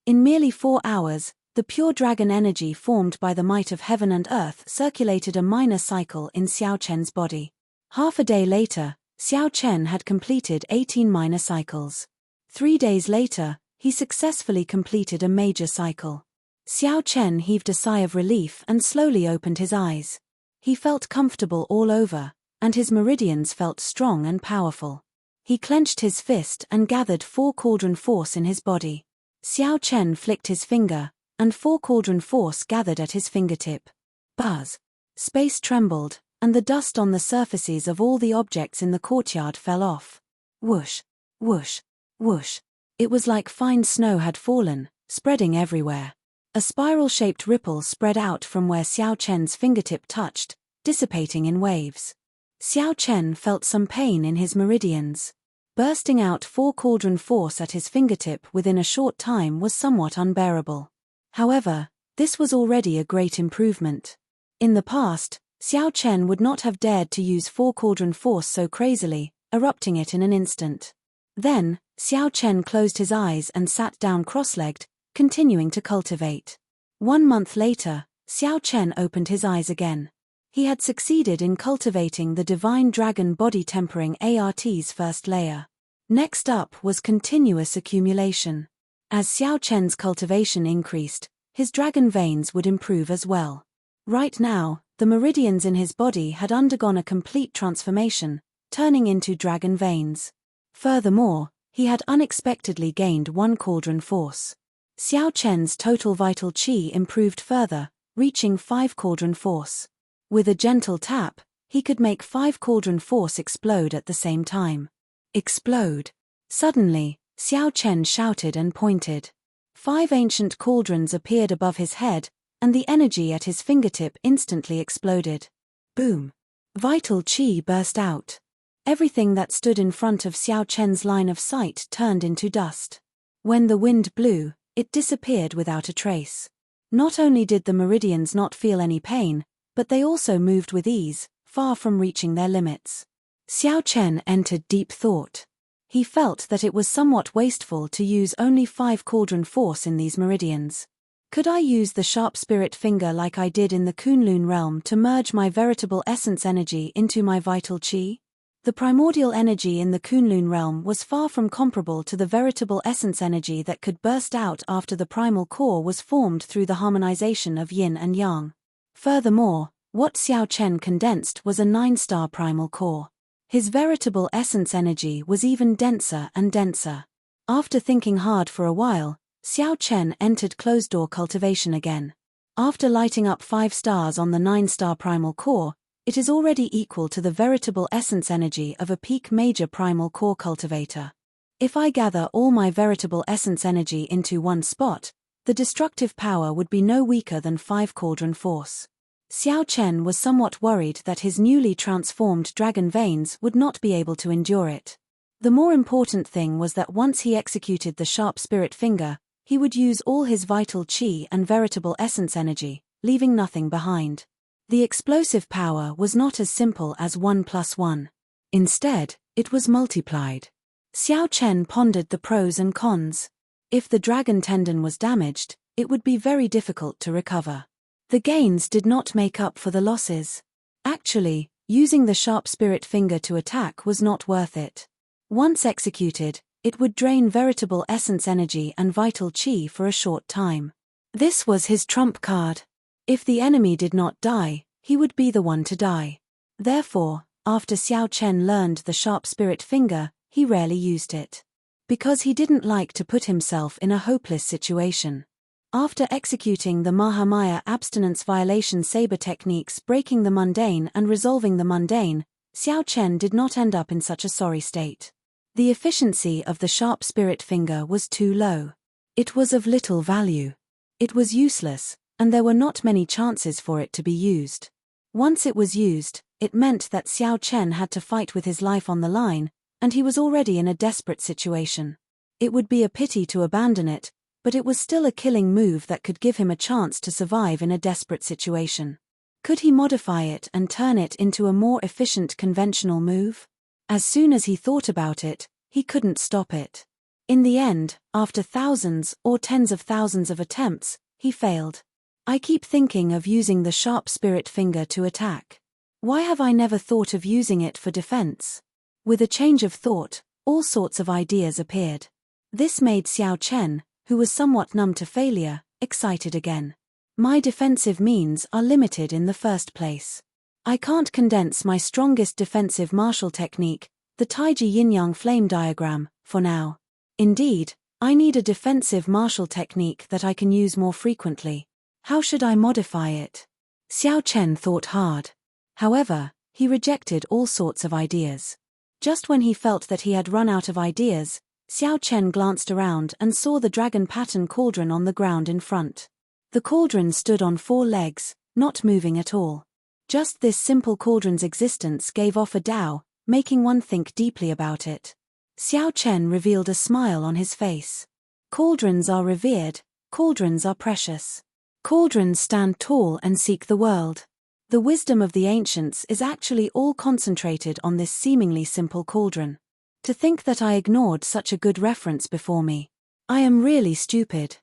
In merely 4 hours, the pure dragon energy formed by the might of heaven and earth circulated a minor cycle in Xiao Chen's body. Half a day later, Xiao Chen had completed 18 minor cycles. 3 days later, he successfully completed a major cycle. Xiao Chen heaved a sigh of relief and slowly opened his eyes. He felt comfortable all over, and his meridians felt strong and powerful. He clenched his fist and gathered 4 cauldron force in his body. Xiao Chen flicked his finger, and 4 cauldron force gathered at his fingertip. Buzz! Space trembled, and the dust on the surfaces of all the objects in the courtyard fell off. Whoosh! Whoosh! Whoosh! It was like fine snow had fallen, spreading everywhere. A spiral-shaped ripple spread out from where Xiao Chen's fingertip touched, dissipating in waves. Xiao Chen felt some pain in his meridians. Bursting out 4 cauldron force at his fingertip within a short time was somewhat unbearable. However, this was already a great improvement. In the past, Xiao Chen would not have dared to use 4 cauldron force so crazily, erupting it in an instant. Then, Xiao Chen closed his eyes and sat down cross-legged, continuing to cultivate. 1 month later, Xiao Chen opened his eyes again. He had succeeded in cultivating the divine dragon body tempering ART's first layer. Next up was continuous accumulation. As Xiao Chen's cultivation increased, his dragon veins would improve as well. Right now, the meridians in his body had undergone a complete transformation, turning into dragon veins. Furthermore, he had unexpectedly gained 1 cauldron force. Xiao Chen's total vital qi improved further, reaching 5 cauldron force. With a gentle tap, he could make 5 cauldron force explode at the same time. Explode! Suddenly, Xiao Chen shouted and pointed. 5 ancient cauldrons appeared above his head, and the energy at his fingertip instantly exploded. Boom! Vital qi burst out. Everything that stood in front of Xiao Chen's line of sight turned into dust. When the wind blew, it disappeared without a trace. Not only did the meridians not feel any pain, but they also moved with ease, far from reaching their limits. Xiao Chen entered deep thought. He felt that it was somewhat wasteful to use only 5 cauldron force in these meridians. Could I use the sharp spirit finger like I did in the Kunlun realm to merge my veritable essence energy into my vital qi? The primordial energy in the Kunlun realm was far from comparable to the veritable essence energy that could burst out after the primal core was formed through the harmonization of yin and yang. Furthermore, what Xiao Chen condensed was a 9-star primal core. His veritable essence energy was even denser and denser. After thinking hard for a while, Xiao Chen entered closed-door cultivation again. After lighting up 5 stars on the 9-star primal core, it is already equal to the veritable essence energy of a peak major primal core cultivator. If I gather all my veritable essence energy into one spot, the destructive power would be no weaker than 5 cauldron force. Xiao Chen was somewhat worried that his newly transformed dragon veins would not be able to endure it. The more important thing was that once he executed the sharp spirit finger, he would use all his vital qi and veritable essence energy, leaving nothing behind. The explosive power was not as simple as 1 + 1. Instead, it was multiplied. Xiao Chen pondered the pros and cons. If the dragon tendon was damaged, it would be very difficult to recover. The gains did not make up for the losses. Actually, using the sharp spirit finger to attack was not worth it. Once executed, it would drain veritable essence energy and vital qi for a short time. This was his trump card. If the enemy did not die, he would be the one to die. Therefore, after Xiao Chen learned the sharp spirit finger, he rarely used it. Because he didn't like to put himself in a hopeless situation. After executing the Mahamaya abstinence violation saber techniques breaking the mundane and resolving the mundane, Xiao Chen did not end up in such a sorry state. The efficiency of the sharp spirit finger was too low. It was of little value. It was useless, and there were not many chances for it to be used. Once it was used, it meant that Xiao Chen had to fight with his life on the line, and he was already in a desperate situation. It would be a pity to abandon it, but it was still a killing move that could give him a chance to survive in a desperate situation. Could he modify it and turn it into a more efficient conventional move? As soon as he thought about it, he couldn't stop it. In the end, after thousands or tens of thousands of attempts, he failed. I keep thinking of using the sharp spirit finger to attack. Why have I never thought of using it for defense? With a change of thought, all sorts of ideas appeared. This made Xiao Chen, who was somewhat numb to failure, excited again. My defensive means are limited in the first place. I can't condense my strongest defensive martial technique, the Taiji Yin-Yang flame diagram, for now. Indeed, I need a defensive martial technique that I can use more frequently. How should I modify it? Xiao Chen thought hard. However, he rejected all sorts of ideas. Just when he felt that he had run out of ideas, Xiao Chen glanced around and saw the dragon pattern cauldron on the ground in front. The cauldron stood on 4 legs, not moving at all. Just this simple cauldron's existence gave off a Tao, making one think deeply about it. Xiao Chen revealed a smile on his face. Cauldrons are revered, cauldrons are precious. Cauldrons stand tall and seek the world. The wisdom of the ancients is actually all concentrated on this seemingly simple cauldron. To think that I ignored such a good reference before me. I am really stupid.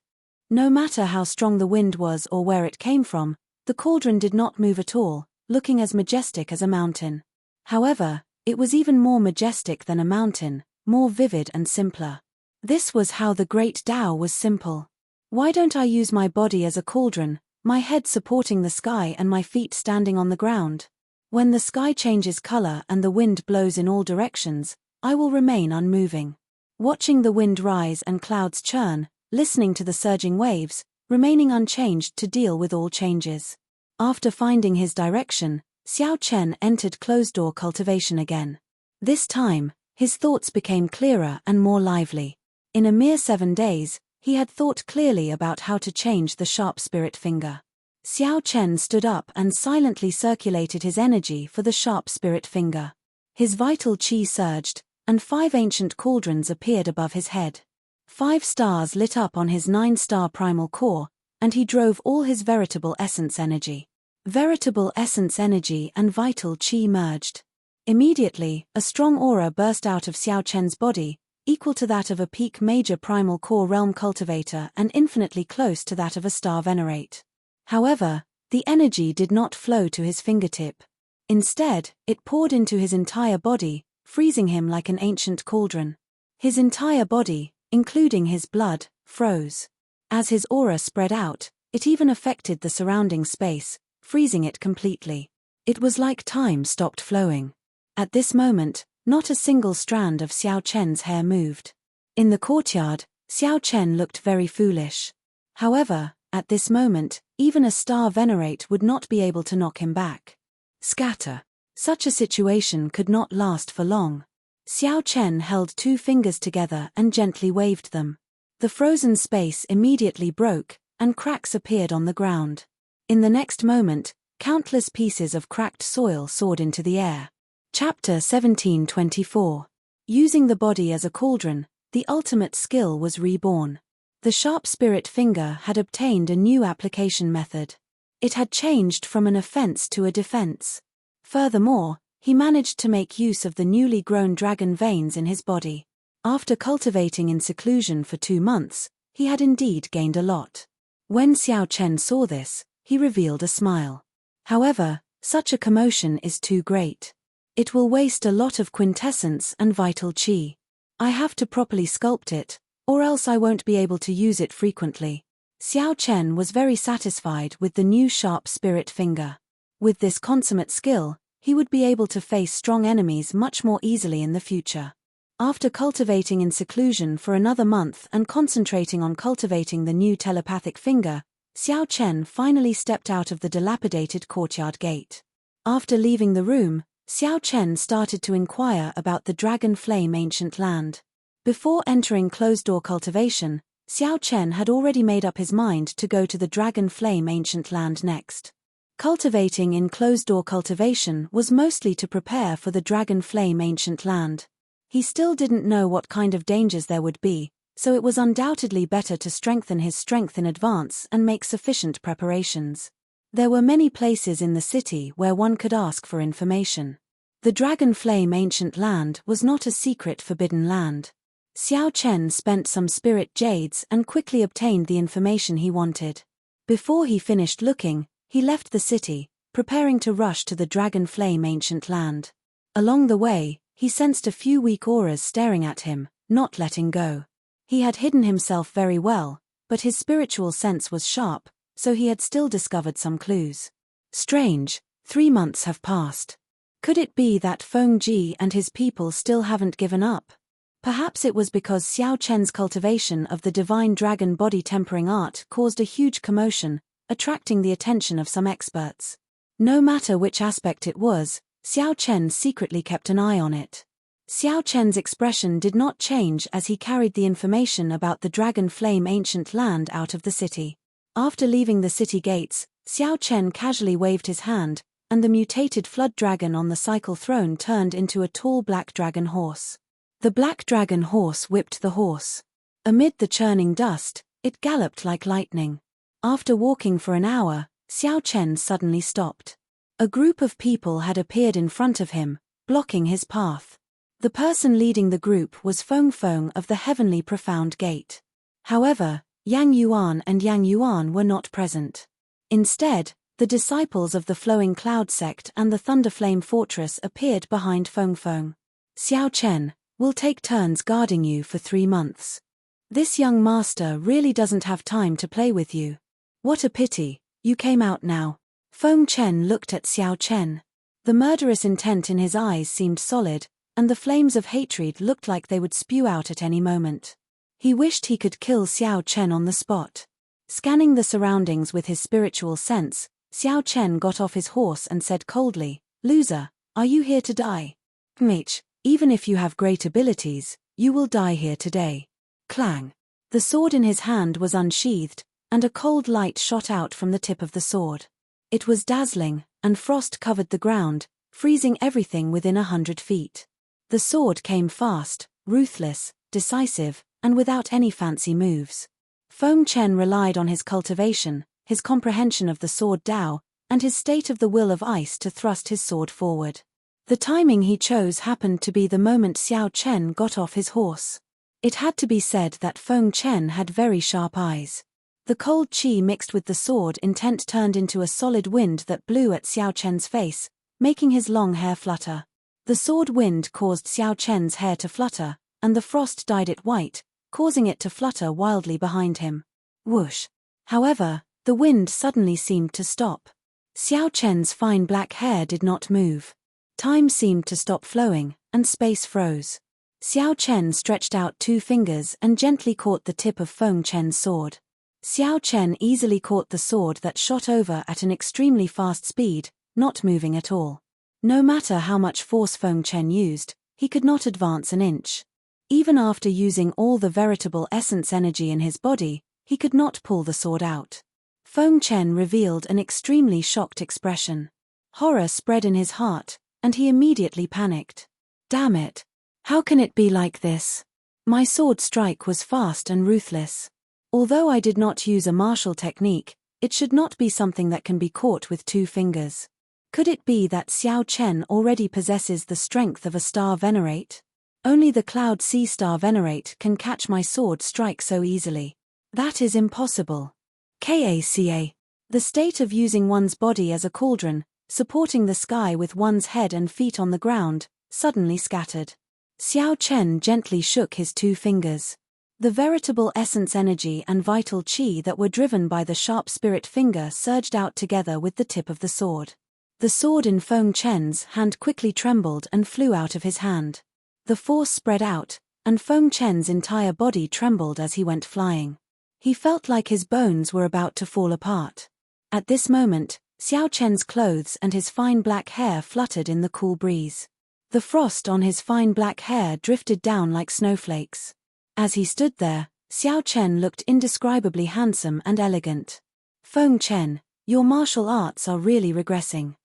No matter how strong the wind was or where it came from, the cauldron did not move at all, looking as majestic as a mountain. However, it was even more majestic than a mountain, more vivid and simpler. This was how the great Tao was simple. Why don't I use my body as a cauldron, my head supporting the sky and my feet standing on the ground? When the sky changes color and the wind blows in all directions, I will remain unmoving. Watching the wind rise and clouds churn, listening to the surging waves, remaining unchanged to deal with all changes. After finding his direction, Xiao Chen entered closed-door cultivation again. This time, his thoughts became clearer and more lively. In a mere 7 days, he had thought clearly about how to change the sharp spirit finger. Xiao Chen stood up and silently circulated his energy for the sharp spirit finger. His vital qi surged, and 5 ancient cauldrons appeared above his head. 5 stars lit up on his 9-star primal core, and he drove all his veritable essence energy. Veritable essence energy and vital qi merged. Immediately, a strong aura burst out of Xiao Chen's body, equal to that of a peak major primal core realm cultivator and infinitely close to that of a star venerate. However, the energy did not flow to his fingertip. Instead, it poured into his entire body, freezing him like an ancient cauldron. His entire body, including his blood, froze. As his aura spread out, it even affected the surrounding space, freezing it completely. It was like time stopped flowing. At this moment, not a single strand of Xiao Chen's hair moved. In the courtyard, Xiao Chen looked very foolish. However, at this moment, even a star venerate would not be able to knock him back. Scatter. Such a situation could not last for long. Xiao Chen held 2 fingers together and gently waved them. The frozen space immediately broke, and cracks appeared on the ground. In the next moment, countless pieces of cracked soil soared into the air. Chapter 1724. Using the body as a cauldron, the ultimate skill was reborn. The sharp spirit finger had obtained a new application method. It had changed from an offense to a defense. Furthermore, he managed to make use of the newly grown dragon veins in his body. After cultivating in seclusion for 2 months, he had indeed gained a lot. When Xiao Chen saw this, he revealed a smile. However, such a commotion is too great. It will waste a lot of quintessence and vital qi. I have to properly sculpt it, or else I won't be able to use it frequently. Xiao Chen was very satisfied with the new sharp spirit finger. With this consummate skill, he would be able to face strong enemies much more easily in the future. After cultivating in seclusion for another month and concentrating on cultivating the new telepathic finger, Xiao Chen finally stepped out of the dilapidated courtyard gate. After leaving the room, Xiao Chen started to inquire about the Dragon Flame ancient land. Before entering closed-door cultivation, Xiao Chen had already made up his mind to go to the Dragon Flame Ancient Land next. Cultivating in closed-door cultivation was mostly to prepare for the Dragon Flame Ancient Land. He still didn't know what kind of dangers there would be, so it was undoubtedly better to strengthen his strength in advance and make sufficient preparations. There were many places in the city where one could ask for information. The Dragon Flame Ancient Land was not a secret forbidden land. Xiao Chen spent some spirit jades and quickly obtained the information he wanted. Before he finished looking, he left the city, preparing to rush to the Dragon Flame Ancient Land. Along the way, he sensed a few weak auras staring at him, not letting go. He had hidden himself very well, but his spiritual sense was sharp, so he had still discovered some clues. Strange, 3 months have passed. Could it be that Feng Ji and his people still haven't given up? Perhaps it was because Xiao Chen's cultivation of the divine dragon body tempering art caused a huge commotion, attracting the attention of some experts. No matter which aspect it was, Xiao Chen secretly kept an eye on it. Xiao Chen's expression did not change as he carried the information about the Dragon Flame Ancient Land out of the city. After leaving the city gates, Xiao Chen casually waved his hand, and the mutated flood dragon on the cycle throne turned into a tall black dragon horse. The black dragon horse whipped the horse. Amid the churning dust, it galloped like lightning. After walking for an hour, Xiao Chen suddenly stopped. A group of people had appeared in front of him, blocking his path. The person leading the group was Feng Feng of the Heavenly Profound Gate. However, Yang Yuan and Yang Yuan were not present. Instead, the disciples of the Flowing Cloud Sect and the Thunderflame Fortress appeared behind Feng Feng. Xiao Chen, we'll take turns guarding you for 3 months. This young master really doesn't have time to play with you. What a pity, you came out now. Feng Chen looked at Xiao Chen. The murderous intent in his eyes seemed solid, and the flames of hatred looked like they would spew out at any moment. He wished he could kill Xiao Chen on the spot. Scanning the surroundings with his spiritual sense, Xiao Chen got off his horse and said coldly, "Loser, are you here to die? Mate, even if you have great abilities, you will die here today." Clang. The sword in his hand was unsheathed, and a cold light shot out from the tip of the sword. It was dazzling, and frost covered the ground, freezing everything within 100 feet. The sword came fast, ruthless, decisive, and without any fancy moves. Feng Chen relied on his cultivation, his comprehension of the sword Dao, and his state of the will of ice to thrust his sword forward. The timing he chose happened to be the moment Xiao Chen got off his horse. It had to be said that Feng Chen had very sharp eyes. The cold qi mixed with the sword intent turned into a solid wind that blew at Xiao Chen's face, making his long hair flutter. The sword wind caused Xiao Chen's hair to flutter, and the frost dyed it white, causing it to flutter wildly behind him. Whoosh! However, the wind suddenly seemed to stop. Xiao Chen's fine black hair did not move. Time seemed to stop flowing, and space froze. Xiao Chen stretched out 2 fingers and gently caught the tip of Feng Chen's sword. Xiao Chen easily caught the sword that shot over at an extremely fast speed, not moving at all. No matter how much force Feng Chen used, he could not advance an inch. Even after using all the veritable essence energy in his body, he could not pull the sword out. Feng Chen revealed an extremely shocked expression. Horror spread in his heart, and he immediately panicked. Damn it! How can it be like this? My sword strike was fast and ruthless. Although I did not use a martial technique, it should not be something that can be caught with 2 fingers. Could it be that Xiao Chen already possesses the strength of a star venerate? Only the Cloud Sea Star Venerate can catch my sword strike so easily. That is impossible. KACA. The state of using one's body as a cauldron, supporting the sky with one's head and feet on the ground, suddenly scattered. Xiao Chen gently shook his 2 fingers. The veritable essence energy and vital qi that were driven by the sharp spirit finger surged out together with the tip of the sword. The sword in Feng Chen's hand quickly trembled and flew out of his hand. The force spread out, and Feng Chen's entire body trembled as he went flying. He felt like his bones were about to fall apart. At this moment, Xiao Chen's clothes and his fine black hair fluttered in the cool breeze. The frost on his fine black hair drifted down like snowflakes. As he stood there, Xiao Chen looked indescribably handsome and elegant. Feng Chen, your martial arts are really regressing.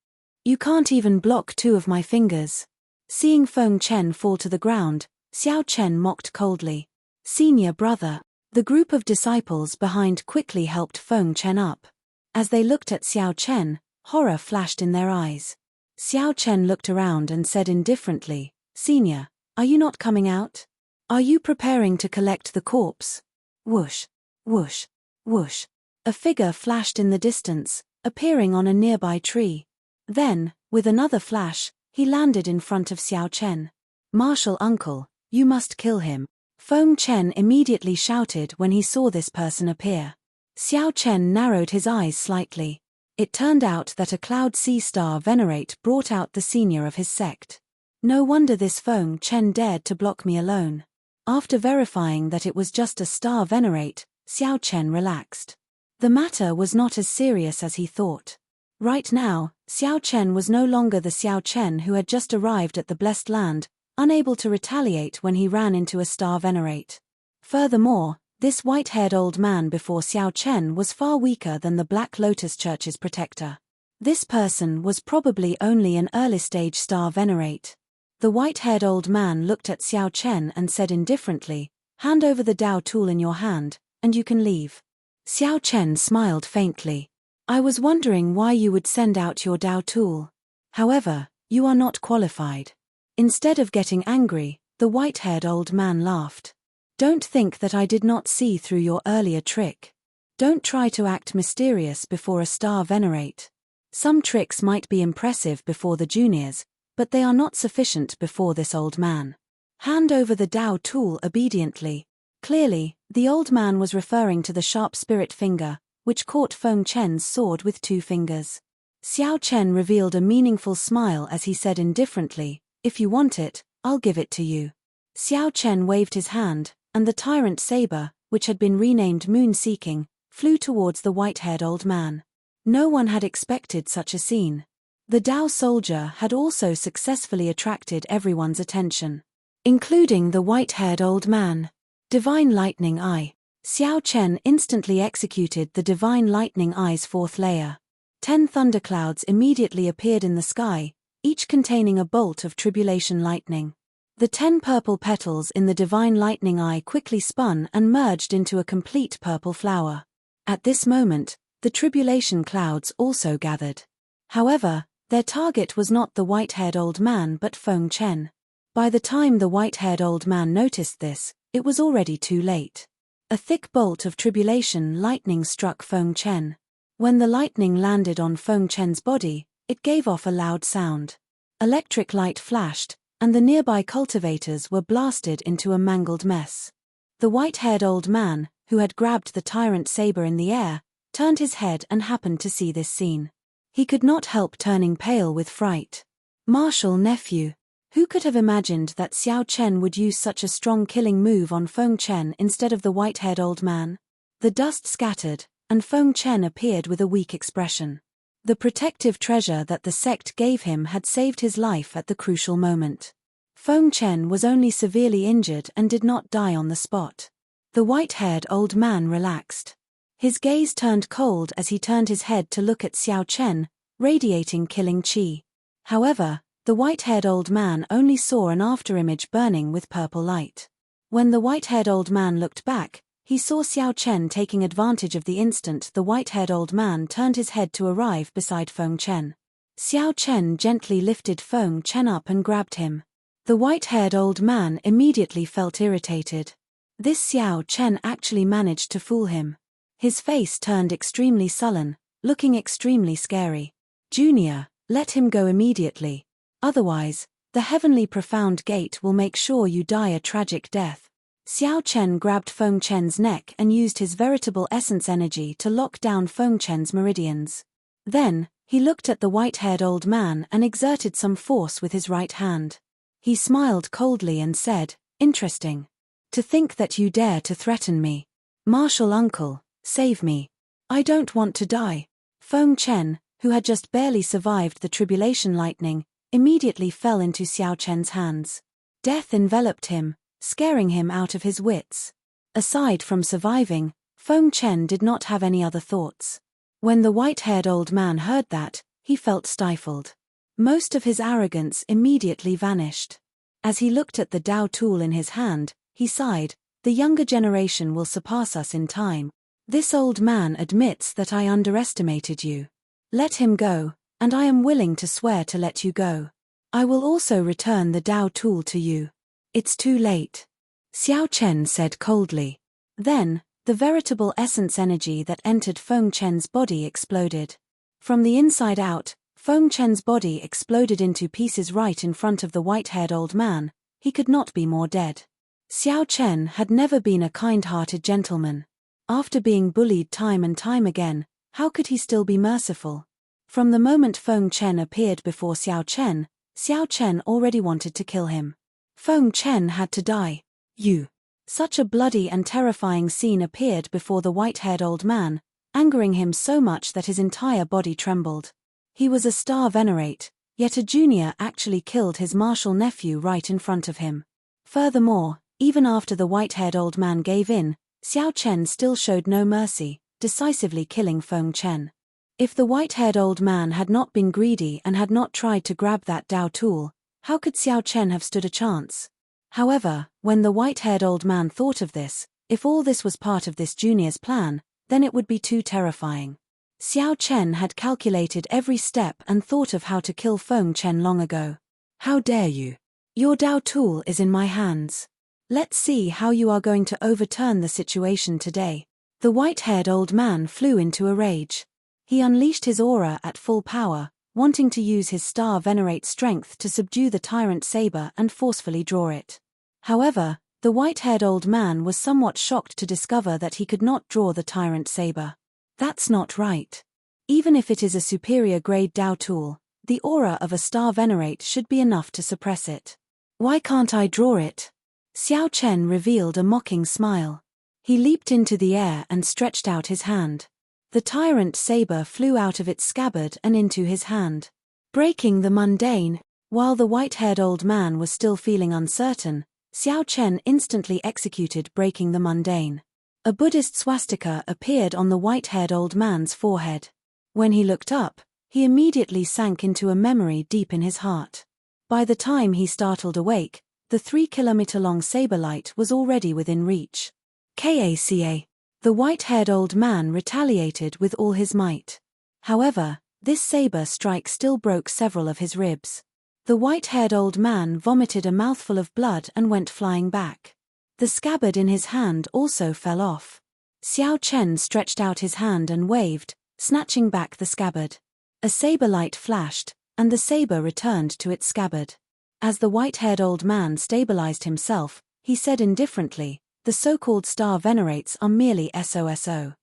You can't even block 2 of my fingers. Seeing Feng Chen fall to the ground, Xiao Chen mocked coldly. Senior brother. The group of disciples behind quickly helped Feng Chen up. As they looked at Xiao Chen, horror flashed in their eyes. Xiao Chen looked around and said indifferently, Senior, are you not coming out? Are you preparing to collect the corpse? Whoosh, whoosh, whoosh. A figure flashed in the distance, appearing on a nearby tree. Then, with another flash, he landed in front of Xiao Chen. Martial uncle, you must kill him. Feng Chen immediately shouted when he saw this person appear. Xiao Chen narrowed his eyes slightly. It turned out that a Cloud Sea Star Venerate brought out the senior of his sect. No wonder this Feng Chen dared to block me alone. After verifying that it was just a Star Venerate, Xiao Chen relaxed. The matter was not as serious as he thought. Right now, Xiao Chen was no longer the Xiao Chen who had just arrived at the Blessed Land, unable to retaliate when he ran into a Star Venerate. Furthermore, this white-haired old man before Xiao Chen was far weaker than the Black Lotus Church's protector. This person was probably only an early-stage Star Venerate. The white-haired old man looked at Xiao Chen and said indifferently, hand over the Dao tool in your hand, and you can leave. Xiao Chen smiled faintly. I was wondering why you would send out your Dao tool. However, you are not qualified. Instead of getting angry, the white-haired old man laughed. Don't think that I did not see through your earlier trick. Don't try to act mysterious before a Star Venerate. Some tricks might be impressive before the juniors, but they are not sufficient before this old man. Hand over the Dao tool obediently. Clearly, the old man was referring to the sharp spirit finger, which caught Feng Chen's sword with 2 fingers. Xiao Chen revealed a meaningful smile as he said indifferently, if you want it, I'll give it to you. Xiao Chen waved his hand, and the tyrant saber, which had been renamed Moon-Seeking, flew towards the white-haired old man. No one had expected such a scene. The Dao soldier had also successfully attracted everyone's attention, including the white-haired old man. Divine Lightning Eye. Xiao Chen instantly executed the Divine Lightning Eye's 4th layer. 10 thunderclouds immediately appeared in the sky, each containing a bolt of tribulation lightning. The 10 purple petals in the Divine Lightning Eye quickly spun and merged into a complete purple flower. At this moment, the tribulation clouds also gathered. However, their target was not the white-haired old man but Feng Chen. By the time the white-haired old man noticed this, it was already too late. A thick bolt of tribulation lightning struck Feng Chen. When the lightning landed on Feng Chen's body, it gave off a loud sound. Electric light flashed, and the nearby cultivators were blasted into a mangled mess. The white-haired old man, who had grabbed the tyrant saber in the air, turned his head and happened to see this scene. He could not help turning pale with fright. Martial nephew. Who could have imagined that Xiao Chen would use such a strong killing move on Feng Chen instead of the white-haired old man? The dust scattered, and Feng Chen appeared with a weak expression. The protective treasure that the sect gave him had saved his life at the crucial moment. Feng Chen was only severely injured and did not die on the spot. The white-haired old man relaxed. His gaze turned cold as he turned his head to look at Xiao Chen, radiating killing chi. However, the white-haired old man only saw an afterimage burning with purple light. When the white-haired old man looked back, he saw Xiao Chen taking advantage of the instant the white-haired old man turned his head to arrive beside Feng Chen. Xiao Chen gently lifted Feng Chen up and grabbed him. The white-haired old man immediately felt irritated. This Xiao Chen actually managed to fool him. His face turned extremely sullen, looking extremely scary. Junior, let him go immediately. Otherwise, the heavenly profound gate will make sure you die a tragic death. Xiao Chen grabbed Feng Chen's neck and used his veritable essence energy to lock down Feng Chen's meridians. Then, he looked at the white-haired old man and exerted some force with his right hand. He smiled coldly and said, "Interesting. To think that you dare to threaten me. Martial uncle, save me. I don't want to die." Feng Chen, who had just barely survived the tribulation lightning, immediately fell into Xiao Chen's hands. Death enveloped him, scaring him out of his wits. Aside from surviving, Feng Chen did not have any other thoughts. When the white-haired old man heard that, he felt stifled. Most of his arrogance immediately vanished. As he looked at the Dao tool in his hand, he sighed, "The younger generation will surpass us in time. This old man admits that I underestimated you. Let him go, and I am willing to swear to let you go. I will also return the Dao tool to you." "It's too late," Xiao Chen said coldly. Then, the veritable essence energy that entered Feng Chen's body exploded. From the inside out, Feng Chen's body exploded into pieces right in front of the white-haired old man. He could not be more dead. Xiao Chen had never been a kind-hearted gentleman. After being bullied time and time again, how could he still be merciful? From the moment Feng Chen appeared before Xiao Chen already wanted to kill him. Feng Chen had to die. "You." Such a bloody and terrifying scene appeared before the white-haired old man, angering him so much that his entire body trembled. He was a star venerate, yet a junior actually killed his martial nephew right in front of him. Furthermore, even after the white-haired old man gave in, Xiao Chen still showed no mercy, decisively killing Feng Chen. If the white-haired old man had not been greedy and had not tried to grab that Dao tool, how could Xiao Chen have stood a chance? However, when the white-haired old man thought of this, if all this was part of this junior's plan, then it would be too terrifying. Xiao Chen had calculated every step and thought of how to kill Feng Chen long ago. "How dare you? Your Dao tool is in my hands. Let's see how you are going to overturn the situation today." The white-haired old man flew into a rage. He unleashed his aura at full power, wanting to use his star venerate strength to subdue the tyrant saber and forcefully draw it. However, the white-haired old man was somewhat shocked to discover that he could not draw the tyrant saber. "That's not right. Even if it is a superior grade Dao tool, the aura of a star venerate should be enough to suppress it. Why can't I draw it?" Xiao Chen revealed a mocking smile. He leaped into the air and stretched out his hand. The tyrant saber flew out of its scabbard and into his hand. Breaking the mundane. While the white-haired old man was still feeling uncertain, Xiao Chen instantly executed breaking the mundane. A Buddhist swastika appeared on the white-haired old man's forehead. When he looked up, he immediately sank into a memory deep in his heart. By the time he startled awake, the 3-kilometer-long saber light was already within reach. "Kaca." The white-haired old man retaliated with all his might. However, this saber strike still broke several of his ribs. The white-haired old man vomited a mouthful of blood and went flying back. The scabbard in his hand also fell off. Xiao Chen stretched out his hand and waved, snatching back the scabbard. A saber light flashed, and the saber returned to its scabbard. As the white-haired old man stabilized himself, he said indifferently, "The so-called star venerates are merely SOSO."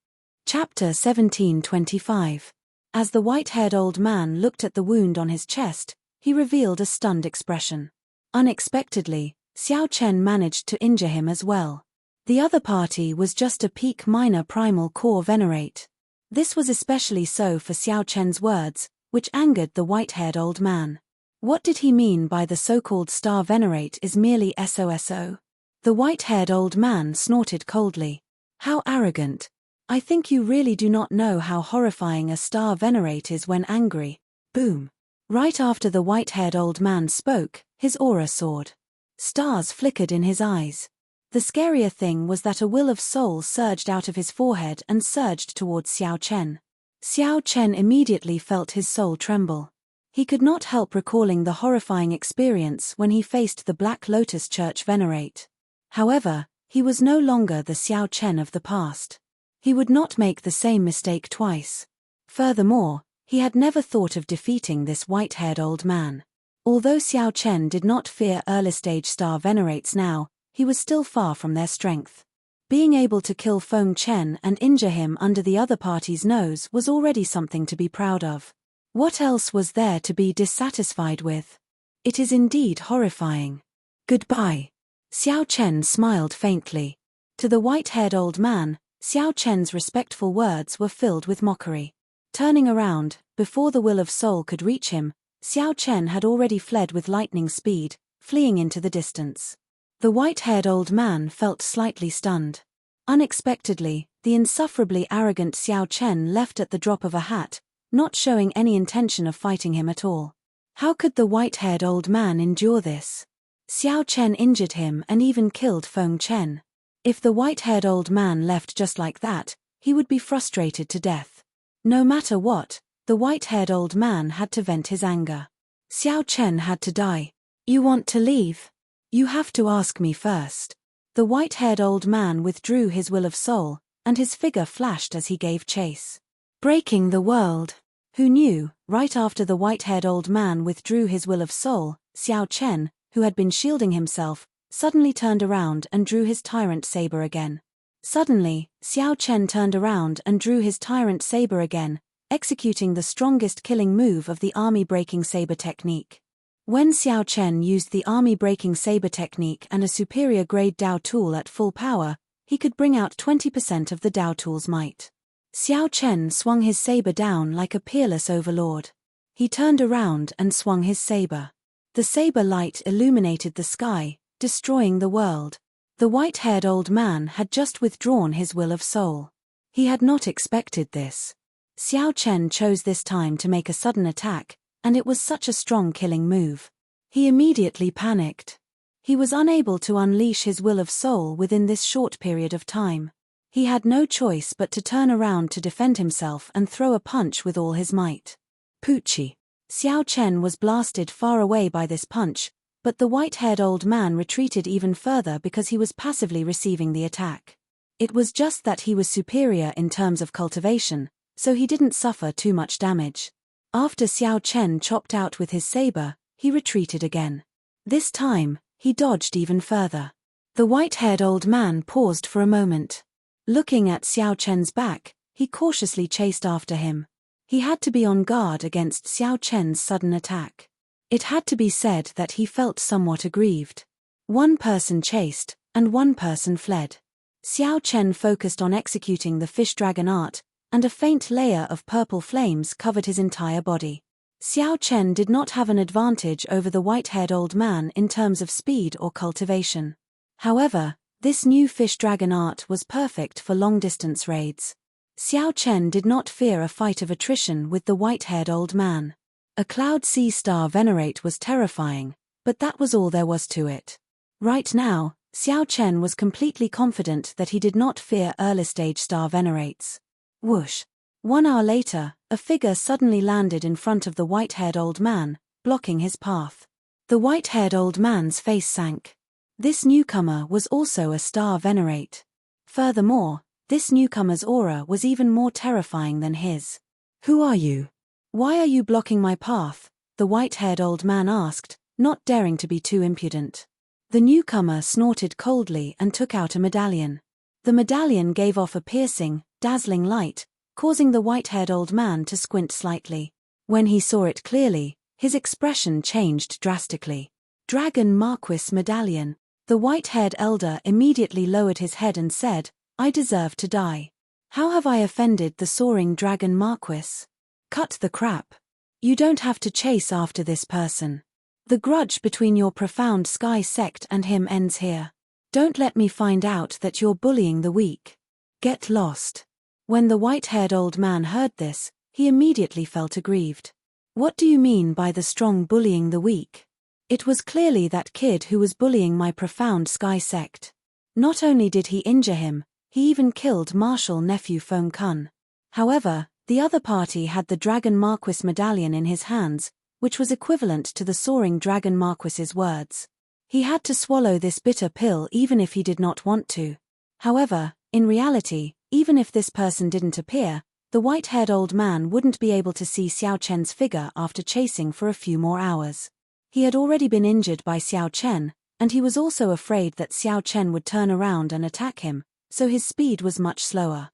Chapter 1725. As the white-haired old man looked at the wound on his chest, he revealed a stunned expression. Unexpectedly, Xiao Chen managed to injure him as well. The other party was just a peak minor primal core venerate. This was especially so for Xiao Chen's words, which angered the white-haired old man. What did he mean by the so-called star venerate is merely SOSO? The white-haired old man snorted coldly. "How arrogant. I think you really do not know how horrifying a star venerate is when angry." Boom. Right after the white-haired old man spoke, his aura soared. Stars flickered in his eyes. The scarier thing was that a will of soul surged out of his forehead and surged towards Xiao Chen. Xiao Chen immediately felt his soul tremble. He could not help recalling the horrifying experience when he faced the Black Lotus Church venerate. However, he was no longer the Xiao Chen of the past. He would not make the same mistake twice. Furthermore, he had never thought of defeating this white-haired old man. Although Xiao Chen did not fear early-stage star venerates now, he was still far from their strength. Being able to kill Feng Chen and injure him under the other party's nose was already something to be proud of. What else was there to be dissatisfied with? It is indeed horrifying. "Goodbye." Xiao Chen smiled faintly. To the white-haired old man, Xiao Chen's respectful words were filled with mockery. Turning around, before the will of soul could reach him, Xiao Chen had already fled with lightning speed, fleeing into the distance. The white-haired old man felt slightly stunned. Unexpectedly, the insufferably arrogant Xiao Chen left at the drop of a hat, not showing any intention of fighting him at all. How could the white-haired old man endure this? Xiao Chen injured him and even killed Feng Chen. If the white-haired old man left just like that, he would be frustrated to death. No matter what, the white-haired old man had to vent his anger. Xiao Chen had to die. You want to leave? You have to ask me first. The white-haired old man withdrew his will of soul, and his figure flashed as he gave chase. Breaking the world. Who knew? Right after the white-haired old man withdrew his will of soul, Xiao Chen, who had been shielding himself, suddenly turned around and drew his tyrant saber again. Suddenly, Xiao Chen turned around and drew his tyrant saber again, executing the strongest killing move of the army breaking saber technique. When Xiao Chen used the army breaking saber technique and a superior grade Dao tool at full power, he could bring out 20% of the Dao tool's might. Xiao Chen swung his saber down like a peerless overlord. He turned around and swung his saber. The saber light illuminated the sky, destroying the world. The white-haired old man had just withdrawn his will of soul. He had not expected this. Xiao Chen chose this time to make a sudden attack, and it was such a strong killing move. He immediately panicked. He was unable to unleash his will of soul within this short period of time. He had no choice but to turn around to defend himself and throw a punch with all his might. Poochie. Xiao Chen was blasted far away by this punch, but the white-haired old man retreated even further because he was passively receiving the attack. It was just that he was superior in terms of cultivation, so he didn't suffer too much damage. After Xiao Chen chopped out with his saber, he retreated again. This time, he dodged even further. The white-haired old man paused for a moment. Looking at Xiao Chen's back, he cautiously chased after him. He had to be on guard against Xiao Chen's sudden attack. It had to be said that he felt somewhat aggrieved. One person chased, and one person fled. Xiao Chen focused on executing the fish dragon art, and a faint layer of purple flames covered his entire body. Xiao Chen did not have an advantage over the white-haired old man in terms of speed or cultivation. However, this new fish dragon art was perfect for long-distance raids. Xiao Chen did not fear a fight of attrition with the white-haired old man. A Cloud Sea Star Venerate was terrifying, but that was all there was to it. Right now, Xiao Chen was completely confident that he did not fear early-stage Star Venerates. Whoosh! 1 hour later, a figure suddenly landed in front of the white-haired old man, blocking his path. The white-haired old man's face sank. This newcomer was also a Star Venerate. Furthermore, this newcomer's aura was even more terrifying than his. Who are you? Why are you blocking my path? The white-haired old man asked, not daring to be too impudent. The newcomer snorted coldly and took out a medallion. The medallion gave off a piercing, dazzling light, causing the white-haired old man to squint slightly. When he saw it clearly, his expression changed drastically. Dragon Marquis Medallion. The white-haired elder immediately lowered his head and said, I deserve to die. How have I offended the soaring Dragon Marquis? Cut the crap. You don't have to chase after this person. The grudge between your profound sky sect and him ends here. Don't let me find out that you're bullying the weak. Get lost. When the white-haired old man heard this, he immediately felt aggrieved. What do you mean by the strong bullying the weak? It was clearly that kid who was bullying my profound sky sect. Not only did he injure him, he even killed Marshal Nephew Feng Kun. However, the other party had the Dragon Marquis medallion in his hands, which was equivalent to the soaring Dragon Marquis's words. He had to swallow this bitter pill even if he did not want to. However, in reality, even if this person didn't appear, the white-haired old man wouldn't be able to see Xiao Chen's figure after chasing for a few more hours. He had already been injured by Xiao Chen, and he was also afraid that Xiao Chen would turn around and attack him, so his speed was much slower.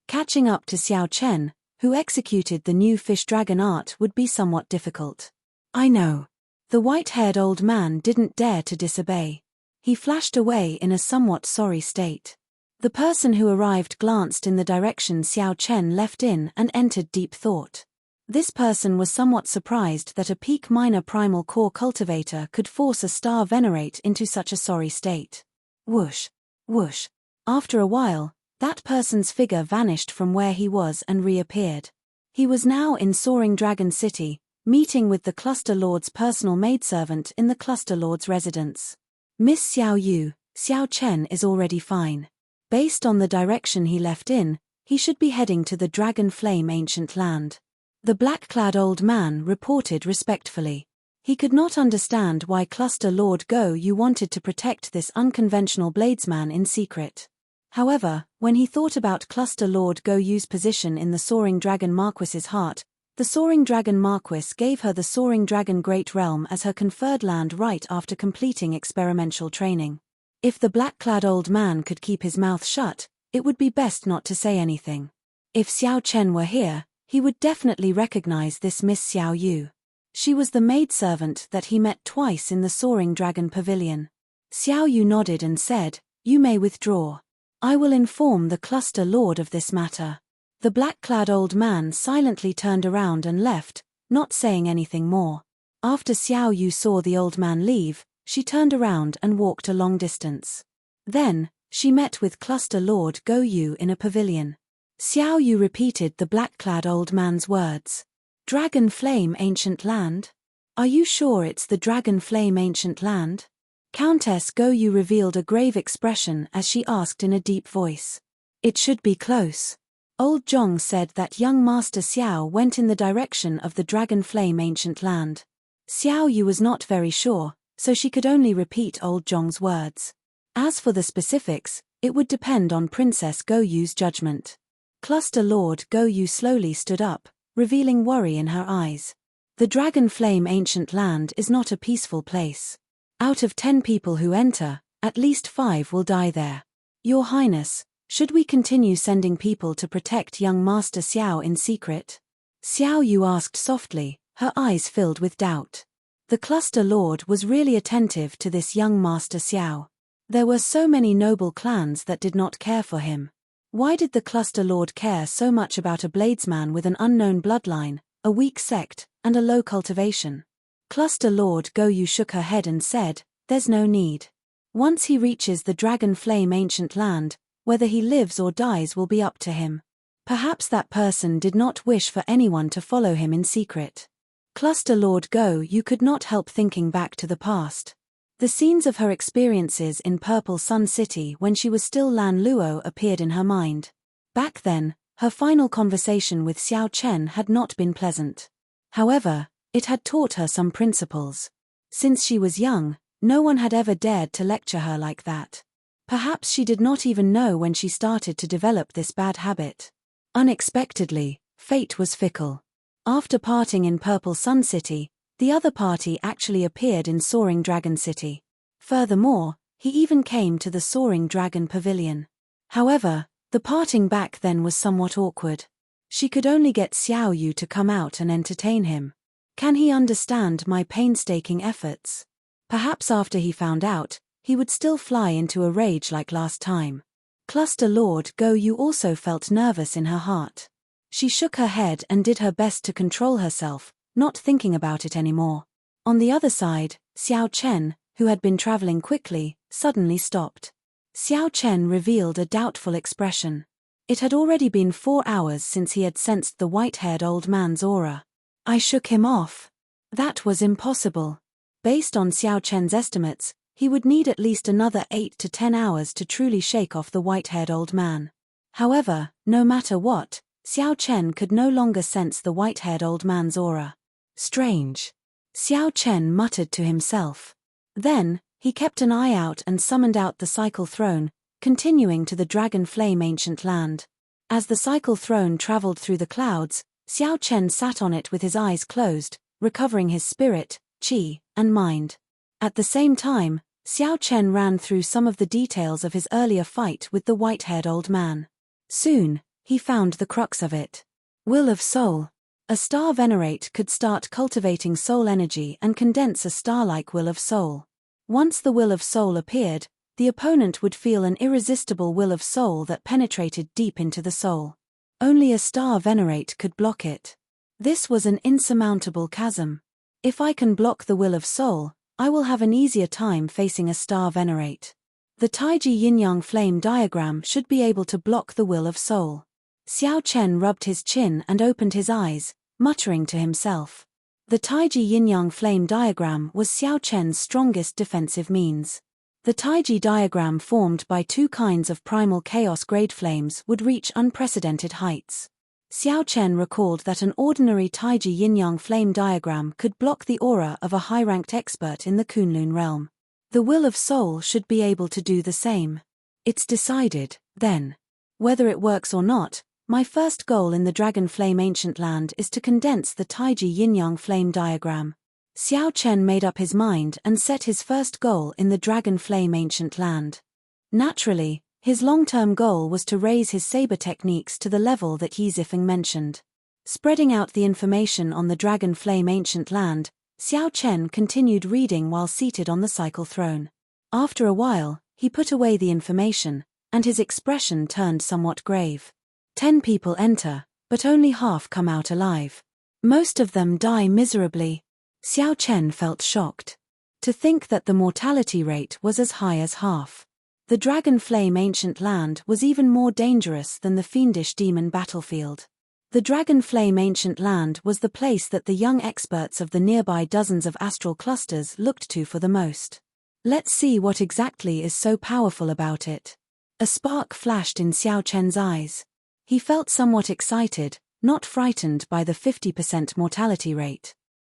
Catching up to Xiao Chen, who executed the new fish dragon art, would be somewhat difficult. I know. The white-haired old man didn't dare to disobey. He flashed away in a somewhat sorry state. The person who arrived glanced in the direction Xiao Chen left in and entered deep thought. This person was somewhat surprised that a peak minor primal core cultivator could force a star venerate into such a sorry state. Whoosh! Whoosh! After a while, That person's figure vanished from where he was and reappeared. He was now in Soaring Dragon City, meeting with the Cluster Lord's personal maidservant in the Cluster Lord's residence. Miss Xiao Yu, Xiao Chen is already fine. Based on the direction he left in, he should be heading to the Dragon Flame Ancient Land. The black-clad old man reported respectfully. He could not understand why Cluster Lord Go Yu wanted to protect this unconventional bladesman in secret. However, when he thought about Cluster Lord Go Yu's position in the Soaring Dragon Marquis's heart, the Soaring Dragon Marquis gave her the Soaring Dragon Great Realm as her conferred land right after completing experimental training. If the black-clad old man could keep his mouth shut, it would be best not to say anything. If Xiao Chen were here, he would definitely recognize this Miss Xiao Yu. She was the maidservant that he met twice in the Soaring Dragon Pavilion. Xiao Yu nodded and said, "You may withdraw. I will inform the Cluster Lord of this matter." The black-clad old man silently turned around and left, not saying anything more. After Xiao Yu saw the old man leave, she turned around and walked a long distance. Then, she met with Cluster Lord Go Yu in a pavilion. Xiao Yu repeated the black-clad old man's words. "Dragon Flame Ancient Land? Are you sure it's the Dragon Flame Ancient Land?" Countess Go Yu revealed a grave expression as she asked in a deep voice. "It should be close." Old Zhong said that young Master Xiao went in the direction of the Dragon Flame Ancient Land. Xiao Yu was not very sure, so she could only repeat Old Zhong's words. As for the specifics, it would depend on Princess Go Yu's judgment. Cluster Lord Go Yu slowly stood up, revealing worry in her eyes. The Dragon Flame Ancient Land is not a peaceful place. Out of 10 people who enter, at least 5 will die there. Your Highness, should we continue sending people to protect young Master Xiao in secret? Xiao Yu asked softly, her eyes filled with doubt. The Cluster Lord was really attentive to this young Master Xiao. There were so many noble clans that did not care for him. Why did the Cluster Lord care so much about a bladesman with an unknown bloodline, a weak sect, and a low cultivation? Cluster Lord Go Yu shook her head and said, "There's no need. Once he reaches the Dragon Flame Ancient Land, whether he lives or dies will be up to him. Perhaps that person did not wish for anyone to follow him in secret." Cluster Lord Go Yu could not help thinking back to the past. The scenes of her experiences in Purple Sun City when she was still Lan Luo appeared in her mind. Back then, her final conversation with Xiao Chen had not been pleasant. However, it had taught her some principles. Since she was young, no one had ever dared to lecture her like that. Perhaps she did not even know when she started to develop this bad habit. Unexpectedly, fate was fickle. After parting in Purple Sun City, the other party actually appeared in Soaring Dragon City. Furthermore, he even came to the Soaring Dragon Pavilion. However, the parting back then was somewhat awkward. She could only get Xiao Yu to come out and entertain him. Can he understand my painstaking efforts? Perhaps after he found out, he would still fly into a rage like last time. Cluster Lord Go Yu also felt nervous in her heart. She shook her head and did her best to control herself, not thinking about it anymore. On the other side, Xiao Chen, who had been traveling quickly, suddenly stopped. Xiao Chen revealed a doubtful expression. It had already been 4 hours since he had sensed the white-haired old man's aura. I shook him off. That was impossible. Based on Xiao Chen's estimates, he would need at least another 8 to 10 hours to truly shake off the white-haired old man. However, no matter what, Xiao Chen could no longer sense the white-haired old man's aura. Strange. Xiao Chen muttered to himself. Then, he kept an eye out and summoned out the Cycle Throne, continuing to the Dragon Flame Ancient Land. As the Cycle Throne traveled through the clouds, Xiao Chen sat on it with his eyes closed, recovering his spirit, qi, and mind. At the same time, Xiao Chen ran through some of the details of his earlier fight with the white-haired old man. Soon, he found the crux of it. Will of Soul. A star venerate could start cultivating soul energy and condense a star-like will of soul. Once the will of soul appeared, the opponent would feel an irresistible will of soul that penetrated deep into the soul. Only a star venerate could block it. This was an insurmountable chasm. If I can block the will of soul, I will have an easier time facing a star venerate. The Taiji yin-yang flame diagram should be able to block the will of soul. Xiao Chen rubbed his chin and opened his eyes, muttering to himself. The Taiji yin-yang flame diagram was Xiao Chen's strongest defensive means. The Taiji diagram formed by two kinds of primal chaos-grade flames would reach unprecedented heights. Xiao Chen recalled that an ordinary Taiji yin-yang flame diagram could block the aura of a high-ranked expert in the Kunlun realm. The will of soul should be able to do the same. It's decided, then. Whether it works or not, my first goal in the Dragon Flame Ancient Land is to condense the Taiji yin-yang flame diagram. Xiao Chen made up his mind and set his first goal in the Dragon Flame Ancient Land. Naturally, his long-term goal was to raise his saber techniques to the level that Yi Zifeng mentioned. Spreading out the information on the Dragon Flame Ancient Land, Xiao Chen continued reading while seated on the cycle throne. After a while, he put away the information, and his expression turned somewhat grave. 10 people enter, but only half come out alive. Most of them die miserably. Xiao Chen felt shocked. To think that the mortality rate was as high as half. The Dragon Flame Ancient Land was even more dangerous than the fiendish demon battlefield. The Dragon Flame Ancient Land was the place that the young experts of the nearby dozens of astral clusters looked to for the most. Let's see what exactly is so powerful about it. A spark flashed in Xiao Chen's eyes. He felt somewhat excited, not frightened by the 50% mortality rate.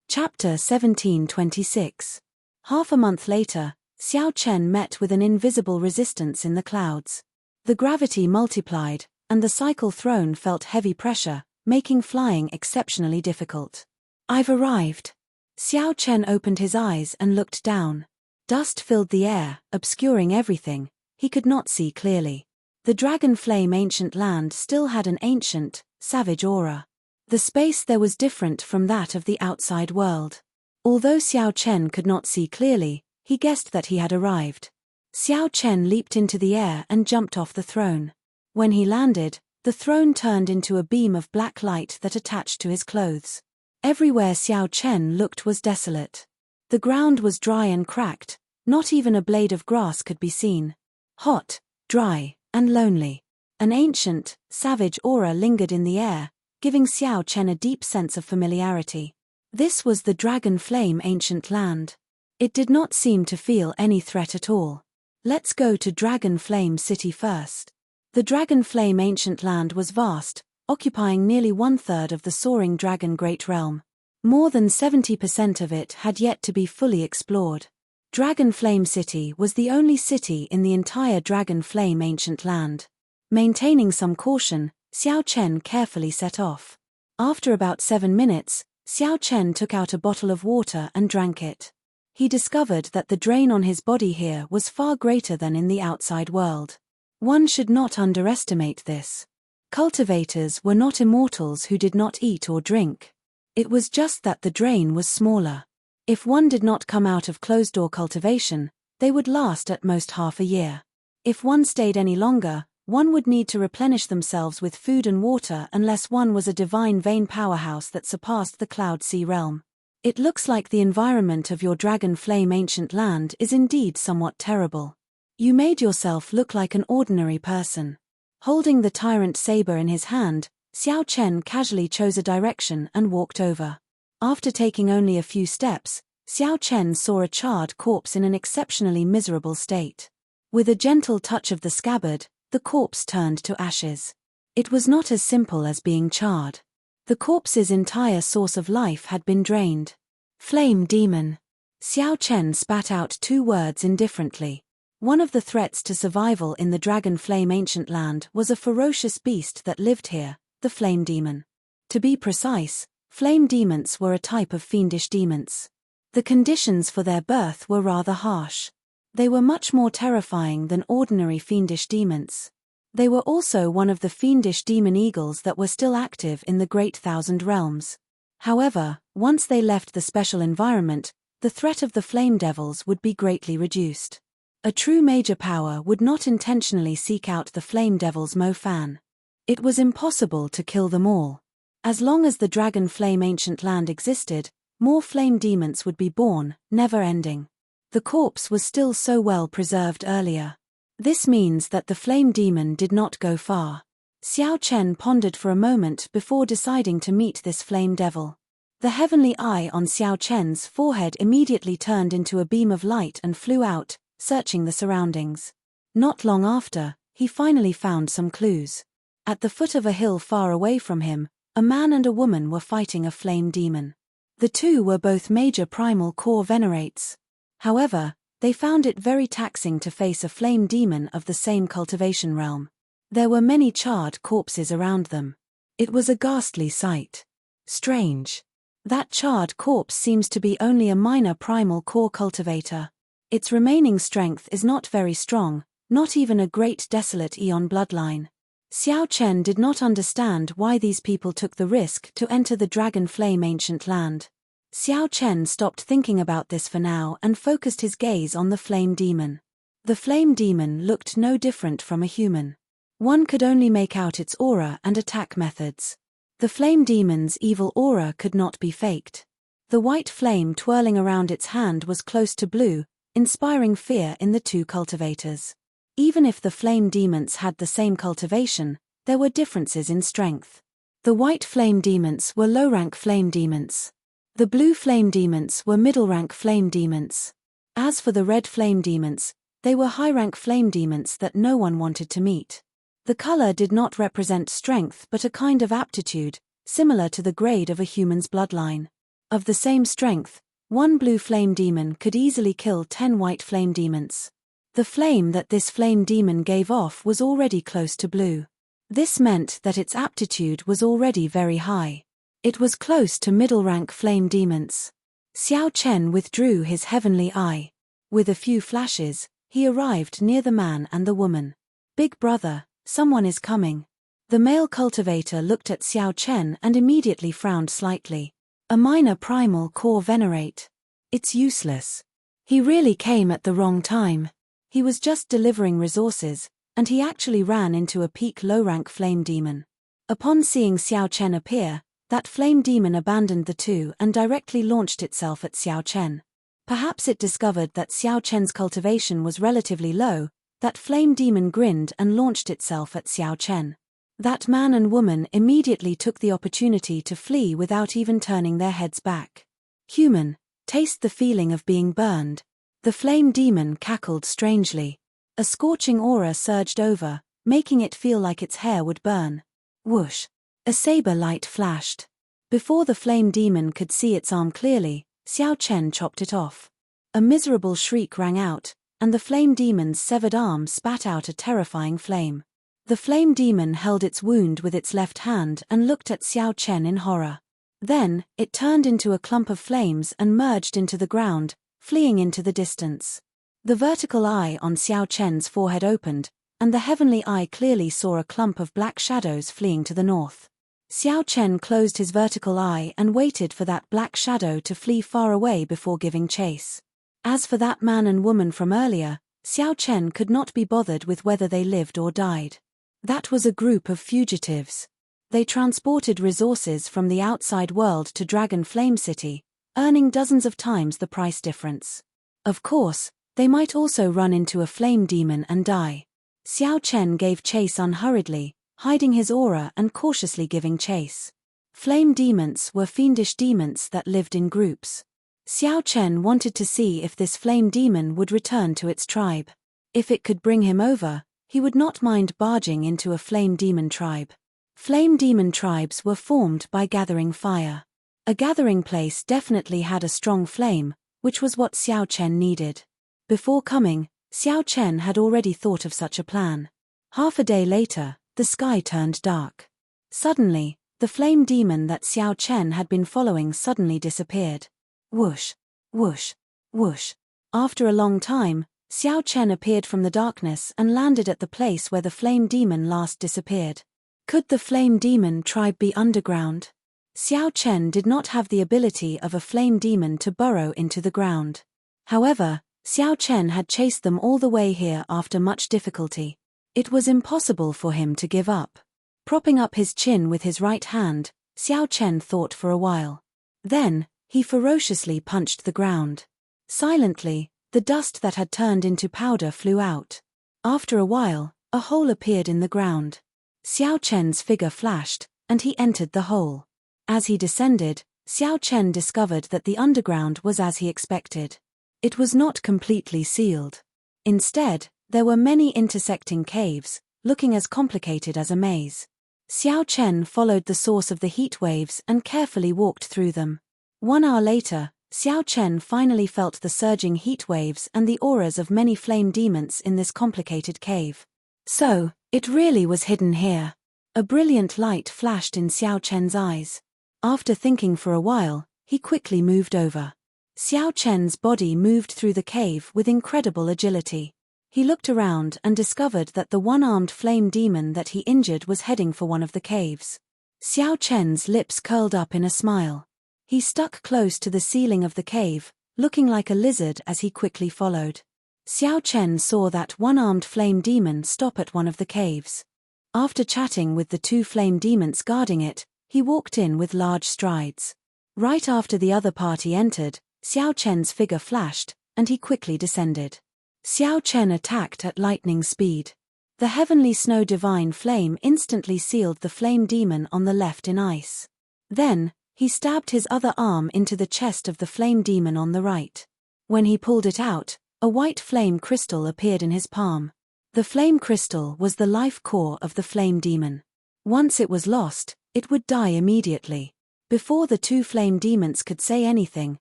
Chapter 1726. Half a month later, Xiao Chen met with an invisible resistance in the clouds. The gravity multiplied, and the cycle throne felt heavy pressure, making flying exceptionally difficult. I've arrived. Xiao Chen opened his eyes and looked down. Dust filled the air, obscuring everything. He could not see clearly. The Dragon Flame Ancient Land still had an ancient, savage aura. The space there was different from that of the outside world. Although Xiao Chen could not see clearly, he guessed that he had arrived. Xiao Chen leaped into the air and jumped off the throne. When he landed, the throne turned into a beam of black light that attached to his clothes. Everywhere Xiao Chen looked was desolate. The ground was dry and cracked, not even a blade of grass could be seen. Hot, dry, and lonely. An ancient, savage aura lingered in the air, giving Xiao Chen a deep sense of familiarity. This was the Dragon Flame Ancient Land. It did not seem to feel any threat at all. Let's go to Dragon Flame City first. The Dragon Flame Ancient Land was vast, occupying nearly 1/3 of the soaring Dragon Great Realm. More than 70% of it had yet to be fully explored. Dragon Flame City was the only city in the entire Dragon Flame Ancient Land. Maintaining some caution, Xiao Chen carefully set off. After about 7 minutes, Xiao Chen took out a bottle of water and drank it. He discovered that the drain on his body here was far greater than in the outside world. One should not underestimate this. Cultivators were not immortals who did not eat or drink. It was just that the drain was smaller. If one did not come out of closed-door cultivation, they would last at most half a year. If one stayed any longer, one would need to replenish themselves with food and water unless one was a divine vein powerhouse that surpassed the Cloud Sea realm. It looks like the environment of your Dragon Flame Ancient Land is indeed somewhat terrible. You made yourself look like an ordinary person. Holding the tyrant saber in his hand, Xiao Chen casually chose a direction and walked over. After taking only a few steps, Xiao Chen saw a charred corpse in an exceptionally miserable state. With a gentle touch of the scabbard, the corpse turned to ashes. It was not as simple as being charred. The corpse's entire source of life had been drained. Flame demon. Xiao Chen spat out 2 words indifferently. One of the threats to survival in the Dragon Flame Ancient Land was a ferocious beast that lived here, the flame demon. To be precise, flame demons were a type of fiendish demons. The conditions for their birth were rather harsh. They were much more terrifying than ordinary fiendish demons. They were also one of the fiendish demon eagles that were still active in the Great Thousand Realms. However, once they left the special environment, the threat of the flame devils would be greatly reduced. A true major power would not intentionally seek out the flame devil's Mo Fan. It was impossible to kill them all. As long as the Dragon Flame Ancient Land existed, more flame demons would be born, never ending. The corpse was still so well preserved earlier. This means that the flame demon did not go far. Xiao Chen pondered for a moment before deciding to meet this flame devil. The heavenly eye on Xiao Chen's forehead immediately turned into a beam of light and flew out, searching the surroundings. Not long after, he finally found some clues. At the foot of a hill far away from him, a man and a woman were fighting a flame demon. The two were both major primal core venerates. However, they found it very taxing to face a flame demon of the same cultivation realm. There were many charred corpses around them. It was a ghastly sight. Strange. That charred corpse seems to be only a minor primal core cultivator. Its remaining strength is not very strong, not even a great desolate eon bloodline. Xiao Chen did not understand why these people took the risk to enter the Dragon Flame ancient land. Xiao Chen stopped thinking about this for now and focused his gaze on the flame demon. The flame demon looked no different from a human. One could only make out its aura and attack methods. The flame demon's evil aura could not be faked. The white flame twirling around its hand was close to blue, inspiring fear in the two cultivators. Even if the flame demons had the same cultivation, there were differences in strength. The white flame demons were low-rank flame demons. The blue flame demons were middle-rank flame demons. As for the red flame demons, they were high-rank flame demons that no one wanted to meet. The color did not represent strength but a kind of aptitude, similar to the grade of a human's bloodline. Of the same strength, one blue flame demon could easily kill 10 white flame demons. The flame that this flame demon gave off was already close to blue. This meant that its aptitude was already very high. It was close to middle-rank flame demons. Xiao Chen withdrew his heavenly eye. With a few flashes, he arrived near the man and the woman. "Big brother, someone is coming." The male cultivator looked at Xiao Chen and immediately frowned slightly. A minor primal core venerate. It's useless. He really came at the wrong time. He was just delivering resources, and he actually ran into a peak low-rank flame demon. Upon seeing Xiao Chen appear, that flame demon abandoned the two and directly launched itself at Xiao Chen. Perhaps it discovered that Xiao Chen's cultivation was relatively low. That flame demon grinned and launched itself at Xiao Chen. That man and woman immediately took the opportunity to flee without even turning their heads back. "Human, taste the feeling of being burned." The flame demon cackled strangely. A scorching aura surged over, making it feel like its hair would burn. Whoosh! A saber light flashed. Before the flame demon could see its arm clearly, Xiao Chen chopped it off. A miserable shriek rang out, and the flame demon's severed arm spat out a terrifying flame. The flame demon held its wound with its left hand and looked at Xiao Chen in horror. Then, it turned into a clump of flames and merged into the ground, fleeing into the distance. The vertical eye on Xiao Chen's forehead opened, and the heavenly eye clearly saw a clump of black shadows fleeing to the north. Xiao Chen closed his vertical eye and waited for that black shadow to flee far away before giving chase. As for that man and woman from earlier, Xiao Chen could not be bothered with whether they lived or died. That was a group of fugitives. They transported resources from the outside world to Dragon Flame City, earning dozens of times the price difference. Of course, they might also run into a flame demon and die. Xiao Chen gave chase unhurriedly, hiding his aura and cautiously giving chase. Flame demons were fiendish demons that lived in groups. Xiao Chen wanted to see if this flame demon would return to its tribe. If it could bring him over, he would not mind barging into a flame demon tribe. Flame demon tribes were formed by gathering fire. A gathering place definitely had a strong flame, which was what Xiao Chen needed. Before coming, Xiao Chen had already thought of such a plan. Half a day later, the sky turned dark. Suddenly, the flame demon that Xiao Chen had been following suddenly disappeared. Whoosh, whoosh, whoosh. After a long time, Xiao Chen appeared from the darkness and landed at the place where the flame demon last disappeared. Could the flame demon tribe be underground? Xiao Chen did not have the ability of a flame demon to burrow into the ground. However, Xiao Chen had chased them all the way here after much difficulty. It was impossible for him to give up. Propping up his chin with his right hand, Xiao Chen thought for a while. Then, he ferociously punched the ground. Silently, the dust that had turned into powder flew out. After a while, a hole appeared in the ground. Xiao Chen's figure flashed, and he entered the hole. As he descended, Xiao Chen discovered that the underground was as he expected. It was not completely sealed. Instead, there were many intersecting caves, looking as complicated as a maze. Xiao Chen followed the source of the heat waves and carefully walked through them. 1 hour later, Xiao Chen finally felt the surging heat waves and the auras of many flame demons in this complicated cave. So, it really was hidden here. A brilliant light flashed in Xiao Chen's eyes. After thinking for a while, he quickly moved over. Xiao Chen's body moved through the cave with incredible agility. He looked around and discovered that the one-armed flame demon that he injured was heading for one of the caves. Xiao Chen's lips curled up in a smile. He stuck close to the ceiling of the cave, looking like a lizard as he quickly followed. Xiao Chen saw that one-armed flame demon stop at one of the caves. After chatting with the 2 flame demons guarding it, he walked in with large strides. Right after the other party entered, Xiao Chen's figure flashed, and he quickly descended. Xiao Chen attacked at lightning speed. The heavenly snow divine flame instantly sealed the flame demon on the left in ice. Then, he stabbed his other arm into the chest of the flame demon on the right. When he pulled it out, a white flame crystal appeared in his palm. The flame crystal was the life core of the flame demon. Once it was lost, it would die immediately. Before the 2 flame demons could say anything,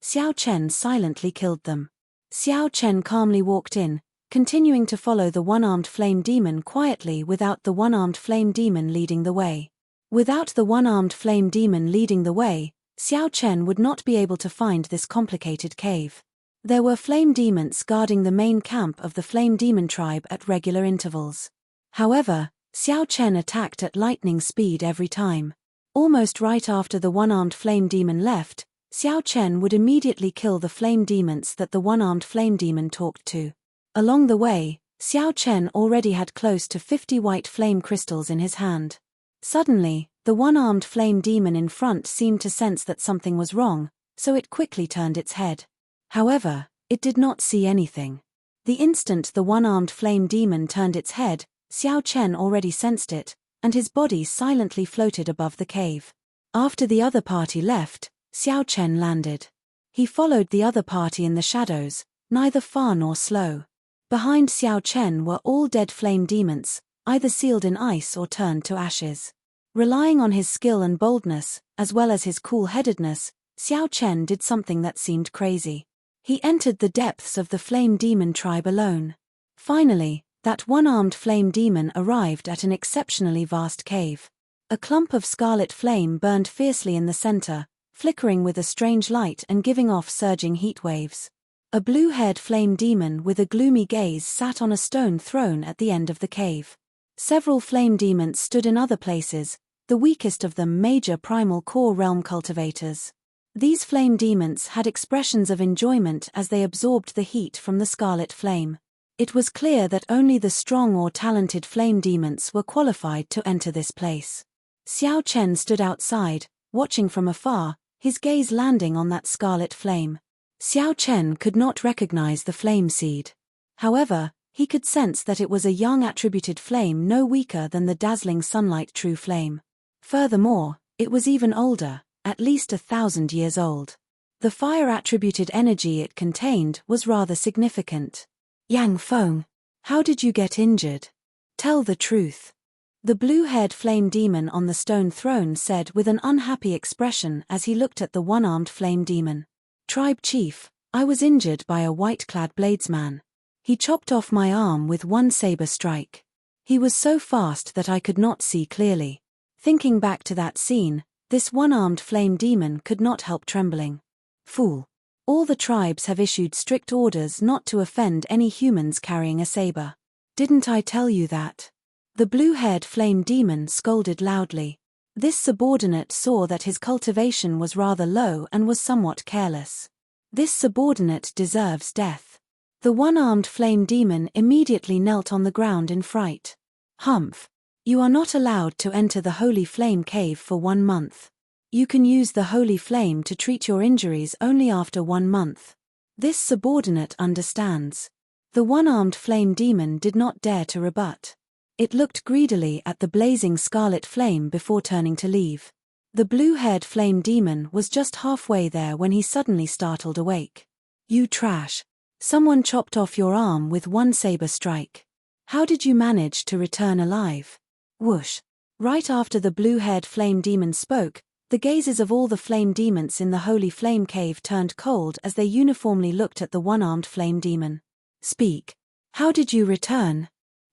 Xiao Chen silently killed them. Xiao Chen calmly walked in, continuing to follow the one-armed flame demon quietly without the one-armed flame demon leading the way. Without the one-armed flame demon leading the way, Xiao Chen would not be able to find this complicated cave. There were flame demons guarding the main camp of the flame demon tribe at regular intervals. However, Xiao Chen attacked at lightning speed every time. Almost right after the one-armed flame demon left, Xiao Chen would immediately kill the flame demons that the one-armed flame demon talked to. Along the way, Xiao Chen already had close to 50 white flame crystals in his hand. Suddenly, the one-armed flame demon in front seemed to sense that something was wrong, so it quickly turned its head. However, it did not see anything. The instant the one-armed flame demon turned its head, Xiao Chen already sensed it, and his body silently floated above the cave. After the other party left, Xiao Chen landed. He followed the other party in the shadows, neither far nor slow. Behind Xiao Chen were all dead flame demons, either sealed in ice or turned to ashes. Relying on his skill and boldness, as well as his cool-headedness, Xiao Chen did something that seemed crazy. He entered the depths of the flame demon tribe alone. Finally, that one-armed flame demon arrived at an exceptionally vast cave. A clump of scarlet flame burned fiercely in the center, flickering with a strange light and giving off surging heat waves. A blue-haired flame demon with a gloomy gaze sat on a stone throne at the end of the cave. Several flame demons stood in other places, the weakest of them major primal core realm cultivators. These flame demons had expressions of enjoyment as they absorbed the heat from the scarlet flame. It was clear that only the strong or talented flame demons were qualified to enter this place. Xiao Chen stood outside, watching from afar, his gaze landing on that scarlet flame. Xiao Chen could not recognize the flame seed. However, he could sense that it was a young attributed flame no weaker than the dazzling sunlight true flame. Furthermore, it was even older, at least 1,000 years old. The fire attributed energy it contained was rather significant. Yang Feng, how did you get injured? Tell the truth. The blue-haired flame demon on the stone throne said with an unhappy expression as he looked at the one-armed flame demon. Tribe chief, I was injured by a white-clad bladesman. He chopped off my arm with one saber strike. He was so fast that I could not see clearly. Thinking back to that scene, this one-armed flame demon could not help trembling. Fool. All the tribes have issued strict orders not to offend any humans carrying a saber. Didn't I tell you that? The blue-haired flame demon scolded loudly. This subordinate saw that his cultivation was rather low and was somewhat careless. This subordinate deserves death. The one-armed flame demon immediately knelt on the ground in fright. Humph. You are not allowed to enter the Holy Flame Cave for 1 month. You can use the Holy Flame to treat your injuries only after 1 month. This subordinate understands. The one-armed flame demon did not dare to rebut. It looked greedily at the blazing scarlet flame before turning to leave. The blue-haired flame demon was just halfway there when he suddenly startled awake. "You trash. Someone chopped off your arm with one saber strike. How did you manage to return alive?" Whoosh. Right after the blue-haired flame demon spoke, the gazes of all the flame demons in the holy flame cave turned cold as they uniformly looked at the one-armed flame demon. "Speak. How did you return?"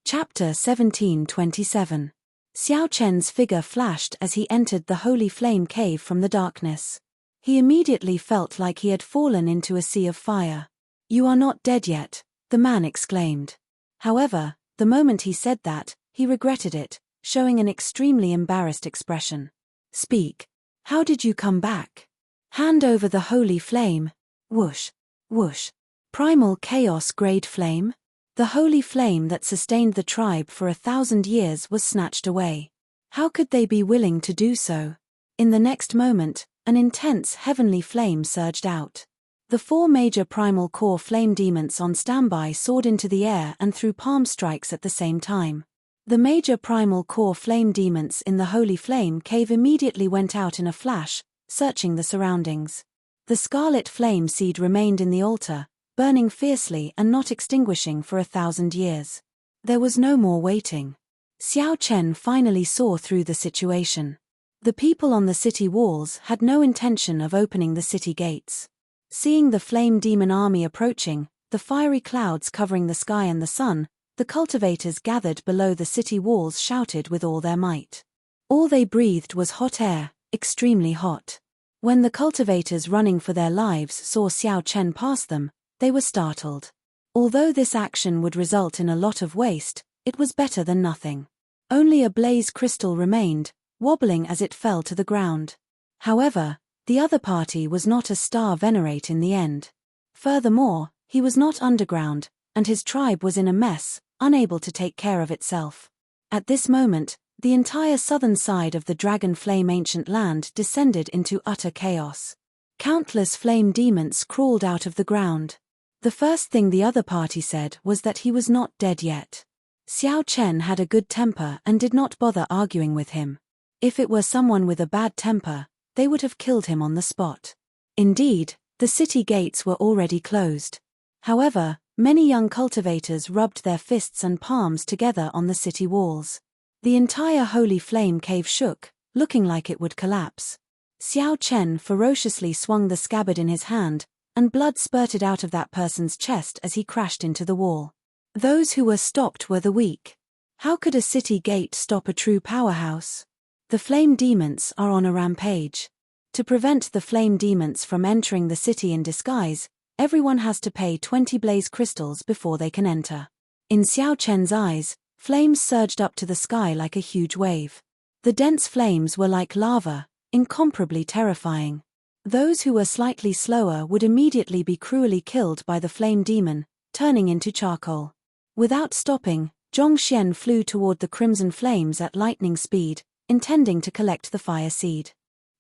Chapter 17:27. Xiao Chen's figure flashed as he entered the holy flame cave from the darkness. He immediately felt like he had fallen into a sea of fire. "You are not dead yet," the man exclaimed. However, the moment he said that, he regretted it, showing an extremely embarrassed expression. "Speak. How did you come back? Hand over the holy flame." Whoosh. Whoosh. Primal chaos grade flame? The holy flame that sustained the tribe for 1,000 years was snatched away. How could they be willing to do so? In the next moment, an intense heavenly flame surged out. The 4 major primal core flame demons on standby soared into the air and threw palm strikes at the same time. The major primal core flame demons in the holy flame cave immediately went out in a flash, searching the surroundings. The scarlet flame seed remained in the altar, burning fiercely and not extinguishing for 1,000 years. There was no more waiting. Xiao Chen finally saw through the situation. The people on the city walls had no intention of opening the city gates. Seeing the flame demon army approaching, the fiery clouds covering the sky and the sun, the cultivators gathered below the city walls shouted with all their might. All they breathed was hot air, extremely hot. When the cultivators running for their lives saw Xiao Chen pass them, they were startled. Although this action would result in a lot of waste, it was better than nothing. Only a blaze crystal remained, wobbling as it fell to the ground. However, the other party was not a star venerate in the end. Furthermore, he was not underground, and his tribe was in a mess, unable to take care of itself. At this moment, the entire southern side of the Dragon Flame ancient land descended into utter chaos. Countless flame demons crawled out of the ground. The first thing the other party said was that he was not dead yet. Xiao Chen had a good temper and did not bother arguing with him. If it were someone with a bad temper, they would have killed him on the spot. Indeed, the city gates were already closed. However, many young cultivators rubbed their fists and palms together on the city walls. The entire holy flame cave shook, looking like it would collapse. Xiao Chen ferociously swung the scabbard in his hand, and blood spurted out of that person's chest as he crashed into the wall. Those who were stopped were the weak. How could a city gate stop a true powerhouse? The flame demons are on a rampage. To prevent the flame demons from entering the city in disguise, everyone has to pay 20 blaze crystals before they can enter. In Xiao Chen's eyes, flames surged up to the sky like a huge wave. The dense flames were like lava, incomparably terrifying. Those who were slightly slower would immediately be cruelly killed by the flame demon, turning into charcoal. Without stopping, Zhongxian flew toward the crimson flames at lightning speed, intending to collect the fire seed.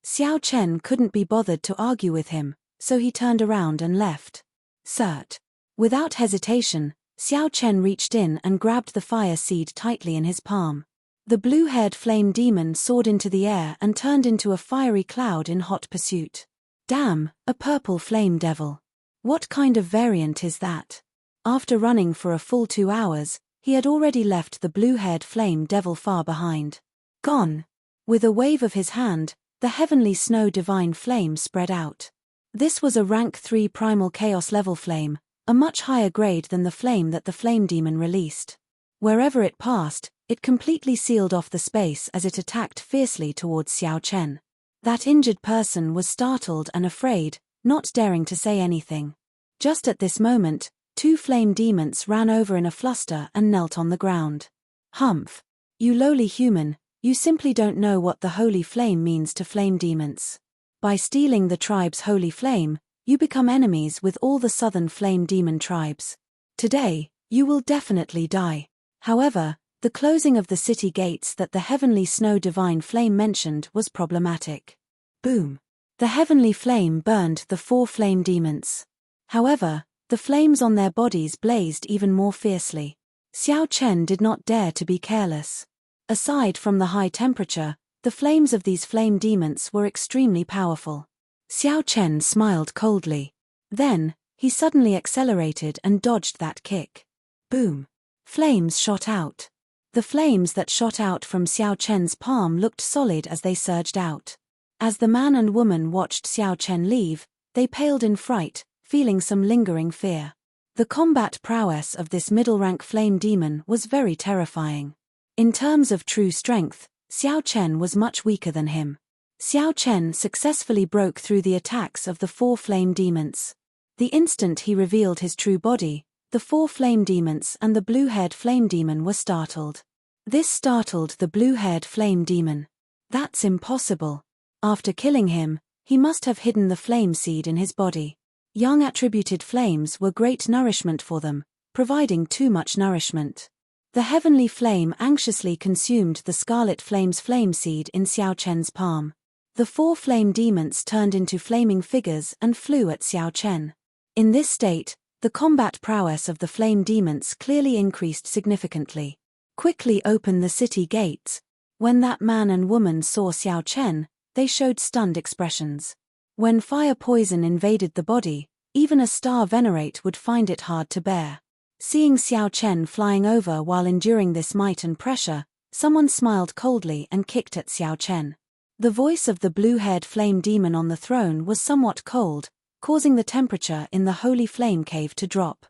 Xiao Chen couldn't be bothered to argue with him, so he turned around and left. Cert. Without hesitation, Xiao Chen reached in and grabbed the fire seed tightly in his palm. The blue-haired flame demon soared into the air and turned into a fiery cloud in hot pursuit. Damn, a purple flame devil. What kind of variant is that? After running for a full 2 hours, he had already left the blue-haired flame devil far behind. Gone. With a wave of his hand, the heavenly snow divine flame spread out. This was a rank 3 primal chaos level flame, a much higher grade than the flame that the flame demon released. Wherever it passed, it completely sealed off the space as it attacked fiercely towards Xiao Chen. That injured person was startled and afraid, not daring to say anything. Just at this moment, 2 flame demons ran over in a fluster and knelt on the ground. Humph. You lowly human, you simply don't know what the holy flame means to flame demons. By stealing the tribe's holy flame, you become enemies with all the southern flame demon tribes. Today, you will definitely die. However, the closing of the city gates that the heavenly snow divine flame mentioned was problematic. Boom. The heavenly flame burned the 4 flame demons. However, the The flames on their bodies blazed even more fiercely. Xiao Chen did not dare to be careless. Aside from the high temperature, the flames of these flame demons were extremely powerful. Xiao Chen smiled coldly. Then, he suddenly accelerated and dodged that kick. Boom! Flames shot out. The flames that shot out from Xiao Chen's palm looked solid as they surged out. As the man and woman watched Xiao Chen leave, they paled in fright, feeling some lingering fear. The combat prowess of this middle-rank flame demon was very terrifying. In terms of true strength, Xiao Chen was much weaker than him. Xiao Chen successfully broke through the attacks of the 4 flame demons. The instant he revealed his true body, the 4 flame demons and the blue-haired flame demon were startled. This startled the blue-haired flame demon. That's impossible. After killing him, he must have hidden the flame seed in his body. Young attributed flames were great nourishment for them, providing too much nourishment. The heavenly flame anxiously consumed the scarlet flame's flame seed in Xiao Chen's palm. The 4 flame demons turned into flaming figures and flew at Xiao Chen. In this state, the combat prowess of the flame demons clearly increased significantly. Quickly open the city gates. When that man and woman saw Xiao Chen, they showed stunned expressions. When fire poison invaded the body, even a star venerate would find it hard to bear. Seeing Xiao Chen flying over while enduring this might and pressure, someone smiled coldly and kicked at Xiao Chen. The voice of the blue-haired flame demon on the throne was somewhat cold, causing the temperature in the holy flame cave to drop.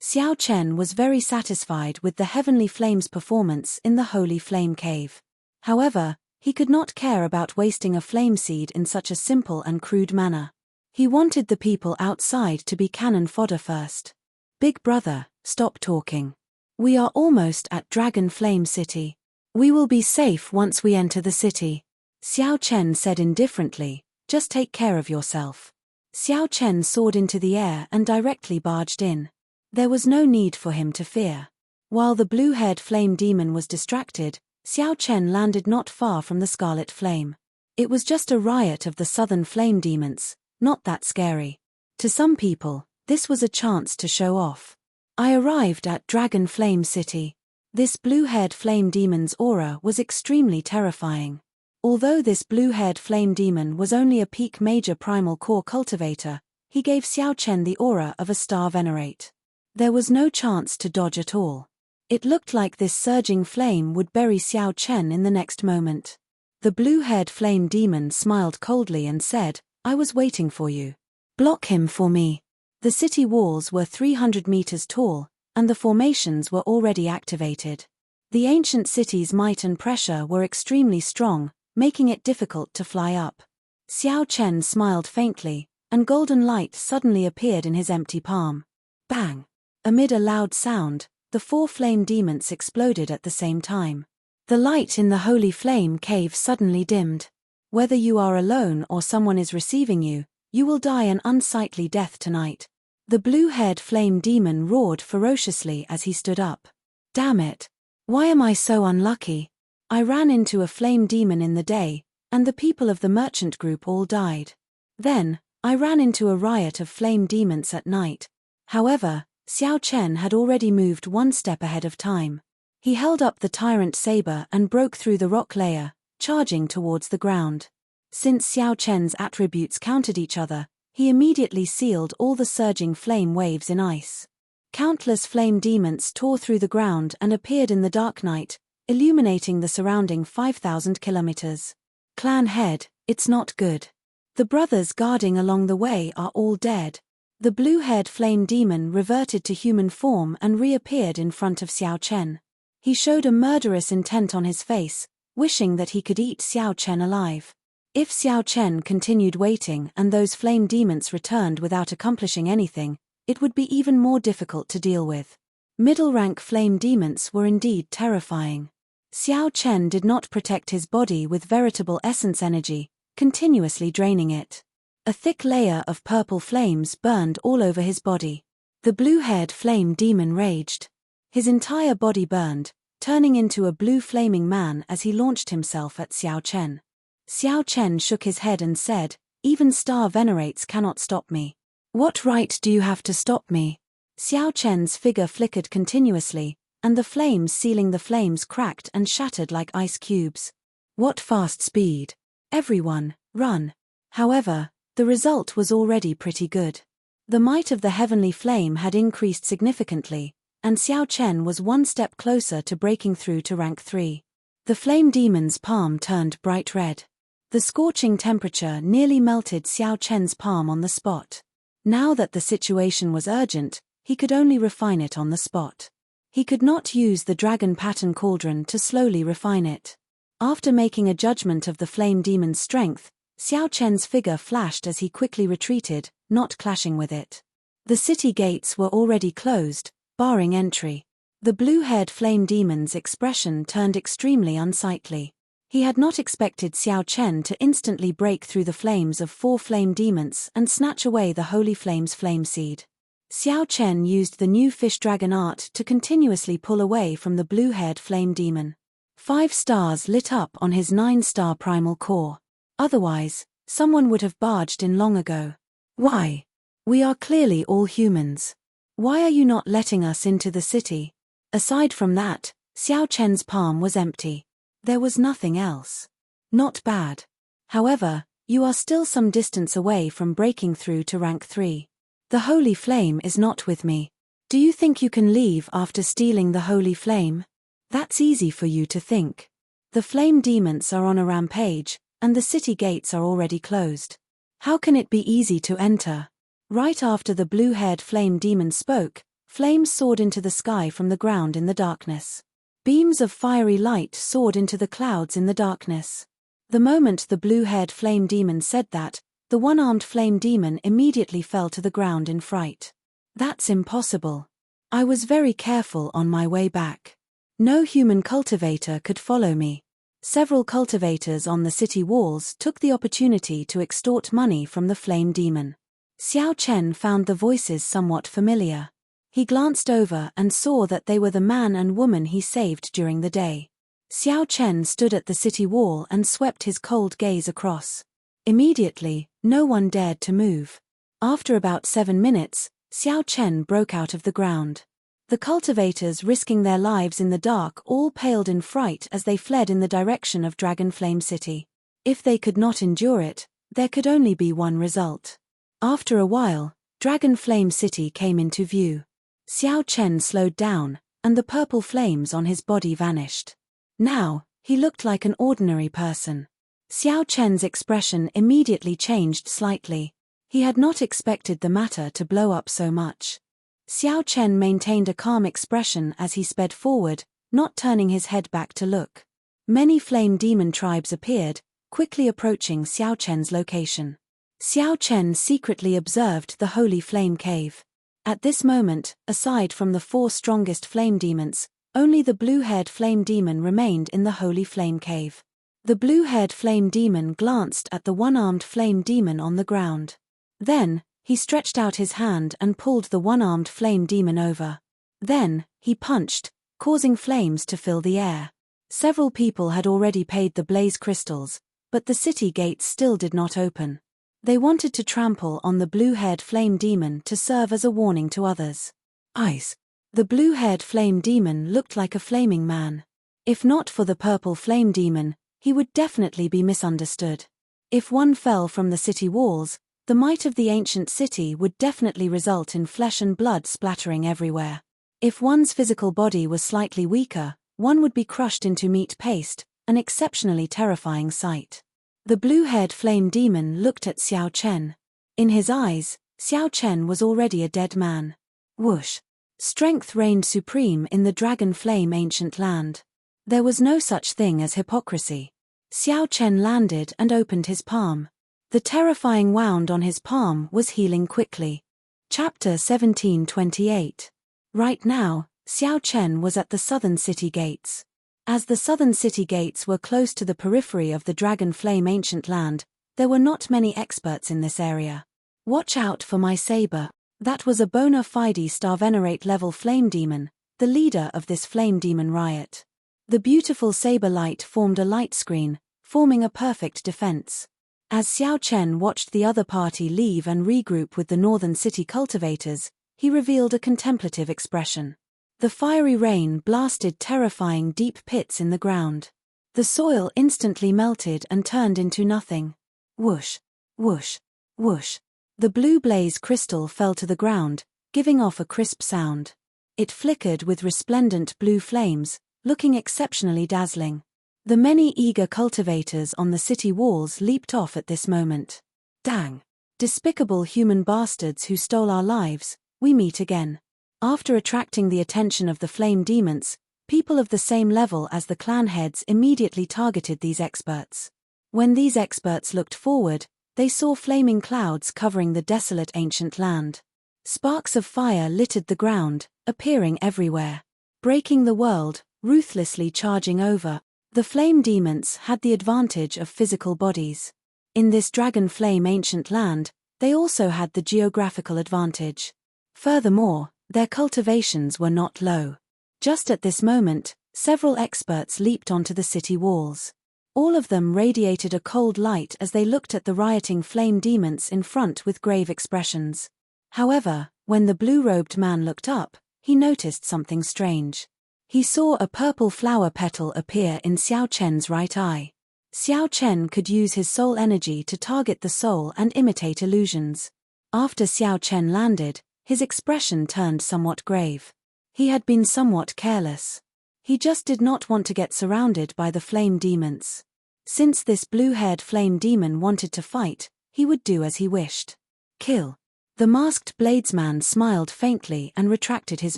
Xiao Chen was very satisfied with the heavenly flame's performance in the holy flame cave. However, he could not care about wasting a flame seed in such a simple and crude manner. He wanted the people outside to be cannon fodder first. Big brother, stop talking. We are almost at Dragon Flame City. We will be safe once we enter the city. Xiao Chen said indifferently, just take care of yourself. Xiao Chen soared into the air and directly barged in. There was no need for him to fear. While the blue-haired flame demon was distracted, Xiao Chen landed not far from the scarlet flame. It was just a riot of the southern flame demons, not that scary. To some people, this was a chance to show off. I arrived at Dragon Flame City. This blue-haired flame demon's aura was extremely terrifying. Although this blue-haired flame demon was only a peak major primal core cultivator, he gave Xiao Chen the aura of a star venerate. There was no chance to dodge at all. It looked like this surging flame would bury Xiao Chen in the next moment. The blue-haired flame demon smiled coldly and said, I was waiting for you. Block him for me. The city walls were 300 meters tall, and the formations were already activated. The ancient city's might and pressure were extremely strong, making it difficult to fly up. Xiao Chen smiled faintly, and golden light suddenly appeared in his empty palm. Bang! Amid a loud sound, the 4 flame demons exploded at the same time. The light in the holy flame cave suddenly dimmed. Whether you are alone or someone is receiving you, you will die an unsightly death tonight. The blue-haired flame demon roared ferociously as he stood up. Damn it! Why am I so unlucky? I ran into a flame demon in the day, and the people of the merchant group all died. Then, I ran into a riot of flame demons at night. However, Xiao Chen had already moved one step ahead of time. He held up the tyrant saber and broke through the rock layer, charging towards the ground. Since Xiao Chen's attributes countered each other, he immediately sealed all the surging flame waves in ice. Countless flame demons tore through the ground and appeared in the dark night, illuminating the surrounding 5,000 kilometers. Clan head, it's not good. The brothers guarding along the way are all dead. The blue-haired flame demon reverted to human form and reappeared in front of Xiao Chen. He showed a murderous intent on his face, wishing that he could eat Xiao Chen alive. If Xiao Chen continued waiting and those flame demons returned without accomplishing anything, it would be even more difficult to deal with. Middle-rank flame demons were indeed terrifying. Xiao Chen did not protect his body with veritable essence energy, continuously draining it. A thick layer of purple flames burned all over his body. The blue-haired flame demon raged. His entire body burned, turning into a blue flaming man as he launched himself at Xiao Chen. Xiao Chen shook his head and said, "Even star venerates cannot stop me." "What right do you have to stop me?" Xiao Chen's figure flickered continuously, and the flames sealing the flames cracked and shattered like ice cubes. What fast speed! Everyone, run! However, the result was already pretty good. The might of the heavenly flame had increased significantly, and Xiao Chen was one step closer to breaking through to rank 3. The flame demon's palm turned bright red. The scorching temperature nearly melted Xiao Chen's palm on the spot. Now that the situation was urgent, he could only refine it on the spot. He could not use the dragon pattern cauldron to slowly refine it. After making a judgment of the flame demon's strength, Xiao Chen's figure flashed as he quickly retreated, not clashing with it. The city gates were already closed, barring entry. The blue-haired flame demon's expression turned extremely unsightly. He had not expected Xiao Chen to instantly break through the flames of 4 flame demons and snatch away the holy flame's flame seed. Xiao Chen used the new fish dragon art to continuously pull away from the blue-haired flame demon. 5 stars lit up on his 9-star primal core. Otherwise, someone would have barged in long ago. Why? We are clearly all humans. Why are you not letting us into the city? Aside from that, Xiao Chen's palm was empty. There was nothing else. Not bad. However, you are still some distance away from breaking through to rank 3. The holy flame is not with me. Do you think you can leave after stealing the holy flame? That's easy for you to think. The flame demons are on a rampage, and the city gates are already closed. How can it be easy to enter? Right after the blue-haired flame demon spoke, flames soared into the sky from the ground in the darkness. Beams of fiery light soared into the clouds in the darkness. The moment the blue-haired flame demon said that, the one-armed flame demon immediately fell to the ground in fright. That's impossible. I was very careful on my way back. No human cultivator could follow me. Several cultivators on the city walls took the opportunity to extort money from the flame demon. Xiao Chen found the voices somewhat familiar. He glanced over and saw that they were the man and woman he saved during the day. Xiao Chen stood at the city wall and swept his cold gaze across. Immediately, no one dared to move. After about 7 minutes, Xiao Chen broke out of the ground. The cultivators risking their lives in the dark all paled in fright as they fled in the direction of Dragon Flame City. If they could not endure it, there could only be one result. After a while, Dragon Flame City came into view. Xiao Chen slowed down, and the purple flames on his body vanished. Now, he looked like an ordinary person. Xiao Chen's expression immediately changed slightly. He had not expected the matter to blow up so much. Xiao Chen maintained a calm expression as he sped forward, not turning his head back to look. Many flame demon tribes appeared, quickly approaching Xiao Chen's location. Xiao Chen secretly observed the holy flame cave. At this moment, aside from the 4 strongest flame demons, only the blue-haired flame demon remained in the holy flame cave. The blue-haired flame demon glanced at the one-armed flame demon on the ground. Then, he stretched out his hand and pulled the one-armed flame demon over. Then, he punched, causing flames to fill the air. Several people had already paid the blaze crystals, but the city gates still did not open. They wanted to trample on the blue-haired flame demon to serve as a warning to others. Ice. The blue-haired flame demon looked like a flaming man. If not for the purple flame demon, he would definitely be misunderstood. If one fell from the city walls, the might of the ancient city would definitely result in flesh and blood splattering everywhere. If one's physical body was slightly weaker, one would be crushed into meat paste, an exceptionally terrifying sight. The blue-haired flame demon looked at Xiao Chen. In his eyes, Xiao Chen was already a dead man. Whoosh! Strength reigned supreme in the dragon flame ancient land. There was no such thing as hypocrisy. Xiao Chen landed and opened his palm. The terrifying wound on his palm was healing quickly. Chapter 17:28. Right now, Xiao Chen was at the southern city gates. As the southern city gates were close to the periphery of the Dragon Flame ancient land, there were not many experts in this area. Watch out for my saber. That was a bona fide star venerate level flame demon, the leader of this flame demon riot. The beautiful saber light formed a light screen, forming a perfect defense. As Xiao Chen watched the other party leave and regroup with the northern city cultivators, he revealed a contemplative expression. The fiery rain blasted terrifying deep pits in the ground. The soil instantly melted and turned into nothing. Whoosh, whoosh, whoosh. The blue blaze crystal fell to the ground, giving off a crisp sound. It flickered with resplendent blue flames, looking exceptionally dazzling. The many eager cultivators on the city walls leaped off at this moment. Dang! Despicable human bastards who stole our lives, we meet again. After attracting the attention of the flame demons, people of the same level as the clan heads immediately targeted these experts. When these experts looked forward, they saw flaming clouds covering the desolate ancient land. Sparks of fire littered the ground, appearing everywhere. Breaking the world, ruthlessly charging over. The flame demons had the advantage of physical bodies. In this dragon flame ancient land, they also had the geographical advantage. Furthermore, their cultivations were not low. Just at this moment, several experts leaped onto the city walls. All of them radiated a cold light as they looked at the rioting flame demons in front with grave expressions. However, when the blue-robed man looked up, he noticed something strange. He saw a purple flower petal appear in Xiao Chen's right eye. Xiao Chen could use his soul energy to target the soul and imitate illusions. After Xiao Chen landed, his expression turned somewhat grave. He had been somewhat careless. He just did not want to get surrounded by the flame demons. Since this blue-haired flame demon wanted to fight, he would do as he wished. Kill. The masked bladesman smiled faintly and retracted his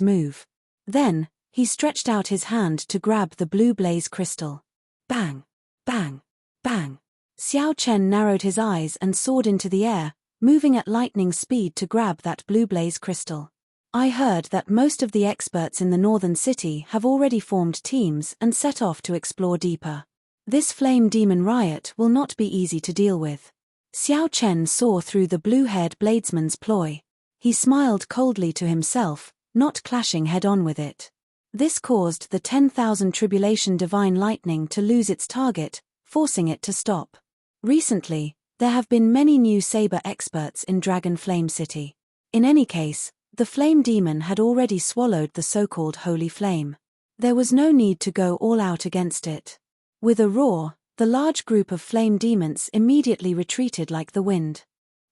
move. Then, he stretched out his hand to grab the blue blaze crystal. Bang! Bang! Bang! Xiao Chen narrowed his eyes and soared into the air, moving at lightning speed to grab that blue blaze crystal. I heard that most of the experts in the northern city have already formed teams and set off to explore deeper. This flame demon riot will not be easy to deal with. Xiao Chen saw through the blue-haired bladesman's ploy. He smiled coldly to himself, not clashing head-on with it. This caused the 10,000 tribulation divine lightning to lose its target, forcing it to stop. Recently, there have been many new saber experts in Dragon Flame City. In any case, the flame demon had already swallowed the so-called holy flame. There was no need to go all out against it. With a roar, the large group of flame demons immediately retreated like the wind.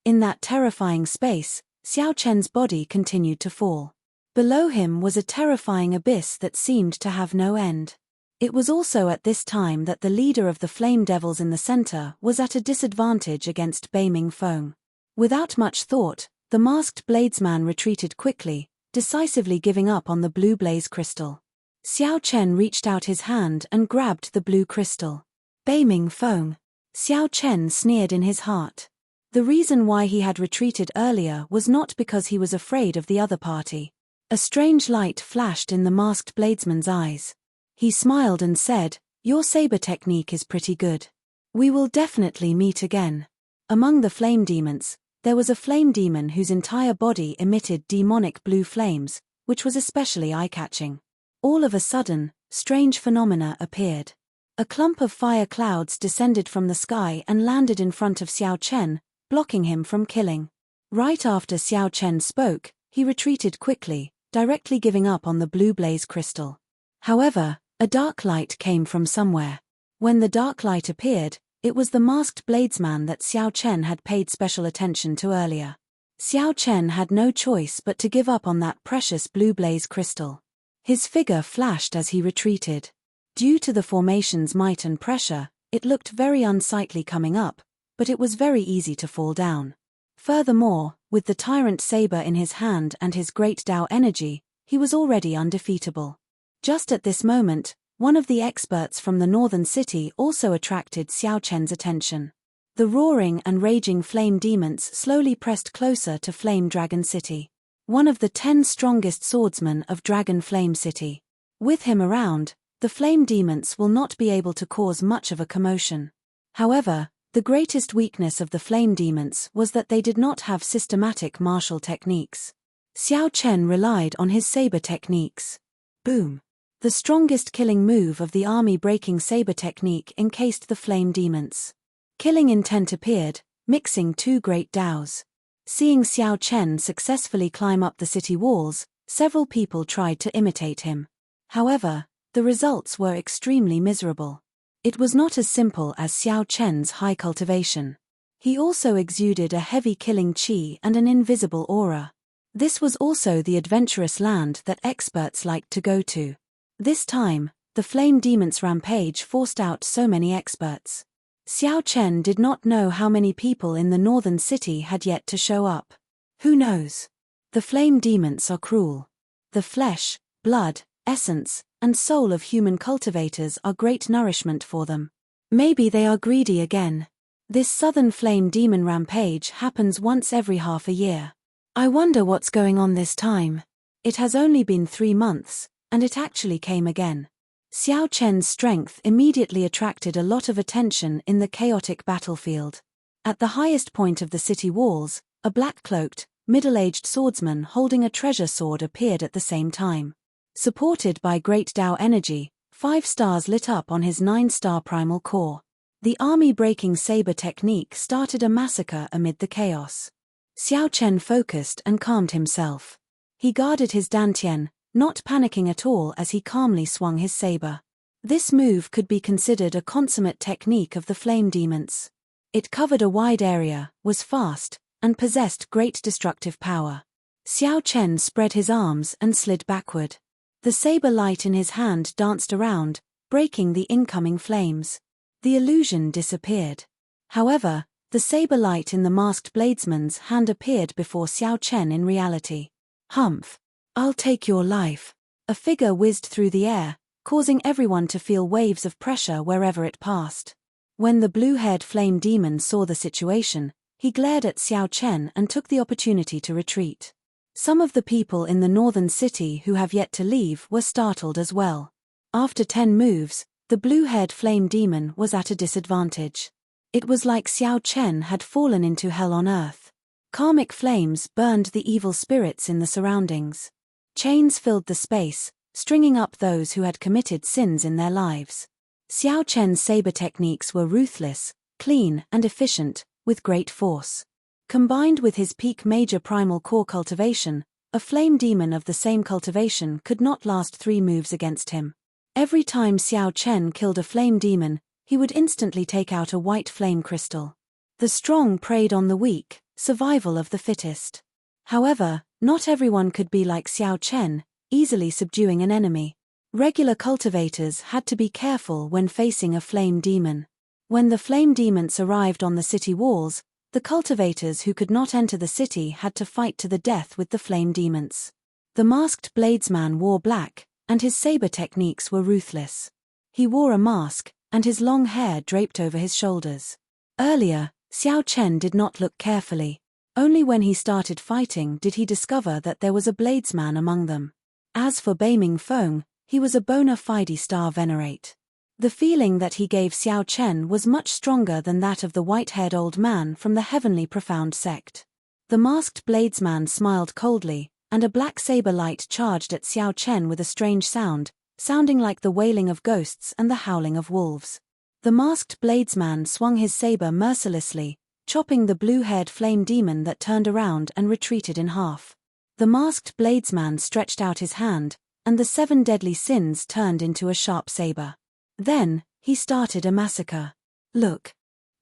In that terrifying space, Xiao Chen's body continued to fall. Below him was a terrifying abyss that seemed to have no end. It was also at this time that the leader of the flame devils in the center was at a disadvantage against Beiming Feng. Without much thought, the masked bladesman retreated quickly, decisively giving up on the blue blaze crystal. Xiao Chen reached out his hand and grabbed the blue crystal. Beiming Feng. Xiao Chen sneered in his heart. The reason why he had retreated earlier was not because he was afraid of the other party. A strange light flashed in the masked bladesman's eyes. He smiled and said, "Your saber technique is pretty good. We will definitely meet again." Among the flame demons, there was a flame demon whose entire body emitted demonic blue flames, which was especially eye-catching. All of a sudden, strange phenomena appeared. A clump of fire clouds descended from the sky and landed in front of Xiao Chen, blocking him from killing. Right after Xiao Chen spoke, he retreated quickly, directly giving up on the blue blaze crystal. However, a dark light came from somewhere. When the dark light appeared, it was the masked bladesman that Xiao Chen had paid special attention to earlier. Xiao Chen had no choice but to give up on that precious blue blaze crystal. His figure flashed as he retreated. Due to the formation's might and pressure, it looked very unsightly coming up, but it was very easy to fall down. Furthermore, with the tyrant saber in his hand and his great Dao energy, he was already undefeatable. Just at this moment, one of the experts from the northern city also attracted Xiao Chen's attention. The roaring and raging flame demons slowly pressed closer to Flame Dragon City. One of the 10 strongest swordsmen of Dragon Flame City. With him around, the flame demons will not be able to cause much of a commotion. However, the greatest weakness of the flame demons was that they did not have systematic martial techniques. Xiao Chen relied on his saber techniques. Boom! The strongest killing move of the army-breaking saber technique encased the flame demons. Killing intent appeared, mixing two great Daos. Seeing Xiao Chen successfully climb up the city walls, several people tried to imitate him. However, the results were extremely miserable. It was not as simple as Xiao Chen's high cultivation. He also exuded a heavy killing qi and an invisible aura. This was also the adventurous land that experts liked to go to. This time, the flame demon's rampage forced out so many experts. Xiao Chen did not know how many people in the northern city had yet to show up. Who knows? The flame demons are cruel. The flesh, blood, essence, and soul of human cultivators are great nourishment for them. Maybe they are greedy again. This southern flame demon rampage happens once every half a year. I wonder what's going on this time. It has only been 3 months, and it actually came again. Xiao Chen's strength immediately attracted a lot of attention in the chaotic battlefield. At the highest point of the city walls, a black-cloaked, middle-aged swordsman holding a treasure sword appeared at the same time. Supported by great Dao energy, 5 stars lit up on his 9-star primal core. The army-breaking saber technique started a massacre amid the chaos. Xiao Chen focused and calmed himself. He guarded his dantian, not panicking at all as he calmly swung his saber. This move could be considered a consummate technique of the flame demons. It covered a wide area, was fast, and possessed great destructive power. Xiao Chen spread his arms and slid backward. The saber light in his hand danced around, breaking the incoming flames. The illusion disappeared. However, the saber light in the masked bladesman's hand appeared before Xiao Chen in reality. Humph! I'll take your life. A figure whizzed through the air, causing everyone to feel waves of pressure wherever it passed. When the blue-haired flame demon saw the situation, he glared at Xiao Chen and took the opportunity to retreat. Some of the people in the northern city who have yet to leave were startled as well. After 10 moves, the blue-haired flame demon was at a disadvantage. It was like Xiao Chen had fallen into hell on earth. Karmic flames burned the evil spirits in the surroundings. Chains filled the space, stringing up those who had committed sins in their lives. Xiao Chen's saber techniques were ruthless, clean, and efficient, with great force. Combined with his peak major primal core cultivation, a flame demon of the same cultivation could not last 3 moves against him. Every time Xiao Chen killed a flame demon, he would instantly take out a white flame crystal. The strong preyed on the weak, survival of the fittest. However, not everyone could be like Xiao Chen, easily subduing an enemy. Regular cultivators had to be careful when facing a flame demon. When the flame demons arrived on the city walls, the cultivators who could not enter the city had to fight to the death with the flame demons. The masked bladesman wore black, and his saber techniques were ruthless. He wore a mask, and his long hair draped over his shoulders. Earlier, Xiao Chen did not look carefully. Only when he started fighting did he discover that there was a bladesman among them. As for Beiming Feng, he was a bona fide star venerate. The feeling that he gave Xiao Chen was much stronger than that of the white-haired old man from the Heavenly Profound sect. The masked bladesman smiled coldly, and a black saber light charged at Xiao Chen with a strange sound, sounding like the wailing of ghosts and the howling of wolves. The masked bladesman swung his saber mercilessly, chopping the blue-haired flame demon that turned around and retreated in half. The masked bladesman stretched out his hand, and the 7 deadly sins turned into a sharp saber. Then, he started a massacre. Look.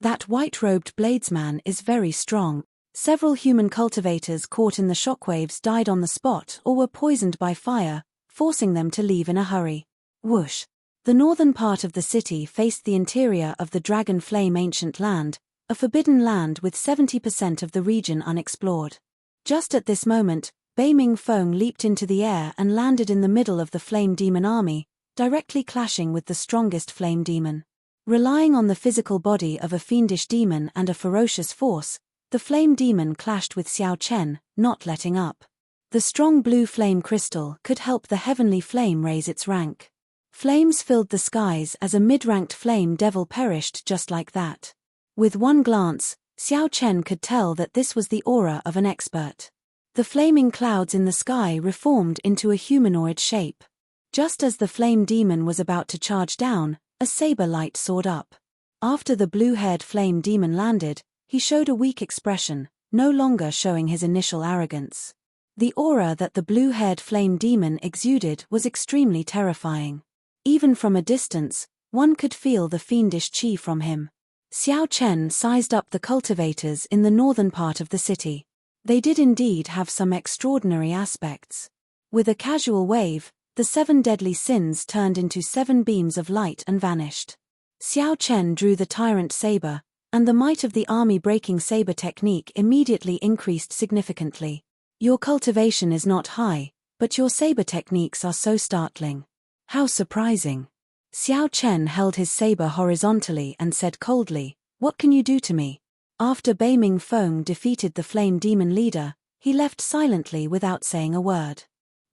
That white-robed bladesman is very strong. Several human cultivators caught in the shockwaves died on the spot or were poisoned by fire, forcing them to leave in a hurry. Whoosh! The northern part of the city faced the interior of the Dragon Flame Ancient Land, a forbidden land with 70% of the region unexplored. Just at this moment, Beiming Feng leaped into the air and landed in the middle of the flame demon army, directly clashing with the strongest flame demon. Relying on the physical body of a fiendish demon and a ferocious force, the flame demon clashed with Xiao Chen, not letting up. The strong blue flame crystal could help the heavenly flame raise its rank. Flames filled the skies as a mid-ranked flame devil perished just like that. With one glance, Xiao Chen could tell that this was the aura of an expert. The flaming clouds in the sky reformed into a humanoid shape. Just as the flame demon was about to charge down, a saber light soared up. After the blue-haired flame demon landed, he showed a weak expression, no longer showing his initial arrogance. The aura that the blue-haired flame demon exuded was extremely terrifying. Even from a distance, one could feel the fiendish chi from him. Xiao Chen sized up the cultivators in the northern part of the city. They did indeed have some extraordinary aspects. With a casual wave, the 7 deadly sins turned into 7 beams of light and vanished. Xiao Chen drew the tyrant saber, and the might of the army-breaking saber technique immediately increased significantly. Your cultivation is not high, but your saber techniques are so startling. How surprising. Xiao Chen held his saber horizontally and said coldly, "What can you do to me?" After Bei Ming Feng defeated the flame demon leader, he left silently without saying a word.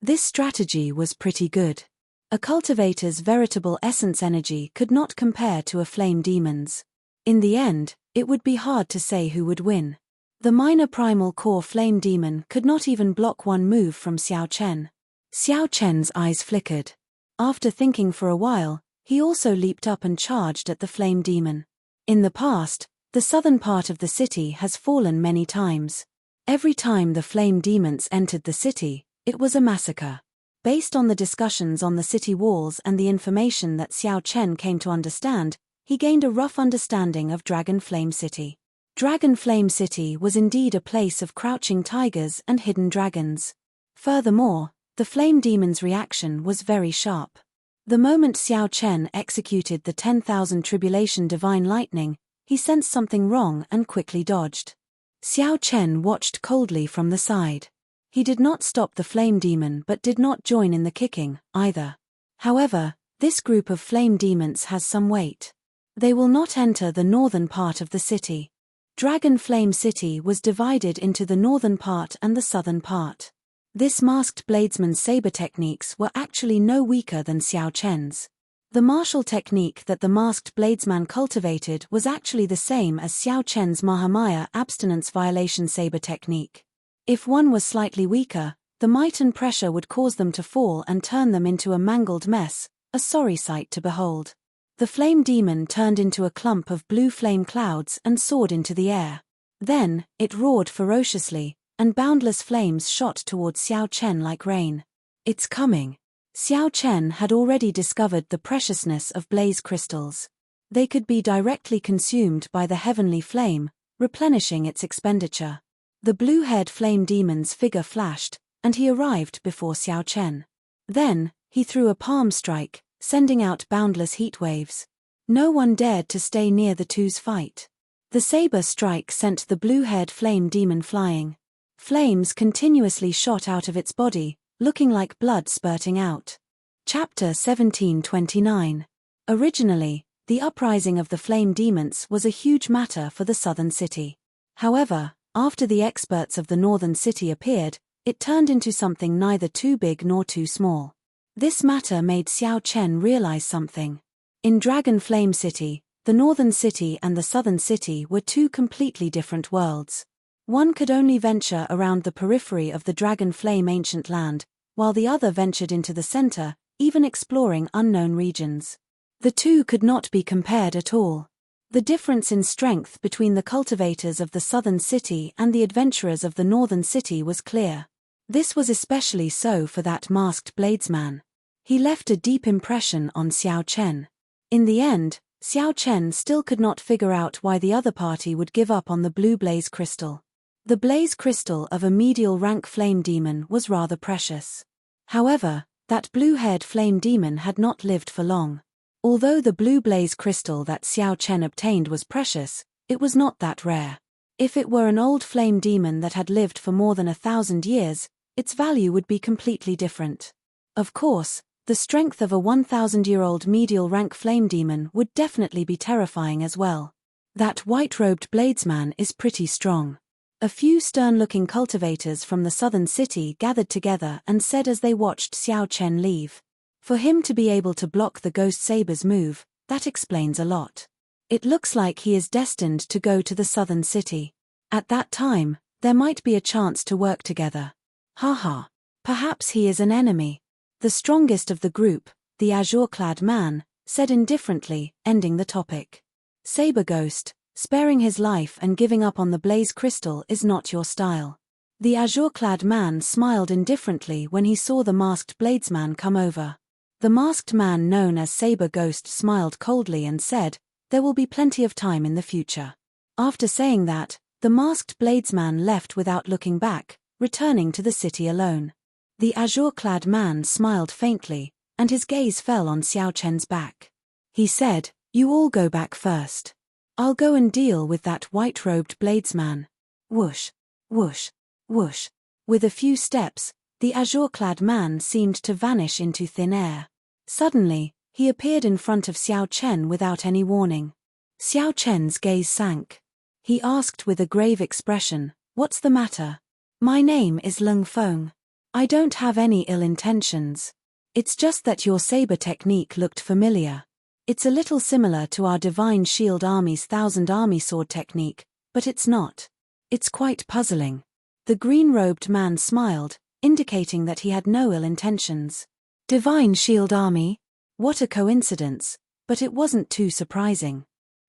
This strategy was pretty good. A cultivator's veritable essence energy could not compare to a flame demon's. In the end, it would be hard to say who would win. The minor primal core flame demon could not even block one move from Xiao Chen. Xiao Chen's eyes flickered. After thinking for a while, he also leaped up and charged at the flame demon. In the past, the southern part of the city has fallen many times. Every time the flame demons entered the city, it was a massacre. Based on the discussions on the city walls and the information that Xiao Chen came to understand, he gained a rough understanding of Dragon Flame City. Dragon Flame City was indeed a place of crouching tigers and hidden dragons. Furthermore, the flame demon's reaction was very sharp. The moment Xiao Chen executed the 10,000 tribulation divine lightning, he sensed something wrong and quickly dodged. Xiao Chen watched coldly from the side. He did not stop the flame demon but did not join in the kicking, either. However, this group of flame demons has some weight. They will not enter the northern part of the city. Dragon Flame City was divided into the northern part and the southern part. This masked bladesman's saber techniques were actually no weaker than Xiao Chen's. The martial technique that the masked bladesman cultivated was actually the same as Xiao Chen's Mahamaya abstinence violation saber technique. If one was slightly weaker, the might and pressure would cause them to fall and turn them into a mangled mess, a sorry sight to behold. The flame demon turned into a clump of blue flame clouds and soared into the air. Then, it roared ferociously, and boundless flames shot towards Xiao Chen like rain. It's coming. Xiao Chen had already discovered the preciousness of blaze crystals. They could be directly consumed by the heavenly flame, replenishing its expenditure. The blue-haired flame demon's figure flashed, and he arrived before Xiao Chen. Then, he threw a palm strike, sending out boundless heat waves. No one dared to stay near the two's fight. The saber strike sent the blue-haired flame demon flying. Flames continuously shot out of its body, looking like blood spurting out. Chapter 1729. Originally, the uprising of the flame demons was a huge matter for the southern city. However, after the experts of the northern city appeared, it turned into something neither too big nor too small. This matter made Xiao Chen realize something. In Dragon Flame City, the northern city and the southern city were two completely different worlds. One could only venture around the periphery of the Dragon Flame ancient land, while the other ventured into the center, even exploring unknown regions. The two could not be compared at all. The difference in strength between the cultivators of the southern city and the adventurers of the northern city was clear. This was especially so for that masked bladesman. He left a deep impression on Xiao Chen. In the end, Xiao Chen still could not figure out why the other party would give up on the blue blaze crystal. The blaze crystal of a medial rank flame demon was rather precious. However, that blue-haired flame demon had not lived for long. Although the blue blaze crystal that Xiao Chen obtained was precious, it was not that rare. If it were an old flame demon that had lived for more than 1,000 years, its value would be completely different. Of course, the strength of a 1,000-year-old medial rank flame demon would definitely be terrifying as well. That white-robed bladesman is pretty strong. A few stern-looking cultivators from the southern city gathered together and said as they watched Xiao Chen leave. For him to be able to block the Ghost Saber's move, that explains a lot. It looks like he is destined to go to the southern city. At that time, there might be a chance to work together. Haha. Perhaps he is an enemy. The strongest of the group, the azure-clad man, said indifferently, ending the topic. Saber Ghost, Sparing his life and giving up on the blaze crystal is not your style. The azure-clad man smiled indifferently when he saw the masked bladesman come over. The masked man known as Saber Ghost smiled coldly and said, "There will be plenty of time in the future." After saying that, the masked bladesman left without looking back, returning to the city alone. The azure-clad man smiled faintly, and his gaze fell on Xiao Chen's back. He said, "You all go back first. I'll go and deal with that white-robed bladesman." Whoosh, whoosh, whoosh. With a few steps, the azure-clad man seemed to vanish into thin air. Suddenly, he appeared in front of Xiao Chen without any warning. Xiao Chen's gaze sank. He asked with a grave expression, "What's the matter?" "My name is Lung Feng. I don't have any ill intentions. It's just that your saber technique looked familiar. It's a little similar to our Divine Shield Army's Thousand Army Sword technique, but it's not. It's quite puzzling." The green-robed man smiled, indicating that he had no ill intentions. Divine Shield Army? What a coincidence, but it wasn't too surprising.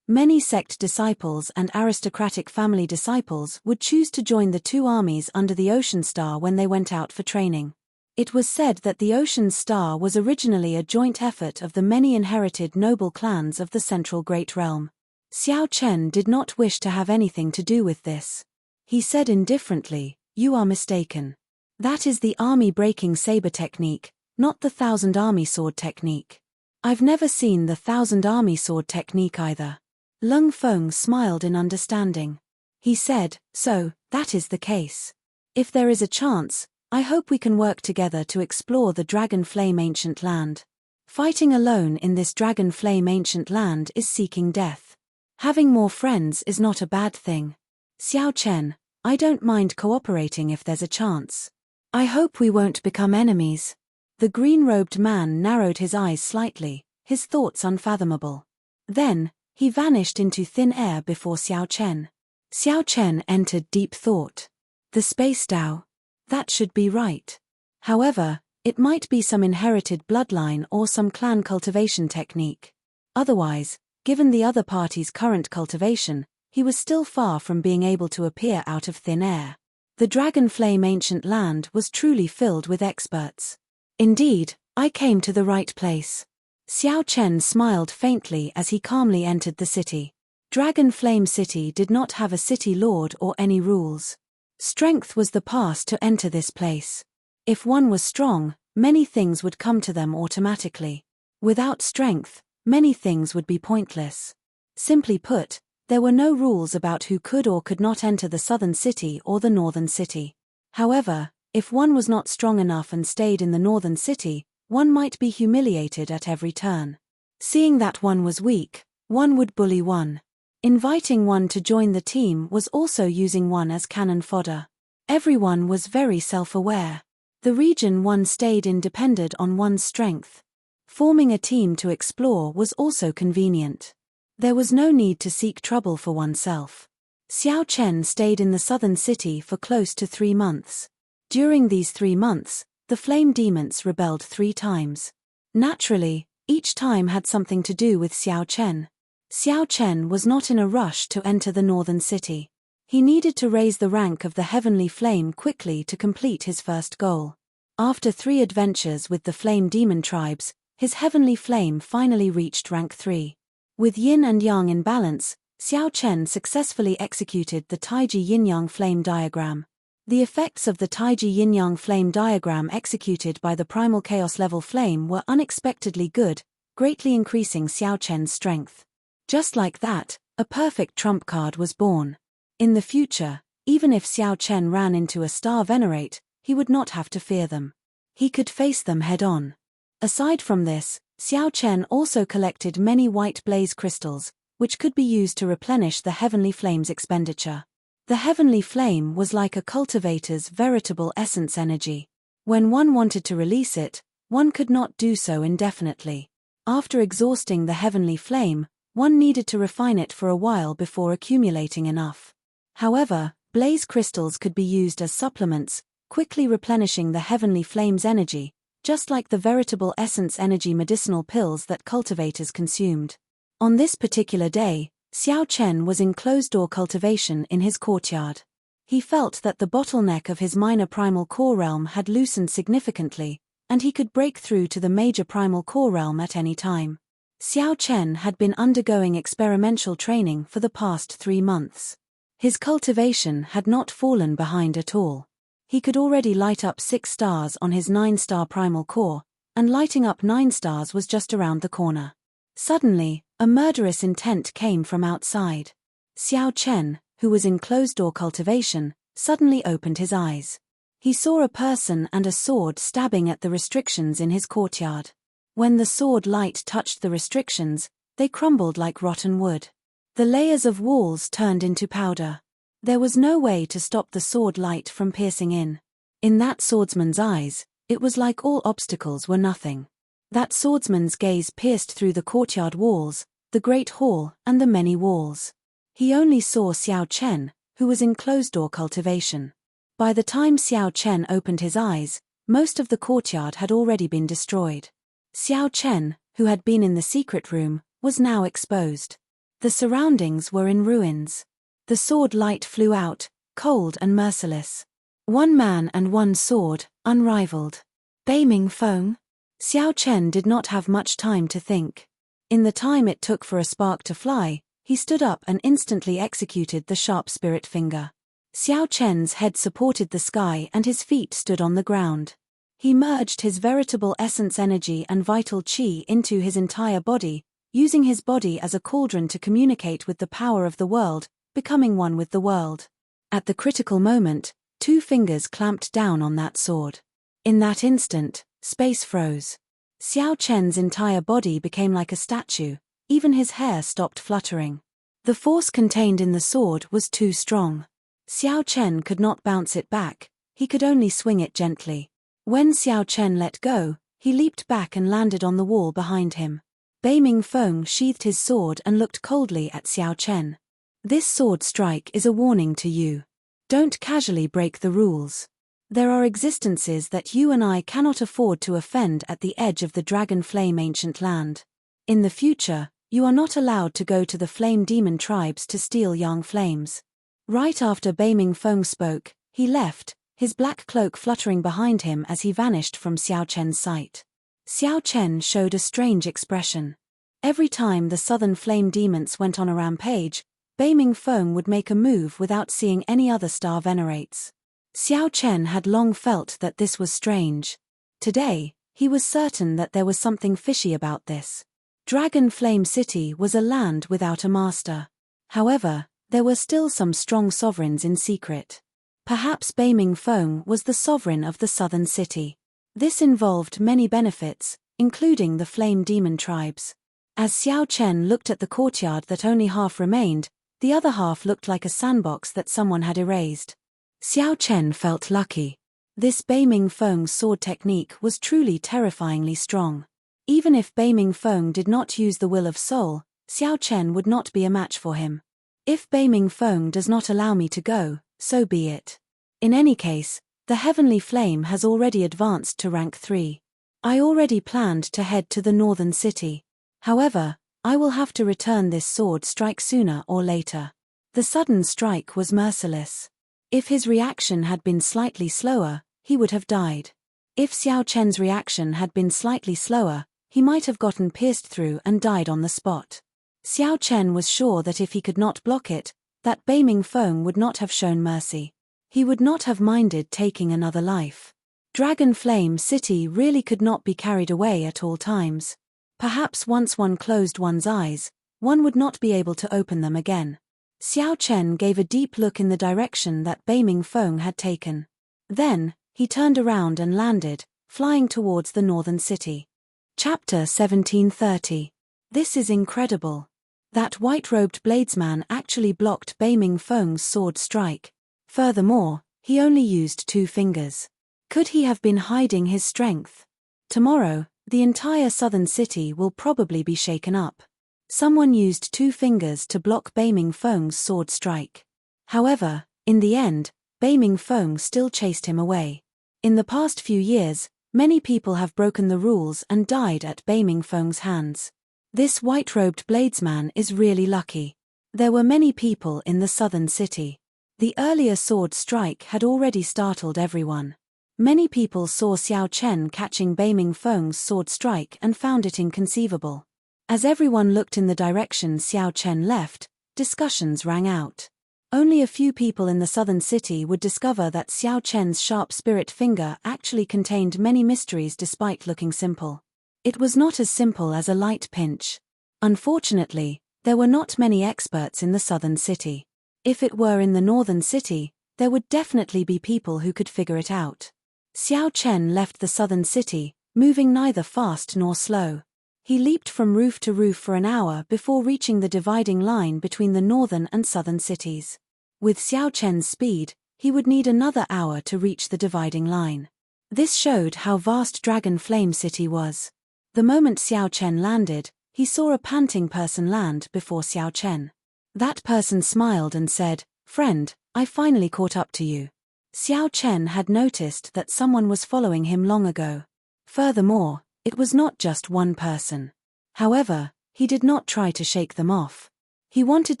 Many sect disciples and aristocratic family disciples would choose to join the two armies under the Ocean Star when they went out for training. It was said that the Ocean Star was originally a joint effort of the many inherited noble clans of the Central Great Realm. Xiao Chen did not wish to have anything to do with this. He said indifferently, "You are mistaken. That is the army-breaking saber technique, not the Thousand Army Sword technique. I've never seen the Thousand Army Sword technique either." Lung Feng smiled in understanding. He said, "So, that is the case. If there is a chance, I hope we can work together to explore the Dragon Flame Ancient Land. Fighting alone in this Dragon Flame Ancient Land is seeking death. Having more friends is not a bad thing. Xiao Chen, I don't mind cooperating if there's a chance. I hope we won't become enemies." The green-robed man narrowed his eyes slightly, his thoughts unfathomable. Then, he vanished into thin air before Xiao Chen. Xiao Chen entered deep thought. The space Tao. That should be right. However, it might be some inherited bloodline or some clan cultivation technique. Otherwise, given the other party's current cultivation, he was still far from being able to appear out of thin air. The Dragon Flame Ancient Land was truly filled with experts. Indeed, I came to the right place. Xiao Chen smiled faintly as he calmly entered the city. Dragon Flame City did not have a city lord or any rules. Strength was the pass to enter this place. If one was strong, many things would come to them automatically. Without strength, many things would be pointless. Simply put, there were no rules about who could or could not enter the southern city or the northern city. However, if one was not strong enough and stayed in the northern city, one might be humiliated at every turn. Seeing that one was weak, one would bully one. Inviting one to join the team was also using one as cannon fodder. Everyone was very self-aware. The region one stayed in depended on one's strength. Forming a team to explore was also convenient. There was no need to seek trouble for oneself. Xiao Chen stayed in the southern city for close to 3 months. During these 3 months, the flame demons rebelled 3 times. Naturally, each time had something to do with Xiao Chen. Xiao Chen was not in a rush to enter the northern city. He needed to raise the rank of the heavenly flame quickly to complete his first goal. After 3 adventures with the flame demon tribes, his heavenly flame finally reached rank 3. With yin and yang in balance, Xiao Chen successfully executed the Taiji yin-yang flame diagram. The effects of the Taiji yin-yang flame diagram executed by the primal chaos level flame were unexpectedly good, greatly increasing Xiao Chen's strength. Just like that, a perfect trump card was born. In the future, even if Xiao Chen ran into a star venerate, he would not have to fear them. He could face them head-on. Aside from this, Xiao Chen also collected many white blaze crystals, which could be used to replenish the heavenly flame's expenditure. The heavenly flame was like a cultivator's veritable essence energy. When one wanted to release it, one could not do so indefinitely. After exhausting the heavenly flame, one needed to refine it for a while before accumulating enough. However, blaze crystals could be used as supplements, quickly replenishing the heavenly flame's energy, just like the veritable essence energy medicinal pills that cultivators consumed. On this particular day, Xiao Chen was in closed-door cultivation in his courtyard. He felt that the bottleneck of his minor primal core realm had loosened significantly, and he could break through to the major primal core realm at any time. Xiao Chen had been undergoing experimental training for the past 3 months. His cultivation had not fallen behind at all. He could already light up 6 stars on his 9-star primal core, and lighting up 9 stars was just around the corner. Suddenly, a murderous intent came from outside. Xiao Chen, who was in closed-door cultivation, suddenly opened his eyes. He saw a person and a sword stabbing at the restrictions in his courtyard. When the sword light touched the restrictions, they crumbled like rotten wood. The layers of walls turned into powder. There was no way to stop the sword light from piercing in. In that swordsman's eyes, it was like all obstacles were nothing. That swordsman's gaze pierced through the courtyard walls, the great hall, and the many walls. He only saw Xiao Chen, who was in closed-door cultivation. By the time Xiao Chen opened his eyes, most of the courtyard had already been destroyed. Xiao Chen, who had been in the secret room, was now exposed. The surroundings were in ruins. The sword light flew out, cold and merciless. 1 man and 1 sword, unrivaled. Beiming Feng? Xiao Chen did not have much time to think. In the time it took for a spark to fly, he stood up and instantly executed the sharp spirit finger. Xiao Chen's head supported the sky and his feet stood on the ground. He merged his veritable essence energy and vital qi into his entire body, using his body as a cauldron to communicate with the power of the world, becoming one with the world. At the critical moment, 2 fingers clamped down on that sword. In that instant, space froze. Xiao Chen's entire body became like a statue, even his hair stopped fluttering. The force contained in the sword was too strong. Xiao Chen could not bounce it back, he could only swing it gently. When Xiao Chen let go, he leaped back and landed on the wall behind him. Beiming Feng sheathed his sword and looked coldly at Xiao Chen. This sword strike is a warning to you. Don't casually break the rules. There are existences that you and I cannot afford to offend at the edge of the Dragon Flame ancient land. In the future, you are not allowed to go to the Flame Demon tribes to steal young flames. Right after Beiming Feng spoke, he left, his black cloak fluttering behind him as he vanished from Xiao Chen's sight. Xiao Chen showed a strange expression. Every time the southern flame demons went on a rampage, Beiming Feng would make a move without seeing any other star venerates. Xiao Chen had long felt that this was strange. Today, he was certain that there was something fishy about this. Dragon Flame City was a land without a master. However, there were still some strong sovereigns in secret. Perhaps Beiming Feng was the sovereign of the southern city. This involved many benefits, including the flame demon tribes. As Xiao Chen looked at the courtyard that only half remained, the other half looked like a sandbox that someone had erased. Xiao Chen felt lucky. This Beiming Feng's sword technique was truly terrifyingly strong. Even if Beiming Feng did not use the will of soul, Xiao Chen would not be a match for him. If Beiming Feng does not allow me to go, so be it. In any case, the heavenly flame has already advanced to rank 3. I already planned to head to the northern city. However, I will have to return this sword strike sooner or later. The sudden strike was merciless. If his reaction had been slightly slower, he would have died. If Xiao Chen's reaction had been slightly slower, he might have gotten pierced through and died on the spot. Xiao Chen was sure that if he could not block it, that Beiming Feng would not have shown mercy. He would not have minded taking another life. Dragon Flame City really could not be carried away at all times. Perhaps once one closed one's eyes, one would not be able to open them again. Xiao Chen gave a deep look in the direction that Beiming Feng had taken. Then, he turned around and landed, flying towards the northern city. Chapter 1730. This is incredible. That white-robed bladesman actually blocked Beiming Feng's sword strike. Furthermore, he only used 2 fingers. Could he have been hiding his strength? Tomorrow, the entire southern city will probably be shaken up. Someone used 2 fingers to block Beiming Feng's sword strike. However, in the end, Beiming Feng still chased him away. In the past few years, many people have broken the rules and died at Beiming Feng's hands. This white-robed bladesman is really lucky. There were many people in the southern city. The earlier sword strike had already startled everyone. Many people saw Xiao Chen catching Beiming Feng's sword strike and found it inconceivable. As everyone looked in the direction Xiao Chen left, discussions rang out. Only a few people in the southern city would discover that Xiao Chen's sharp spirit finger actually contained many mysteries despite looking simple. It was not as simple as a light pinch. Unfortunately, there were not many experts in the southern city. If it were in the northern city, there would definitely be people who could figure it out. Xiao Chen left the southern city, moving neither fast nor slow. He leaped from roof to roof for an hour before reaching the dividing line between the northern and southern cities. With Xiao Chen's speed, he would need another hour to reach the dividing line. This showed how vast Dragon Flame City was. The moment Xiao Chen landed, he saw a panting person land before Xiao Chen. That person smiled and said, "Friend, I finally caught up to you." Xiao Chen had noticed that someone was following him long ago. Furthermore, it was not just one person. However, he did not try to shake them off. He wanted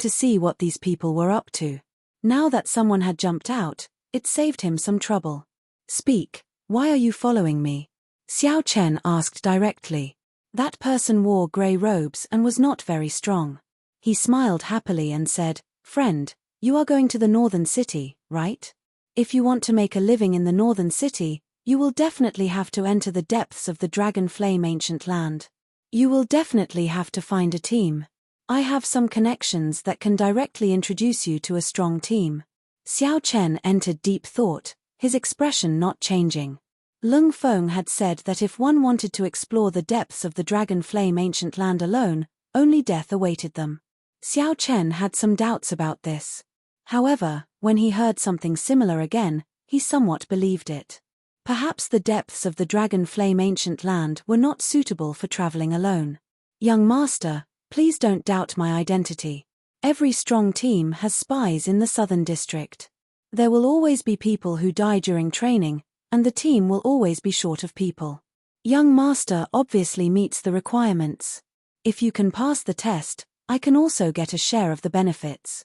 to see what these people were up to. Now that someone had jumped out, it saved him some trouble. "Speak, why are you following me?" Xiao Chen asked directly. That person wore grey robes and was not very strong. He smiled happily and said, "Friend, you are going to the northern city, right? If you want to make a living in the northern city, you will definitely have to enter the depths of the Dragon Flame Ancient Land. You will definitely have to find a team. I have some connections that can directly introduce you to a strong team." Xiao Chen entered deep thought, his expression not changing. Lung Feng had said that if one wanted to explore the depths of the Dragon Flame Ancient Land alone, only death awaited them. Xiao Chen had some doubts about this. However, when he heard something similar again, he somewhat believed it. Perhaps the depths of the Dragon Flame Ancient Land were not suitable for traveling alone. "Young master, please don't doubt my identity. Every strong team has spies in the southern district. There will always be people who die during training, and the team will always be short of people. Young master obviously meets the requirements. If you can pass the test, I can also get a share of the benefits."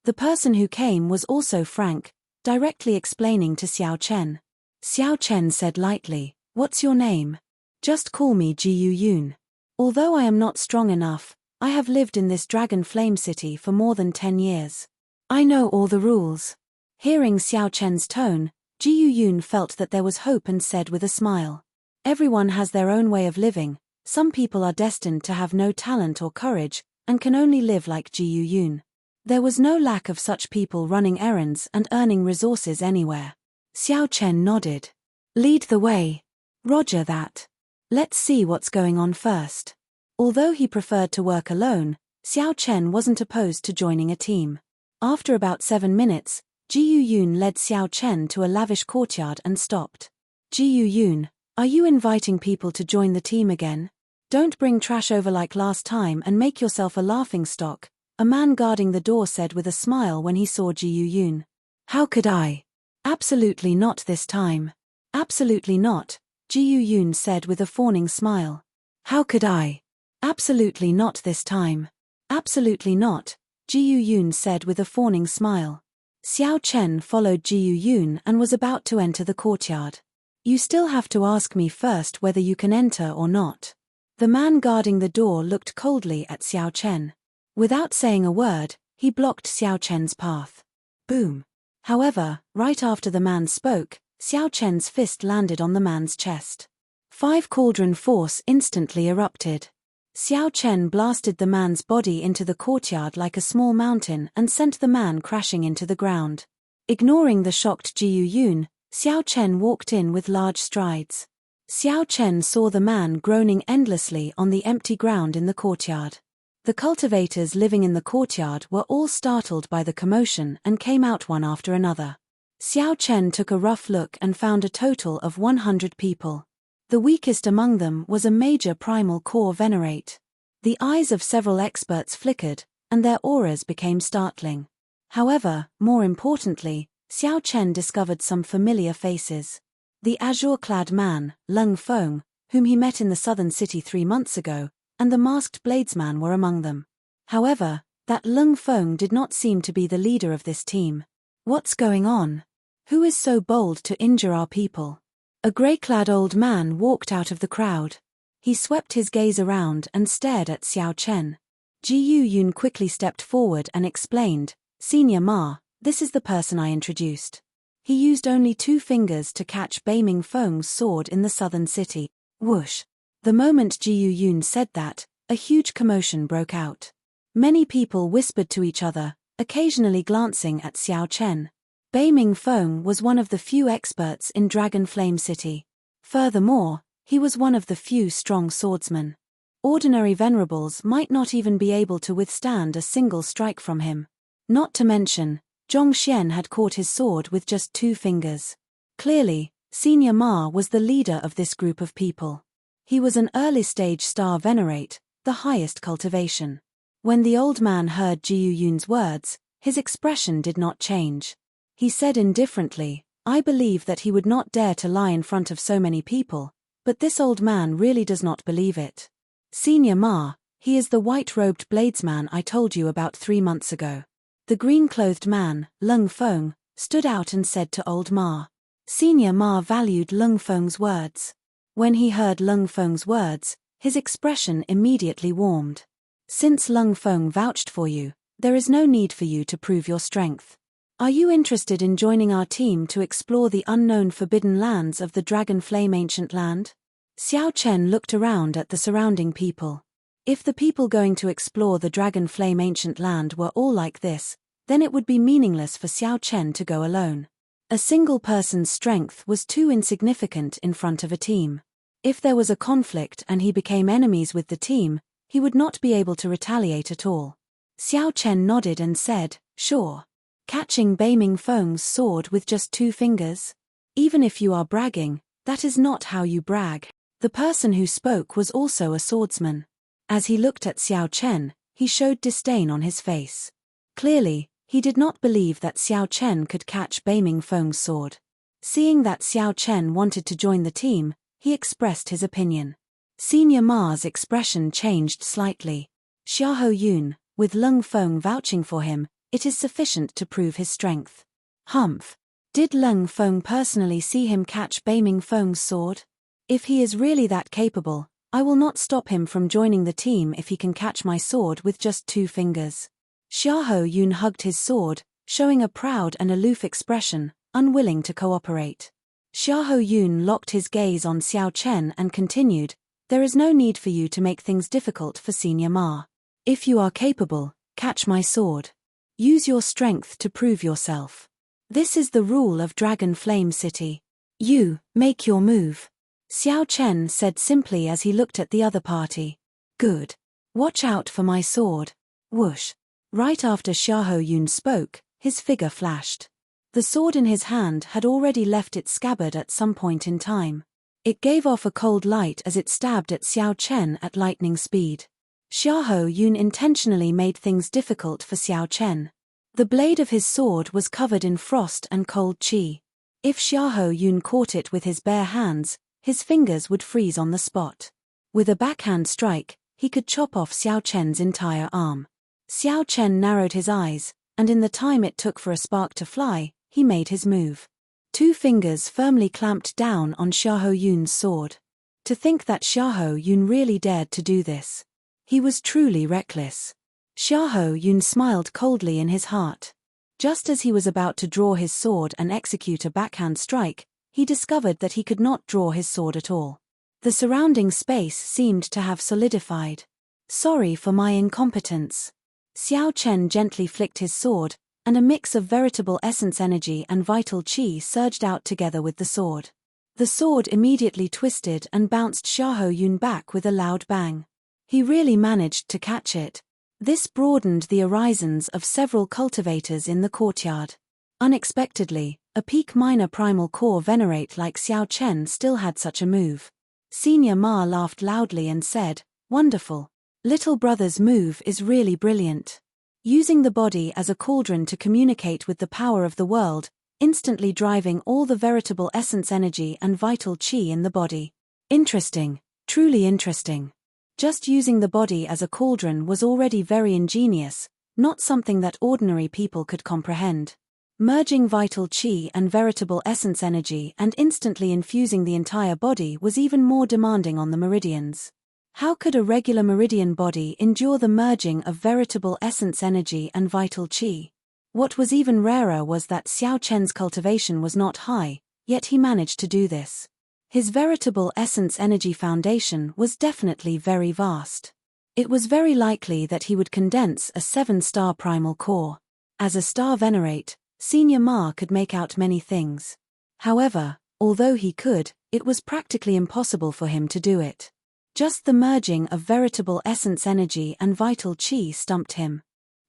The person who came was also frank, directly explaining to Xiao Chen. Xiao Chen said lightly, "What's your name?" "Just call me Jiyu Yun. Although I am not strong enough, I have lived in this Dragon Flame City for more than 10 years. I know all the rules." Hearing Xiao Chen's tone, Jiyu Yun felt that there was hope and said with a smile, "Everyone has their own way of living. Some people are destined to have no talent or courage, and can only live like Jiyu Yun. There was no lack of such people running errands and earning resources anywhere." Xiao Chen nodded. "Lead the way." "Roger that. Let's see what's going on first." Although he preferred to work alone, Xiao Chen wasn't opposed to joining a team. After about 7 minutes, Jiyu Yun led Xiao Chen to a lavish courtyard and stopped. "Jiyu Yun, are you inviting people to join the team again? Don't bring trash over like last time and make yourself a laughingstock," a man guarding the door said with a smile when he saw Jiyu Yun. "How could I? Absolutely not this time." "Absolutely not," Jiyu Yun said with a fawning smile. "How could I? Absolutely not this time." "Absolutely not," Jiyu Yun said with a fawning smile. Xiao Chen followed Jiyu Yun and was about to enter the courtyard. "You still have to ask me first whether you can enter or not." The man guarding the door looked coldly at Xiao Chen. Without saying a word, he blocked Xiao Chen's path. Boom. However, right after the man spoke, Xiao Chen's fist landed on the man's chest. 5 cauldron force instantly erupted. Xiao Chen blasted the man's body into the courtyard like a small mountain and sent the man crashing into the ground. Ignoring the shocked Jiyu Yun, Xiao Chen walked in with large strides. Xiao Chen saw the man groaning endlessly on the empty ground in the courtyard. The cultivators living in the courtyard were all startled by the commotion and came out one after another. Xiao Chen took a rough look and found a total of 100 people. The weakest among them was a major primal core venerate. The eyes of several experts flickered, and their auras became startling. However, more importantly, Xiao Chen discovered some familiar faces. The azure-clad man, Lung Feng, whom he met in the southern city 3 months ago, and the masked bladesman were among them. However, That Lung Feng did not seem to be the leader of this team. What's going on? Who is so bold to injure our people? A grey-clad old man walked out of the crowd. He swept his gaze around and stared at Xiao Chen. Ji Yun quickly stepped forward and explained, "Senior Ma, this is the person I introduced. He used only 2 fingers to catch Beiming Feng's sword in the southern city." Whoosh! The moment Ji Yun said that, a huge commotion broke out. Many people whispered to each other, occasionally glancing at Xiao Chen. Beiming Feng was one of the few experts in Dragon Flame City. Furthermore, he was one of the few strong swordsmen. Ordinary venerables might not even be able to withstand a single strike from him. Not to mention, Zhongxian had caught his sword with just 2 fingers. Clearly, Senior Ma was the leader of this group of people. He was an early-stage star venerate, the highest cultivation. When the old man heard Ji Yun's words, his expression did not change. He said indifferently, "I believe that he would not dare to lie in front of so many people, but this old man really does not believe it. Senior Ma, he is the white-robed bladesman I told you about 3 months ago." The green-clothed man, Lung Feng, stood out and said to old Ma. Senior Ma valued Lung Feng's words. When he heard Lung Feng's words, his expression immediately warmed. "Since Lung Feng vouched for you, there is no need for you to prove your strength. Are you interested in joining our team to explore the unknown forbidden lands of the Dragon Flame Ancient Land?" Xiao Chen looked around at the surrounding people. If the people going to explore the Dragon Flame Ancient Land were all like this, then it would be meaningless for Xiao Chen to go alone. A single person's strength was too insignificant in front of a team. If there was a conflict and he became enemies with the team, he would not be able to retaliate at all. Xiao Chen nodded and said, "Sure. Catching Beiming Feng's sword with just 2 fingers? Even if you are bragging, that is not how you brag." The person who spoke was also a swordsman. As he looked at Xiao Chen, he showed disdain on his face. Clearly, he did not believe that Xiao Chen could catch Beiming Feng's sword. Seeing that Xiao Chen wanted to join the team, he expressed his opinion. Senior Ma's expression changed slightly. "Xiahou Yun, with Lung Feng vouching for him, it is sufficient to prove his strength." Humph. Did Lung Feng personally see him catch Beiming Feng's sword? If he is really that capable, I will not stop him from joining the team if he can catch my sword with just 2 fingers. Xiahou Yun hugged his sword, showing a proud and aloof expression, unwilling to cooperate. Xiahou Yun locked his gaze on Xiao Chen and continued, "There is no need for you to make things difficult for Senior Ma. If you are capable, catch my sword. Use your strength to prove yourself. This is the rule of Dragon Flame City. You, make your move." Xiao Chen said simply as he looked at the other party. "Good. Watch out for my sword." Whoosh. Right after Xiahou Yun spoke, his figure flashed. The sword in his hand had already left its scabbard at some point in time. It gave off a cold light as it stabbed at Xiao Chen at lightning speed. Xiahou Yun intentionally made things difficult for Xiao Chen. The blade of his sword was covered in frost and cold qi. If Xiahou Yun caught it with his bare hands, his fingers would freeze on the spot. With a backhand strike, he could chop off Xiao Chen's entire arm. Xiao Chen narrowed his eyes, and in the time it took for a spark to fly, he made his move. 2 fingers firmly clamped down on Xiahou Yun's sword. To think that Xiahou Yun really dared to do this. He was truly reckless. Xiahou Yun smiled coldly in his heart. Just as he was about to draw his sword and execute a backhand strike, he discovered that he could not draw his sword at all. The surrounding space seemed to have solidified. "Sorry for my incompetence." Xiao Chen gently flicked his sword, and a mix of veritable essence energy and vital qi surged out together with the sword. The sword immediately twisted and bounced Xiahou Yun back with a loud bang. He really managed to catch it. This broadened the horizons of several cultivators in the courtyard. Unexpectedly, a peak minor primal core venerate like Xiao Chen still had such a move. Senior Ma laughed loudly and said, "Wonderful. Little brother's move is really brilliant. Using the body as a cauldron to communicate with the power of the world, instantly driving all the veritable essence energy and vital qi in the body. Interesting, truly interesting." Just using the body as a cauldron was already very ingenious, not something that ordinary people could comprehend. Merging vital qi and veritable essence energy and instantly infusing the entire body was even more demanding on the meridians. How could a regular meridian body endure the merging of veritable essence energy and vital qi? What was even rarer was that Xiao Chen's cultivation was not high, yet he managed to do this. His veritable essence energy foundation was definitely very vast. It was very likely that he would condense a 7-star primal core. As a star venerate, Senior Ma could make out many things. However, although he could, it was practically impossible for him to do it. Just the merging of veritable essence energy and vital qi stumped him.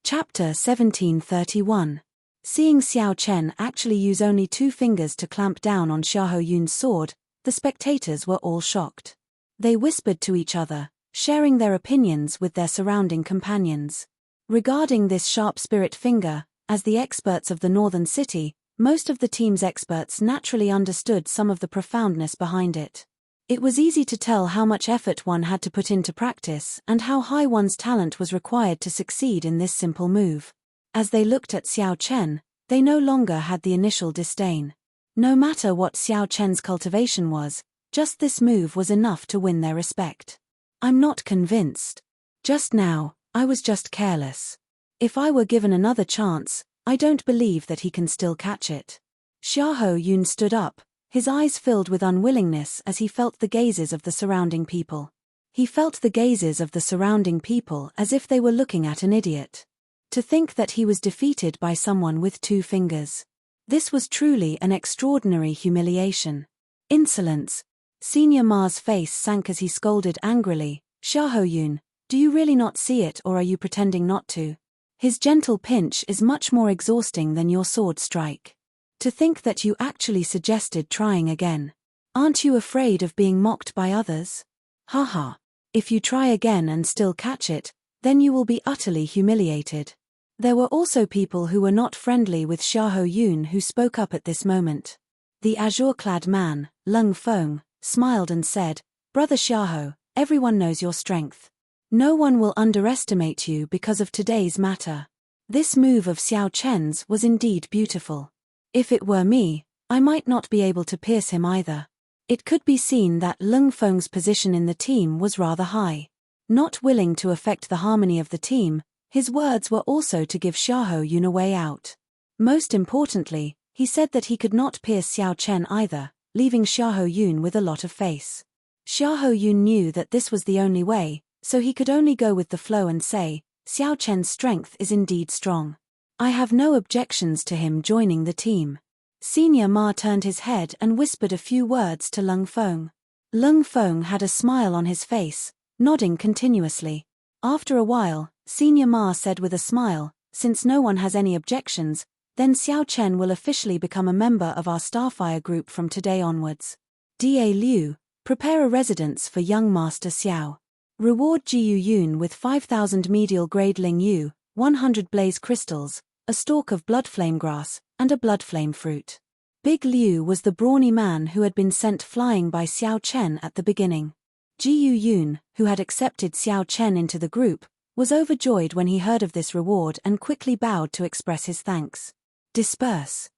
Chapter 1731. Seeing Xiao Chen actually use only 2 fingers to clamp down on Xiahou Yun's sword, the spectators were all shocked. They whispered to each other, sharing their opinions with their surrounding companions. Regarding this sharp spirit finger, as the experts of the northern city, most of the team's experts naturally understood some of the profoundness behind it. It was easy to tell how much effort one had to put into practice and how high one's talent was required to succeed in this simple move. As they looked at Xiao Chen, they no longer had the initial disdain. No matter what Xiao Chen's cultivation was, just this move was enough to win their respect. I'm not convinced. Just now, I was just careless. If I were given another chance, I don't believe that he can still catch it. Xiahou Yun stood up, his eyes filled with unwillingness as he felt the gazes of the surrounding people. He felt the gazes of the surrounding people as if they were looking at an idiot. To think that he was defeated by someone with 2 fingers. This was truly an extraordinary humiliation. Insolence. Senior Ma's face sank as he scolded angrily, Xiahou Yun, do you really not see it or are you pretending not to? His gentle pinch is much more exhausting than your sword strike. To think that you actually suggested trying again. Aren't you afraid of being mocked by others? Haha. If you try again and still catch it, then you will be utterly humiliated. There were also people who were not friendly with Xiahou Yun who spoke up at this moment. The azure-clad man, Lung Feng, smiled and said, Brother Xiahou, everyone knows your strength. No one will underestimate you because of today's matter. This move of Xiao Chen's was indeed beautiful. If it were me, I might not be able to pierce him either. It could be seen that Lung Feng's position in the team was rather high. Not willing to affect the harmony of the team, his words were also to give Xiahou Yun a way out. Most importantly, he said that he could not pierce Xiao Chen either, leaving Xiahou Yun with a lot of face. Xiahou Yun knew that this was the only way, so he could only go with the flow and say, Xiao Chen's strength is indeed strong. I have no objections to him joining the team. Senior Ma turned his head and whispered a few words to Lung Feng. Lung Feng had a smile on his face, nodding continuously. After a while, Senior Ma said with a smile, since no one has any objections, then Xiao Chen will officially become a member of our Starfire group from today onwards. Da Liu, prepare a residence for young Master Xiao. Reward Jiyu Yun with 5,000 medial grade Ling Yu, 100 blaze crystals, a stalk of blood flame grass, and a blood flame fruit. Big Liu was the brawny man who had been sent flying by Xiao Chen at the beginning. Jiyu Yun, who had accepted Xiao Chen into the group, was overjoyed when he heard of this reward and quickly bowed to express his thanks. Disperse.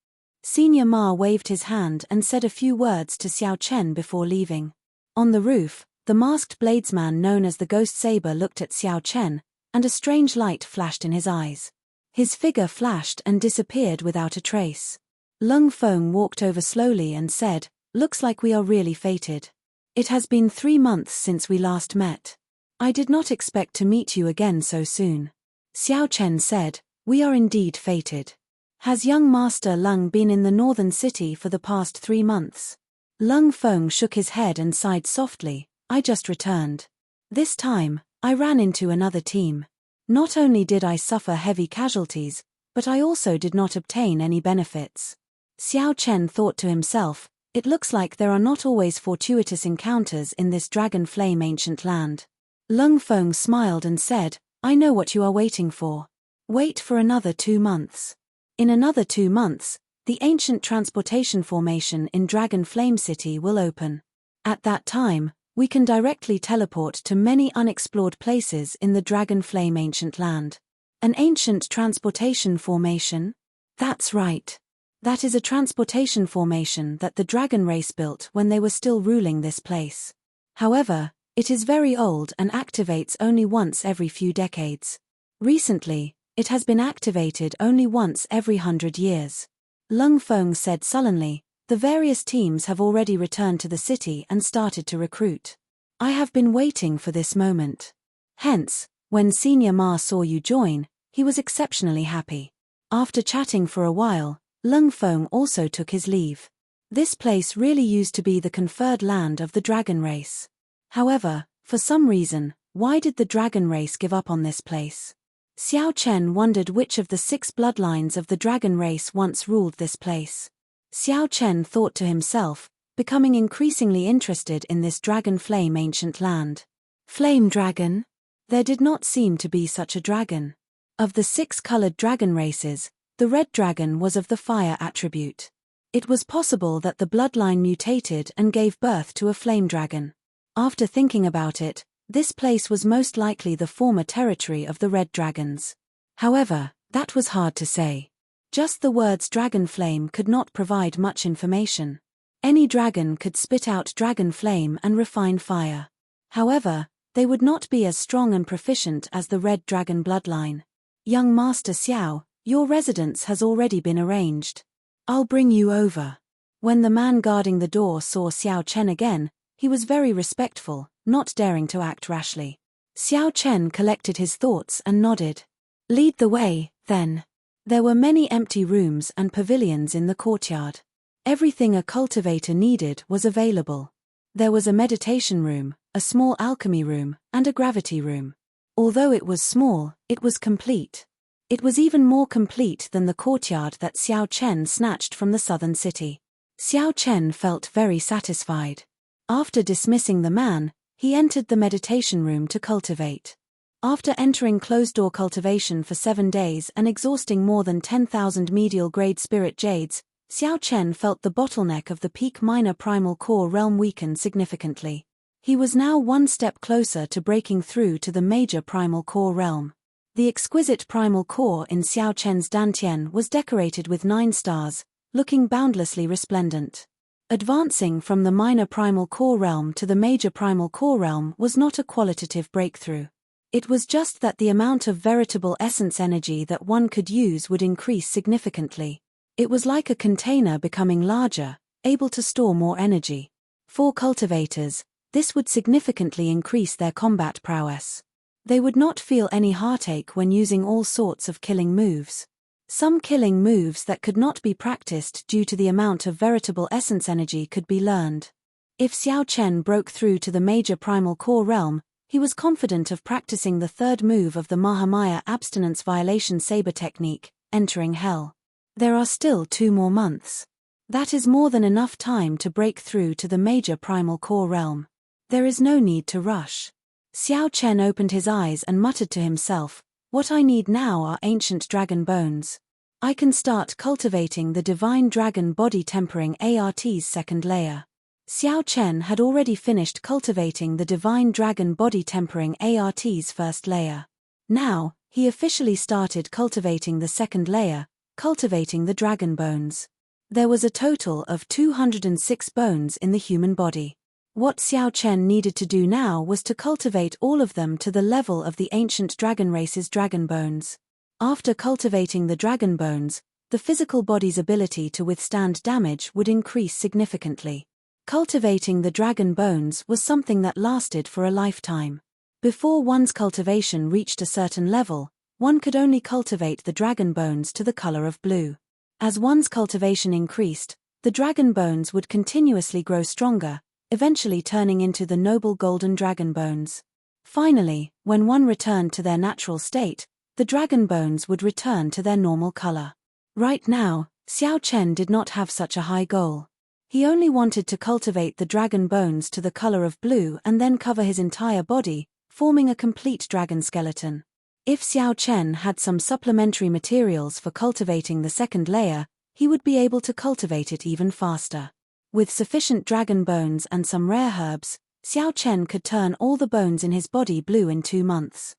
Senior Ma waved his hand and said a few words to Xiao Chen before leaving. On the roof, the masked bladesman known as the Ghost Saber looked at Xiao Chen, and a strange light flashed in his eyes. His figure flashed and disappeared without a trace. Lung Feng walked over slowly and said, looks like we are really fated. It has been 3 months since we last met. I did not expect to meet you again so soon. Xiao Chen said, we are indeed fated. Has young Master Lung been in the northern city for the past 3 months? Lung Feng shook his head and sighed softly, I just returned. This time, I ran into another team. Not only did I suffer heavy casualties, but I also did not obtain any benefits. Xiao Chen thought to himself, it looks like there are not always fortuitous encounters in this dragon flame ancient land. Lung Feng smiled and said, I know what you are waiting for. Wait for another 2 months. In another 2 months, the ancient transportation formation in Dragon Flame City will open. At that time, we can directly teleport to many unexplored places in the Dragon Flame ancient land. An ancient transportation formation? That's right. That is a transportation formation that the dragon race built when they were still ruling this place. However, it is very old and activates only once every few decades. Recently, it has been activated only once every 100 years. Lung Feng said sullenly, the various teams have already returned to the city and started to recruit. I have been waiting for this moment. Hence, when Senior Ma saw you join, he was exceptionally happy. After chatting for a while, Lung Feng also took his leave. This place really used to be the conferred land of the dragon race. However, for some reason, why did the dragon race give up on this place? Xiao Chen wondered which of the 6 bloodlines of the dragon race once ruled this place. Xiao Chen thought to himself, becoming increasingly interested in this dragon flame ancient land. Flame dragon? There did not seem to be such a dragon. Of the 6 colored dragon races, the red dragon was of the fire attribute. It was possible that the bloodline mutated and gave birth to a flame dragon. After thinking about it, this place was most likely the former territory of the red dragons. However, that was hard to say. Just the words dragon flame could not provide much information. Any dragon could spit out dragon flame and refine fire. However, they would not be as strong and proficient as the red dragon bloodline. Young Master Xiao, your residence has already been arranged. I'll bring you over. When the man guarding the door saw Xiao Chen again, he was very respectful, not daring to act rashly. Xiao Chen collected his thoughts and nodded. Lead the way, then. There were many empty rooms and pavilions in the courtyard. Everything a cultivator needed was available. There was a meditation room, a small alchemy room, and a gravity room. Although it was small, it was complete. It was even more complete than the courtyard that Xiao Chen snatched from the southern city. Xiao Chen felt very satisfied. After dismissing the man, he entered the meditation room to cultivate. After entering closed-door cultivation for 7 days and exhausting more than 10,000 medial-grade spirit jades, Xiao Chen felt the bottleneck of the peak minor primal core realm weaken significantly. He was now one step closer to breaking through to the major primal core realm. The exquisite primal core in Xiao Chen's dantian was decorated with 9 stars, looking boundlessly resplendent. Advancing from the minor primal core realm to the major primal core realm was not a qualitative breakthrough. It was just that the amount of veritable essence energy that one could use would increase significantly. It was like a container becoming larger, able to store more energy. For cultivators, this would significantly increase their combat prowess. They would not feel any heartache when using all sorts of killing moves. Some killing moves that could not be practiced due to the amount of veritable essence energy could be learned. If Xiao Chen broke through to the major primal core realm, he was confident of practicing the 3rd move of the Mahamaya abstinence violation saber technique, entering hell. There are still 2 more months. That is more than enough time to break through to the major primal core realm. There is no need to rush. Xiao Chen opened his eyes and muttered to himself, what I need now are ancient dragon bones. I can start cultivating the divine dragon body tempering ART's 2nd layer. Xiao Chen had already finished cultivating the divine dragon body tempering ART's 1st layer. Now, he officially started cultivating the 2nd layer, cultivating the dragon bones. There was a total of 206 bones in the human body. What Xiao Chen needed to do now was to cultivate all of them to the level of the ancient dragon race's dragon bones. After cultivating the dragon bones, the physical body's ability to withstand damage would increase significantly. Cultivating the dragon bones was something that lasted for a lifetime. Before one's cultivation reached a certain level, one could only cultivate the dragon bones to the color of blue. As one's cultivation increased, the dragon bones would continuously grow stronger, eventually turning into the noble golden dragon bones. Finally, when one returned to their natural state, the dragon bones would return to their normal color. Right now, Xiao Chen did not have such a high goal. He only wanted to cultivate the dragon bones to the color of blue and then cover his entire body, forming a complete dragon skeleton. If Xiao Chen had some supplementary materials for cultivating the 2nd layer, he would be able to cultivate it even faster. With sufficient dragon bones and some rare herbs, Xiao Chen could turn all the bones in his body blue in 2 months.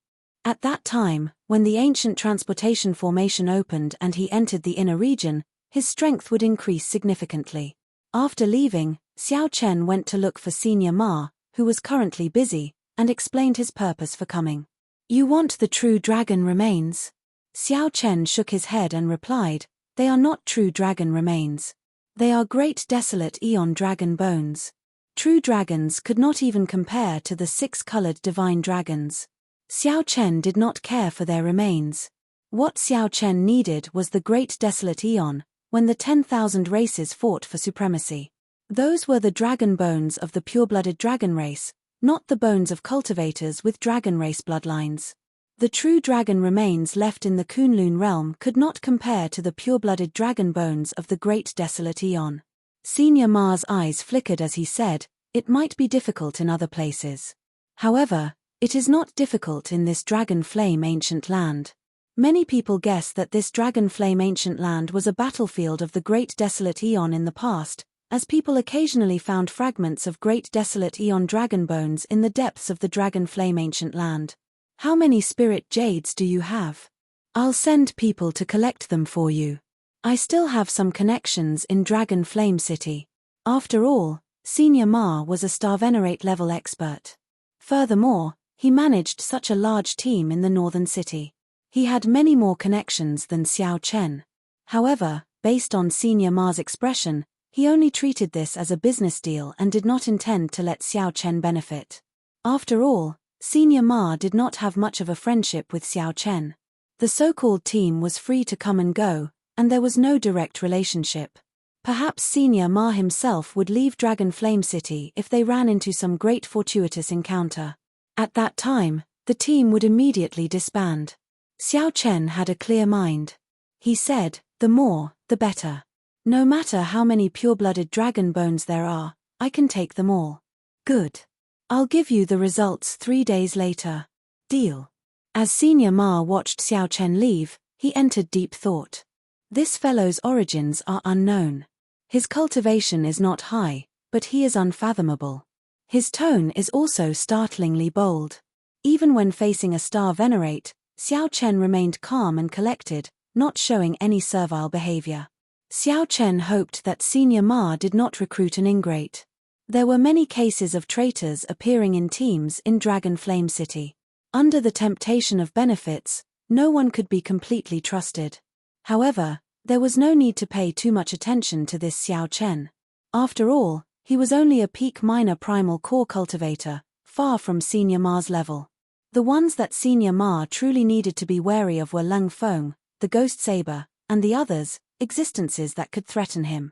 At that time, when the ancient transportation formation opened and he entered the inner region, his strength would increase significantly. After leaving, Xiao Chen went to look for Senior Ma, who was currently busy, and explained his purpose for coming. "You want the true dragon remains?" Xiao Chen shook his head and replied, "They are not true dragon remains. They are great desolate eon dragon bones. True dragons could not even compare to the 6-colored divine dragons." Xiao Chen did not care for their remains. What Xiao Chen needed was the great desolate eon, when the 10,000 races fought for supremacy. Those were the dragon bones of the pure-blooded dragon race, not the bones of cultivators with dragon race bloodlines. The true dragon remains left in the Kunlun realm could not compare to the pure-blooded dragon bones of the great desolate eon. Senior Ma's eyes flickered as he said, "It might be difficult in other places. However, it is not difficult in this dragon flame ancient land." Many people guess that this dragon flame ancient land was a battlefield of the great desolate eon in the past, as people occasionally found fragments of great desolate eon dragon bones in the depths of the dragon flame ancient land. "How many spirit jades do you have? I'll send people to collect them for you. I still have some connections in Dragon Flame City." After all, Senior Ma was a Star Venerate level expert. Furthermore, he managed such a large team in the northern city. He had many more connections than Xiao Chen. However, based on Senior Ma's expression, he only treated this as a business deal and did not intend to let Xiao Chen benefit. After all, Senior Ma did not have much of a friendship with Xiao Chen. The so-called team was free to come and go, and there was no direct relationship. Perhaps Senior Ma himself would leave Dragon Flame City if they ran into some great fortuitous encounter. At that time, the team would immediately disband. Xiao Chen had a clear mind. He said, "The more, the better. No matter how many pure-blooded dragon bones there are, I can take them all." "Good. I'll give you the results 3 days later." "Deal." As Senior Ma watched Xiao Chen leave, he entered deep thought. This fellow's origins are unknown. His cultivation is not high, but he is unfathomable. His tone is also startlingly bold. Even when facing a Star Venerate, Xiao Chen remained calm and collected, not showing any servile behavior. Xiao Chen hoped that Senior Ma did not recruit an ingrate. There were many cases of traitors appearing in teams in Dragon Flame City. Under the temptation of benefits, no one could be completely trusted. However, there was no need to pay too much attention to this Xiao Chen. After all, he was only a peak minor primal core cultivator, far from Senior Ma's level. The ones that Senior Ma truly needed to be wary of were Lung Feng, the Ghost Saber, and the others, existences that could threaten him.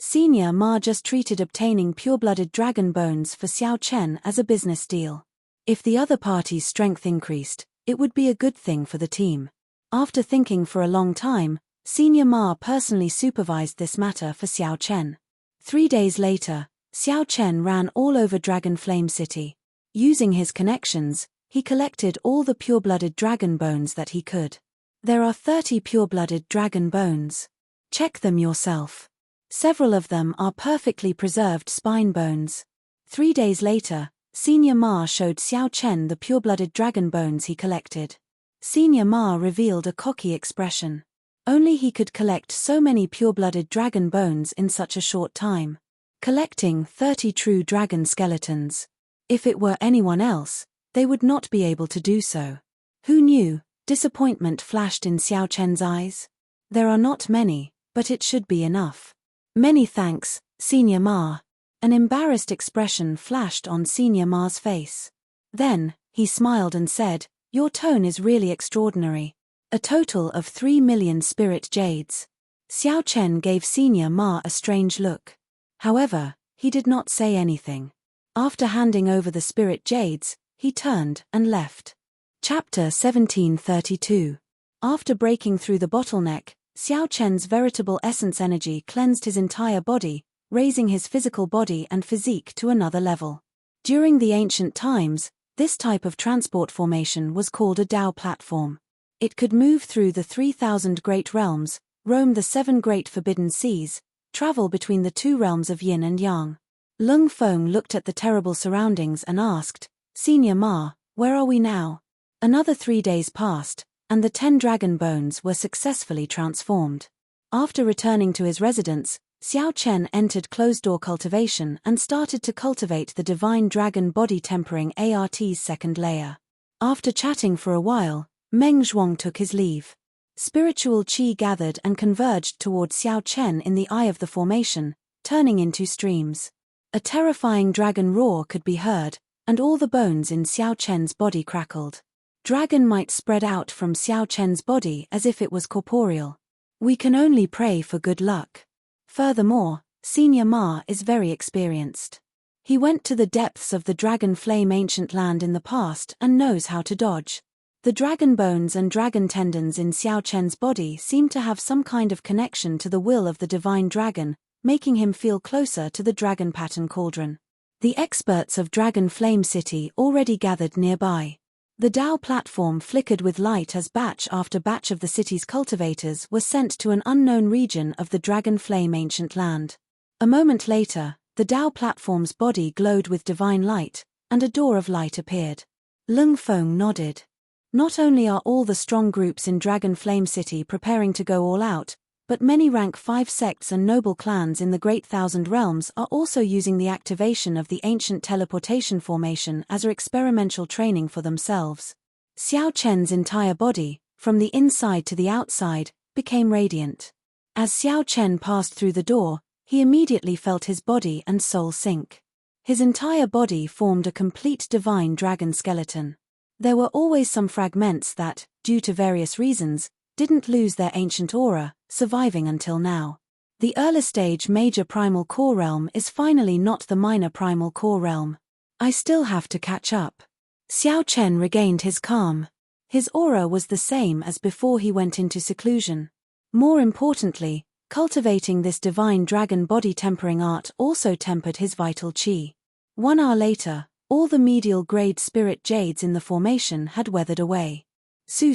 Senior Ma just treated obtaining pure-blooded dragon bones for Xiao Chen as a business deal. If the other party's strength increased, it would be a good thing for the team. After thinking for a long time, Senior Ma personally supervised this matter for Xiao Chen. 3 days later, Xiao Chen ran all over Dragon Flame City. Using his connections, he collected all the pure-blooded dragon bones that he could. There are 30 pure-blooded dragon bones. Check them yourself. Several of them are perfectly preserved spine bones. 3 days later, Senior Ma showed Xiao Chen the pure-blooded dragon bones he collected. Senior Ma revealed a cocky expression. Only he could collect so many pure-blooded dragon bones in such a short time. Collecting 30 true dragon skeletons. If it were anyone else, they would not be able to do so. Who knew? Disappointment flashed in Xiao Chen's eyes. There are not many, but it should be enough. Many thanks, Senior Ma. An embarrassed expression flashed on Senior Ma's face. Then, he smiled and said, "Your tone is really extraordinary. A total of 3 million spirit jades." Xiao Chen gave Senior Ma a strange look. However, he did not say anything. After handing over the spirit jades, he turned and left. Chapter 1732. After breaking through the bottleneck, Xiao Chen's veritable essence energy cleansed his entire body, raising his physical body and physique to another level. During the ancient times, this type of transport formation was called a Dao platform. It could move through the 3,000 great realms, roam the 7 great forbidden seas, travel between the 2 realms of yin and yang. Lung Feng looked at the terrible surroundings and asked, "Senior Ma, where are we now?" Another 3 days passed, and the 10 dragon bones were successfully transformed. After returning to his residence, Xiao Chen entered closed-door cultivation and started to cultivate the divine dragon body tempering ART's second layer. After chatting for a while, Meng Zhuang took his leave. Spiritual qi gathered and converged toward Xiao Chen in the eye of the formation, turning into streams. A terrifying dragon roar could be heard, and all the bones in Xiao Chen's body crackled. Dragon might spread out from Xiao Chen's body as if it was corporeal. We can only pray for good luck. Furthermore, Senior Ma is very experienced. He went to the depths of the dragon flame ancient land in the past and knows how to dodge. The dragon bones and dragon tendons in Xiao Chen's body seem to have some kind of connection to the will of the divine dragon, making him feel closer to the dragon pattern cauldron. The experts of Dragon Flame City already gathered nearby. The Dao platform flickered with light as batch after batch of the city's cultivators were sent to an unknown region of the Dragon Flame ancient land. A moment later, the Dao platform's body glowed with divine light, and a door of light appeared. Lung Feng nodded. Not only are all the strong groups in Dragon Flame City preparing to go all out, but many rank 5 sects and noble clans in the Great Thousand Realms are also using the activation of the ancient teleportation formation as experimental training for themselves. Xiao Chen's entire body, from the inside to the outside, became radiant. As Xiao Chen passed through the door, he immediately felt his body and soul sink. His entire body formed a complete divine dragon skeleton. There were always some fragments that, due to various reasons, didn't lose their ancient aura, surviving until now. The early stage major primal core realm is finally not the minor primal core realm. I still have to catch up. Xiao Chen regained his calm. His aura was the same as before he went into seclusion. More importantly, cultivating this divine dragon body tempering art also tempered his vital qi. 1 hour later, all the medial grade spirit jades in the formation had weathered away. Su.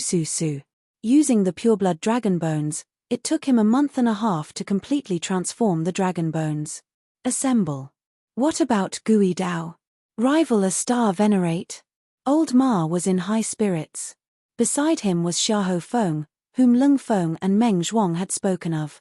Using the pureblood dragon bones, it took him a month and a half to completely transform the dragon bones. Assemble. What about Gui Dao? Rival a star venerate? Old Ma was in high spirits. Beside him was Xiahou Feng, whom Lung Feng and Meng Zhuang had spoken of.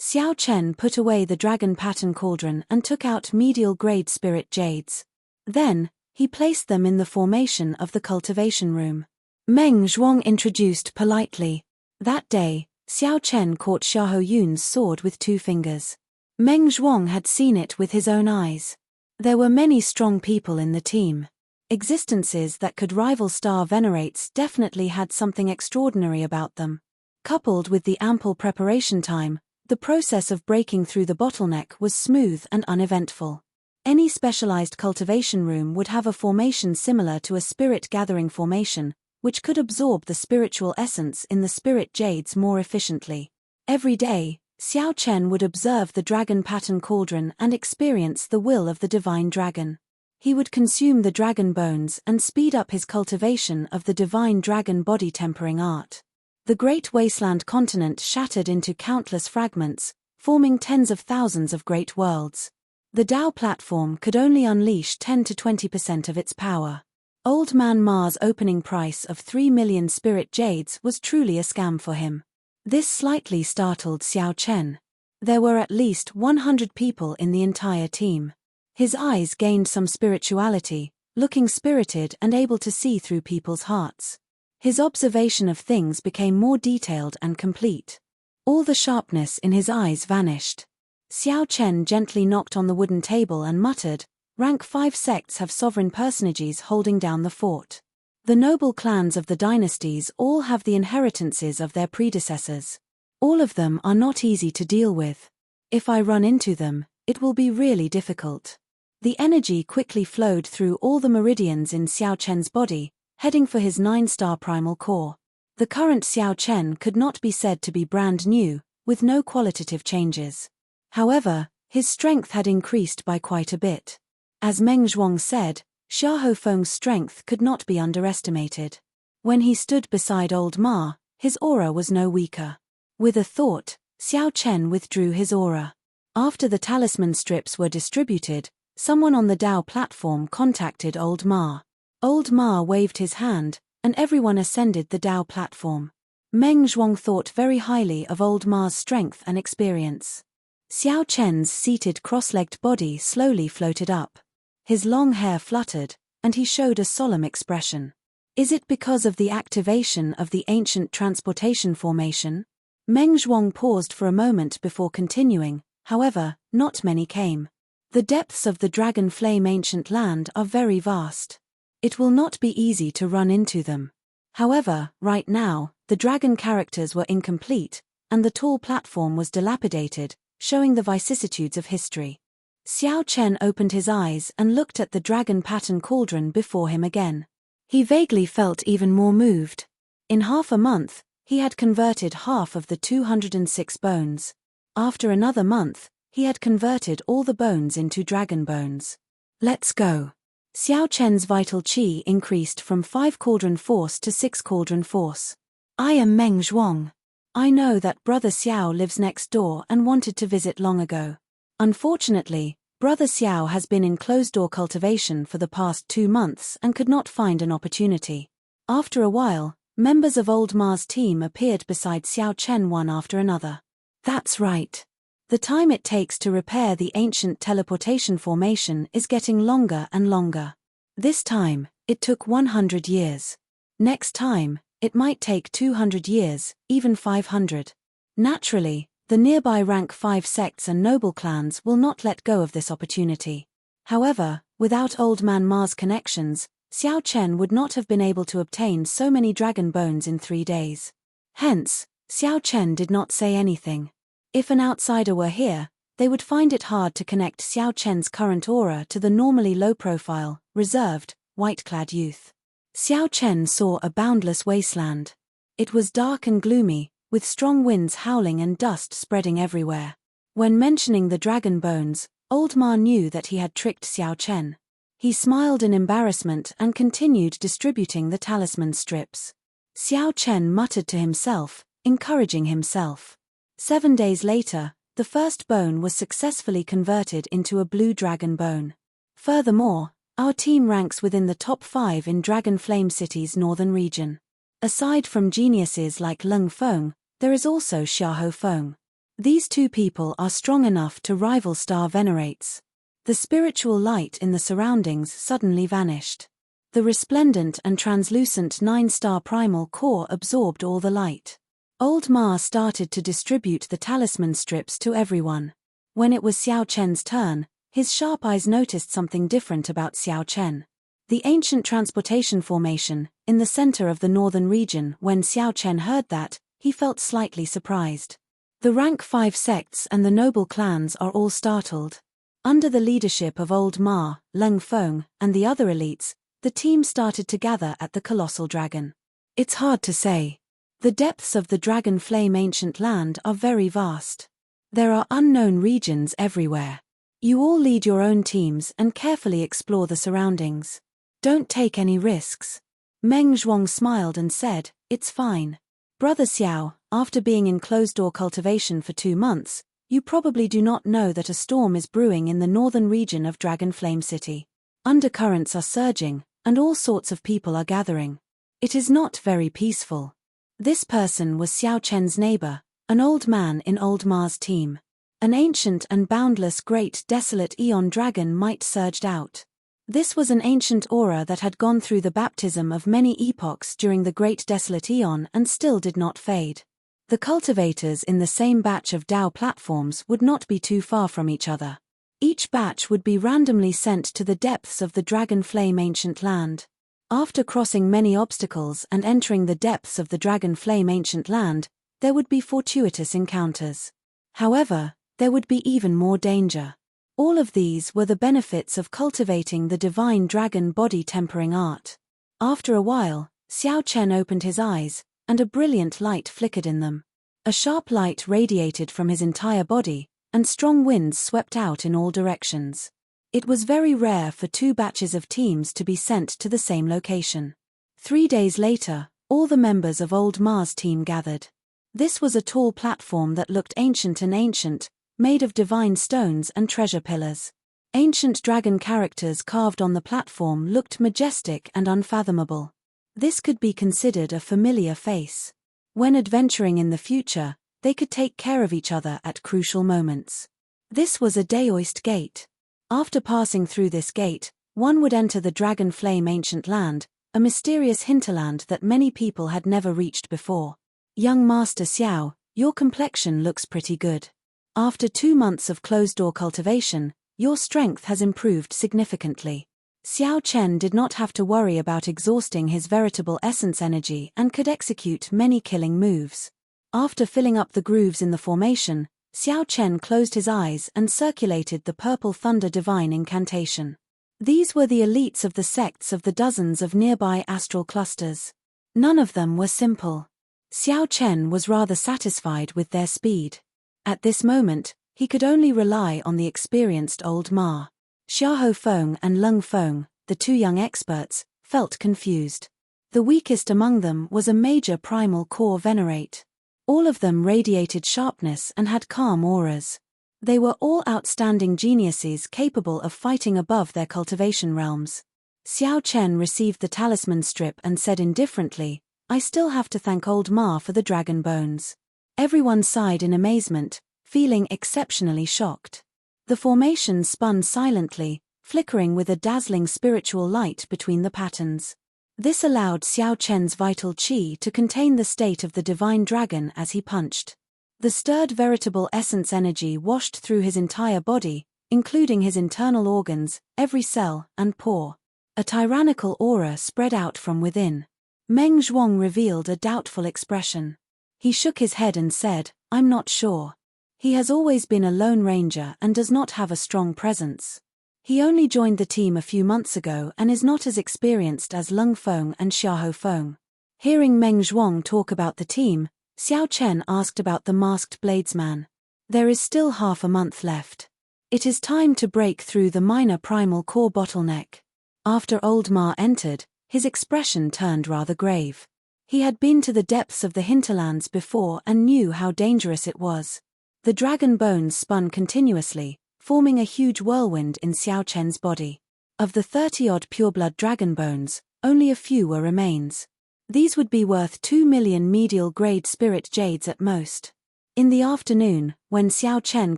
Xiao Chen put away the dragon pattern cauldron and took out medial grade spirit jades. Then, he placed them in the formation of the cultivation room. Meng Zhuang introduced politely. That day, Xiao Chen caught Xiahou Yun's sword with 2 fingers. Meng Zhuang had seen it with his own eyes. There were many strong people in the team. Existences that could rival star venerates definitely had something extraordinary about them. Coupled with the ample preparation time, the process of breaking through the bottleneck was smooth and uneventful. Any specialized cultivation room would have a formation similar to a spirit gathering formation, which could absorb the spiritual essence in the spirit jades more efficiently. Every day, Xiao Chen would observe the dragon pattern cauldron and experience the will of the divine dragon. He would consume the dragon bones and speed up his cultivation of the divine dragon body tempering art. The great wasteland continent shattered into countless fragments, forming tens of thousands of great worlds. The Dao platform could only unleash 10 to 20% of its power. Old Man Ma's opening price of 3 million spirit jades was truly a scam for him. This slightly startled Xiao Chen. There were at least 100 people in the entire team. His eyes gained some spirituality, looking spirited and able to see through people's hearts. His observation of things became more detailed and complete. All the sharpness in his eyes vanished. Xiao Chen gently knocked on the wooden table and muttered, "Rank 5 sects have sovereign personages holding down the fort. The noble clans of the dynasties all have the inheritances of their predecessors. All of them are not easy to deal with. If I run into them, it will be really difficult." The energy quickly flowed through all the meridians in Xiao Chen's body, heading for his 9-star primal core. The current Xiao Chen could not be said to be brand new, with no qualitative changes. However, his strength had increased by quite a bit. As Meng Zhuang said, Xiahou Feng's strength could not be underestimated. When he stood beside Old Ma, his aura was no weaker. With a thought, Xiao Chen withdrew his aura. After the talisman strips were distributed, someone on the Dao platform contacted Old Ma. Old Ma waved his hand, and everyone ascended the Dao platform. Meng Zhuang thought very highly of old Ma's strength and experience. Xiao Chen's seated cross-legged body slowly floated up. His long hair fluttered, and he showed a solemn expression. Is it because of the activation of the ancient transportation formation? Meng Zhuang paused for a moment before continuing, however, not many came. The depths of the Dragon Flame ancient land are very vast. It will not be easy to run into them. However, right now, the dragon characters were incomplete, and the tall platform was dilapidated, showing the vicissitudes of history. Xiao Chen opened his eyes and looked at the dragon pattern cauldron before him again. He vaguely felt even more moved. In half a month, he had converted half of the 206 bones. After another month, he had converted all the bones into dragon bones. Let's go. Xiao Chen's vital qi increased from 5 cauldron force to 6 cauldron force. I am Meng Zhuang. I know that Brother Xiao lives next door and wanted to visit long ago. Unfortunately, Brother Xiao has been in closed-door cultivation for the past 2 months and could not find an opportunity. After a while, members of Old Ma's team appeared beside Xiao Chen one after another. That's right. The time it takes to repair the ancient teleportation formation is getting longer and longer. This time, it took 100 years. Next time, it might take 200 years, even 500. Naturally, the nearby rank 5 sects and noble clans will not let go of this opportunity. However, without Old Man Ma's connections, Xiao Chen would not have been able to obtain so many dragon bones in 3 days. Hence, Xiao Chen did not say anything. If an outsider were here, they would find it hard to connect Xiao Chen's current aura to the normally low-profile, reserved, white-clad youth. Xiao Chen saw a boundless wasteland. It was dark and gloomy, with strong winds howling and dust spreading everywhere. When mentioning the dragon bones, Old Ma knew that he had tricked Xiao Chen. He smiled in embarrassment and continued distributing the talisman strips. Xiao Chen muttered to himself, encouraging himself. 7 days later, the first bone was successfully converted into a blue dragon bone. Furthermore, our team ranks within the top 5 in Dragon Flame City's northern region. Aside from geniuses like Leng Feng, there is also Xiahou Feng. These 2 people are strong enough to rival Star Venerates. The spiritual light in the surroundings suddenly vanished. The resplendent and translucent 9-star primal core absorbed all the light. Old Ma started to distribute the talisman strips to everyone. When it was Xiao Chen's turn, his sharp eyes noticed something different about Xiao Chen. The ancient transportation formation, in the center of the northern region. When Xiao Chen heard that, he felt slightly surprised. The rank 5 sects and the noble clans are all startled. Under the leadership of Old Ma, Leng Feng, and the other elites, the team started to gather at the colossal dragon. It's hard to say. The depths of the Dragon Flame ancient land are very vast. There are unknown regions everywhere. You all lead your own teams and carefully explore the surroundings. Don't take any risks. Meng Zhuang smiled and said, it's fine. Brother Xiao, after being in closed-door cultivation for 2 months, you probably do not know that a storm is brewing in the northern region of Dragon Flame City. Undercurrents are surging, and all sorts of people are gathering. It is not very peaceful. This person was Xiao Chen's neighbor, an old man in Old Ma's team. An ancient and boundless great desolate eon dragon might surged out. This was an ancient aura that had gone through the baptism of many epochs during the great desolate eon and still did not fade. The cultivators in the same batch of Dao platforms would not be too far from each other. Each batch would be randomly sent to the depths of the Dragon Flame ancient land. After crossing many obstacles and entering the depths of the Dragon Flame ancient land, there would be fortuitous encounters. However, there would be even more danger. All of these were the benefits of cultivating the divine dragon body tempering art. After a while, Xiao Chen opened his eyes, and a brilliant light flickered in them. A sharp light radiated from his entire body, and strong winds swept out in all directions. It was very rare for 2 batches of teams to be sent to the same location. 3 days later, all the members of Old Ma's team gathered. This was a tall platform that looked ancient and ancient, made of divine stones and treasure pillars. Ancient dragon characters carved on the platform looked majestic and unfathomable. This could be considered a familiar face. When adventuring in the future, they could take care of each other at crucial moments. This was a Daoist gate. After passing through this gate, one would enter the Dragon Flame Ancient Land, a mysterious hinterland that many people had never reached before. Young Master Xiao, your complexion looks pretty good. After 2 months of closed-door cultivation, your strength has improved significantly. Xiao Chen did not have to worry about exhausting his veritable essence energy and could execute many killing moves. After filling up the grooves in the formation, Xiao Chen closed his eyes and circulated the Purple Thunder Divine Incantation. These were the elites of the sects of the dozens of nearby astral clusters. None of them were simple. Xiao Chen was rather satisfied with their speed. At this moment, he could only rely on the experienced old Ma. Xiahou Feng and Lung Feng, the 2 young experts, felt confused. The weakest among them was a major primal core venerate. All of them radiated sharpness and had calm auras. They were all outstanding geniuses capable of fighting above their cultivation realms. Xiao Chen received the talisman strip and said indifferently, "I still have to thank old Ma for the dragon bones." Everyone sighed in amazement, feeling exceptionally shocked. The formation spun silently, flickering with a dazzling spiritual light between the patterns. This allowed Xiao Chen's vital qi to contain the state of the divine dragon as he punched. The stirred veritable essence energy washed through his entire body, including his internal organs, every cell, and pore. A tyrannical aura spread out from within. Meng Zhuang revealed a doubtful expression. He shook his head and said, "I'm not sure. He has always been a lone ranger and does not have a strong presence. He only joined the team a few months ago and is not as experienced as Lung Feng and Xiahou Feng." Hearing Meng Zhuang talk about the team, Xiao Chen asked about the masked bladesman. "There is still half a month left. It is time to break through the minor primal core bottleneck." After Old Ma entered, his expression turned rather grave. He had been to the depths of the hinterlands before and knew how dangerous it was. The dragon bones spun continuously, forming a huge whirlwind in Xiao Chen's body. Of the 30-odd pureblood dragon bones, only a few were remains. These would be worth 2 million medial-grade spirit jades at most. In the afternoon, when Xiao Chen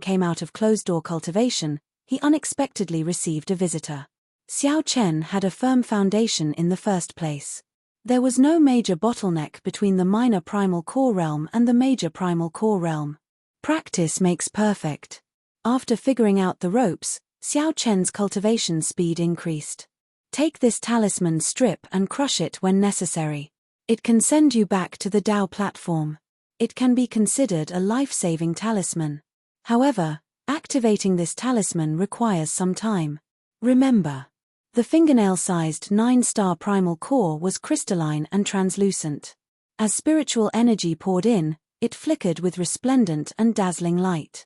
came out of closed-door cultivation, he unexpectedly received a visitor. Xiao Chen had a firm foundation in the first place. There was no major bottleneck between the minor primal core realm and the major primal core realm. Practice makes perfect. After figuring out the ropes, Xiao Chen's cultivation speed increased. Take this talisman strip and crush it when necessary. It can send you back to the Dao platform. It can be considered a life-saving talisman. However, activating this talisman requires some time. Remember, the fingernail-sized 9-star primal core was crystalline and translucent. As spiritual energy poured in, it flickered with resplendent and dazzling light.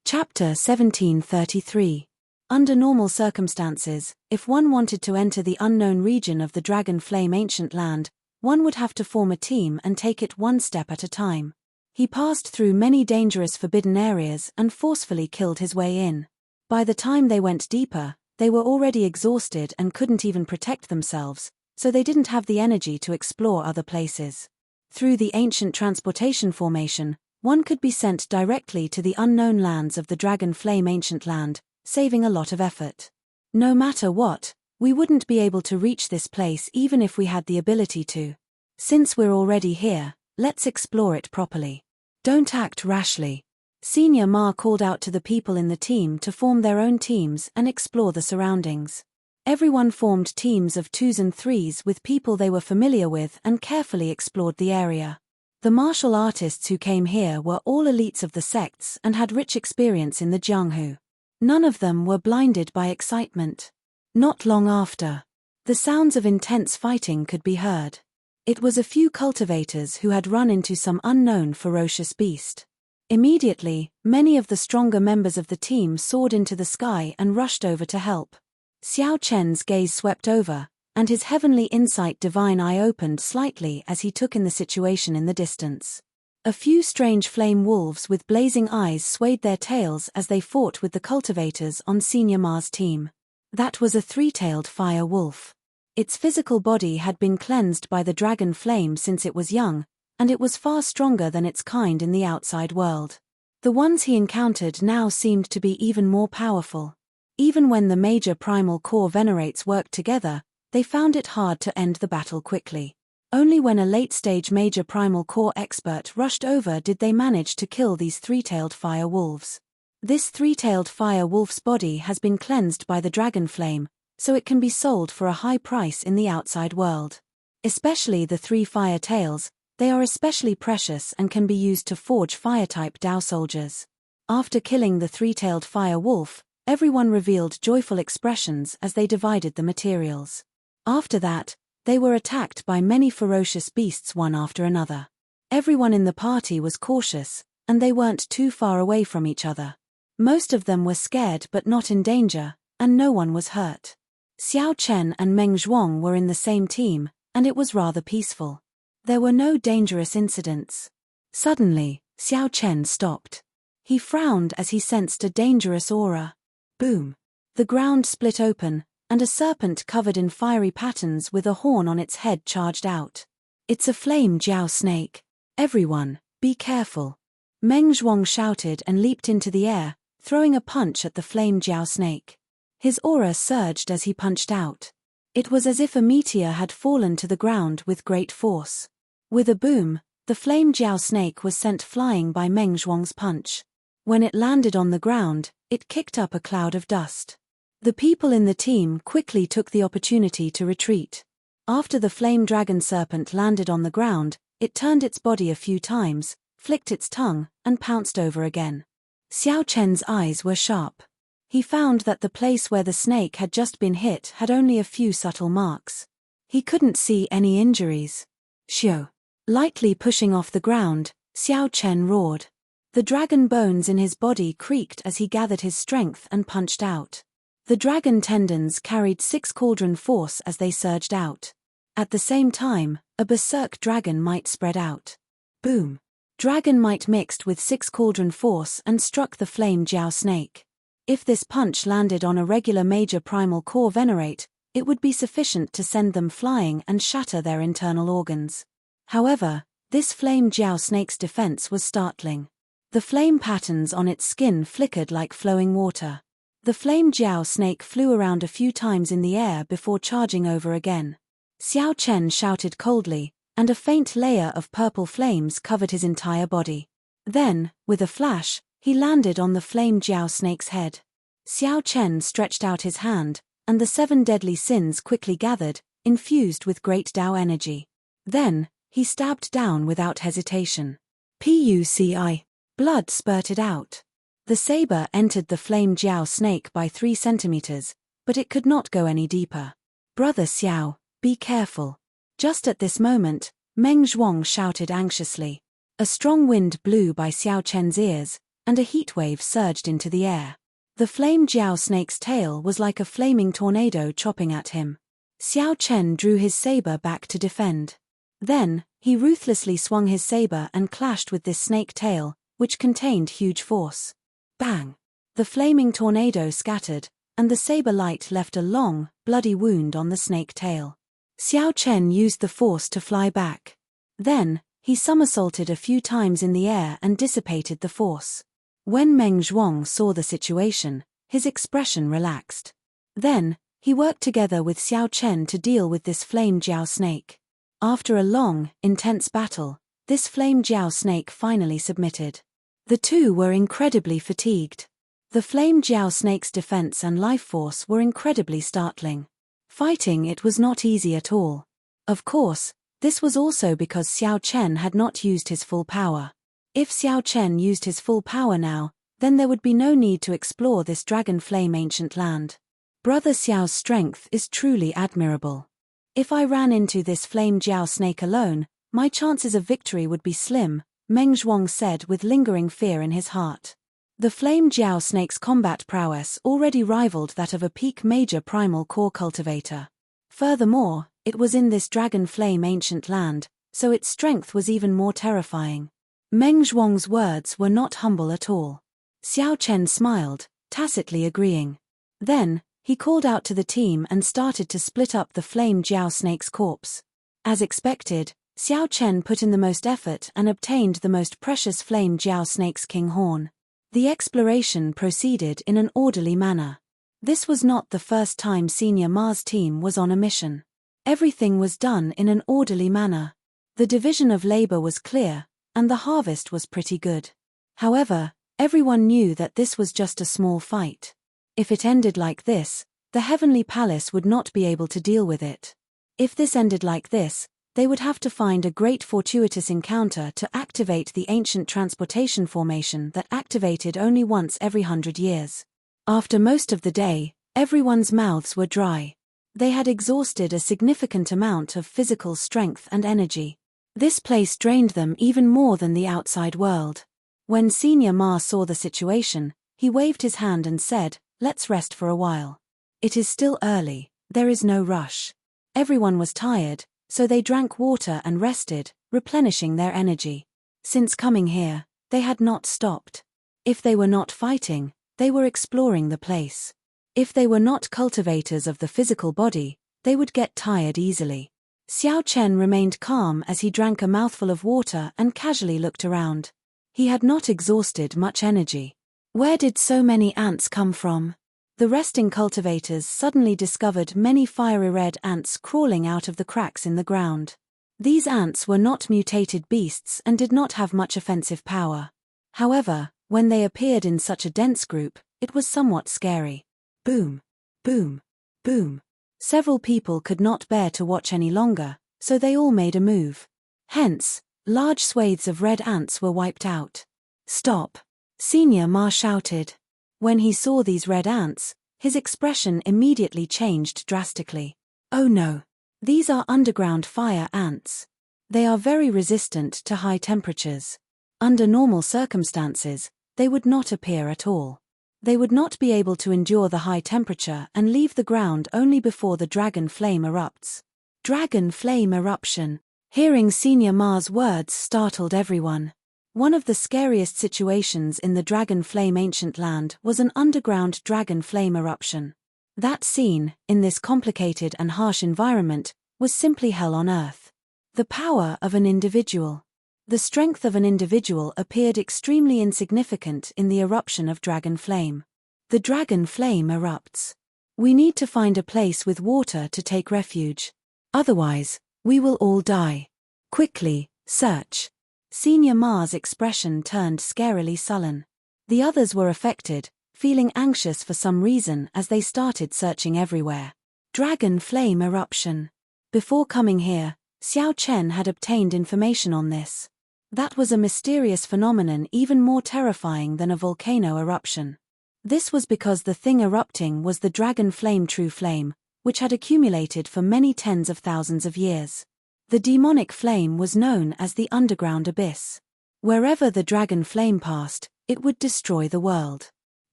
Chapter 1733. Under normal circumstances, if one wanted to enter the unknown region of the Dragon Flame Ancient Land, one would have to form a team and take it one step at a time. He passed through many dangerous forbidden areas and forcefully killed his way in. By the time they went deeper, they were already exhausted and couldn't even protect themselves, so they didn't have the energy to explore other places. Through the ancient transportation formation, one could be sent directly to the unknown lands of the Dragon Flame Ancient Land, saving a lot of effort. No matter what, we wouldn't be able to reach this place even if we had the ability to. Since we're already here, let's explore it properly. Don't act rashly. Senior Ma called out to the people in the team to form their own teams and explore the surroundings. Everyone formed teams of 2s and 3s with people they were familiar with and carefully explored the area. The martial artists who came here were all elites of the sects and had rich experience in the Jianghu. None of them were blinded by excitement. Not long after, the sounds of intense fighting could be heard. It was a few cultivators who had run into some unknown ferocious beast. Immediately, many of the stronger members of the team soared into the sky and rushed over to help. Xiao Chen's gaze swept over, and his heavenly insight divine eye opened slightly as he took in the situation in the distance. A few strange flame wolves with blazing eyes swayed their tails as they fought with the cultivators on Senior Ma's team. That was a 3-tailed fire wolf. Its physical body had been cleansed by the dragon flame since it was young, and it was far stronger than its kind in the outside world. The ones he encountered now seemed to be even more powerful. Even when the major primal core venerates worked together, they found it hard to end the battle quickly. Only when a late-stage major primal core expert rushed over did they manage to kill these three-tailed fire wolves. This three-tailed fire wolf's body has been cleansed by the dragon flame, so it can be sold for a high price in the outside world. Especially the 3 fire tails, they are especially precious and can be used to forge fire-type Dao soldiers. After killing the three-tailed fire wolf, everyone revealed joyful expressions as they divided the materials. After that, they were attacked by many ferocious beasts one after another. Everyone in the party was cautious, and they weren't too far away from each other. Most of them were scared but not in danger, and no one was hurt. Xiao Chen and Meng Zhuang were in the same team, and it was rather peaceful. There were no dangerous incidents. Suddenly, Xiao Chen stopped. He frowned as he sensed a dangerous aura. Boom! The ground split open, and a serpent covered in fiery patterns with a horn on its head charged out. It's a flame jiao snake. Everyone, be careful. Meng Zhuang shouted and leaped into the air, throwing a punch at the flame jiao snake. His aura surged as he punched out. It was as if a meteor had fallen to the ground with great force. With a boom, the flame jiao snake was sent flying by Meng Zhuang's punch. When it landed on the ground, it kicked up a cloud of dust. The people in the team quickly took the opportunity to retreat. After the flame dragon serpent landed on the ground, it turned its body a few times, flicked its tongue, and pounced over again. Xiao Chen's eyes were sharp. He found that the place where the snake had just been hit had only a few subtle marks. He couldn't see any injuries. Xiao. Lightly pushing off the ground, Xiao Chen roared. The dragon bones in his body creaked as he gathered his strength and punched out. The dragon tendons carried 6 cauldron force as they surged out. At the same time, a berserk dragon might spread out. Boom! Dragon might mixed with 6 cauldron force and struck the flame jiao snake. If this punch landed on a regular major primal core venerate, it would be sufficient to send them flying and shatter their internal organs. However, this flame jiao snake's defense was startling. The flame patterns on its skin flickered like flowing water. The flame jiao snake flew around a few times in the air before charging over again. Xiao Chen shouted coldly, and a faint layer of purple flames covered his entire body. Then, with a flash, he landed on the flame jiao snake's head. Xiao Chen stretched out his hand, and the 7 deadly sins quickly gathered, infused with great Dao energy. Then, he stabbed down without hesitation. Puci. Blood spurted out. The saber entered the flame jiao snake by 3 centimeters, but it could not go any deeper. Brother Xiao, be careful. Just at this moment, Meng Zhuang shouted anxiously. A strong wind blew by Xiao Chen's ears, and a heatwave surged into the air. The flame jiao snake's tail was like a flaming tornado chopping at him. Xiao Chen drew his saber back to defend. Then, he ruthlessly swung his saber and clashed with this snake tail, which contained huge force. Bang! The flaming tornado scattered, and the saber light left a long, bloody wound on the snake tail. Xiao Chen used the force to fly back. Then, he somersaulted a few times in the air and dissipated the force. When Meng Zhuang saw the situation, his expression relaxed. Then, he worked together with Xiao Chen to deal with this flame jiao snake. After a long, intense battle, this flame jiao snake finally submitted. The two were incredibly fatigued. The flame jiao snake's defense and life force were incredibly startling. Fighting it was not easy at all. Of course, this was also because Xiao Chen had not used his full power. If Xiao Chen used his full power now, then there would be no need to explore this dragon flame ancient land. Brother Xiao's strength is truly admirable. If I ran into this flame jiao snake alone, my chances of victory would be slim, Meng Zhuang said with lingering fear in his heart. The flame jiao snake's combat prowess already rivaled that of a peak major primal core cultivator. Furthermore, it was in this dragon flame ancient land, so its strength was even more terrifying. Meng Zhuang's words were not humble at all. Xiao Chen smiled, tacitly agreeing. Then, He called out to the team and started to split up the flame Jiao snake's corpse. As expected, Xiao Chen put in the most effort and obtained the most precious flame Jiao snake's king horn. The exploration proceeded in an orderly manner. This was not the first time Senior Ma's team was on a mission. Everything was done in an orderly manner. The division of labor was clear, and the harvest was pretty good. However, everyone knew that this was just a small fight. If it ended like this, the Heavenly Palace would not be able to deal with it. If this ended like this, they would have to find a great fortuitous encounter to activate the ancient transportation formation that activated only once every 100 years. After most of the day, everyone's mouths were dry. They had exhausted a significant amount of physical strength and energy. This place drained them even more than the outside world. When Senior Ma saw the situation, he waved his hand and said, "Let's rest for a while. It is still early, there is no rush." Everyone was tired, so they drank water and rested, replenishing their energy. Since coming here, they had not stopped. If they were not fighting, they were exploring the place. If they were not cultivators of the physical body, they would get tired easily. Xiao Chen remained calm as he drank a mouthful of water and casually looked around. He had not exhausted much energy. Where did so many ants come from? The resting cultivators suddenly discovered many fiery red ants crawling out of the cracks in the ground. These ants were not mutated beasts and did not have much offensive power. However, when they appeared in such a dense group, it was somewhat scary. Boom, boom, boom. Several people could not bear to watch any longer, so they all made a move. Hence, large swathes of red ants were wiped out. "Stop!" Senior Ma shouted. When he saw these red ants, his expression immediately changed drastically. "Oh no! These are underground fire ants. They are very resistant to high temperatures. Under normal circumstances, they would not appear at all. They would not be able to endure the high temperature and leave the ground only before the dragon flame erupts." Dragon flame eruption. Hearing Senior Ma's words startled everyone. One of the scariest situations in the dragon flame ancient land was an underground dragon flame eruption. That scene, in this complicated and harsh environment, was simply hell on earth. The power of an individual. The strength of an individual appeared extremely insignificant in the eruption of dragon flame. The dragon flame erupts. We need to find a place with water to take refuge. Otherwise, we will all die. Quickly, search. Senior Ma's expression turned scarily sullen. The others were affected, feeling anxious for some reason as they started searching everywhere. Dragon flame eruption. Before coming here, Xiao Chen had obtained information on this. That was a mysterious phenomenon even more terrifying than a volcano eruption. This was because the thing erupting was the dragon flame true flame, which had accumulated for many tens of thousands of years. The demonic flame was known as the underground abyss. Wherever the dragon flame passed, it would destroy the world.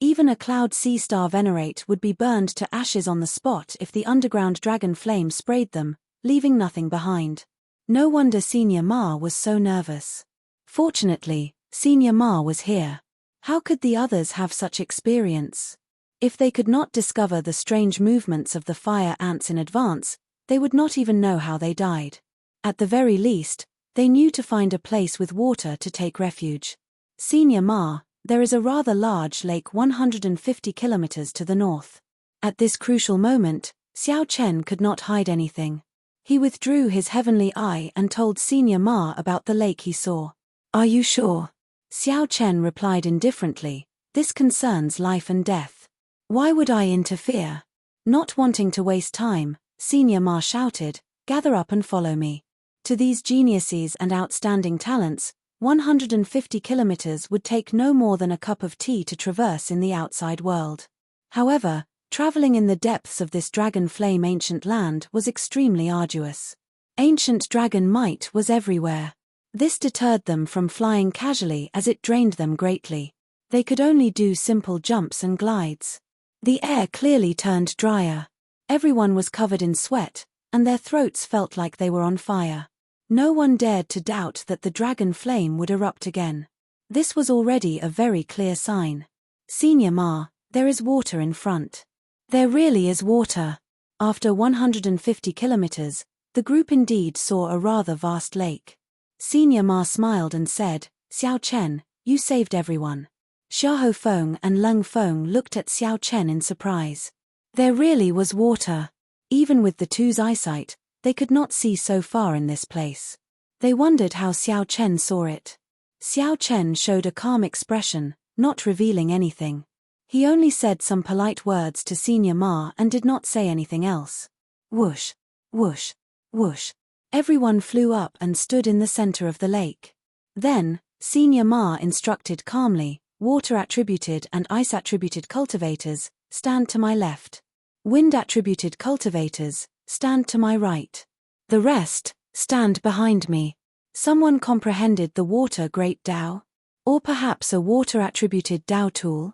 Even a cloud sea star venerate would be burned to ashes on the spot if the underground dragon flame sprayed them, leaving nothing behind. No wonder Senior Ma was so nervous. Fortunately, Senior Ma was here. How could the others have such experience? If they could not discover the strange movements of the fire ants in advance, they would not even know how they died. At the very least, they knew to find a place with water to take refuge. Senior Ma, there is a rather large lake 150 kilometers to the north. At this crucial moment, Xiao Chen could not hide anything. He withdrew his heavenly eye and told Senior Ma about the lake he saw. "Are you sure?" Xiao Chen replied indifferently, "This concerns life and death. Why would I interfere?" Not wanting to waste time, Senior Ma shouted, "Gather up and follow me." To these geniuses and outstanding talents, 150 kilometers would take no more than a cup of tea to traverse in the outside world. However, traveling in the depths of this dragon flame ancient land was extremely arduous. Ancient dragon might was everywhere. This deterred them from flying casually as it drained them greatly. They could only do simple jumps and glides. The air clearly turned drier. Everyone was covered in sweat, and their throats felt like they were on fire. No one dared to doubt that the dragon flame would erupt again. This was already a very clear sign. "Senior Ma, there is water in front." There really is water. After 150 kilometers, the group indeed saw a rather vast lake. Senior Ma smiled and said, Xiao Chen, you saved everyone. Xiahou Feng and Leng Feng looked at Xiao Chen in surprise. There really was water. Even with the two's eyesight, they could not see so far in this place. They wondered how Xiao Chen saw it. Xiao Chen showed a calm expression, not revealing anything. He only said some polite words to Senior Ma and did not say anything else. Whoosh, whoosh, whoosh. Everyone flew up and stood in the center of the lake. Then, Senior Ma instructed calmly, water-attributed and ice-attributed cultivators, stand to my left. Wind-attributed cultivators, stand to my right. The rest, stand behind me. Someone comprehended the water great Dao? Or perhaps a water-attributed Dao tool?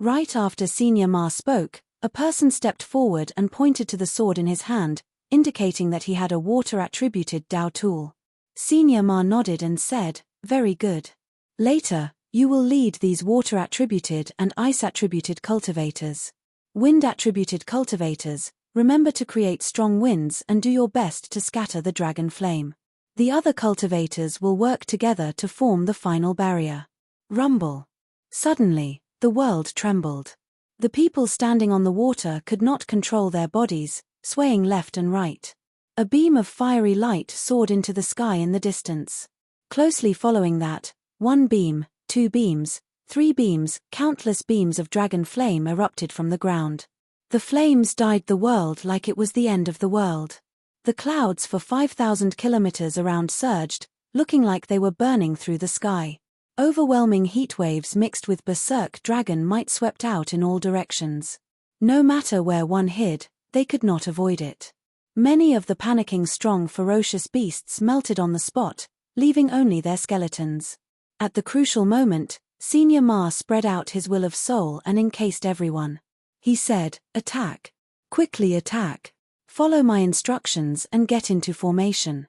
Right after Senior Ma spoke, a person stepped forward and pointed to the sword in his hand, indicating that he had a water-attributed Dao tool. Senior Ma nodded and said, very good. Later, you will lead these water-attributed and ice-attributed cultivators. Wind-attributed cultivators, remember to create strong winds and do your best to scatter the dragon flame. The other cultivators will work together to form the final barrier. Rumble. Suddenly, the world trembled. The people standing on the water could not control their bodies, swaying left and right. A beam of fiery light soared into the sky in the distance. Closely following that, 1 beam, 2 beams, 3 beams, countless beams of dragon flame erupted from the ground. The flames dyed the world like it was the end of the world. The clouds for 5,000 kilometers around surged, looking like they were burning through the sky. Overwhelming heatwaves mixed with berserk dragon might swept out in all directions. No matter where one hid, they could not avoid it. Many of the panicking strong ferocious beasts melted on the spot, leaving only their skeletons. At the crucial moment, Senior Ma spread out his will of soul and encased everyone. He said, attack. Quickly attack. Follow my instructions and get into formation.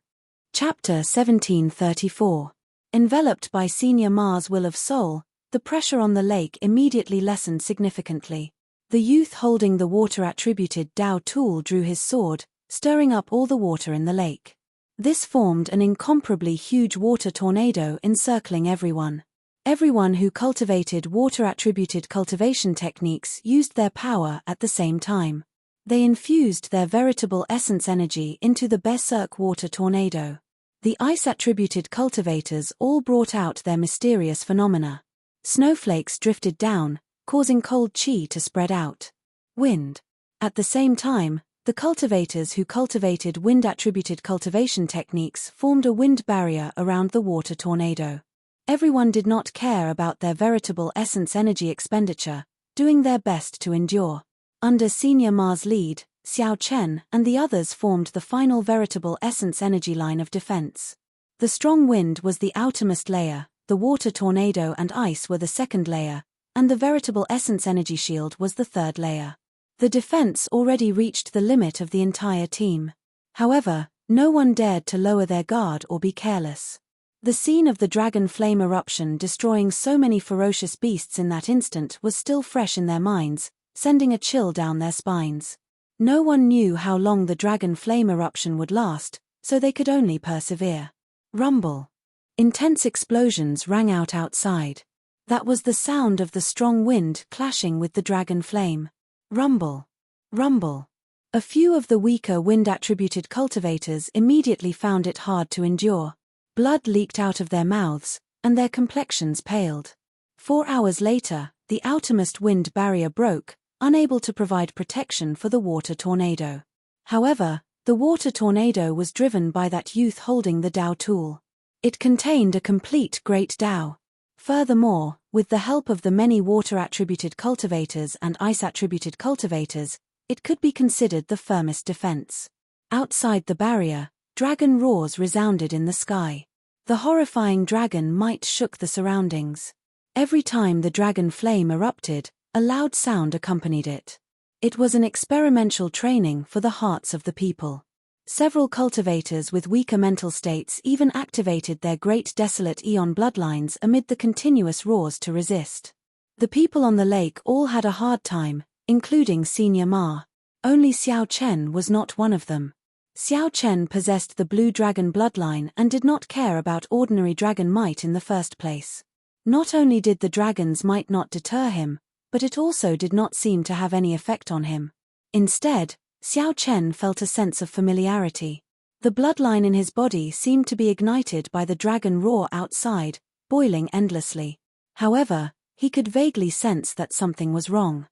Chapter 1734. Enveloped by Senior Ma's will of soul, the pressure on the lake immediately lessened significantly. The youth holding the water-attributed Dao tool drew his sword, stirring up all the water in the lake. This formed an incomparably huge water tornado encircling everyone. Everyone who cultivated water-attributed cultivation techniques used their power at the same time. They infused their veritable essence energy into the berserk water tornado. The ice-attributed cultivators all brought out their mysterious phenomena. Snowflakes drifted down, causing cold chi to spread out. Wind. At the same time, the cultivators who cultivated wind-attributed cultivation techniques formed a wind barrier around the water tornado. Everyone did not care about their veritable essence energy expenditure, doing their best to endure. Under Senior Ma's lead, Xiao Chen and the others formed the final veritable essence energy line of defense. The strong wind was the outermost layer, the water tornado and ice were the second layer, and the veritable essence energy shield was the third layer. The defense already reached the limit of the entire team. However, no one dared to lower their guard or be careless. The scene of the dragon flame eruption destroying so many ferocious beasts in that instant was still fresh in their minds, sending a chill down their spines. No one knew how long the dragon flame eruption would last, so they could only persevere. Rumble. Intense explosions rang out outside. That was the sound of the strong wind clashing with the dragon flame. Rumble. Rumble. A few of the weaker wind-attributed cultivators immediately found it hard to endure. Blood leaked out of their mouths, and their complexions paled. 4 hours later, the outermost wind barrier broke, unable to provide protection for the water tornado. However, the water tornado was driven by that youth holding the Dao tool. It contained a complete Great Dao. Furthermore, with the help of the many water-attributed cultivators and ice-attributed cultivators, it could be considered the firmest defense. Outside the barrier, dragon roars resounded in the sky. The horrifying dragon might shook the surroundings. Every time the dragon flame erupted, a loud sound accompanied it. It was an experimental training for the hearts of the people. Several cultivators with weaker mental states even activated their great desolate eon bloodlines amid the continuous roars to resist. The people on the lake all had a hard time, including Senior Ma. Only Xiao Chen was not one of them. Xiao Chen possessed the blue dragon bloodline and did not care about ordinary dragon might in the first place. Not only did the dragon's might not deter him, but it also did not seem to have any effect on him. Instead, Xiao Chen felt a sense of familiarity. The bloodline in his body seemed to be ignited by the dragon roar outside, boiling endlessly. However, he could vaguely sense that something was wrong.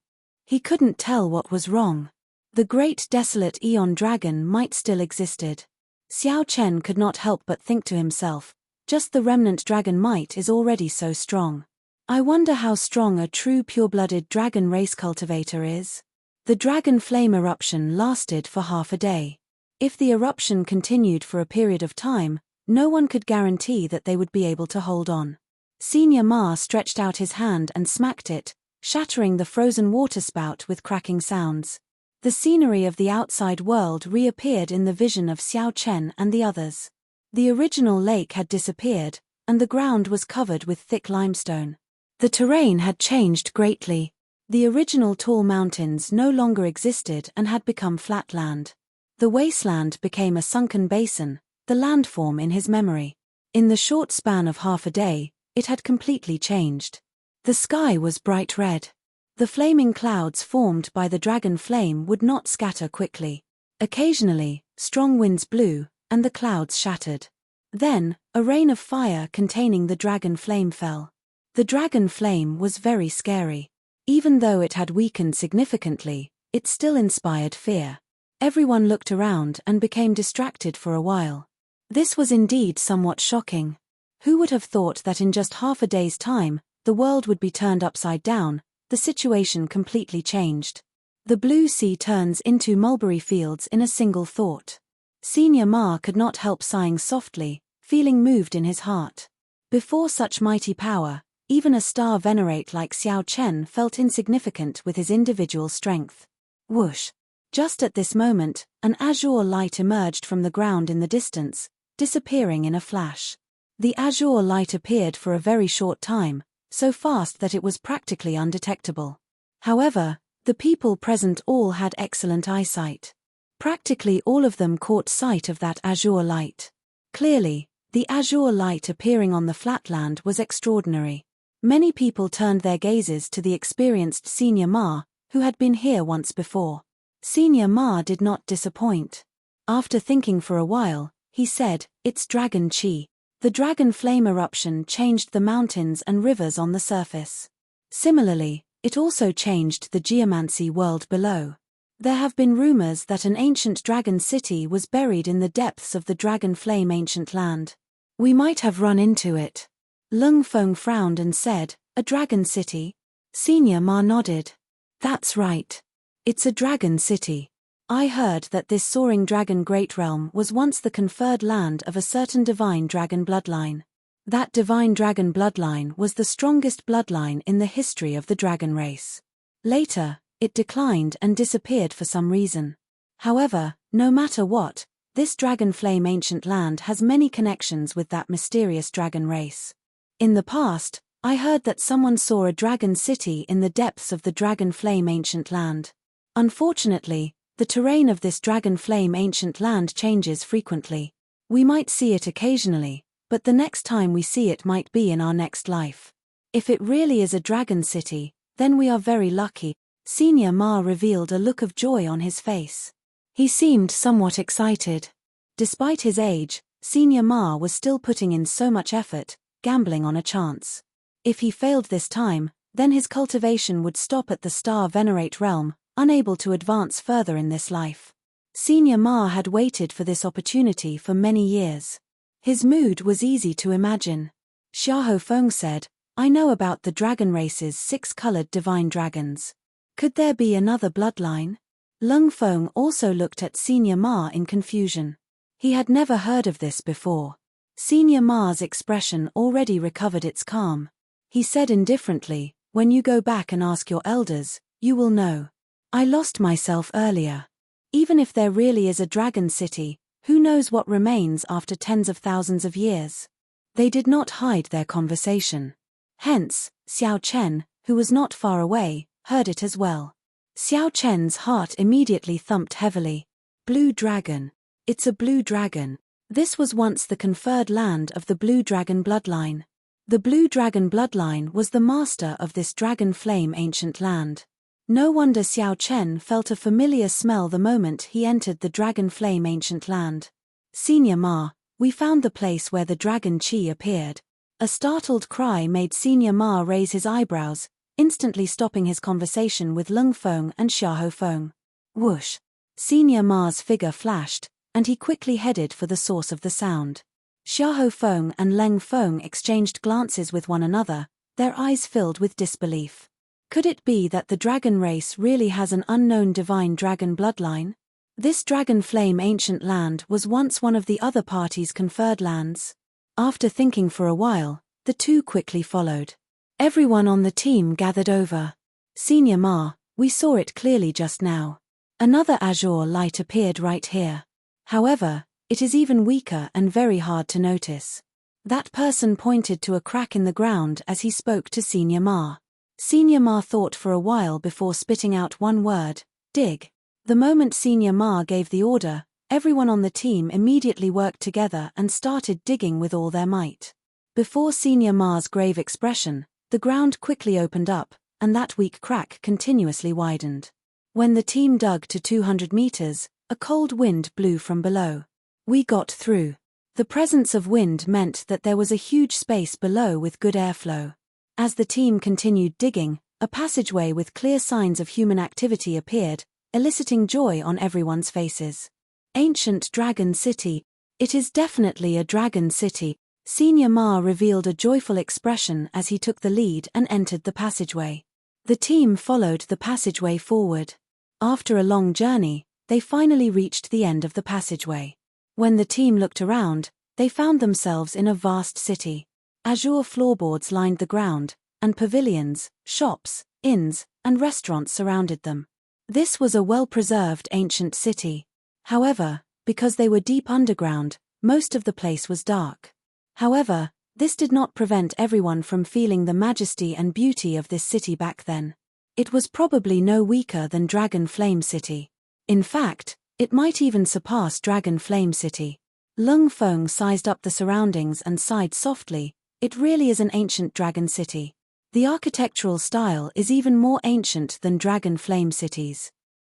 He couldn't tell what was wrong. The great desolate Eon dragon might still existed. Xiao Chen could not help but think to himself, just the remnant dragon might is already so strong. I wonder how strong a true pure-blooded dragon race cultivator is. The dragon flame eruption lasted for half a day. If the eruption continued for a period of time, no one could guarantee that they would be able to hold on. Senior Ma stretched out his hand and smacked it, shattering the frozen water spout with cracking sounds. The scenery of the outside world reappeared in the vision of Xiao Chen and the others. The original lake had disappeared, and the ground was covered with thick limestone. The terrain had changed greatly. The original tall mountains no longer existed and had become flat land. The wasteland became a sunken basin, the landform in his memory. In the short span of half a day, it had completely changed. The sky was bright red. The flaming clouds formed by the dragon flame would not scatter quickly. Occasionally, strong winds blew, and the clouds shattered. Then, a rain of fire containing the dragon flame fell. The dragon flame was very scary. Even though it had weakened significantly, it still inspired fear. Everyone looked around and became distracted for a while. This was indeed somewhat shocking. Who would have thought that in just half a day's time, the world would be turned upside down? The situation completely changed. The blue sea turns into mulberry fields in a single thought. Senior Ma could not help sighing softly, feeling moved in his heart. Before such mighty power, even a star venerate like Xiao Chen felt insignificant with his individual strength. Whoosh! Just at this moment, an azure light emerged from the ground in the distance, disappearing in a flash. The azure light appeared for a very short time, so fast that it was practically undetectable. However, the people present all had excellent eyesight. Practically all of them caught sight of that azure light. Clearly, the azure light appearing on the flatland was extraordinary. Many people turned their gazes to the experienced Senior Ma, who had been here once before. Senior Ma did not disappoint. After thinking for a while, he said, "It's dragon chi." The dragon flame eruption changed the mountains and rivers on the surface. Similarly, it also changed the geomancy world below. There have been rumors that an ancient dragon city was buried in the depths of the dragon flame ancient land. We might have run into it. Lung Feng frowned and said, "A dragon city?" Senior Ma nodded. "That's right. It's a dragon city. I heard that this soaring dragon great realm was once the conferred land of a certain divine dragon bloodline. That divine dragon bloodline was the strongest bloodline in the history of the dragon race. Later, it declined and disappeared for some reason. However, no matter what, this dragon flame ancient land has many connections with that mysterious dragon race. In the past, I heard that someone saw a dragon city in the depths of the dragon flame ancient land. Unfortunately, the terrain of this dragon flame ancient land changes frequently. We might see it occasionally, but the next time we see it might be in our next life. If it really is a dragon city, then we are very lucky." Senior Ma revealed a look of joy on his face. He seemed somewhat excited. Despite his age, Senior Ma was still putting in so much effort, gambling on a chance. If he failed this time, then his cultivation would stop at the star venerate realm, unable to advance further in this life. Senior Ma had waited for this opportunity for many years. His mood was easy to imagine. Xiahou Feng said, "I know about the dragon race's 6-colored divine dragons. Could there be another bloodline?" Lung Feng also looked at Senior Ma in confusion. He had never heard of this before. Senior Ma's expression already recovered its calm. He said indifferently, "When you go back and ask your elders, you will know. I lost myself earlier. Even if there really is a dragon city, who knows what remains after tens of thousands of years?" They did not hide their conversation. Hence, Xiao Chen, who was not far away, heard it as well. Xiao Chen's heart immediately thumped heavily. Blue dragon. It's a blue dragon. This was once the conferred land of the blue dragon bloodline. The blue dragon bloodline was the master of this dragon flame ancient land. No wonder Xiao Chen felt a familiar smell the moment he entered the dragon flame ancient land. Senior Ma, we found the place where the dragon Qi appeared. A startled cry made Senior Ma raise his eyebrows, instantly stopping his conversation with Lung Feng and Xiahou Feng. Whoosh! Senior Ma's figure flashed, and he quickly headed for the source of the sound. Xiahou Feng and Leng Feng exchanged glances with one another, their eyes filled with disbelief. Could it be that the dragon race really has an unknown divine dragon bloodline? This dragon flame ancient land was once one of the other party's conferred lands. After thinking for a while, the two quickly followed. Everyone on the team gathered over. Senior Ma, we saw it clearly just now. Another azure light appeared right here. However, it is even weaker and very hard to notice. That person pointed to a crack in the ground as he spoke to Senior Ma. Senior Ma thought for a while before spitting out one word: dig. The moment Senior Ma gave the order, everyone on the team immediately worked together and started digging with all their might. Before Senior Ma's grave expression, the ground quickly opened up, and that weak crack continuously widened. When the team dug to 200 meters, a cold wind blew from below. We got through. The presence of wind meant that there was a huge space below with good airflow. As the team continued digging, a passageway with clear signs of human activity appeared, eliciting joy on everyone's faces. Ancient Dragon City. It is definitely a dragon city. Senior Ma revealed a joyful expression as he took the lead and entered the passageway. The team followed the passageway forward. After a long journey, they finally reached the end of the passageway. When the team looked around, they found themselves in a vast city. Azure floorboards lined the ground, and pavilions, shops, inns, and restaurants surrounded them. This was a well-preserved ancient city. However, because they were deep underground, most of the place was dark. However, this did not prevent everyone from feeling the majesty and beauty of this city back then. It was probably no weaker than Dragon Flame City. In fact, it might even surpass Dragon Flame City. Lung Feng sized up the surroundings and sighed softly. It really is an ancient dragon city. The architectural style is even more ancient than Dragon Flame cities.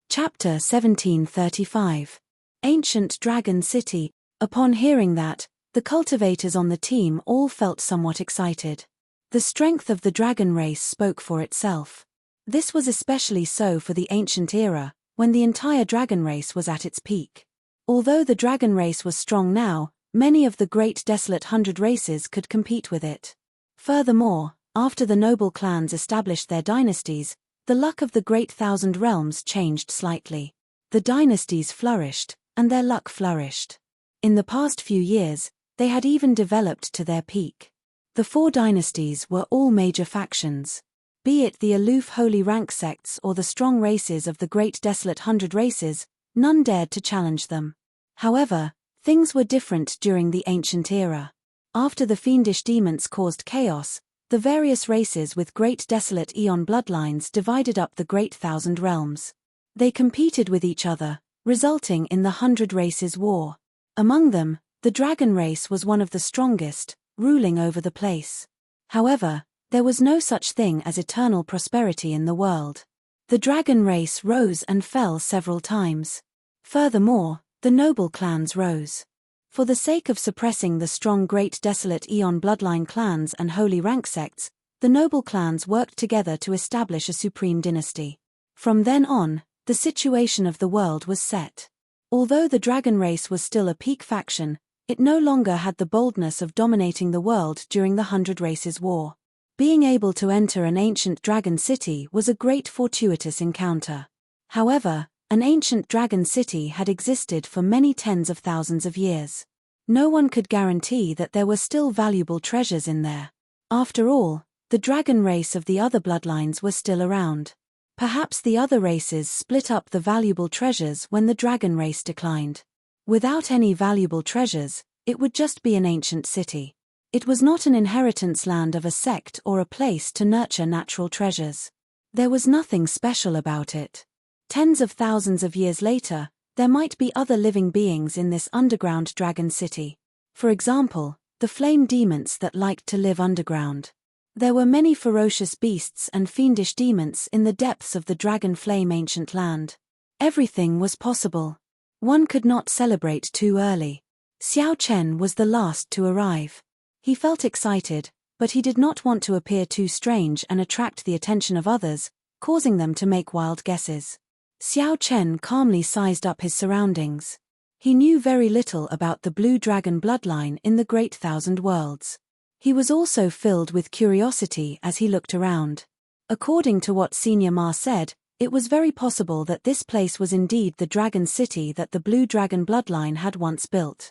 Chapter 1735. Ancient Dragon City. Upon hearing that, the cultivators on the team all felt somewhat excited. The strength of the dragon race spoke for itself. This was especially so for the ancient era, when the entire dragon race was at its peak. Although the dragon race was strong now, many of the great desolate 100 races could compete with it. Furthermore, after the noble clans established their dynasties, the luck of the great 1,000 realms changed slightly. The dynasties flourished, and their luck flourished. In the past few years, they had even developed to their peak. The 4 dynasties were all major factions. Be it the aloof holy rank sects or the strong races of the great desolate 100 races, none dared to challenge them. However, things were different during the ancient era. After the fiendish demons caused chaos, the various races with great desolate eon bloodlines divided up the great 1,000 realms. They competed with each other, resulting in the 100 Races War. Among them, the dragon race was one of the strongest, ruling over the place. However, there was no such thing as eternal prosperity in the world. The dragon race rose and fell several times. Furthermore, the noble clans rose. For the sake of suppressing the strong great desolate eon bloodline clans and holy rank sects, the noble clans worked together to establish a supreme dynasty. From then on, the situation of the world was set. Although the dragon race was still a peak faction, it no longer had the boldness of dominating the world during the 100 Races War. Being able to enter an ancient dragon city was a great fortuitous encounter. However, an ancient dragon city had existed for many tens of thousands of years. No one could guarantee that there were still valuable treasures in there. After all, the dragon race of the other bloodlines were still around. Perhaps the other races split up the valuable treasures when the dragon race declined. Without any valuable treasures, it would just be an ancient city. It was not an inheritance land of a sect or a place to nurture natural treasures. There was nothing special about it. Tens of thousands of years later, there might be other living beings in this underground dragon city. For example, the flame demons that liked to live underground. There were many ferocious beasts and fiendish demons in the depths of the dragon flame ancient land. Everything was possible. One could not celebrate too early. Xiao Chen was the last to arrive. He felt excited, but he did not want to appear too strange and attract the attention of others, causing them to make wild guesses. Xiao Chen calmly sized up his surroundings. He knew very little about the blue dragon bloodline in the Great Thousand Worlds. He was also filled with curiosity as he looked around. According to what Senior Ma said, it was very possible that this place was indeed the dragon city that the blue dragon bloodline had once built.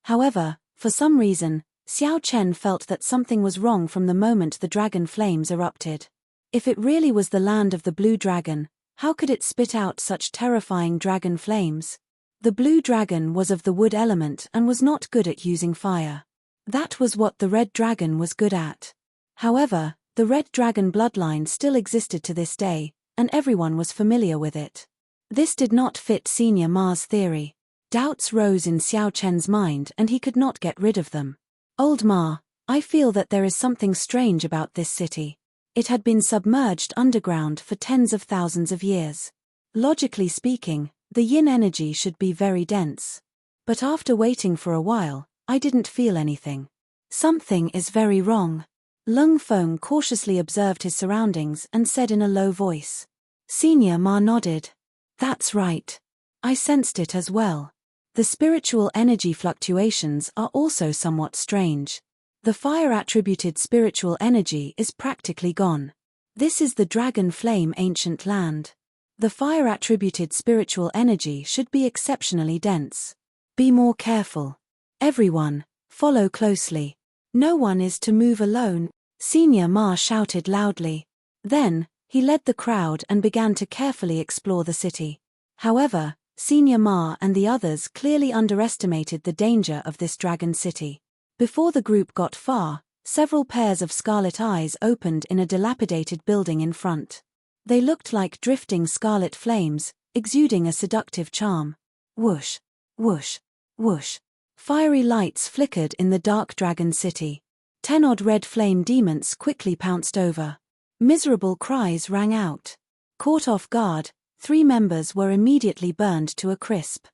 However, for some reason, Xiao Chen felt that something was wrong from the moment the dragon flames erupted. If it really was the land of the blue dragon, how could it spit out such terrifying dragon flames? The blue dragon was of the wood element and was not good at using fire. That was what the red dragon was good at. However, the red dragon bloodline still existed to this day, and everyone was familiar with it. This did not fit Senior Ma's theory. Doubts rose in Xiao Chen's mind and he could not get rid of them. Old Ma, I feel that there is something strange about this city. It had been submerged underground for tens of thousands of years. Logically speaking, the yin energy should be very dense. But after waiting for a while, I didn't feel anything. Something is very wrong. Lung Feng cautiously observed his surroundings and said in a low voice. Senior Ma nodded. That's right. I sensed it as well. The spiritual energy fluctuations are also somewhat strange. The fire-attributed spiritual energy is practically gone. This is the dragon flame ancient land. The fire-attributed spiritual energy should be exceptionally dense. Be more careful. Everyone, follow closely. No one is to move alone, Senior Ma shouted loudly. Then, he led the crowd and began to carefully explore the city. However, Senior Ma and the others clearly underestimated the danger of this dragon city. Before the group got far, several pairs of scarlet eyes opened in a dilapidated building in front. They looked like drifting scarlet flames, exuding a seductive charm. Whoosh, whoosh, whoosh. Fiery lights flickered in the dark dragon city. 10 odd red flame demons quickly pounced over. Miserable cries rang out. Caught off guard, 3 members were immediately burned to a crisp.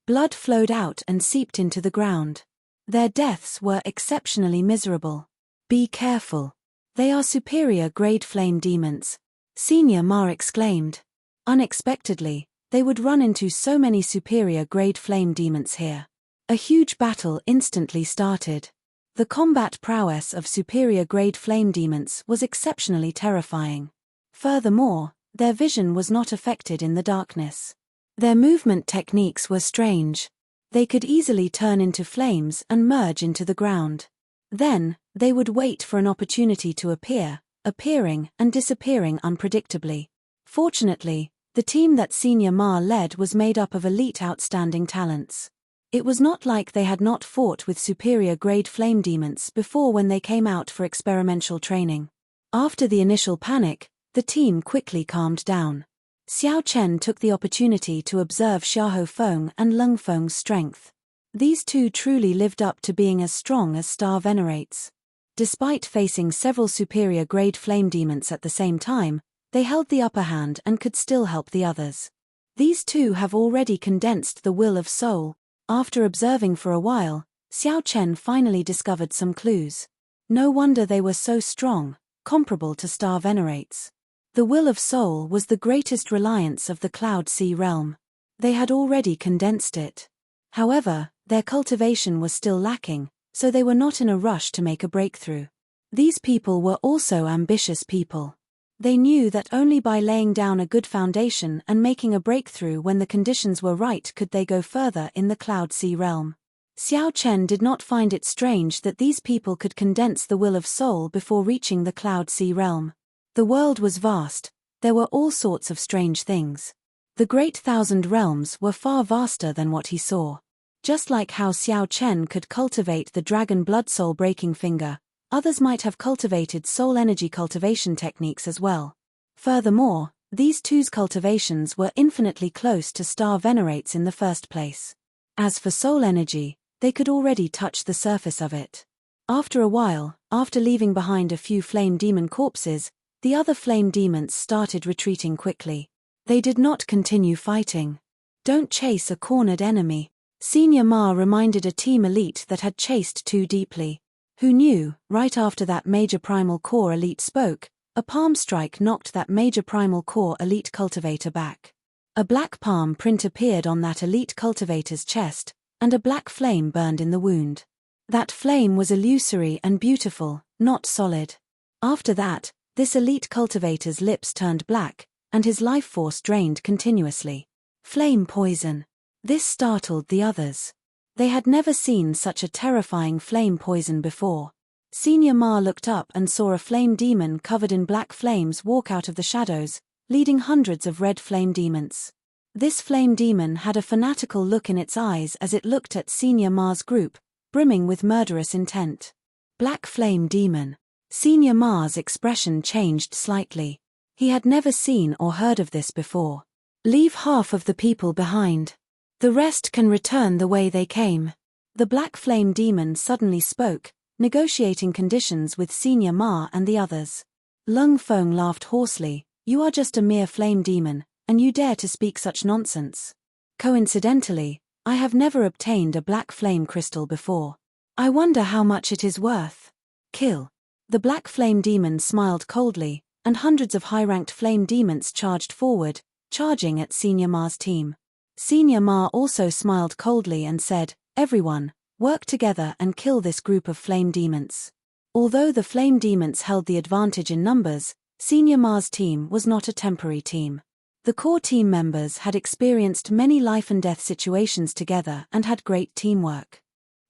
Blood flowed out and seeped into the ground. Their deaths were exceptionally miserable. Be careful. They are superior grade flame demons, Senior Ma exclaimed. Unexpectedly, they would run into so many superior grade flame demons here. A huge battle instantly started. The combat prowess of superior grade flame demons was exceptionally terrifying. Furthermore, their vision was not affected in the darkness. Their movement techniques were strange. They could easily turn into flames and merge into the ground. Then, they would wait for an opportunity to appear, appearing and disappearing unpredictably. Fortunately, the team that Senior Ma led was made up of elite outstanding talents. It was not like they had not fought with superior grade flame demons before when they came out for experimental training. After the initial panic, the team quickly calmed down. Xiao Chen took the opportunity to observe Xiahou Feng and Lung Feng's strength. These two truly lived up to being as strong as Star venerates. Despite facing several superior grade flame demons at the same time, they held the upper hand and could still help the others. These two have already condensed the will of soul. After observing for a while, Xiao Chen finally discovered some clues. No wonder they were so strong, comparable to Star venerates. The will of soul was the greatest reliance of the Cloud Sea realm. They had already condensed it. However, their cultivation was still lacking, so they were not in a rush to make a breakthrough. These people were also ambitious people. They knew that only by laying down a good foundation and making a breakthrough when the conditions were right could they go further in the Cloud Sea realm. Xiao Chen did not find it strange that these people could condense the will of soul before reaching the Cloud Sea realm. The world was vast, there were all sorts of strange things. The Great Thousand Realms were far vaster than what he saw. Just like how Xiao Chen could cultivate the dragon blood soul breaking finger, others might have cultivated soul energy cultivation techniques as well. Furthermore, These two's cultivations were infinitely close to star venerates in the first place. As for soul energy, they could already touch the surface of it. After a while, after leaving behind a few flame demon corpses, the other flame demons started retreating quickly. They did not continue fighting. Don't chase a cornered enemy. Senior Ma reminded a team elite that had chased too deeply. Who knew, right after that Major Primal Core elite spoke, a palm strike knocked that Major Primal Core elite cultivator back. A black palm print appeared on that elite cultivator's chest, and a black flame burned in the wound. That flame was illusory and beautiful, not solid. After that, this elite cultivator's lips turned black, and his life force drained continuously. Flame poison. This startled the others. They had never seen such a terrifying flame poison before. Senior Ma looked up and saw a flame demon covered in black flames walk out of the shadows, leading hundreds of red flame demons. This flame demon had a fanatical look in its eyes as it looked at Senior Ma's group, brimming with murderous intent. Black flame demon. Senior Ma's expression changed slightly. He had never seen or heard of this before. Leave half of the people behind. The rest can return the way they came. The black flame demon suddenly spoke, negotiating conditions with Senior Ma and the others. Lung Feng laughed hoarsely. You are just a mere flame demon, and you dare to speak such nonsense. Coincidentally, I have never obtained a black flame crystal before. I wonder how much it is worth. Kill. The black flame demon smiled coldly, and hundreds of high-ranked flame demons charged forward, charging at Senior Ma's team. Senior Ma also smiled coldly and said, Everyone, work together and kill this group of flame demons. Although the flame demons held the advantage in numbers, Senior Ma's team was not a temporary team. The core team members had experienced many life-and-death situations together and had great teamwork.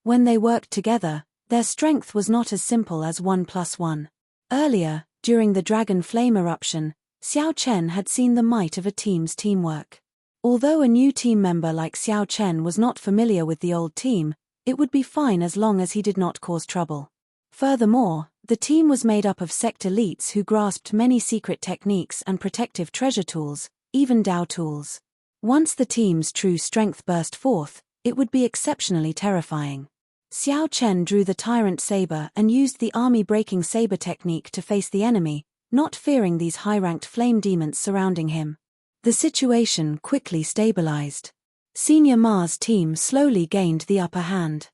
When they worked together, their strength was not as simple as 1+1. Earlier, during the dragon flame eruption, Xiao Chen had seen the might of a team's teamwork. Although a new team member like Xiao Chen was not familiar with the old team, it would be fine as long as he did not cause trouble. Furthermore, the team was made up of sect elites who grasped many secret techniques and protective treasure tools, even Dao tools. Once the team's true strength burst forth, it would be exceptionally terrifying. Xiao Chen drew the tyrant saber and used the army-breaking saber technique to face the enemy, not fearing these high-ranked flame demons surrounding him. The situation quickly stabilized. Senior Ma's team slowly gained the upper hand.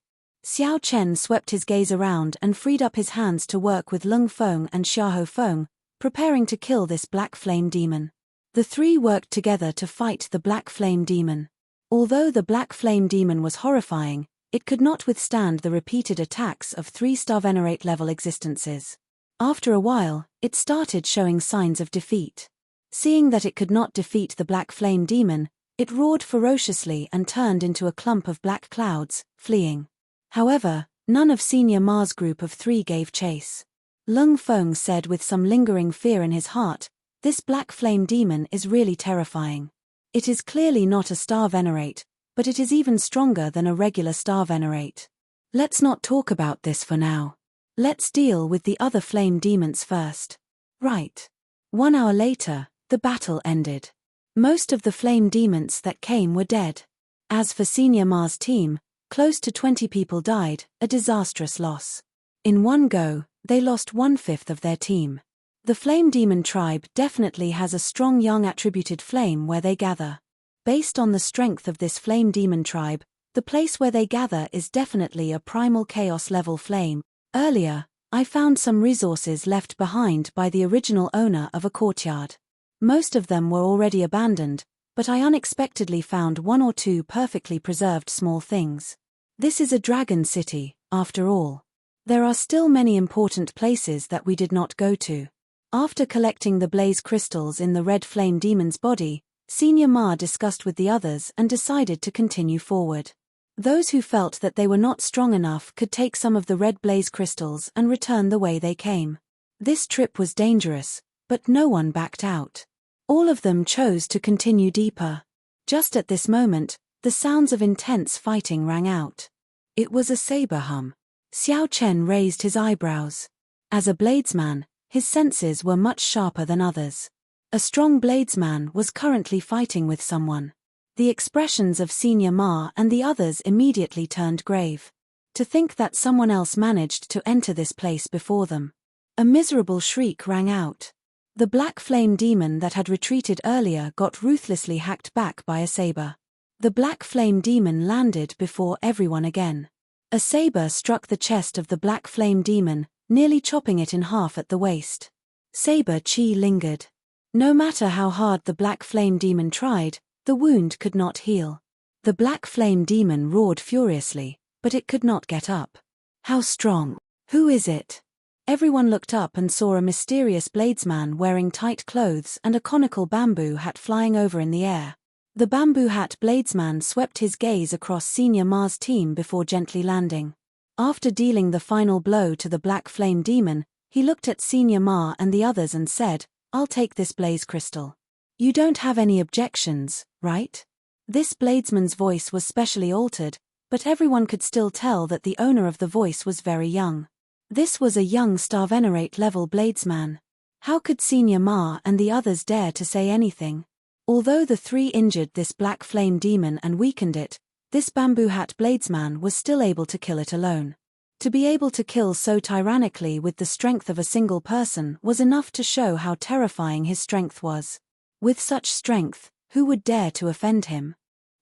Xiao Chen swept his gaze around and freed up his hands to work with Lung Feng and Xiahou Feng, preparing to kill this black flame demon. The three worked together to fight the black flame demon. Although the black flame demon was horrifying, it could not withstand the repeated attacks of 3-star venerate level existences. After a while, it started showing signs of defeat. Seeing that it could not defeat the black flame demon, it roared ferociously and turned into a clump of black clouds, fleeing. However, none of Senior Ma's group of 3 gave chase. Lung Feng said with some lingering fear in his heart, This black flame demon is really terrifying. It is clearly not a star venerate, but it is even stronger than a regular star venerate. Let's not talk about this for now. Let's deal with the other flame demons first. Right. 1 hour later, the battle ended. Most of the flame demons that came were dead. As for Senior Ma's team, close to 20 people died, a disastrous loss. In one go, they lost 1/5 of their team. The flame demon tribe definitely has a strong young attributed flame where they gather. Based on the strength of this flame demon tribe, the place where they gather is definitely a primal chaos level flame. Earlier, I found some resources left behind by the original owner of a courtyard. Most of them were already abandoned, but I unexpectedly found 1 or 2 perfectly preserved small things. This is a dragon city, after all. There are still many important places that we did not go to. After collecting the blaze crystals in the red flame demon's body, Senior Ma discussed with the others and decided to continue forward. Those who felt that they were not strong enough could take some of the red blaze crystals and return the way they came. This trip was dangerous, but no one backed out. All of them chose to continue deeper. Just at this moment, the sounds of intense fighting rang out. It was a saber hum. Xiao Chen raised his eyebrows. As a bladesman, his senses were much sharper than others. A strong bladesman was currently fighting with someone. The expressions of Senior Ma and the others immediately turned grave. To think that someone else managed to enter this place before them. A miserable shriek rang out. The black flame demon that had retreated earlier got ruthlessly hacked back by a saber. The black flame demon landed before everyone again. A saber struck the chest of the black flame demon, nearly chopping it in half at the waist. Saber chi lingered. No matter how hard the black flame demon tried, the wound could not heal. The black flame demon roared furiously, but it could not get up. How strong? Who is it? Everyone looked up and saw a mysterious bladesman wearing tight clothes and a conical bamboo hat flying over in the air. The bamboo hat bladesman swept his gaze across Senior Ma's team before gently landing. After dealing the final blow to the black flame demon, he looked at Senior Ma and the others and said, "I'll take this blaze crystal. You don't have any objections, right?" This bladesman's voice was specially altered, but everyone could still tell that the owner of the voice was very young. This was a young star venerate level bladesman. How could Senior Ma and the others dare to say anything? Although the three injured this black flame demon and weakened it, this bamboo hat bladesman was still able to kill it alone. To be able to kill so tyrannically with the strength of a single person was enough to show how terrifying his strength was. With such strength, who would dare to offend him?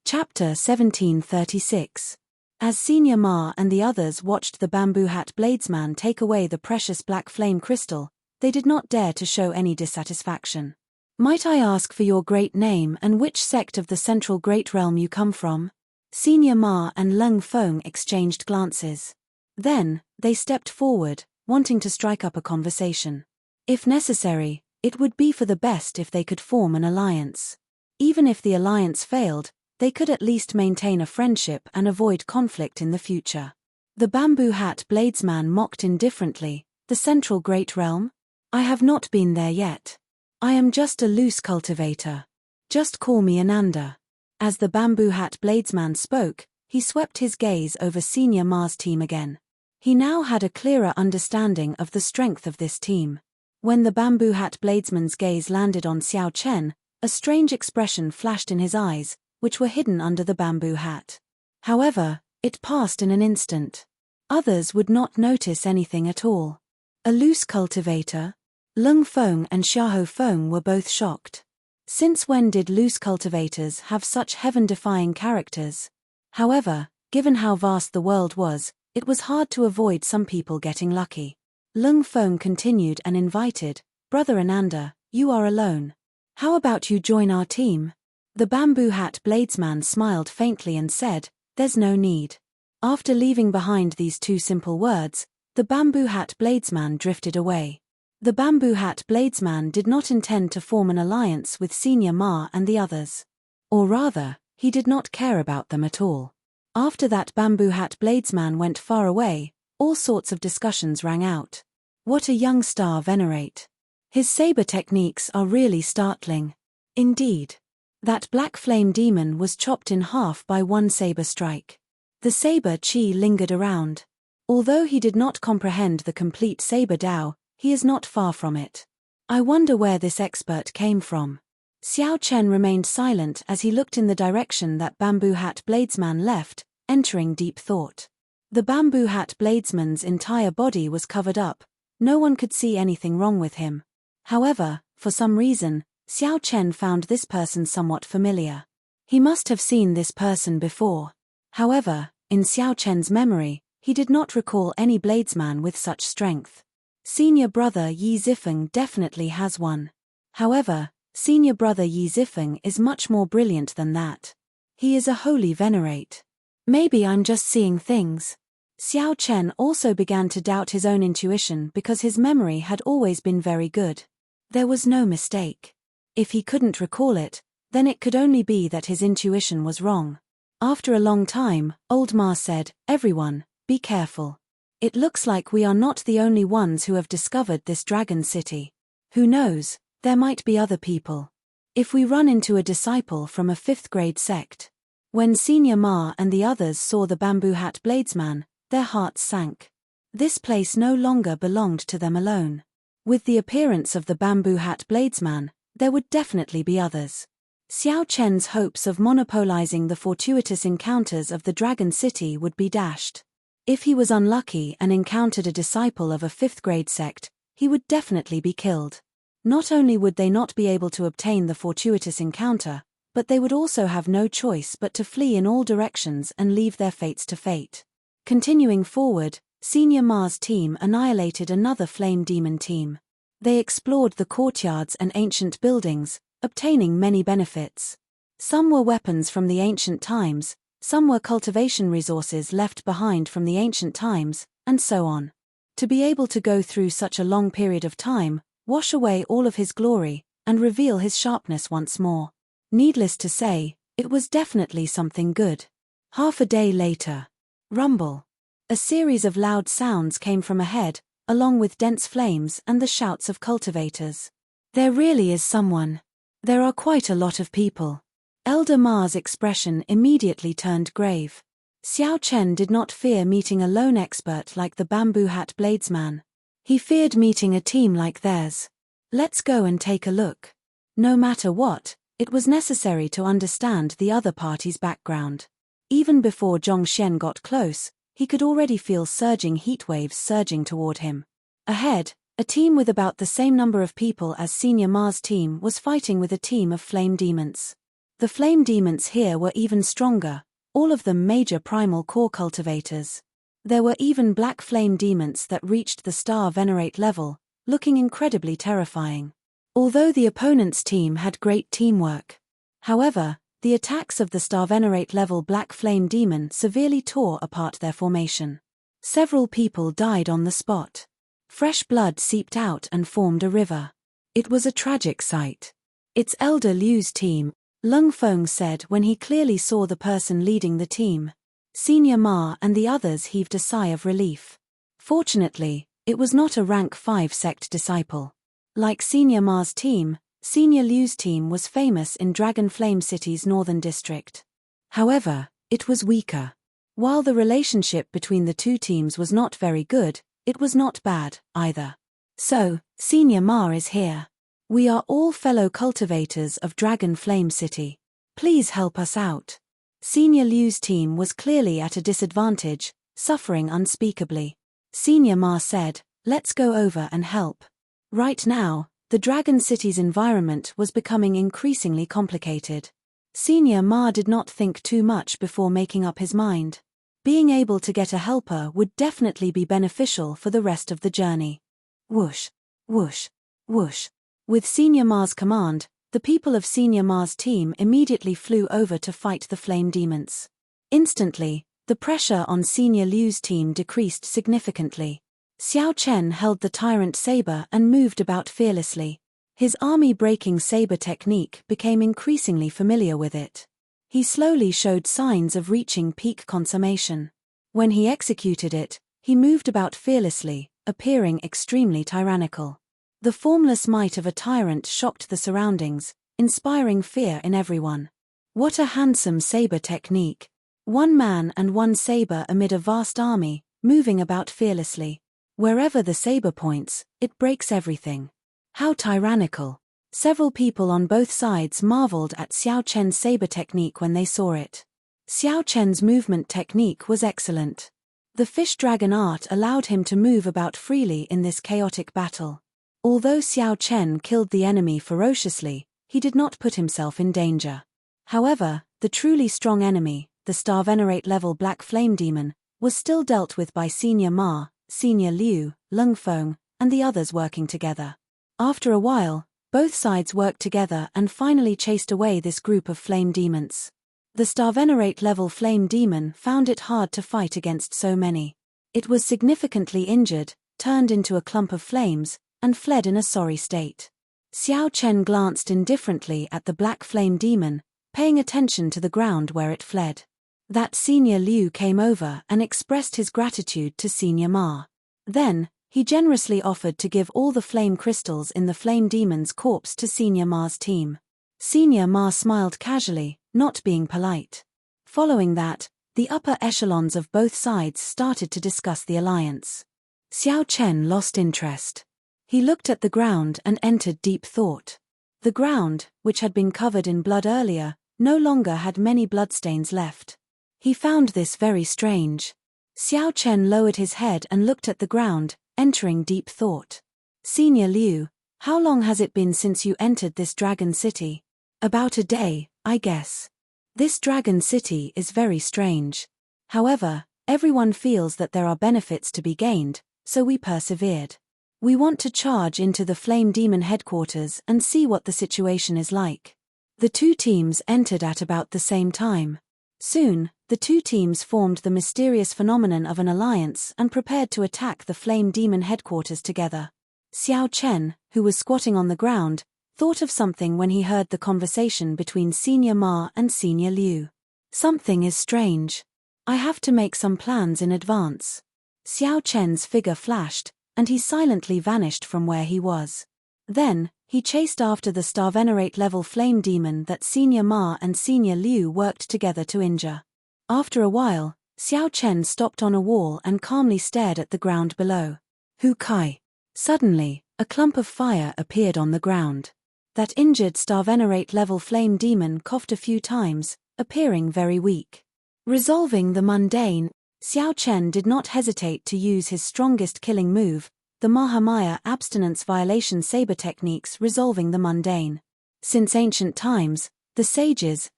Chapter 1736. As Senior Ma and the others watched the bamboo hat bladesman take away the precious black flame crystal, they did not dare to show any dissatisfaction. "Might I ask for your great name and which sect of the central great realm you come from?" Senior Ma and Lung Feng exchanged glances. Then, they stepped forward, wanting to strike up a conversation. If necessary, it would be for the best if they could form an alliance. Even if the alliance failed, they could at least maintain a friendship and avoid conflict in the future. The bamboo hat bladesman mocked indifferently, "The central great realm? I have not been there yet. I am just a loose cultivator. Just call me Ananda." As the bamboo hat bladesman spoke, he swept his gaze over Senior Ma's team again. He now had a clearer understanding of the strength of this team. When the bamboo hat bladesman's gaze landed on Xiao Chen, a strange expression flashed in his eyes, which were hidden under the bamboo hat. However, it passed in an instant. Others would not notice anything at all. A loose cultivator? Lung Feng and Xiahou Feng were both shocked. Since when did loose cultivators have such heaven-defying characters? However, given how vast the world was, it was hard to avoid some people getting lucky. Lung Feng continued and invited, "Brother Ananda, you are alone. How about you join our team?" The bamboo hat bladesman smiled faintly and said, "There's no need." After leaving behind these two simple words, the bamboo hat bladesman drifted away. The bamboo hat bladesman did not intend to form an alliance with Senior Ma and the others. Or rather, he did not care about them at all. After that bamboo hat bladesman went far away, all sorts of discussions rang out. What a young star venerate. His saber techniques are really startling. Indeed. That black flame demon was chopped in half by one saber strike. The saber chi lingered around. Although he did not comprehend the complete saber Dao, he is not far from it. I wonder where this expert came from. Xiao Chen remained silent as he looked in the direction that bamboo hat bladesman left, entering deep thought. The bamboo hat bladesman's entire body was covered up. No one could see anything wrong with him. However, for some reason, Xiao Chen found this person somewhat familiar. He must have seen this person before. However, in Xiao Chen's memory, he did not recall any bladesman with such strength. Senior brother Yi Zifeng definitely has one. However, senior brother Yi Zifeng is much more brilliant than that. He is a holy venerate. Maybe I'm just seeing things. Xiao Chen also began to doubt his own intuition because his memory had always been very good. There was no mistake. If he couldn't recall it, then it could only be that his intuition was wrong. After a long time, Old Ma said, "Everyone, be careful. It looks like we are not the only ones who have discovered this dragon city. Who knows, there might be other people. If we run into a disciple from a 5th grade sect." When Senior Ma and the others saw the bamboo hat bladesman, their hearts sank. This place no longer belonged to them alone. With the appearance of the bamboo hat bladesman, There would definitely be others. Xiao Chen's hopes of monopolizing the fortuitous encounters of the Dragon City would be dashed. If he was unlucky and encountered a disciple of a 5th-grade sect, he would definitely be killed. Not only would they not be able to obtain the fortuitous encounter, but they would also have no choice but to flee in all directions and leave their fates to fate. Continuing forward, Senior Ma's team annihilated another flame demon team. They explored the courtyards and ancient buildings, obtaining many benefits. Some were weapons from the ancient times, some were cultivation resources left behind from the ancient times, and so on. To be able to go through such a long period of time, wash away all of his glory, and reveal his sharpness once more. Needless to say, it was definitely something good. Half a day later. Rumble. A series of loud sounds came from ahead, along with dense flames and the shouts of cultivators. There really is someone. There are quite a lot of people. Elder Ma's expression immediately turned grave. Xiao Chen did not fear meeting a lone expert like the bamboo hat bladesman. He feared meeting a team like theirs. Let's go and take a look. No matter what, it was necessary to understand the other party's background. Even before Zhongxian got close, he could already feel surging heat waves surging toward him. Ahead, a team with about the same number of people as Senior Ma's team was fighting with a team of flame demons. The flame demons here were even stronger, all of them major primal core cultivators. There were even black flame demons that reached the star venerate level, looking incredibly terrifying. Although the opponent's team had great teamwork. However, the attacks of the star venerate level black flame demon severely tore apart their formation. Several people died on the spot. Fresh blood seeped out and formed a river. It was a tragic sight. It's Elder Liu's team, Lung Feng said when he clearly saw the person leading the team. Senior Ma and the others heaved a sigh of relief. Fortunately, it was not a rank 5 sect disciple. Like Senior Ma's team, Senior Liu's team was famous in Dragon Flame City's northern district. However, it was weaker. While the relationship between the two teams was not very good, it was not bad, either. So, Senior Ma is here. We are all fellow cultivators of Dragon Flame City. Please help us out. Senior Liu's team was clearly at a disadvantage, suffering unspeakably. Senior Ma said, let's go over and help. Right now, the Dragon City's environment was becoming increasingly complicated. Senior Ma did not think too much before making up his mind. Being able to get a helper would definitely be beneficial for the rest of the journey. Whoosh, whoosh, whoosh. With Senior Ma's command, the people of Senior Ma's team immediately flew over to fight the flame demons. Instantly, the pressure on Senior Liu's team decreased significantly. Xiao Chen held the tyrant saber and moved about fearlessly. His army-breaking saber technique became increasingly familiar with it. He slowly showed signs of reaching peak consummation. When he executed it, he moved about fearlessly, appearing extremely tyrannical. The formless might of a tyrant shocked the surroundings, inspiring fear in everyone. What a handsome saber technique! One man and one saber amid a vast army, moving about fearlessly. Wherever the saber points, it breaks everything. How tyrannical! Several people on both sides marveled at Xiao Chen's saber technique when they saw it. Xiao Chen's movement technique was excellent. The fish dragon art allowed him to move about freely in this chaotic battle. Although Xiao Chen killed the enemy ferociously, he did not put himself in danger. However, the truly strong enemy, the star venerate level black flame demon, was still dealt with by Senior Ma, Senior Liu, Lung Feng, and the others working together. After a while, both sides worked together and finally chased away this group of flame demons. The star venerate level flame demon found it hard to fight against so many. It was significantly injured, turned into a clump of flames, and fled in a sorry state. Xiao Chen glanced indifferently at the black flame demon, paying attention to the ground where it fled. That Senior Liu came over and expressed his gratitude to Senior Ma. Then, he generously offered to give all the flame crystals in the flame demon's corpse to Senior Ma's team. Senior Ma smiled casually, not being polite. Following that, the upper echelons of both sides started to discuss the alliance. Xiao Chen lost interest. He looked at the ground and entered deep thought. The ground, which had been covered in blood earlier, no longer had many bloodstains left. He found this very strange. Xiao Chen lowered his head and looked at the ground, entering deep thought. Senior Liu, how long has it been since you entered this dragon city? About a day, I guess. This dragon city is very strange. However, everyone feels that there are benefits to be gained, so we persevered. We want to charge into the Flame Demon headquarters and see what the situation is like. The two teams entered at about the same time. Soon, the two teams formed the mysterious phenomenon of an alliance and prepared to attack the Flame Demon headquarters together. Xiao Chen, who was squatting on the ground, thought of something when he heard the conversation between Senior Ma and Senior Liu. Something is strange. I have to make some plans in advance. Xiao Chen's figure flashed, and he silently vanished from where he was. Then, he chased after the Starvenerate level flame demon that Senior Ma and Senior Liu worked together to injure. After a while, Xiao Chen stopped on a wall and calmly stared at the ground below. Hu Kai. Suddenly, a clump of fire appeared on the ground. That injured Starvenerate level flame demon coughed a few times, appearing very weak. Resolving the mundane, Xiao Chen did not hesitate to use his strongest killing move, the Mahamaya abstinence violation saber techniques resolving the mundane. Since ancient times, the sages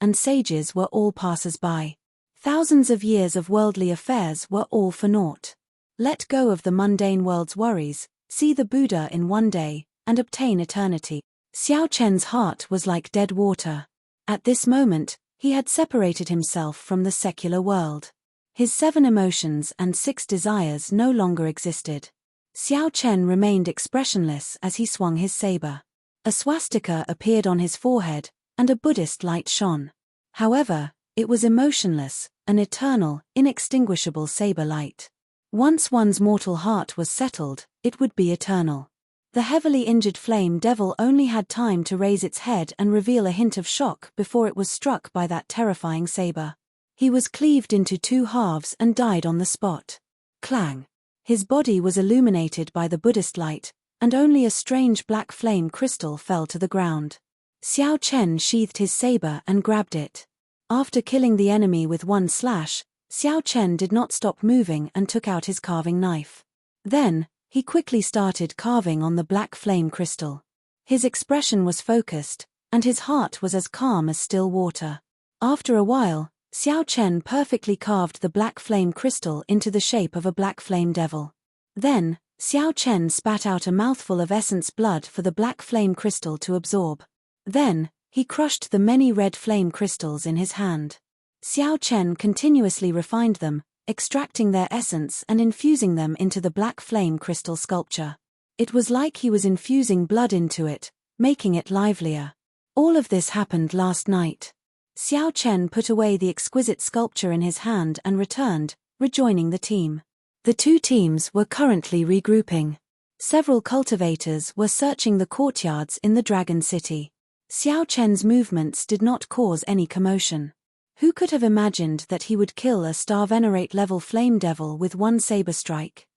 were all passers-by. Thousands of years of worldly affairs were all for naught. Let go of the mundane world's worries, see the Buddha in one day, and obtain eternity. Xiao Chen's heart was like dead water. At this moment, he had separated himself from the secular world. His 7 emotions and 6 desires no longer existed. Xiao Chen remained expressionless as he swung his saber. A swastika appeared on his forehead, and a Buddhist light shone. However, it was emotionless, an eternal, inextinguishable saber light. Once one's mortal heart was settled, it would be eternal. The heavily injured flame devil only had time to raise its head and reveal a hint of shock before it was struck by that terrifying saber. He was cleaved into 2 halves and died on the spot. Clang! His body was illuminated by the Buddhist light, and only a strange black flame crystal fell to the ground. Xiao Chen sheathed his saber and grabbed it. After killing the enemy with 1 slash, Xiao Chen did not stop moving and took out his carving knife. Then, he quickly started carving on the black flame crystal. His expression was focused, and his heart was as calm as still water. After a while, Xiao Chen perfectly carved the black flame crystal into the shape of a black flame devil. Then, Xiao Chen spat out a mouthful of essence blood for the black flame crystal to absorb. Then, he crushed the many red flame crystals in his hand. Xiao Chen continuously refined them, extracting their essence and infusing them into the black flame crystal sculpture. It was like he was infusing blood into it, making it livelier. All of this happened last night. Xiao Chen put away the exquisite sculpture in his hand and returned, rejoining the team. The two teams were currently regrouping. Several cultivators were searching the courtyards in the Dragon City. Xiao Chen's movements did not cause any commotion. Who could have imagined that he would kill a Starvenerate level flame devil with 1 saber strike?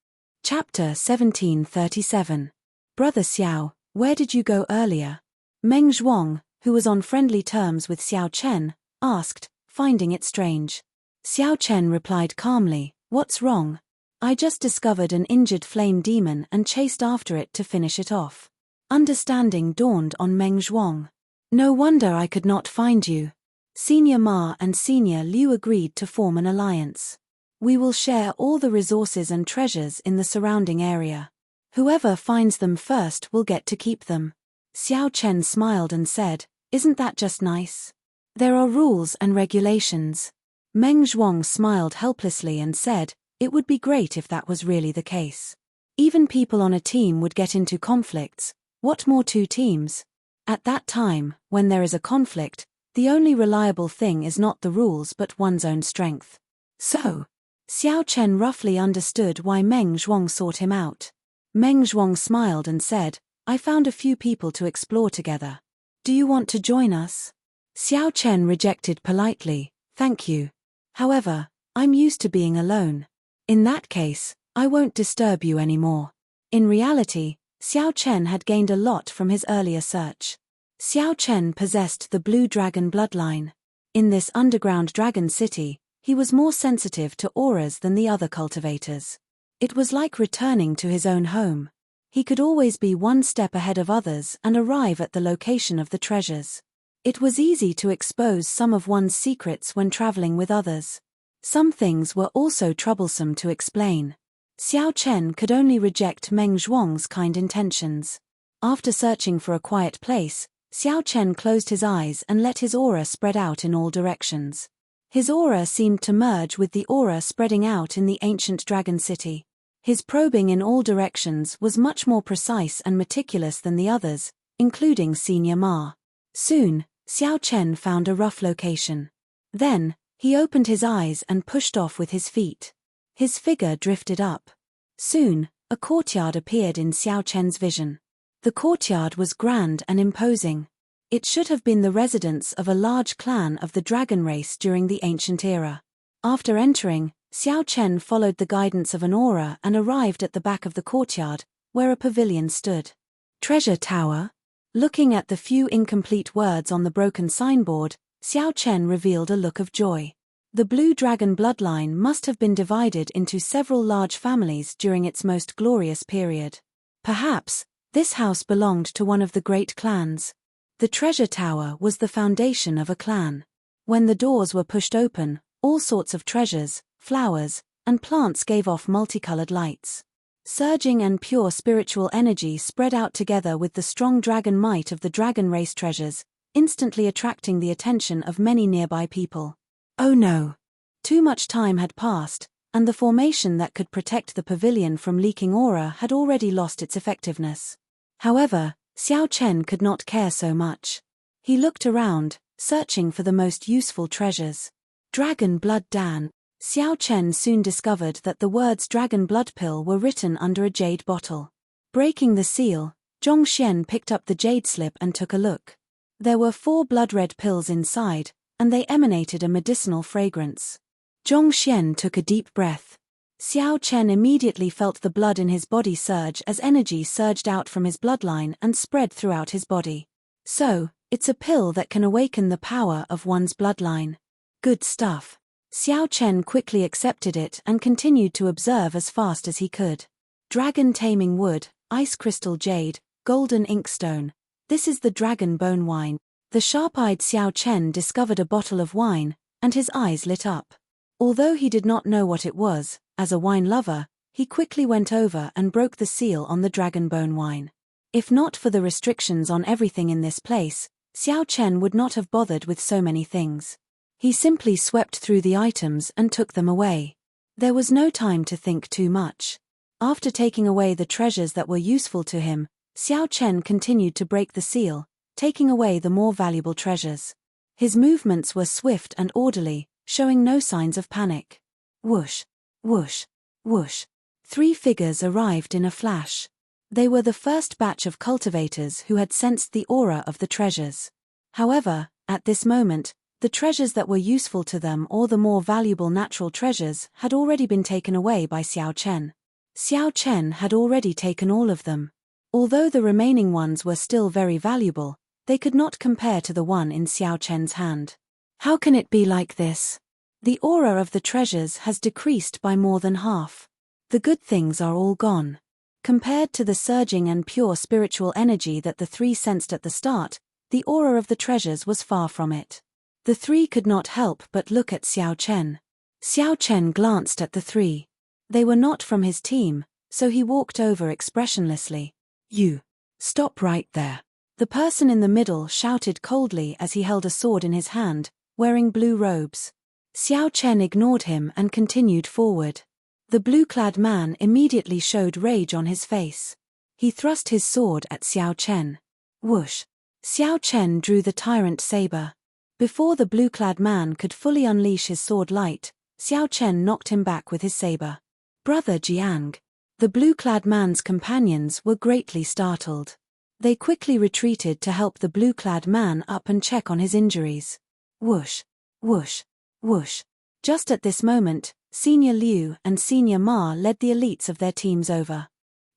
Chapter 1737. Brother Xiao, where did you go earlier? Meng Zhuang, who was on friendly terms with Xiao Chen, asked, finding it strange. Xiao Chen replied calmly, "What's wrong? I just discovered an injured flame demon and chased after it to finish it off." Understanding dawned on Meng Zhuang. No wonder I could not find you. Senior Ma and Senior Liu agreed to form an alliance. We will share all the resources and treasures in the surrounding area. Whoever finds them first will get to keep them. Xiao Chen smiled and said, "Isn't that just nice? There are rules and regulations." Meng Zhuang smiled helplessly and said, "It would be great if that was really the case. Even people on a team would get into conflicts. What more 2 teams? At that time, when there is a conflict, the only reliable thing is not the rules but one's own strength." So, Xiao Chen roughly understood why Meng Zhuang sought him out. Meng Zhuang smiled and said, "I found a few people to explore together. Do you want to join us?" Xiao Chen rejected politely, "Thank you. However, I'm used to being alone. In that case, I won't disturb you anymore." In reality, Xiao Chen had gained a lot from his earlier search. Xiao Chen possessed the blue dragon bloodline. In this underground dragon city, he was more sensitive to auras than the other cultivators. It was like returning to his own home. He could always be one step ahead of others and arrive at the location of the treasures. It was easy to expose some of one's secrets when traveling with others. Some things were also troublesome to explain. Xiao Chen could only reject Meng Zhuang's kind intentions. After searching for a quiet place, Xiao Chen closed his eyes and let his aura spread out in all directions. His aura seemed to merge with the aura spreading out in the ancient dragon city. His probing in all directions was much more precise and meticulous than the others, including Senior Ma. Soon, Xiao Chen found a rough location. Then, he opened his eyes and pushed off with his feet. His figure drifted up. Soon, a courtyard appeared in Xiao Chen's vision. The courtyard was grand and imposing. It should have been the residence of a large clan of the dragon race during the ancient era. After entering, Xiao Chen followed the guidance of an aura and arrived at the back of the courtyard, where a pavilion stood. Treasure Tower? Looking at the few incomplete words on the broken signboard, Xiao Chen revealed a look of joy. The blue dragon bloodline must have been divided into several large families during its most glorious period. Perhaps, this house belonged to one of the great clans. The treasure tower was the foundation of a clan. When the doors were pushed open, all sorts of treasures, flowers, and plants gave off multicolored lights. Surging and pure spiritual energy spread out together with the strong dragon might of the dragon race treasures, instantly attracting the attention of many nearby people. Oh no! Too much time had passed, and the formation that could protect the pavilion from leaking aura had already lost its effectiveness. However, Xiao Chen could not care so much. He looked around, searching for the most useful treasures. Dragon Blood Dan. Xiao Chen soon discovered that the words Dragon Blood Pill were written under a jade bottle. Breaking the seal, Zhongxian picked up the jade slip and took a look. There were 4 blood-red pills inside, and they emanated a medicinal fragrance. Zhongxian took a deep breath. Xiao Chen immediately felt the blood in his body surge as energy surged out from his bloodline and spread throughout his body. So, it's a pill that can awaken the power of one's bloodline. Good stuff. Xiao Chen quickly accepted it and continued to observe as fast as he could. Dragon Taming Wood, Ice Crystal Jade, Golden Inkstone. This is the Dragon Bone Wine. The sharp-eyed Xiao Chen discovered a bottle of wine, and his eyes lit up. Although he did not know what it was, as a wine lover, he quickly went over and broke the seal on the Dragon Bone Wine. If not for the restrictions on everything in this place, Xiao Chen would not have bothered with so many things. He simply swept through the items and took them away. There was no time to think too much. After taking away the treasures that were useful to him, Xiao Chen continued to break the seal, taking away the more valuable treasures. His movements were swift and orderly, showing no signs of panic. Whoosh, whoosh, whoosh. 3 figures arrived in a flash. They were the first batch of cultivators who had sensed the aura of the treasures. However, at this moment, the treasures that were useful to them or the more valuable natural treasures had already been taken away by Xiao Chen. Xiao Chen had already taken all of them. Although the remaining ones were still very valuable, they could not compare to the one in Xiao Chen's hand. How can it be like this? The aura of the treasures has decreased by more than half. The good things are all gone. Compared to the surging and pure spiritual energy that the 3 sensed at the start, the aura of the treasures was far from it. The 3 could not help but look at Xiao Chen. Xiao Chen glanced at the 3. They were not from his team, so he walked over expressionlessly. You. Stop right there. The person in the middle shouted coldly as he held a sword in his hand, wearing blue robes. Xiao Chen ignored him and continued forward. The blue-clad man immediately showed rage on his face. He thrust his sword at Xiao Chen. Whoosh. Xiao Chen drew the tyrant saber. Before the blue-clad man could fully unleash his sword light, Xiao Chen knocked him back with his saber. Brother Jiang. The blue-clad man's companions were greatly startled. They quickly retreated to help the blue-clad man up and check on his injuries. Whoosh, whoosh, whoosh. Just at this moment, Senior Liu and Senior Ma led the elites of their teams over.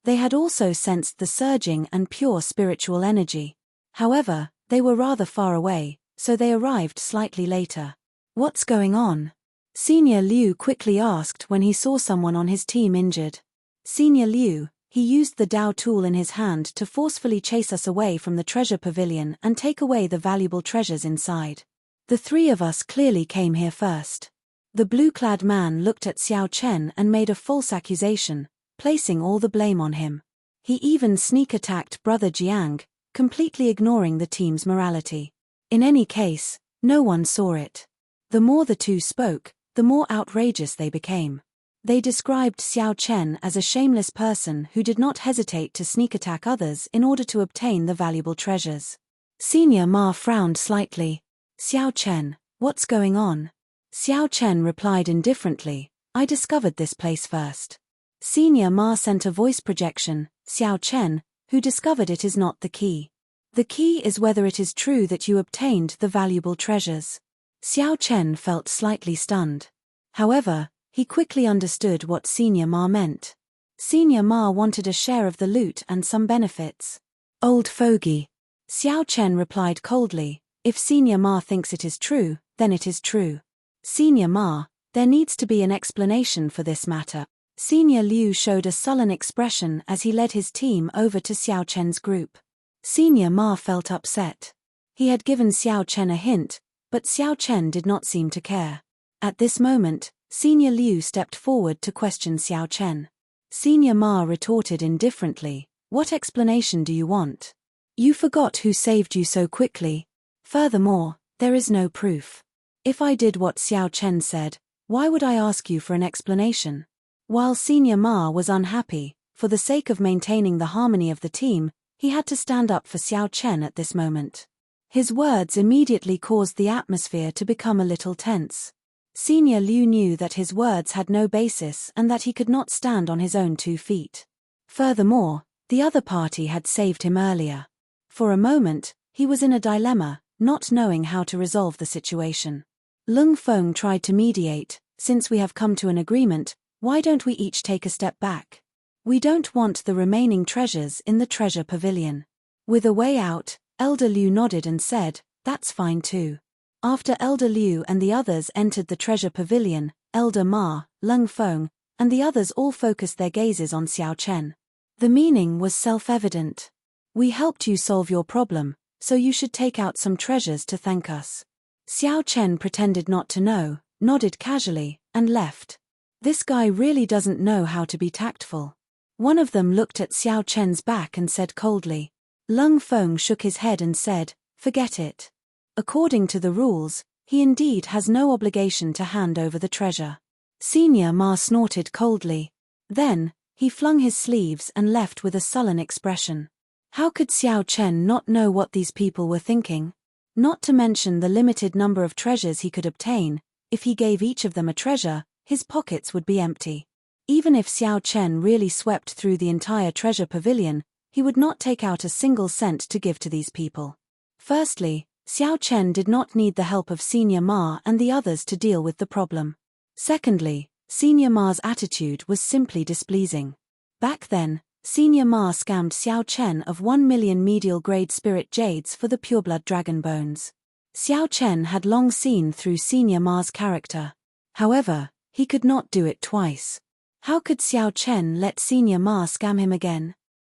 They had also sensed the surging and pure spiritual energy. However, They were rather far away, so they arrived slightly later. What's going on? Senior Liu quickly asked when he saw someone on his team injured. Senior Liu, he used the Dao tool in his hand to forcefully chase us away from the treasure pavilion and take away the valuable treasures inside. The three of us clearly came here first. The blue-clad man looked at Xiao Chen and made a false accusation, placing all the blame on him. He even sneak-attacked Brother Jiang, completely ignoring the team's morality. In any case, no one saw it. The more the two spoke, the more outrageous they became. They described Xiao Chen as a shameless person who did not hesitate to sneak-attack others in order to obtain the valuable treasures. Senior Ma frowned slightly. Xiao Chen, what's going on? Xiao Chen replied indifferently, I discovered this place first. Senior Ma sent a voice projection, Xiao Chen, who discovered it is not the key. The key is whether it is true that you obtained the valuable treasures. Xiao Chen felt slightly stunned. However, he quickly understood what Senior Ma meant. Senior Ma wanted a share of the loot and some benefits. Old fogey. Xiao Chen replied coldly, if Senior Ma thinks it is true, then it is true. Senior Ma, there needs to be an explanation for this matter. Senior Liu showed a sullen expression as he led his team over to Xiao Chen's group. Senior Ma felt upset. He had given Xiao Chen a hint, but Xiao Chen did not seem to care. At this moment, Senior Liu stepped forward to question Xiao Chen. Senior Ma retorted indifferently, what explanation do you want? You forgot who saved you so quickly. Furthermore, there is no proof. If I did what Xiao Chen said, why would I ask you for an explanation? While Senior Ma was unhappy, for the sake of maintaining the harmony of the team, he had to stand up for Xiao Chen at this moment. His words immediately caused the atmosphere to become a little tense. Senior Liu knew that his words had no basis and that he could not stand on his own 2 feet. Furthermore, the other party had saved him earlier. For a moment, he was in a dilemma, not knowing how to resolve the situation. Lung Feng tried to mediate, since we have come to an agreement, why don't we each take a step back? We don't want the remaining treasures in the treasure pavilion. With a way out, Elder Liu nodded and said, that's fine too. After Elder Liu and the others entered the treasure pavilion, Elder Ma, Lung Feng, and the others all focused their gazes on Xiao Chen. The meaning was self-evident. We helped you solve your problem, so you should take out some treasures to thank us. Xiao Chen pretended not to know, nodded casually, and left. This guy really doesn't know how to be tactful. One of them looked at Xiao Chen's back and said coldly. Lung Feng shook his head and said, forget it. According to the rules, he indeed has no obligation to hand over the treasure. Senior Ma snorted coldly. Then, he flung his sleeves and left with a sullen expression. How could Xiao Chen not know what these people were thinking? Not to mention the limited number of treasures he could obtain, if he gave each of them a treasure, his pockets would be empty. Even if Xiao Chen really swept through the entire treasure pavilion, he would not take out a single cent to give to these people. Firstly, Xiao Chen did not need the help of Senior Ma and the others to deal with the problem. Secondly, Senior Ma's attitude was simply displeasing. Back then, Senior Ma scammed Xiao Chen of 1 million medial grade spirit jades for the pureblood dragon bones. Xiao Chen had long seen through Senior Ma's character. However, he could not do it twice. How could Xiao Chen let Senior Ma scam him again?